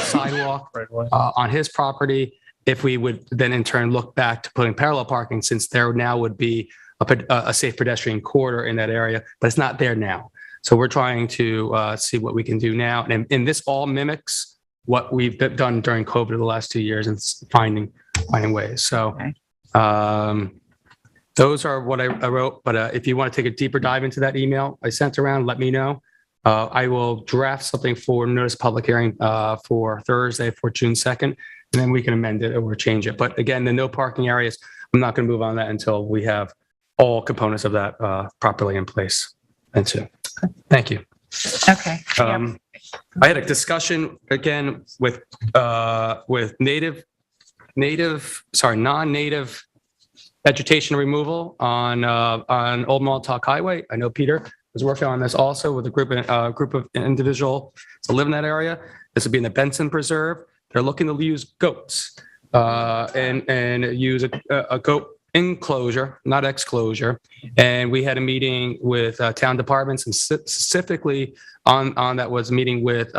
sidewalk Right away. on his property. If we would then in turn look back to putting parallel parking, since there now would be a safe pedestrian corridor in that area, but it's not there now. So we're trying to see what we can do now. And this all mimics what we've done during COVID the last 2 years and finding ways. So those are what I wrote. But if you want to take a deeper dive into that email I sent around, let me know. I will draft something for notice public hearing for Thursday for June 2nd, and then we can amend it or change it. But again, the no parking areas, I'm not going to move on that until we have all components of that properly in place. And so, thank you. Okay. I had a discussion again with non-native vegetation removal on Old Montauk Highway. I know Peter was working on this also with a group of individuals that live in that area. This would be in the Benson Preserve. They're looking to use goats and use a goat enclosure, not exclosure. And we had a meeting with town departments, and specifically on that was a meeting with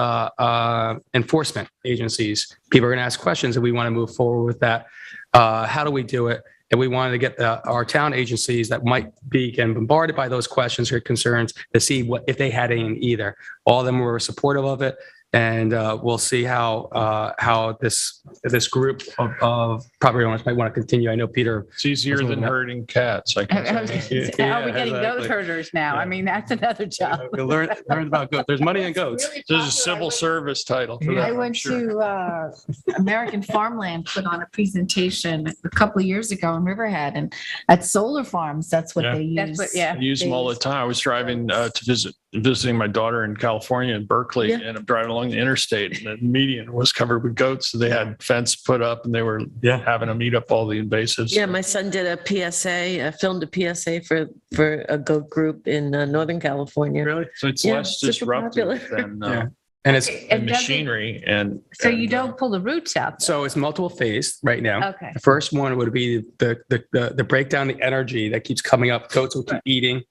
enforcement agencies. People are going to ask questions, and we want to move forward with that. How do we do it? And we wanted to get our town agencies that might be getting bombarded by those questions or concerns to see if they had any either. All of them were supportive of it. And we'll see how this group of property owners might want to continue. I know Peter. It's easier than herding cats. I can say. How are we getting goat herders now? I mean, that's another job. We learned about goats. There's money in goats. There's a civil service title for that. I went to American Farmland, put on a presentation a couple of years ago in Riverhead, and at solar farms, that's what Yeah. they use. I use them all the time. I was driving to visiting my daughter in California in Berkeley, and I'm driving along the interstate, and the median was covered with goats. So they had fence put up, and they were having them eat up all the invasives. Yeah, my son did a PSA, filmed a PSA for a goat group in Northern California. Really? So it's Yeah, less super disruptive popular. than And it's and machinery and. So you don't pull the roots out. So it's multiple phase right now. Okay. The first one would be the breakdown, the energy that keeps coming up. Goats will keep eating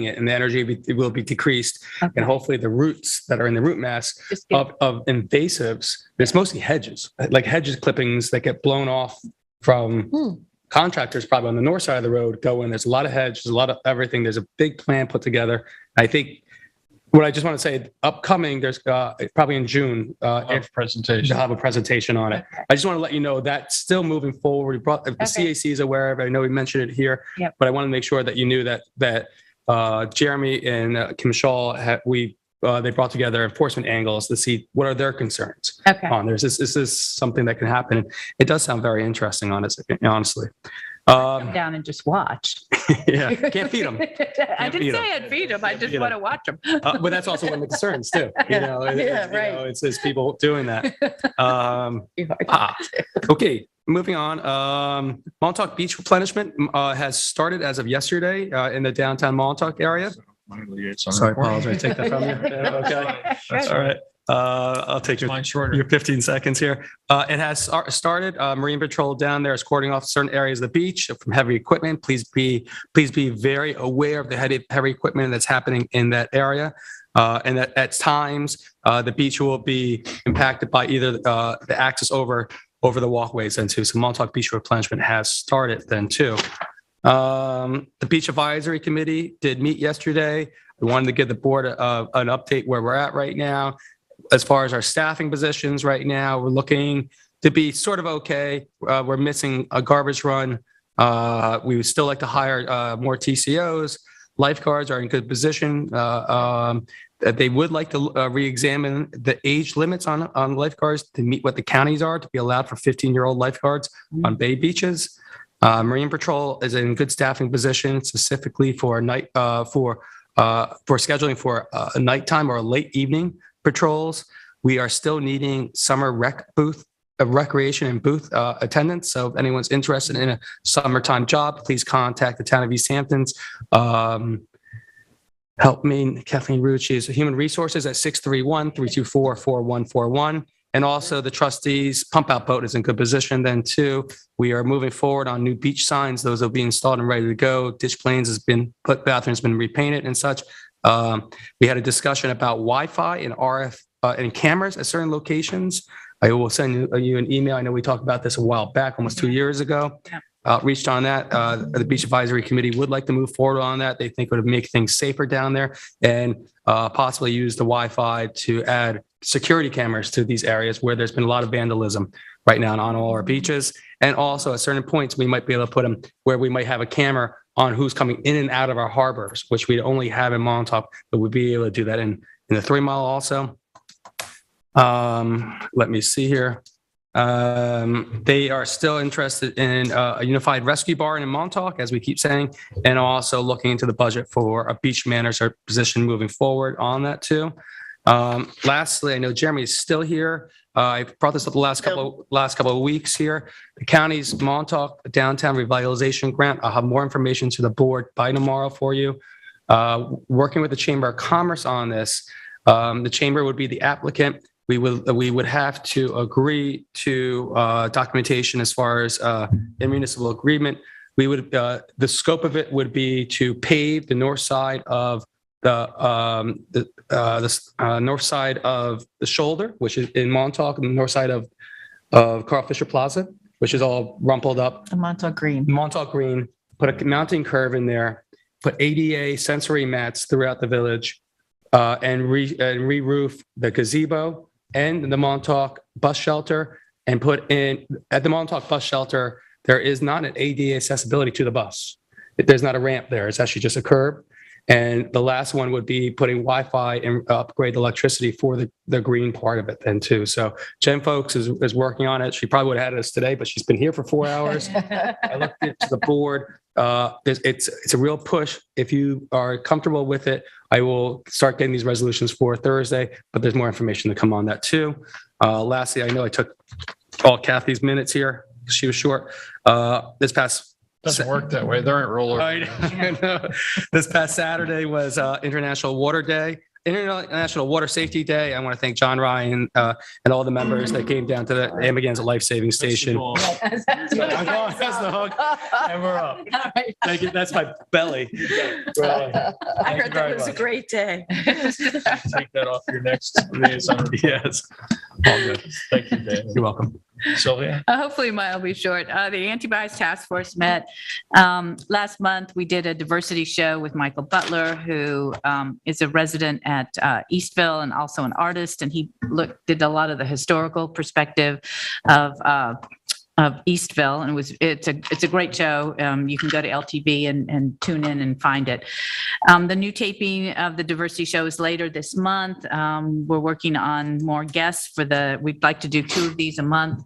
it, and the energy will be decreased. And hopefully the roots that are in the root mass of invasives, it's mostly hedges, like hedges clippings that get blown off from contractors probably on the north side of the road go in. There's a lot of hedges, a lot of everything. There's a big plan put together. I think what I just want to say, upcoming, there's probably in June, presentation. They'll have a presentation on it. I just want to let you know that's still moving forward. We brought the CAC is aware of it. I know we mentioned it here, but I want to make sure that you knew that Jeremy and Kim Shaw, we they brought together enforcement angles to see what are their concerns. Okay. On this is something that can happen. It does sound very interesting, honestly. Come down and just watch. Yeah, can't feed them. I didn't say I'd feed them. I just want to watch them. But that's also one of the concerns too. It's people doing that. Okay, moving on. Montauk beach replenishment has started as of yesterday in the downtown Montauk area. Sorry, apologize. Take that from you. Okay. All right. I'll take your 15 seconds here. It has started. Marine Patrol down there is cording off certain areas of the beach from heavy equipment. Please be very aware of the heavy equipment that's happening in that area. And that at times the beach will be impacted by either the access over the walkways then too. So Montauk Beach replenishment has started then too. The Beach Advisory Committee did meet yesterday. We wanted to give the board an update where we're at right now. As far as our staffing positions right now, we're looking to be sort of okay. We're missing a garbage run. We would still like to hire more TCOs. Lifeguards are in good position. They would like to re-examine the age limits on lifeguards to meet what the counties are to be allowed for 15-year-old lifeguards on bay beaches. Marine Patrol is in good staffing position, specifically for scheduling for a nighttime or a late evening patrols. We are still needing summer recreation and booth attendance. So if anyone's interested in a summertime job, please contact the town of East Hampton's. Help me, Kathleen Rucci is Human Resources at 631-324-4141. And also the trustees pump out boat is in good position then too. We are moving forward on new beach signs. Those will be installed and ready to go. Ditch planes has been put, bathrooms been repainted and such. We had a discussion about Wi-Fi and RF and cameras at certain locations. I will send you an email. I know we talked about this a while back, almost 2 years ago. Reached on that. The Beach Advisory Committee would like to move forward on that. They think it would make things safer down there and possibly use the Wi-Fi to add security cameras to these areas where there's been a lot of vandalism right now on all our beaches. And also at certain points, we might be able to put them where we might have a camera on who's coming in and out of our harbors, which we only have in Montauk, but we'd be able to do that in the 3 Mile also. Let me see here. They are still interested in a unified rescue barn in Montauk, as we keep saying, and also looking into the budget for a beach manager position moving forward on that too. Lastly, I know Jeremy is still here. I brought this up the last couple of weeks here. The county's Montauk Downtown Revitalization Grant. I'll have more information to the board by tomorrow for you. Working with the Chamber of Commerce on this, the chamber would be the applicant. We would have to agree to documentation as far as a municipal agreement. We would the scope of it would be to pave the north side of the north side of the shoulder, which is in Montauk, and the north side of Carl Fisher Plaza, which is all rumpled up. The Montauk Green. Montauk Green. Put a mounting curve in there. Put ADA sensory mats throughout the village, and re-roof the gazebo and the Montauk bus shelter. And put in at the Montauk bus shelter, there is not an ADA accessibility to the bus. There's not a ramp there. It's actually just a curb. And the last one would be putting Wi-Fi and upgrade the electricity for the green part of it then too. So Jen Folks is working on it. She probably would have had us today, but she's been here for 4 hours. I looked into the board. It's a real push. If you are comfortable with it, I will start getting these resolutions for Thursday, but there's more information to come on that too. Lastly, I know I took all Kathy's minutes here. She was short. This past Doesn't work that way. They're in roller. I know. This past Saturday was International Water Day, International Water Safety Day. I want to thank John Ryan and all the members that came down to the Amagansett Life Saving Station. That's the hook. And we're up. Thank you. That's my belly. I heard that was a great day. Take that off your next liaison. Yes. All good. Thank you, Dave. You're welcome. Sylvia? Hopefully mine will be short. The Antibodies Task Force met last month. We did a diversity show with Michael Butler, who is a resident at Eastville and also an artist. And he did a lot of the historical perspective of Eastville, and it's a great show. You can go to LTV and tune in and find it. The new taping of the diversity show is later this month. We're working on more guests we'd like to do 2 of these a month,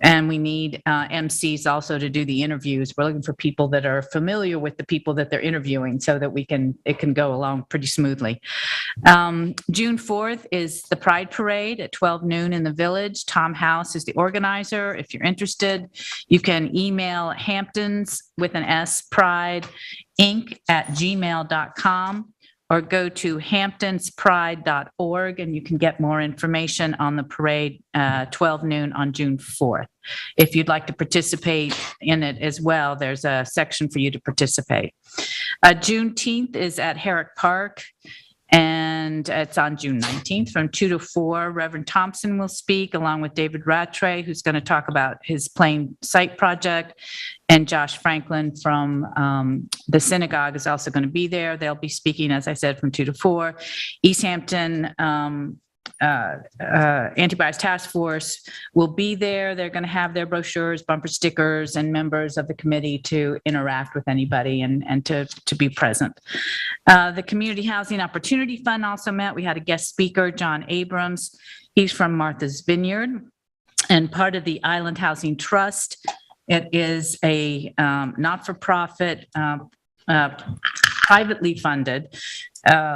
and we need MCs also to do the interviews. We're looking for people that are familiar with the people that they're interviewing so that it can go along pretty smoothly. June 4th is the Pride Parade at 12 noon in the Village. Tom House is the organizer. If you're interested, you can email Hamptons with an S, Pride Inc. @gmail.com, or go to hamptonspride.org and you can get more information on the parade 12 noon on June 4th. If you'd like to participate in it as well, there's a section for you to participate. Juneteenth is at Herrick Park, and it's on June 19th from 2 to 4. Reverend Thompson will speak along with David Rattray, who's going to talk about his Plain Sight project. And Josh Franklin from the synagogue is also going to be there. They'll be speaking, as I said, from 2 to 4. East Hampton Antivirus Task Force will be there. They're going to have their brochures, bumper stickers, and members of the committee to interact with anybody and to be present. The Community Housing Opportunity Fund also met. We had a guest speaker, John Abrams. He's from Martha's Vineyard and part of the Island Housing Trust. It is a not-for-profit, privately funded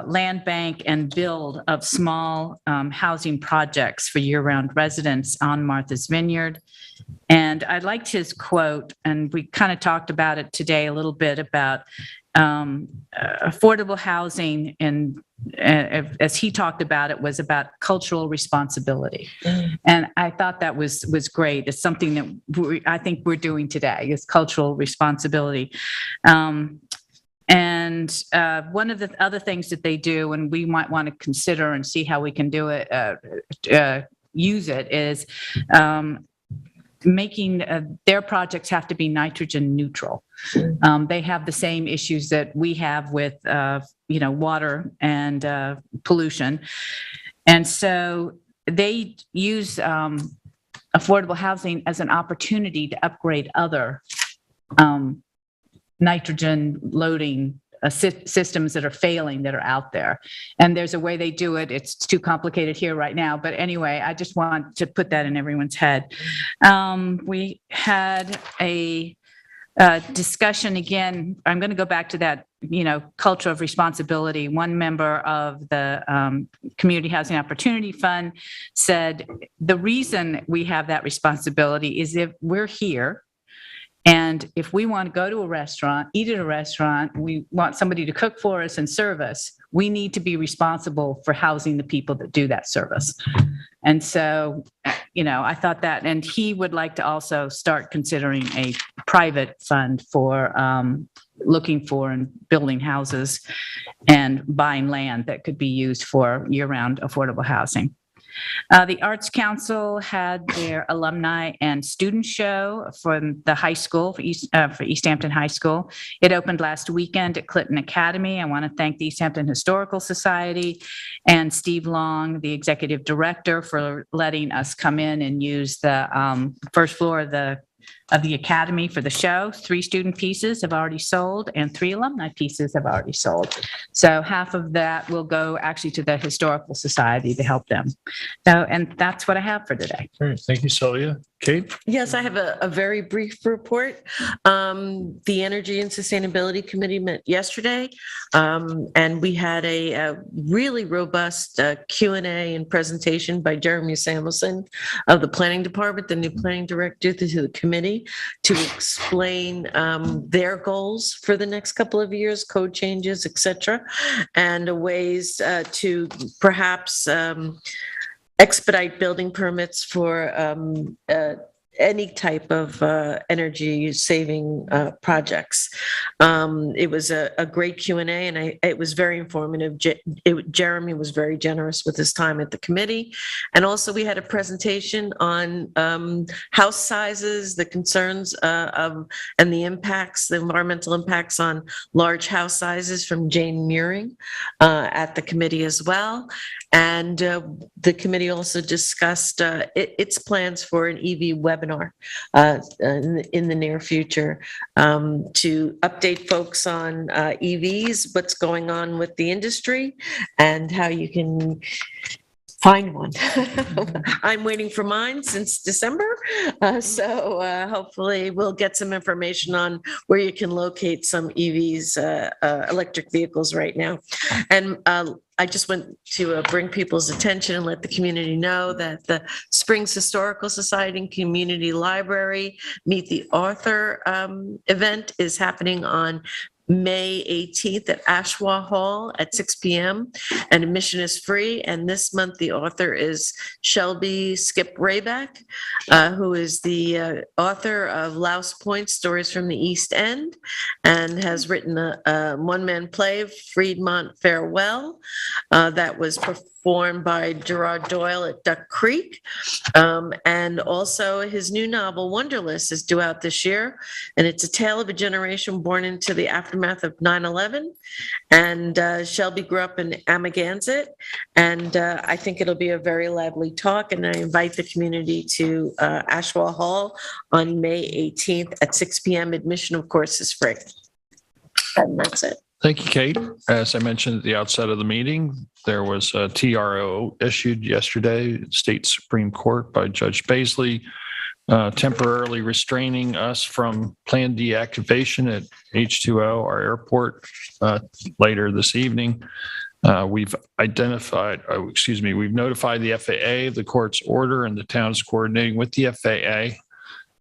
land bank and build of small housing projects for year-round residents on Martha's Vineyard. And I liked his quote, and we kind of talked about it today a little bit about affordable housing, and as he talked about it, was about cultural responsibility. And I thought that was great. It's something that I think we're doing today, is cultural responsibility. And one of the other things that they do, and we might want to consider and see how we can do it, use it, is making their projects have to be nitrogen neutral. They have the same issues that we have with, water and pollution. And so they use affordable housing as an opportunity to upgrade other nitrogen loading systems that are failing, that are out there. And there's a way they do it. It's too complicated here right now. But anyway, I just want to put that in everyone's head. We had a discussion again. I'm going to go back to that, culture of responsibility. One member of the Community Housing Opportunity Fund said, the reason we have that responsibility is if we're here, and if we want to go to a restaurant, eat at a restaurant, we want somebody to cook for us and serve us, we need to be responsible for housing the people that do that service. And so, I thought that, and he would like to also start considering a private fund for looking for and building houses and buying land that could be used for year-round affordable housing. The Arts Council had their alumni and student show from the high school, for East Hampton High School. It opened last weekend at Clinton Academy. I want to thank the East Hampton Historical Society and Steve Long, the executive director, for letting us come in and use the first floor of the Academy for the show. 3 student pieces have already sold and 3 alumni pieces have already sold. So half of that will go actually to the Historical Society to help them. So, and that's what I have for today. Great. Thank you, Sylvia. Kate? Yes, I have a very brief report. The Energy and Sustainability Committee met yesterday, and we had a really robust Q&A and presentation by Jeremy Samuelson of the Planning Department, the new Planning Director, to the committee, to explain their goals for the next couple of years, code changes, et cetera, and ways to perhaps expedite building permits for any type of energy saving projects. It was a great Q&A, and it was very informative. Jeremy was very generous with his time at the committee. And also we had a presentation on house sizes, the concerns and the impacts, the environmental impacts on large house sizes, from Jane Muring at the committee as well. And the committee also discussed its plans for an EV webinar webinar in the near future to update folks on EVs, what's going on with the industry, and how you can find one. I'm waiting for mine since December. So hopefully we'll get some information on where you can locate some EVs, electric vehicles right now. And I just want to bring people's attention and let the community know that the Springs Historical Society and Community Library Meet the Author event is happening on May 18th at Ashwa Hall at 6 p.m. and admission is free. And this month the author is Shelby Skip Rayback, who is the author of Louse Point, Stories from the East End, and has written a one-man play, Freedmont Farewell, that was performed by Gerard Doyle at Duck Creek. And also his new novel, Wonderlist, is due out this year. And it's a tale of a generation born into the aftermath of 9/11. And Shelby grew up in Amagansett. And I think it'll be a very lively talk. And I invite the community to Ashwa Hall on May 18th at 6 p.m. Admission, of course, is free. And that's it. Thank you, Kate. As I mentioned at the outset of the meeting, there was a TRO issued yesterday, State Supreme Court by Judge Baisley, temporarily restraining us from planned deactivation at H2O, our airport, later this evening. We've notified the FAA of the court's order, and the town is coordinating with the FAA.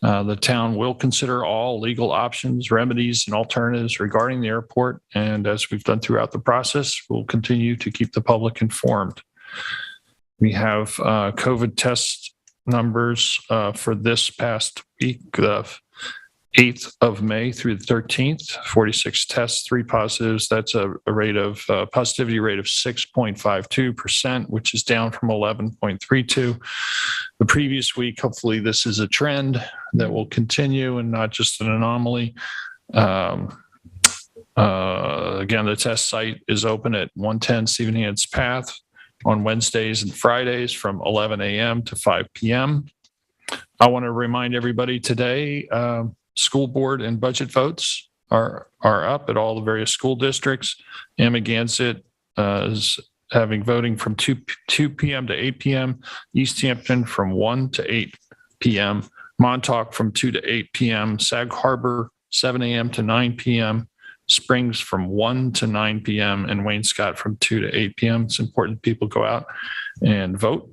The town will consider all legal options, remedies, and alternatives regarding the airport. And as we've done throughout the process, we'll continue to keep the public informed. We have COVID test numbers for this past week, the 8th of May through the 13th, 46 tests, 3 positives. That's a positivity rate of 6.52%, which is down from 11.32 the previous week. Hopefully this is a trend that will continue and not just an anomaly. Again, the test site is open at 110 Stephen Hance Path on Wednesdays and Fridays from 11 a.m. to 5 p.m. I want to remind everybody today, school board and budget votes are up at all the various school districts. Amagansett is having voting from 2 p.m. to 8 p.m. East Hampton from 1 to 8 p.m. Montauk from 2 to 8 p.m. Sag Harbor 7 a.m. to 9 p.m. Springs from 1 to 9 p.m. and Wayne-Scott from 2 to 8 p.m. It's important people go out and vote.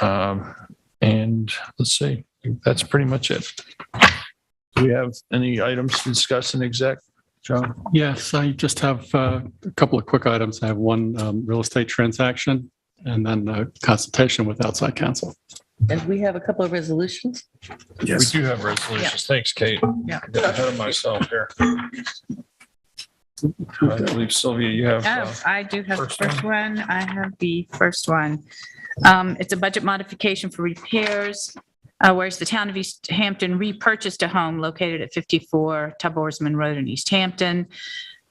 And let's see, that's pretty much it. Do we have any items to discuss in exec, John? Yes, I just have a couple of quick items. I have one real estate transaction and then a consultation with outside counsel. And we have a couple of resolutions. Yes. We do have resolutions. Yeah. Thanks, Kate. Yeah. I'm ahead of myself here. I believe, Sylvia, you have. I do have the first one. I have the first one. It's a budget modification for repairs. Whereas the town of East Hampton repurchased a home located at 54 Tub Oarsman Road in East Hampton.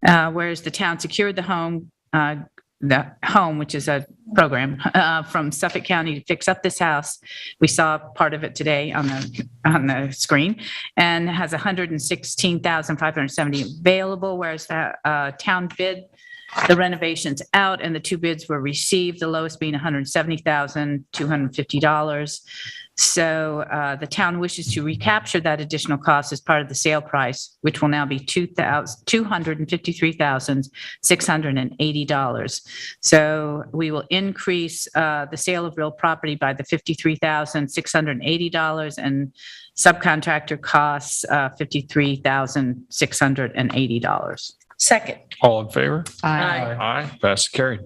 Whereas the town secured the home, which is a program from Suffolk County to fix up this house. We saw part of it today on the screen, and has $116,570 available. Whereas the town bid the renovations out, and the 2 bids were received. The lowest being $170,250. So the town wishes to recapture that additional cost as part of the sale price, which will now be $253,680. So we will increase the sale of real property by the $53,680 and subcontractor costs $53,680. Second. All in favor? Aye. Aye. Pass carried.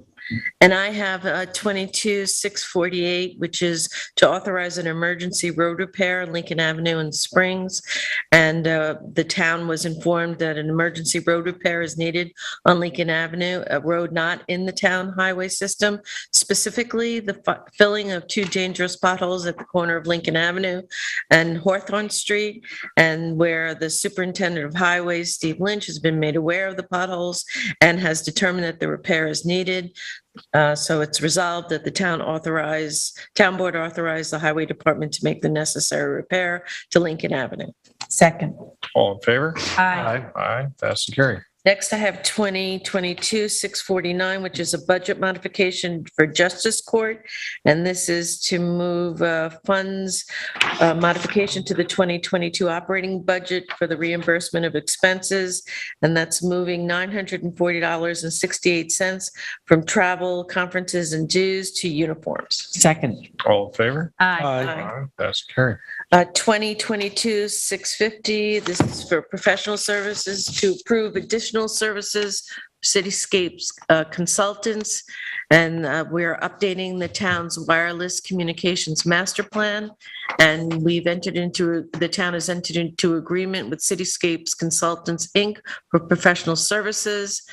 And I have 22-648, which is to authorize an emergency road repair on Lincoln Avenue in Springs. And the town was informed that an emergency road repair is needed on Lincoln Avenue, a road not in the town highway system, specifically the filling of 2 dangerous potholes at the corner of Lincoln Avenue and Hawthorne Street, and where the superintendent of highways, Steve Lynch, has been made aware of the potholes and has determined that the repair is needed. So it's resolved that the town board authorize the highway department to make the necessary repair to Lincoln Avenue. Second. All in favor? Aye. Aye. Pass and carry. Next, I have 2022-649, which is a budget modification for Justice Court. And this is to move funds modification to the 2022 operating budget for the reimbursement of expenses. And that's moving $940.68 from travel, conferences, and dues to uniforms. Second. All in favor? Aye. Pass and carry. 2022-650, this is for professional services to approve additional services, Cityscapes consultants, and we're updating the town's wireless communications master plan. And the town has entered into agreement with Cityscapes Consultants, Inc. for professional services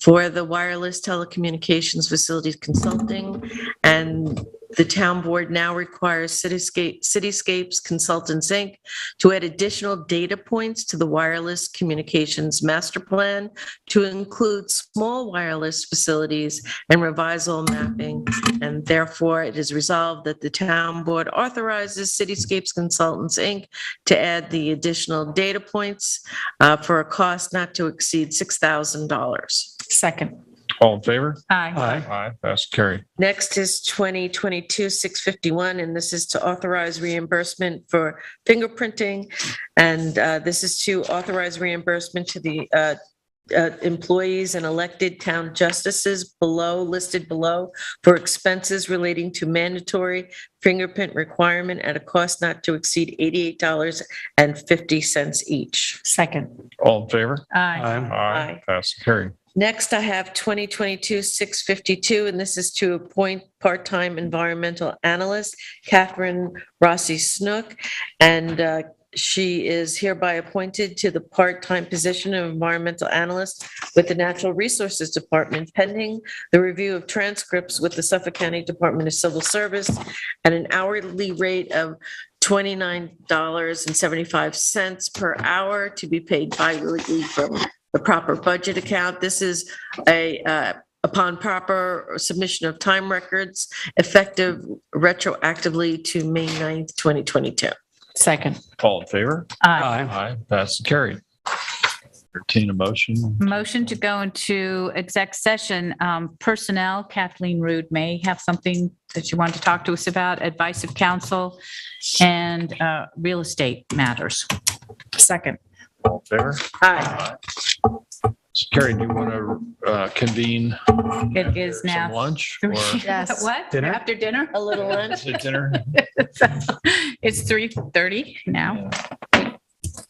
for the wireless telecommunications facilities consulting. And the town board now requires Cityscapes Consultants, Inc. to add additional data points to the wireless communications master plan to include small wireless facilities and revise all mapping. And therefore, it is resolved that the town board authorizes Cityscapes Consultants, Inc. to add the additional data points for a cost not to exceed $6,000. Second. All in favor? Aye. Aye. Pass and carry. Next is 2022-651, and this is to authorize reimbursement for fingerprinting. And this is to authorize reimbursement to the employees and elected town justices listed below for expenses relating to mandatory fingerprint requirement at a cost not to exceed $88.50 each. Second. All in favor? Aye. Aye. Pass and carry. Next, I have 2022-652, and this is to appoint part-time environmental analyst Catherine Rossi Snook. And she is hereby appointed to the part-time position of environmental analyst with the Natural Resources Department, pending the review of transcripts with the Suffolk County Department of Civil Service at an hourly rate of $29.75 per hour to be paid bi-weekly from the proper budget account. This is upon proper submission of time records, effective retroactively to May 9th, 2022. Second. All in favor? Aye. Aye. Pass and carry. Entertain a motion. Motion to go into exec session. Personnel, Kathleen Rude may have something that you want to talk to us about, advice of counsel, and real estate matters. Second. All in favor? Aye. Carrie, do you want to convene It is some now. lunch? Or Yes. What? Dinner? After dinner? A little lunch? is it dinner? It's 3:30 now.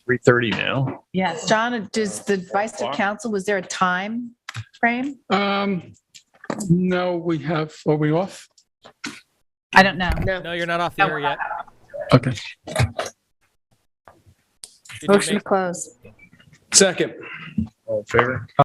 3:30 now. Yes. John, does the advice of counsel, was there a time frame? No, are we off? I don't know. No, you're not off the air yet. Okay. Did you Motion to make- close. Second. All in favor?